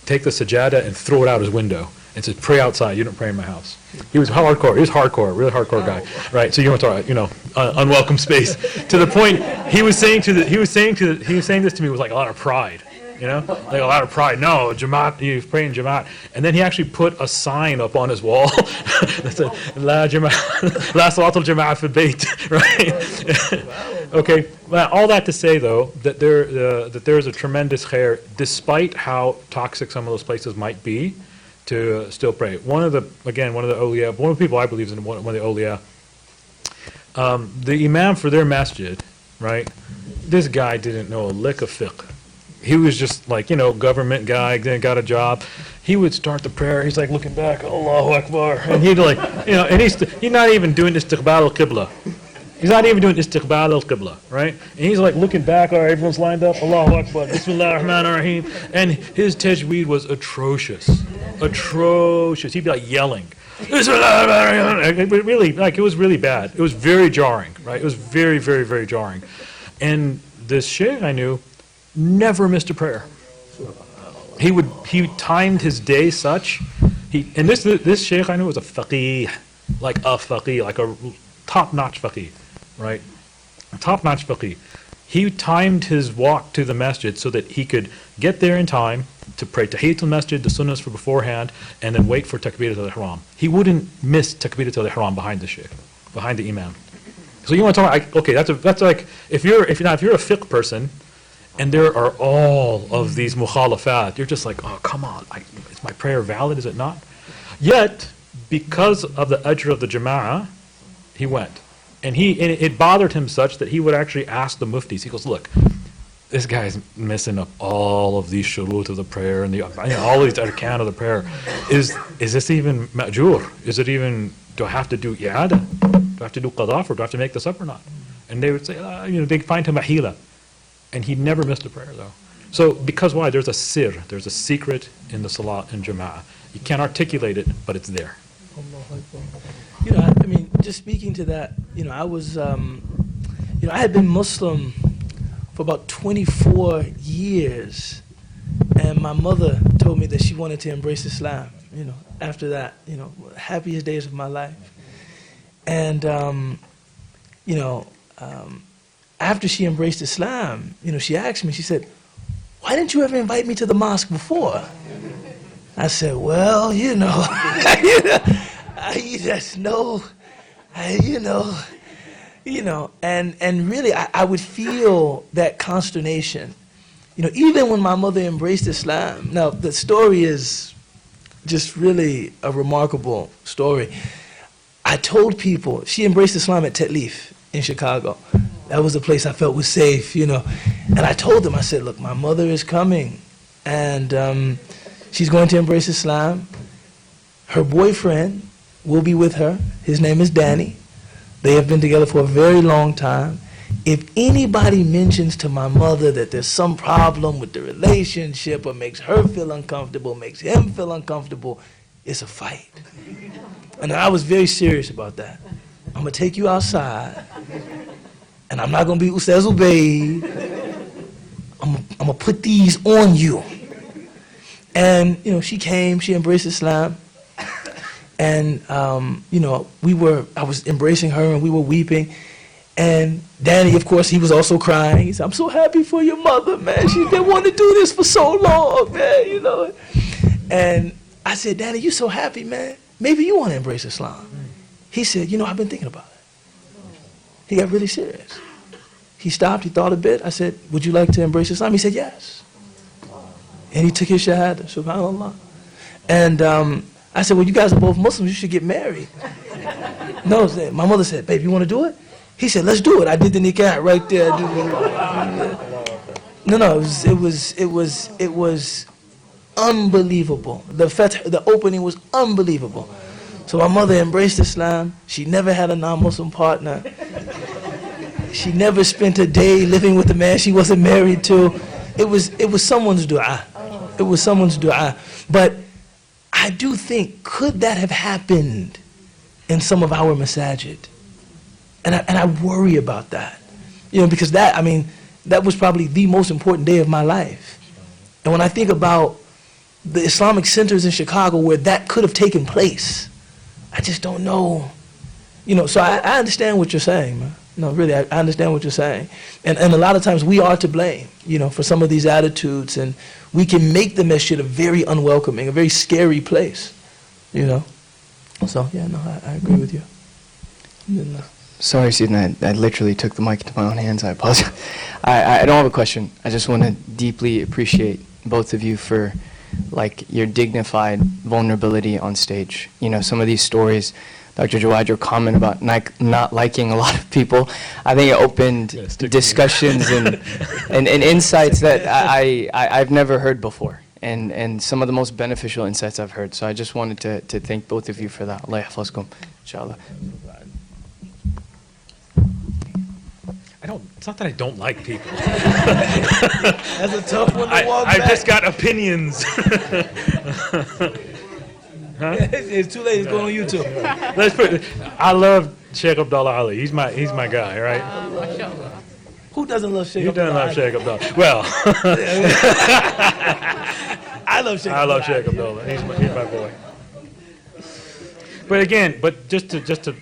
take the sajada and throw it out his window and say, pray outside. You don't pray in my house. He was hardcore. He was hardcore, really hardcore guy, right? So you want to talk, unwelcome space. To the point, he was saying this to me with a lot of pride. you know, like a lot of pride. No, Jamaat, he was praying Jamaat. And then he actually put a sign up on his wall that said, La Jamaat, La Salatul Jamaat fil Bayt, right? Okay, well, all that to say, though, that there is a tremendous khair, despite how toxic some of those places might be, to still pray. One of the awliya, one of the people I believe is in one of the awliya, the imam for their masjid, right? This guy didn't know a lick of fiqh. He was just like, you know, government guy, then got a job. He would start the prayer, he's like looking back, Allahu Akbar, and he'd like, you know, and he's not even doing istiqbal al-qibla. He's not even doing istiqbal al-qibla, right? And he's like looking back, all right, everyone's lined up, Allahu Akbar, Bismillah ar-Rahman ar-Rahim. And his tajweed was atrocious. Atrocious. He'd be like yelling. Bismillah ar-Rahman ar-Rahim. But really, like, it was really bad. It was very jarring, right? It was very, very, very jarring. And this sheikh I knew never missed a prayer. He timed his day such, and this sheikh I knew was a faqih, like a top-notch faqih, right? A top-notch faqih. He timed his walk to the masjid so that he could get there in time to pray Tahiyatul Masjid, the sunnahs for beforehand, and then wait for Takbirat al-Ihram. He wouldn't miss Takbirat al-Ihram behind the sheikh, behind the imam. So you want to talk? Okay, that's like if you're a fiqh person, and there are all of these mukhalafat, you're just like, oh come on, is my prayer valid? Is it not? Yet, because of the ajr of the jama'ah, he went. And it bothered him such that he would actually ask the muftis. He goes, look, this guy's messing up all of these shurut of the prayer and all these arkan of the prayer. Is this even ma'jur? Is it even, do I have to do i'ada? Do I have to do qadaf, or do I have to make this up or not? And they would say, they'd find him a hila. And he never missed a prayer though. So because why? There's a sir, there's a secret in the salat and jama'ah. You can't articulate it, but it's there. You know, I mean, just speaking to that, you know, I was, I had been Muslim for about 24 years, and my mother told me that she wanted to embrace Islam, you know, after that, you know, happiest days of my life. And, after she embraced Islam, you know, she asked me, she said, why didn't you ever invite me to the mosque before? I said, well, I just know, and really I would feel that consternation, you know, even when my mother embraced Islam. Now, the story is just really a remarkable story. I told people, she embraced Islam at Tetlif in Chicago. That was the place I felt was safe, you know. And I told them, I said, look, my mother is coming, and she's going to embrace Islam. Her boyfriend will be with her. His name is Danny. They have been together for a very long time. If anybody mentions to my mother that there's some problem with the relationship, or makes her feel uncomfortable, makes him feel uncomfortable, it's a fight. And I was very serious about that. I'm going to take you outside, and I'm not going to be Ustadh Ubayd. I'm going to put these on you. And, you know, she came, she embraced Islam. And, I was embracing her, and we were weeping. And Danny, of course, he was also crying. He said, I'm so happy for your mother, man. She's been wanting to do this for so long, man, you know. And I said, Danny, you so happy, man. Maybe you want to embrace Islam. He said, I've been thinking about it. He got really serious. He stopped, he thought a bit. I said, would you like to embrace Islam? He said, yes. And he took his shahada, subhanAllah. And I said, well, you guys are both Muslims, you should get married. No, my mother said, babe, you want to do it? He said, let's do it. I did the nikah right there. No, it was unbelievable. The opening was unbelievable. So my mother embraced Islam. She never had a non-Muslim partner. She never spent a day living with a man she wasn't married to. It was someone's dua. It was someone's dua. But I do think, could that have happened in some of our masajid? And I worry about that. You know, because that was probably the most important day of my life. And when I think about the Islamic centers in Chicago where that could have taken place, I just don't know. You know, so I understand what you're saying, man. No, really, I understand what you're saying. And a lot of times we are to blame, for some of these attitudes, and we can make the masjid a very unwelcoming, a very scary place, So, yeah, no, I agree with you. Sorry, Sidna, I literally took the mic into my own hands. I apologize. I don't have a question. I just want to deeply appreciate both of you for, your dignified vulnerability on stage. Some of these stories, Dr. Jawad, your comment about not liking a lot of people, I think it opened discussions and insights that I've never heard before, and some of the most beneficial insights I've heard. So I just wanted to thank both of you for that. Allah yahfazkum, inshallah. It's not that I don't like people. That's a tough one to walk I've back. just got opinions. Huh? It's too late. It's going on YouTube. Let's put it, I love Sheikh Abdullah Ali. He's my guy, right? Who doesn't love Sheikh You Abdullah? don't love Sheikh Abdullah. Well, I love Sheikh I love Sheikh Abdullah. He's my boy. But again, just to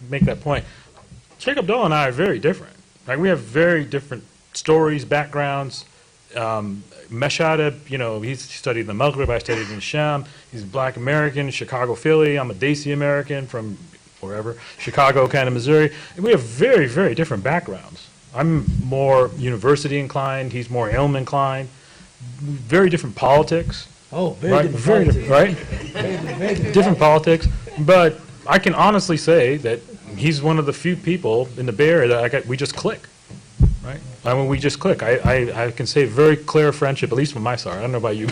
make that point, Sheikh Abdullah and I are very different. We have very different stories, backgrounds. Mashada, he studied in the Maghrib, I studied in Sham. He's Black American, Chicago, Philly. I'm a Desi American from wherever, Chicago, kind of Missouri. And we have very, very different backgrounds. I'm more university inclined. He's more Ilm inclined. Very different politics. Oh, very different politics. Right? Very Different politics. But I can honestly say that he's one of the few people in the Bay Area that we just click. Right? We just click. I can say very clear friendship, at least from my side. I don't know about you.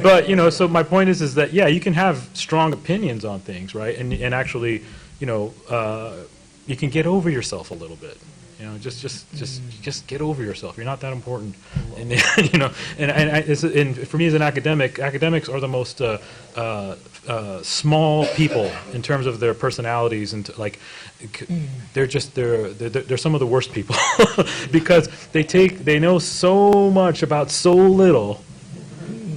But, so my point is that, yeah, you can have strong opinions on things, right? And actually, you can get over yourself a little bit. Just get over yourself. You're not that important. And, and for me as an academic, academics are the most small people in terms of their personalities, and they're some of the worst people because they know so much about so little.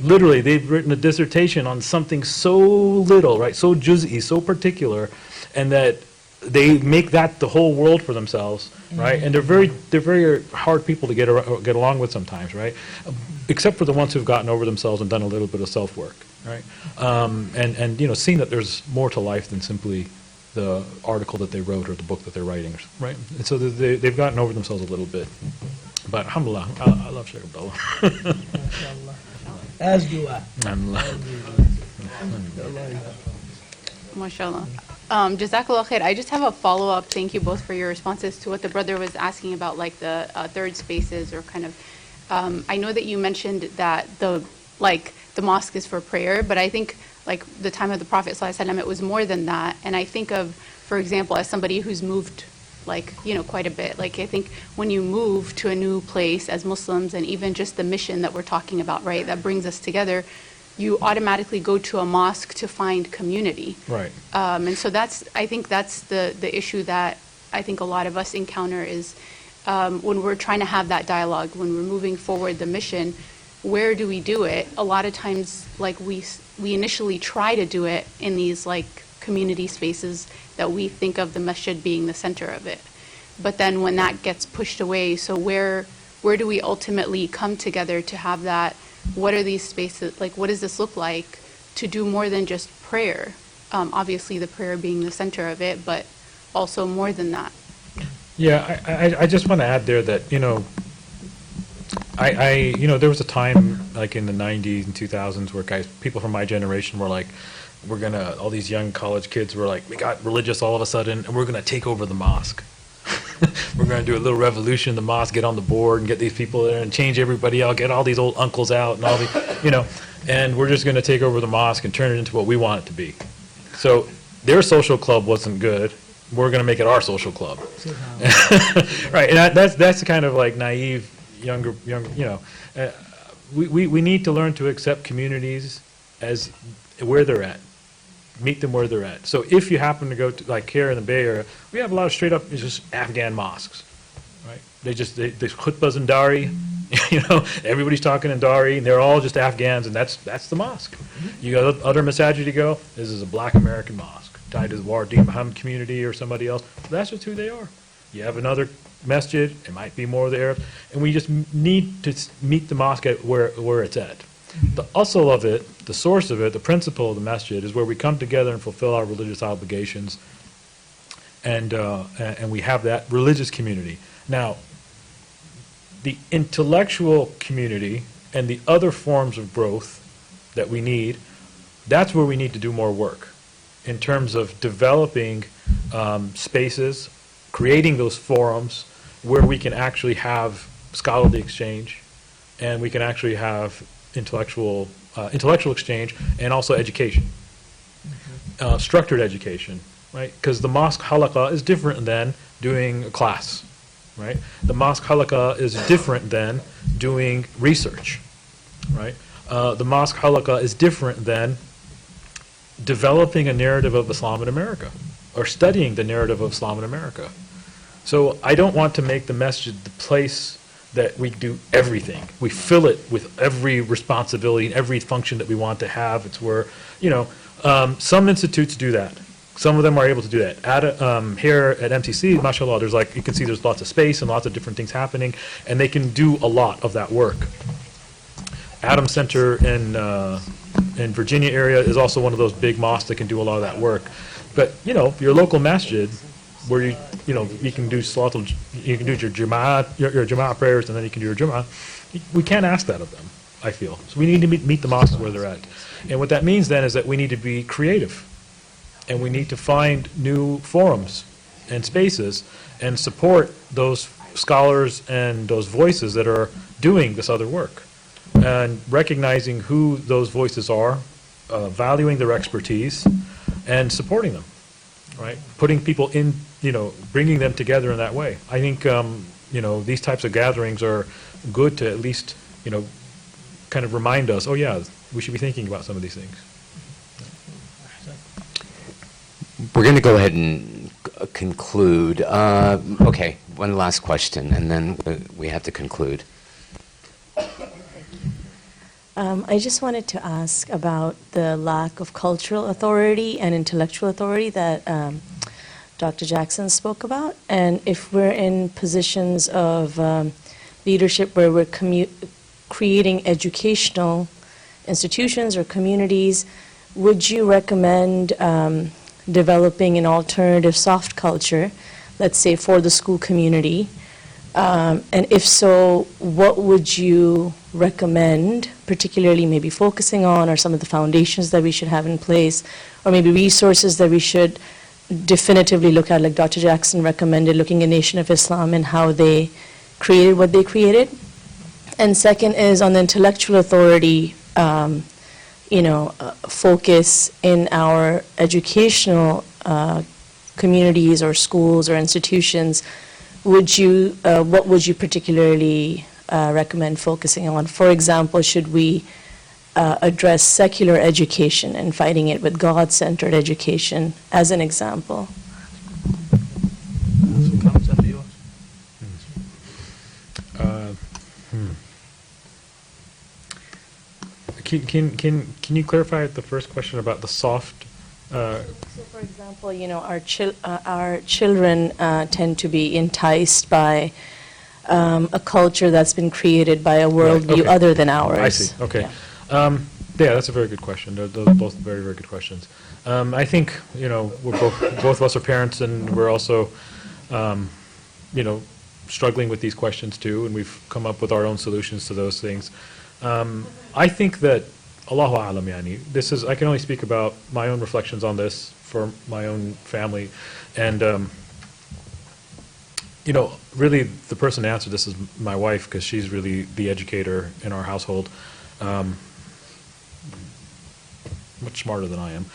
Literally, they've written a dissertation on something so little, right? So juz'i, so particular, and that they make that the whole world for themselves, right? And they're very hard people to get along with sometimes, right? Except for the ones who've gotten over themselves and done a little bit of self-work, right? And seeing that there's more to life than simply the article that they wrote or the book that they're writing, right? And so they've gotten over themselves a little bit. But alhamdulillah, I love Sheikh Abdullah. As do I. MashaAllah. Jazakallah khair. I just have a follow-up. Thank you both for your responses to what the brother was asking about, the third spaces or kind of. I know that you mentioned that the mosque is for prayer, but I think the time of the Prophet ﷺ, it was more than that. And I think of, for example, as somebody who's moved quite a bit. I think when you move to a new place as Muslims, and even just the mission that we're talking about, right, that brings us together, you automatically go to a mosque to find community. Right. And so I think that's the issue that I think a lot of us encounter is when we're trying to have that dialogue, when we're moving forward the mission, where do we do it? A lot of times, we initially try to do it in these community spaces that we think of the masjid being the center of it. But then when that gets pushed away, so where do we ultimately come together to have that? What are these spaces, what does this look like to do more than just prayer? Obviously the prayer being the center of it, but also more than that. Yeah, I just want to add there that, there was a time in the 90s and 2000s where people from my generation were all these young college kids were we got religious all of a sudden, and we're going to take over the mosque. We're going to do a little revolution in the mosque, get on the board and get these people there and change everybody out, get all these old uncles out and all the, and we're just going to take over the mosque and turn it into what we want it to be. So their social club wasn't good. We're going to make it our social club. Right, and that's the kind of naive, younger, we need to learn to accept communities as where they're at. Meet them where they're at. So if you happen to go to here in the Bay Area, we have a lot of straight up just Afghan mosques, right? They khutbahs in Dari, everybody's talking in Dari, and they're all just Afghans, and that's the mosque. You got other masajid to go. This is a Black American mosque tied to the Wardi Muhammad community or somebody else. That's just who they are. You have another masjid, it might be more of the Arabs, and we just need to meet the mosque at where it's at. The asl of it, the source of it, the principle of the masjid is where we come together and fulfill our religious obligations, and we have that religious community. Now, the intellectual community and the other forms of growth that we need, that's where we need to do more work in terms of developing spaces, creating those forums where we can actually have scholarly exchange, and we can actually have intellectual exchange, and also education, structured education, right? Because the mosque halaqah is different than doing a class, right? The mosque halaqah is different than doing research, right? The mosque halaqah is different than developing a narrative of Islam in America, or studying the narrative of Islam in America. So I don't want to make the masjid the place that we do everything. We fill it with every responsibility and every function that we want to have. It's where, some institutes do that. Some of them are able to do that. Here at MCC, mashallah, you can see there's lots of space and lots of different things happening, and they can do a lot of that work. Adam Center in Virginia area is also one of those big mosques that can do a lot of that work. But, your local masjid, where you can do you can do your Jama'ah prayers, and then you can do your Jama'ah. We can't ask that of them, I feel. So we need to meet the mosques where they're at. And what that means then is that we need to be creative, and we need to find new forums and spaces and support those scholars and those voices that are doing this other work, and recognizing who those voices are, valuing their expertise, and supporting them. Right, putting people in, bringing them together in that way. I think, these types of gatherings are good to at least, kind of remind us, oh yeah, we should be thinking about some of these things. We're going to go ahead and conclude. Okay, one last question, and then we have to conclude. I just wanted to ask about the lack of cultural authority and intellectual authority that Dr. Jackson spoke about. And if we're in positions of leadership where we're creating educational institutions or communities, would you recommend developing an alternative soft culture, let's say for the school community? And if so, what would you recommend, particularly maybe focusing on, or some of the foundations that we should have in place, or maybe resources that we should definitively look at, like Dr. Jackson recommended, looking at Nation of Islam and how they created what they created? And second is on the intellectual authority, focus in our educational communities or schools or institutions. What would you particularly recommend focusing on? For example, should we address secular education and fighting it with God-centered education, as an example? Can you clarify the first question about the soft? So, for example, our children tend to be enticed by a culture that's been created by a worldview other than ours. I see. Okay. Yeah. That's a very good question. Those are both very, very good questions. I think we're both of us are parents, and we're also struggling with these questions too, and we've come up with our own solutions to those things. I think that Allahu A'lam, yani, I can only speak about my own reflections on this for my own family, and really the person to answer this is my wife, because she's really the educator in our household, much smarter than I am.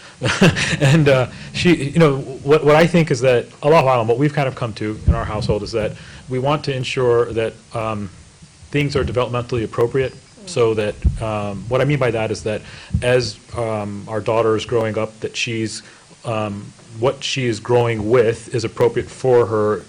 And she, what I think is that Allahu A'lam, what we've kind of come to in our household is that we want to ensure that things are developmentally appropriate. So that, what I mean by that is that as our daughter is growing up, that what she is growing with is appropriate for her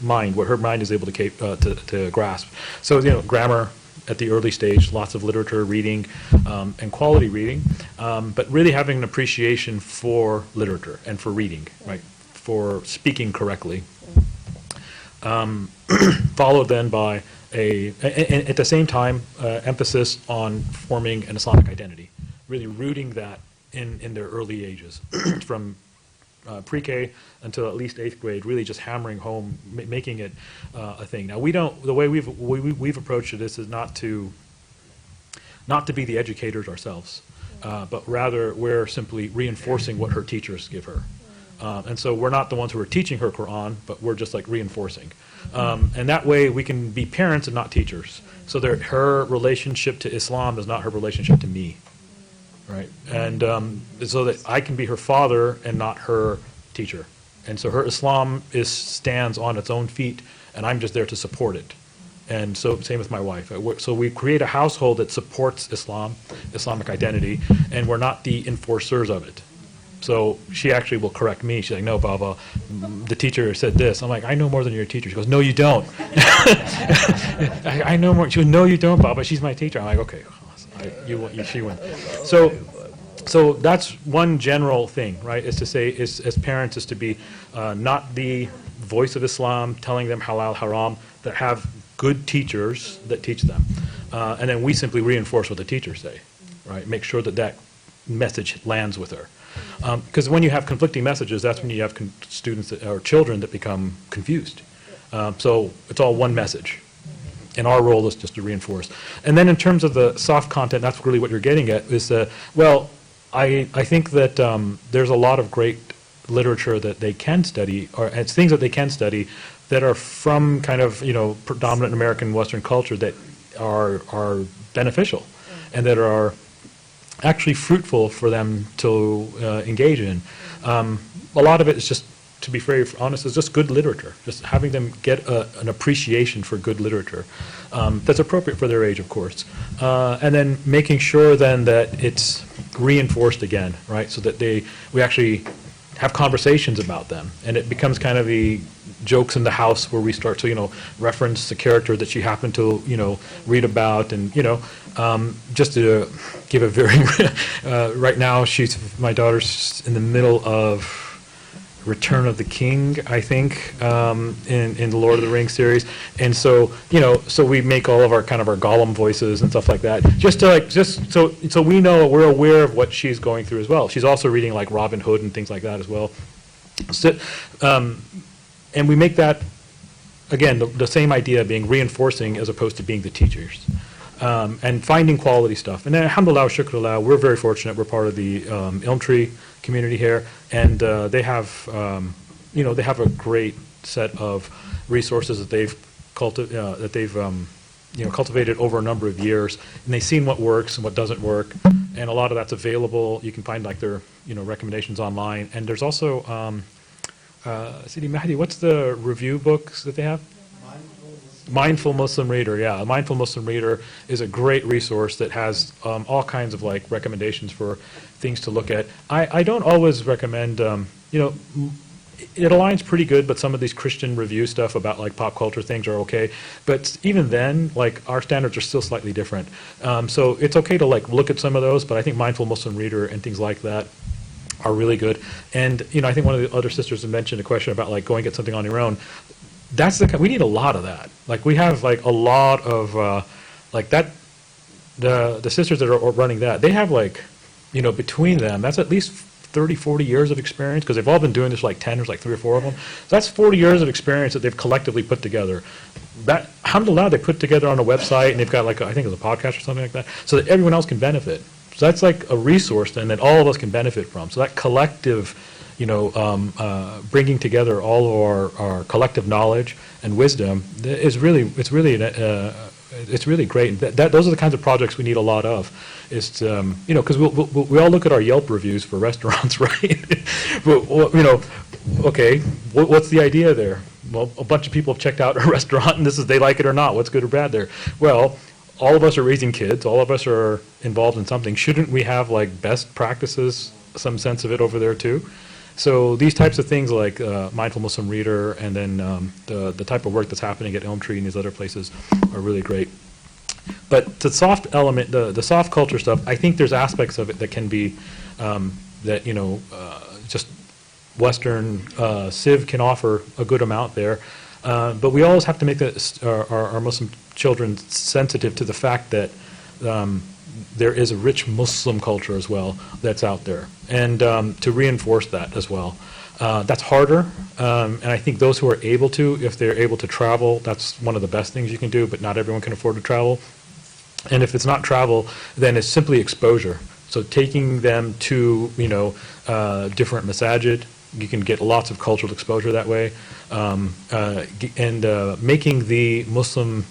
mind, what her mind is able to grasp. So, grammar at the early stage, lots of literature reading, and quality reading, but really having an appreciation for literature and for reading, right, for speaking correctly. followed then by and at the same time, emphasis on forming an Islamic identity, really rooting that in their early ages, from pre-K until at least 8th grade, really just hammering home, making it a thing. Now, the way we've approached it is not to be the educators ourselves, but rather we're simply reinforcing what her teachers give her. And so we're not the ones who are teaching her Quran, but we're just like reinforcing. And that way we can be parents and not teachers. So her relationship to Islam is not her relationship to me. Right? And so that I can be her father and not her teacher. And so her Islam stands on its own feet, and I'm just there to support it. And so same with my wife. So we create a household that supports Islam, Islamic identity, and we're not the enforcers of it. So she actually will correct me. She's like, no, Baba, the teacher said this. I'm like, I know more than your teacher. She goes, no, you don't. I know more. She goes, no, you don't, Baba. She's my teacher. I'm like, okay, she wins. So that's one general thing, right, is to say, as parents, is to be not the voice of Islam telling them halal, haram, that have good teachers that teach them. And then we simply reinforce what the teachers say, right? Make sure that message lands with her. Because when you have conflicting messages, that's when you have students or children that become confused. So it's all one message. And our role is just to reinforce. And then in terms of the soft content, that's really what you're getting at, is I think that there's a lot of great literature that they can study, or it's things that they can study that are from kind of, predominant American Western culture that are beneficial and that are actually fruitful for them to engage in. A lot of it is just, to be very honest, is just good literature, just having them get an appreciation for good literature that's appropriate for their age, of course. And then making sure then that it's reinforced again, right, so that we actually have conversations about them. And it becomes kind of the jokes in the house where we start to, reference the character that you happen to, read about. And, just to give a very, right now, my daughter's in the middle of Return of the King, I think, in the Lord of the Rings series. And so, so we make all of our kind of our Gollum voices and stuff like that, so we know, we're aware of what she's going through as well. She's also reading like Robin Hood and things like that as well. So, and we make that, again, the same idea being reinforcing as opposed to being the teachers. And finding quality stuff. And then, alhamdulillah, shukrullah, we're very fortunate. We're part of the Elm Tree community here, and they have, they have a great set of resources that they've cultivated over a number of years, and they've seen what works and what doesn't work, and a lot of that's available. You can find like their, recommendations online, and there's also, Sidi Mahdi, what's the review books that they have? Mindful Muslim Reader, yeah. A Mindful Muslim Reader is a great resource that has all kinds of like recommendations for things to look at. I don't always recommend, it aligns pretty good, but some of these Christian review stuff about like pop culture things are okay. But even then, like our standards are still slightly different. So it's okay to like look at some of those, but I think Mindful Muslim Reader and things like that are really good. And, I think one of the other sisters had mentioned a question about like going get something on your own. We need a lot of that. Like we have like a lot of like that. The sisters that are running that, they have like, between them, that's at least 30, 40 years of experience, because they've all been doing this like 10, there's like 3 or 4 of them. So that's 40 years of experience that they've collectively put together. That, alhamdulillah, they put together on a website, and they've got like, I think it's a podcast or something like that, so that everyone else can benefit. So that's like a resource then that all of us can benefit from. So that collective, bringing together all of our collective knowledge and wisdom is really, it's really great. And those are the kinds of projects we need a lot of. Is to, because we all look at our Yelp reviews for restaurants, right? But, okay, what's the idea there? Well, a bunch of people have checked out a restaurant, and they like it or not. What's good or bad there? Well, all of us are raising kids. All of us are involved in something. Shouldn't we have like best practices, some sense of it over there too? So these types of things like Mindful Muslim Reader, and then the type of work that's happening at Elm Tree and these other places are really great. But the soft element, the soft culture stuff, I think there's aspects of it that can be, just Western Civ can offer a good amount there. But we always have to make our Muslim children sensitive to the fact that there is a rich Muslim culture as well that's out there, and to reinforce that as well. That's harder, and I think those who are able to, if they're able to travel, that's one of the best things you can do, but not everyone can afford to travel. And if it's not travel, then it's simply exposure. So taking them to, different masajid, you can get lots of cultural exposure that way, and making the Muslim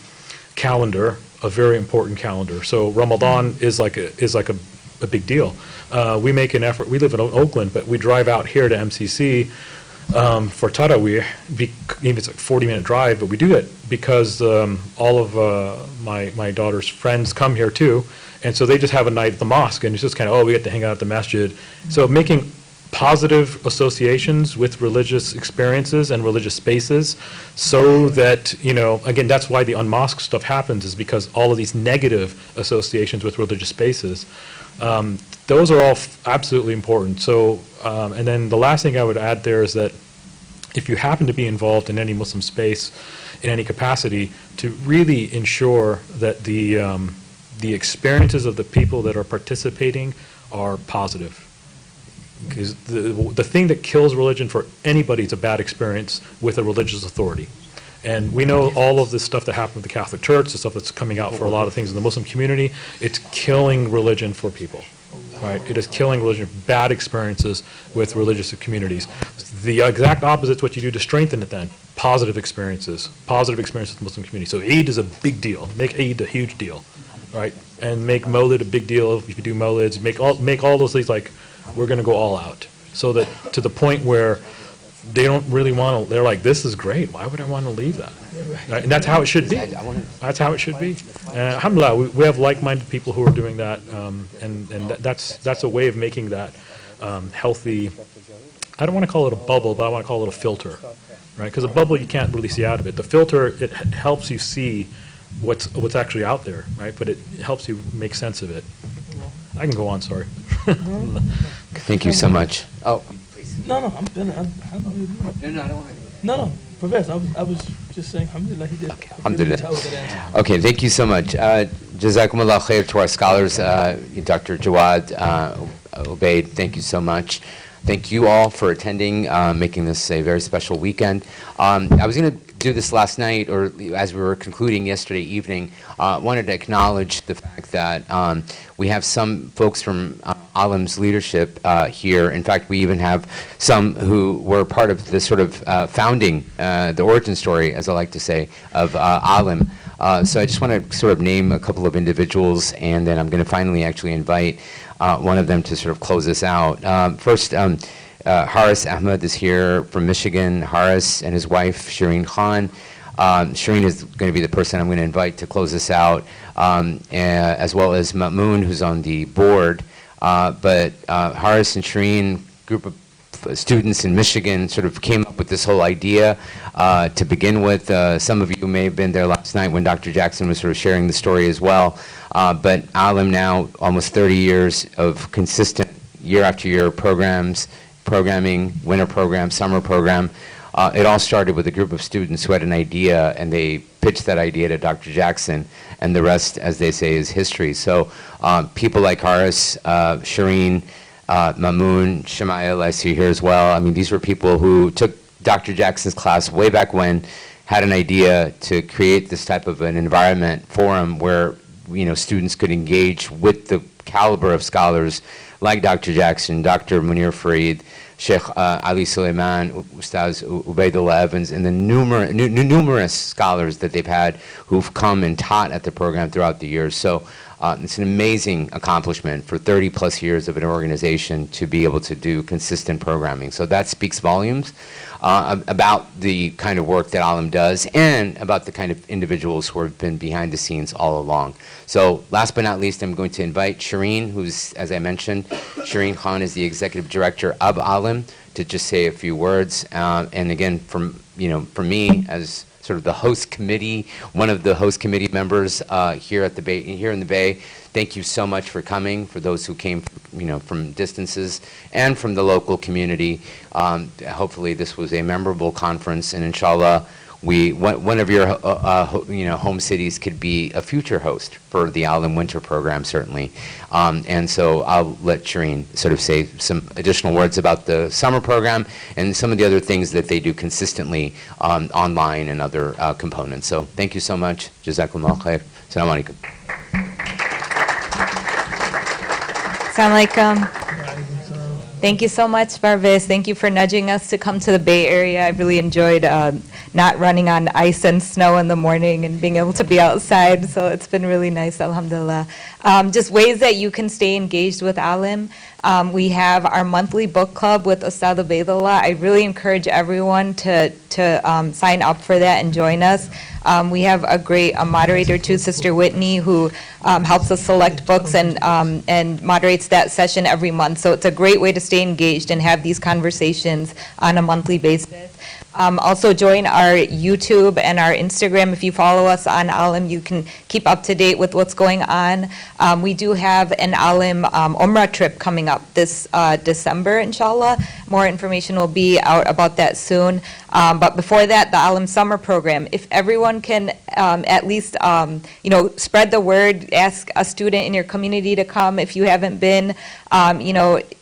calendar a very important calendar. So Ramadan is like a big deal. We make an effort. We live in Oakland, but we drive out here to MCC for Taraweeh. Even it's a 40-minute drive, but we do it because all of my daughter's friends come here too, and so they just have a night at the mosque, and it's just kind of, we get to hang out at the masjid. So making positive associations with religious experiences and religious spaces, so that, again, that's why the unmosqued stuff happens, is because all of these negative associations with religious spaces, those are all absolutely important. So, and then the last thing I would add there is that if you happen to be involved in any Muslim space in any capacity, to really ensure that the experiences of the people that are participating are positive. Because the thing that kills religion for anybody is a bad experience with a religious authority. And we know all of this stuff that happened with the Catholic Church, the stuff that's coming out for a lot of things in the Muslim community, it's killing religion for people. Right? It is killing religion, bad experiences with religious communities. The exact opposite is what you do to strengthen it then. Positive experiences with the Muslim community. So Eid is a big deal. Make Eid a huge deal, right? And make Mawlid a big deal if you do Mawlids. Make all those things like, we're going to go all out. So that to the point where they don't really want to, they're like, this is great, why would I want to leave that? Right? And that's how it should be. That's how it should be. Alhamdulillah, we have like-minded people who are doing that, and that's a way of making that healthy. I don't want to call it a bubble, but I want to call it a filter, right? Because a bubble, you can't really see out of it. The filter, it helps you see what's actually out there, right? But it helps you make sense of it. I can go on, sorry. Thank you so much. Oh. No, I'm finished. No, I don't want to. No, Professor, I was just saying, alhamdulillah, he did. Alhamdulillah. Okay, thank you so much. Jazakumullah khair to our scholars, Dr. Jawad Ubayd, thank you so much. Thank you all for attending, making this a very special weekend. I was going to do this last night, or as we were concluding yesterday evening, wanted to acknowledge the fact that we have some folks from ALIM's leadership here. In fact, we even have some who were part of the sort of founding, the origin story, as I like to say, of ALIM. So I just want to sort of name a couple of individuals, and then I'm going to finally actually invite one of them to sort of close this out. First, Haris Ahmed is here from Michigan. Haris and his wife, Shireen Khan. Shireen is going to be the person I'm going to invite to close this out, as well as Ma'moon, who's on the board. But Haris and Shireen, group of students in Michigan, sort of came up with this whole idea to begin with. Some of you may have been there last night when Dr. Jackson was sort of sharing the story as well. But ALIM now, almost 30 years of consistent year after year programming, winter program, summer program. It all started with a group of students who had an idea, and they pitched that idea to Dr. Jackson, and the rest, as they say, is history. So people like Haris, Shireen, Ma'moon, Shemail, I see here as well. I mean, these were people who took Dr. Jackson's class way back when, had an idea to create this type of an environment, forum, where students could engage with the caliber of scholars like Dr. Jackson, Dr. Munir Farid, Sheikh Ali Suleiman, Ustadh Ubaydullah Evans, and the numerous scholars that they've had who've come and taught at the program throughout the years. So it's an amazing accomplishment for 30 plus years of an organization to be able to do consistent programming. So that speaks volumes about the kind of work that ALIM does, and about the kind of individuals who have been behind the scenes all along. So last but not least, I'm going to invite Shireen, who's, as I mentioned, Shireen Khan is the executive director of ALIM, to just say a few words. And again, from me as sort of the host committee, one of the host committee members here at the Bay, here in the Bay. Thank you so much for coming. For those who came, from distances and from the local community, hopefully this was a memorable conference, and inshallah, one of your home cities could be a future host for the ALIM Winter Program, certainly. And so I'll let Shireen sort of say some additional words about the summer program and some of the other things that they do consistently online and other components. So thank you so much. Jazakumullah khair. Assalamu alaikum. Assalamu alaikum. Thank you so much, Barvis. Thank you for nudging us to come to the Bay Area. I really enjoyed not running on ice and snow in the morning and being able to be outside. So it's been really nice, alhamdulillah. Just ways that you can stay engaged with ALIM. We have our monthly book club with Ustadh Ubaydullah. I really encourage everyone to sign up for that and join us. We have a great moderator too, Sister Whitney, who helps us select books and moderates that session every month. So it's a great way to stay engaged and have these conversations on a monthly basis. Also join our YouTube and our Instagram. If you follow us on ALIM, you can keep up to date with what's going on. We do have an ALIM Umrah trip coming up this December, inshallah. More information will be out about that soon. But before that, the ALIM summer program. If everyone can at least spread the word, ask a student in your community to come if you haven't been.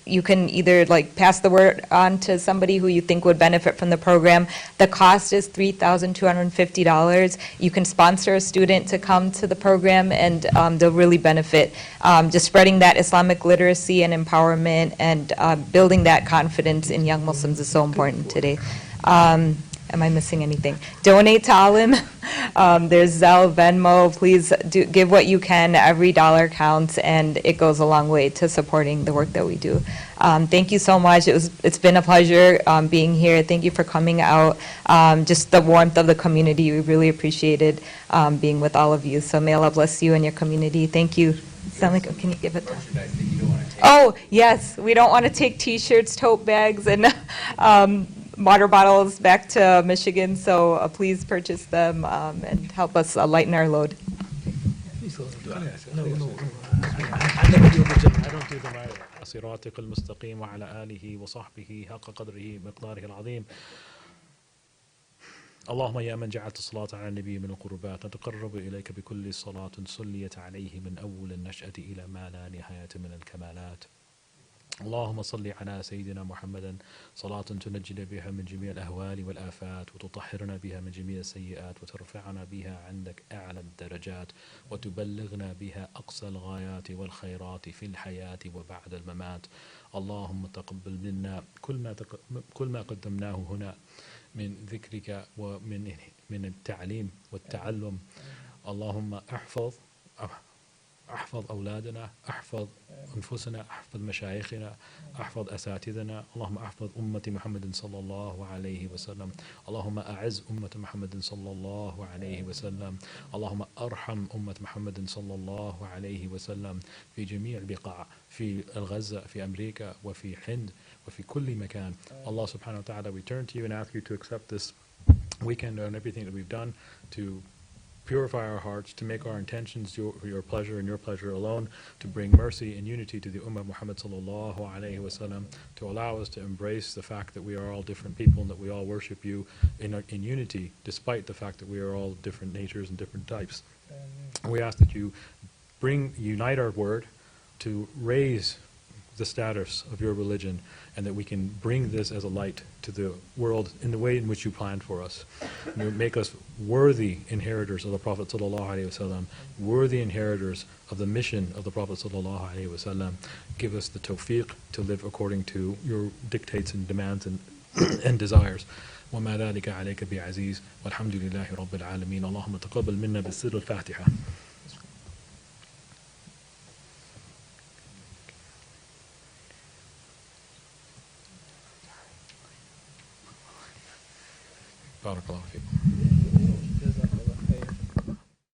You can either pass the word on to somebody who you think would benefit from the program. The cost is $3,250. You can sponsor a student to come to the program, and they'll really benefit. Just spreading that Islamic literacy and empowerment and building that confidence in young Muslims is so important today. Am I missing anything? Donate to ALIM. There's Zelle, Venmo. Please give what you can. Every dollar counts, and it goes a long way to supporting the work that we do. Thank you so much. It's been a pleasure being here. Thank you for coming out. Just the warmth of the community. We really appreciated being with all of you. So may Allah bless you and your community. Thank you. Can you give it? Oh, yes. We don't want to take T-shirts, tote bags, and water bottles back to Michigan, so please purchase them and help us lighten our load. صراطك المستقيم وعلى آله وصحبه حق قدره مقداره العظيم. اللهم يا من جعلت الصلاة على النبي من القربات نتقرب إليك بكل صلاة صليت عليه من أول النشأة إلى ما لا نهاية من الكمالات. اللهم صل على سيدنا محمد صلاة تنجينا بها من جميع الأهوال والآفات وتطهرنا بها من جميع السيئات وترفعنا بها عندك أعلى الدرجات وتبلغنا بها أقصى الغايات والخيرات في الحياة وبعد الممات. اللهم تقبل منا كل ما قدمناه هنا من ذكرك ومن التعليم والتعلم. اللهم احفظ أولادنا، احفظ أنفسنا، احفظ مشايخنا، احفظ أساتذنا. اللهم احفظ أمة محمد صلى الله عليه وسلم. اللهم أعز أمة محمد صلى الله عليه وسلم. اللهم أرحم أمة محمد صلى الله عليه وسلم في جميع البقاع، في غزة، في أمريكا، وفي الهند، وفي كل مكان. Allah subhanahu wa ta'ala, we turn to you and ask you to accept this weekend and everything that we've done, to purify our hearts, to make our intentions your pleasure and your pleasure alone, to bring mercy and unity to the Ummah of Muhammad sallallahu alayhi wa sallam, to allow us to embrace the fact that we are all different people and that we all worship you in unity, despite the fact that we are all different natures and different types. We ask that you unite our word to raise the status of your religion, and that we can bring this as a light to the world in the way in which you planned for us. You make us worthy inheritors of the Prophet ﷺ, worthy inheritors of the mission of the Prophet ﷺ. Give us the tawfiq to live according to your dictates and demands and desires. وما ذلك عليك بعزيز والحمد لله رب العالمين. اللهم تقبل منا بالسر الفاتحة. بارك الله فيكم.